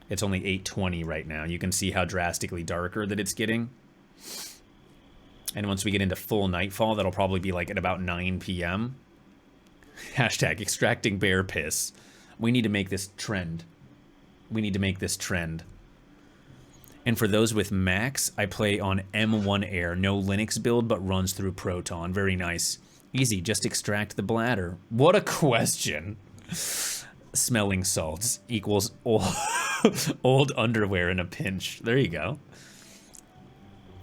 it's only 8:20 right now. You can see how drastically darker that it's getting. And once we get into full nightfall, that'll probably be, like, at about 9 p.m. Hashtag extracting bear piss. We need to make this trend. And for those with Macs, I play on M1 Air. No Linux build, but runs through Proton. Very nice. Easy, just extract the bladder. What a question. Smelling salts equals old underwear in a pinch. There you go.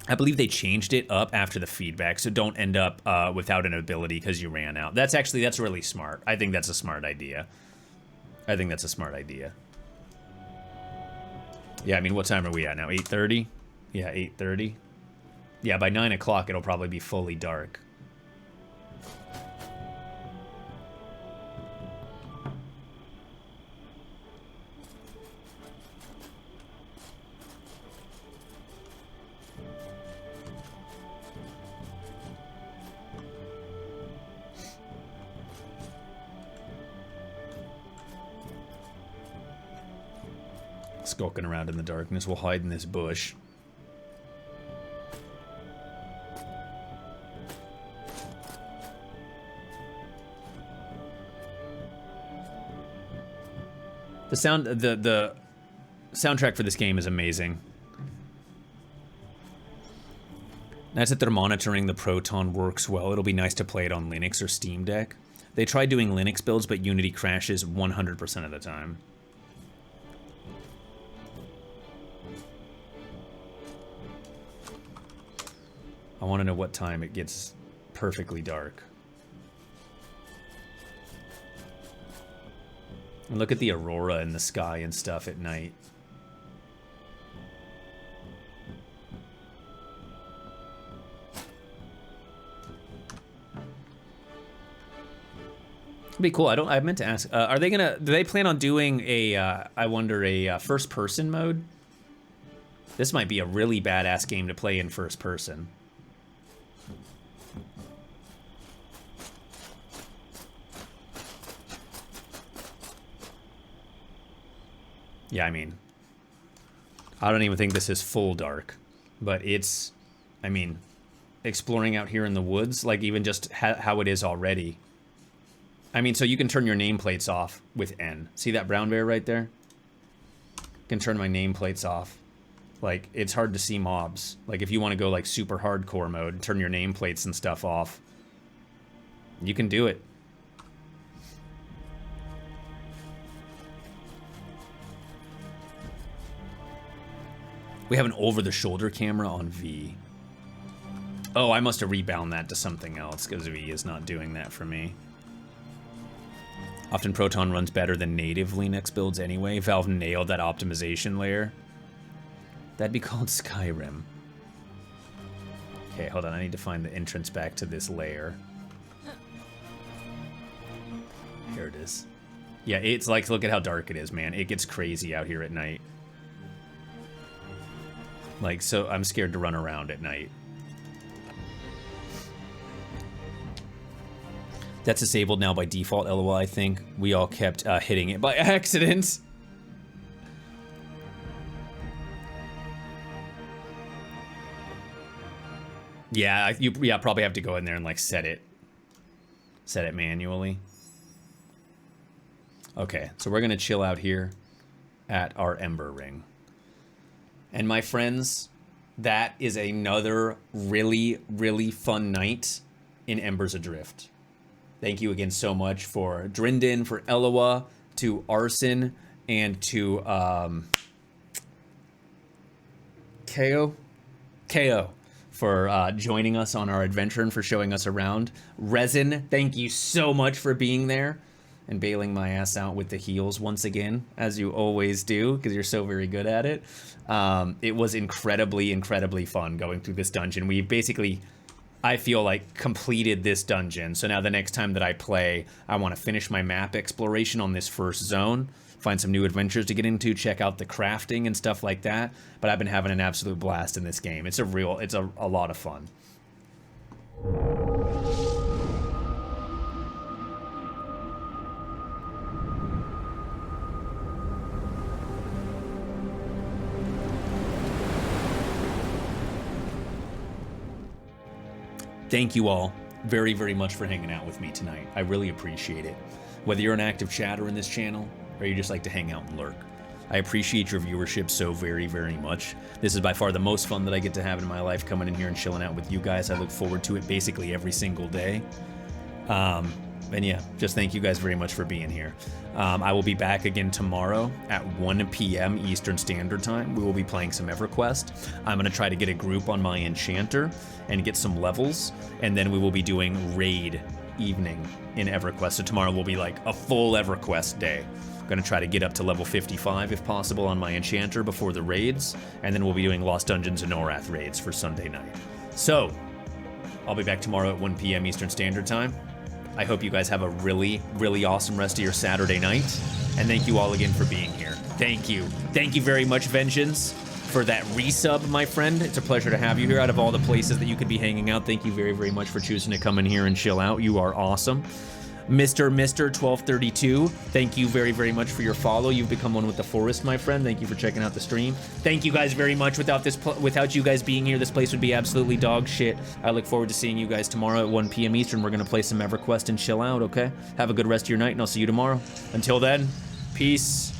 I believe they changed it up after the feedback, so don't end up without an ability because you ran out. That's really smart. I think that's a smart idea. Yeah, I mean, what time are we at now? 8:30? Yeah, 8:30. Yeah, by 9 o'clock, it'll probably be fully dark. Skulking around in the darkness, we'll hide in this bush. The soundtrack for this game is amazing. Nice that they're monitoring the Proton works well. It'll be nice to play it on Linux or Steam Deck. They tried doing Linux builds, but Unity crashes 100% of the time. I want to know what time it gets perfectly dark. And look at the aurora in the sky and stuff at night. It'd be cool. I meant to ask, are they gonna, do they plan on doing a, I wonder, a first person mode? This might be a really badass game to play in first person. Yeah, I mean, I don't even think this is full dark, but it's, I mean, exploring out here in the woods, like even just how it is already. I mean, so you can turn your nameplates off with N. See that brown bear right there? Can turn my nameplates off. Like, it's hard to see mobs. Like, if you want to go, like, super hardcore mode, turn your nameplates and stuff off, you can do it. We have an over-the-shoulder camera on V. Oh, I must have rebound that to something else, because V is not doing that for me. Often Proton runs better than native Linux builds anyway. Valve nailed that optimization layer. That'd be called Skyrim. Okay, hold on. I need to find the entrance back to this layer. Here it is. Yeah, it's like, look at how dark it is, man. It gets crazy out here at night. Like, so I'm scared to run around at night. That's disabled now by default, Elloa, I think. We all kept hitting it by accident. Yeah, you probably have to go in there and, like, set it manually. Okay, so we're gonna chill out here at our Ember Ring. And my friends, that is another really, really fun night in Embers Adrift. Thank you again so much for Drindin, for Elloa, to Arson, and to KO for joining us on our adventure and for showing us around. Resin, thank you so much for being there and bailing my ass out with the heals once again, as you always do, because you're so very good at it. It was incredibly, incredibly fun going through this dungeon. We basically, I feel like, completed this dungeon. So now the next time that I play, I want to finish my map exploration on this first zone, find some new adventures to get into, check out the crafting and stuff like that. But I've been having an absolute blast in this game. It's a lot of fun. Thank you all very, very much for hanging out with me tonight. I really appreciate it. Whether you're an active chatter in this channel or you just like to hang out and lurk, I appreciate your viewership so very, very much. This is by far the most fun that I get to have in my life, coming in here and chilling out with you guys. I look forward to it basically every single day. And yeah, just thank you guys very much for being here. I will be back again tomorrow at 1 p.m. Eastern Standard Time. We will be playing some EverQuest. I'm going to try to get a group on my Enchanter and get some levels, and then we will be doing raid evening in EverQuest. So tomorrow will be like a full EverQuest day. I'm going to try to get up to level 55 if possible on my Enchanter before the raids, and then we'll be doing Lost Dungeons and Norath raids for Sunday night. So I'll be back tomorrow at 1 p.m. Eastern Standard Time. I hope you guys have a really, really awesome rest of your Saturday night. And thank you all again for being here. Thank you. Thank you very much, Vengeance, for that resub, my friend. It's a pleasure to have you here. Out of all the places that you could be hanging out, thank you very, very much for choosing to come in here and chill out. You are awesome. Mr. 1232, thank you very, very much for your follow. You've become one with the forest, my friend. Thank you for checking out the stream. Thank you guys very much. Without you guys being here, this place would be absolutely dog shit. I look forward to seeing you guys tomorrow at 1 p.m. Eastern. We're going to play some EverQuest and chill out, okay? Have a good rest of your night, and I'll see you tomorrow. Until then, peace.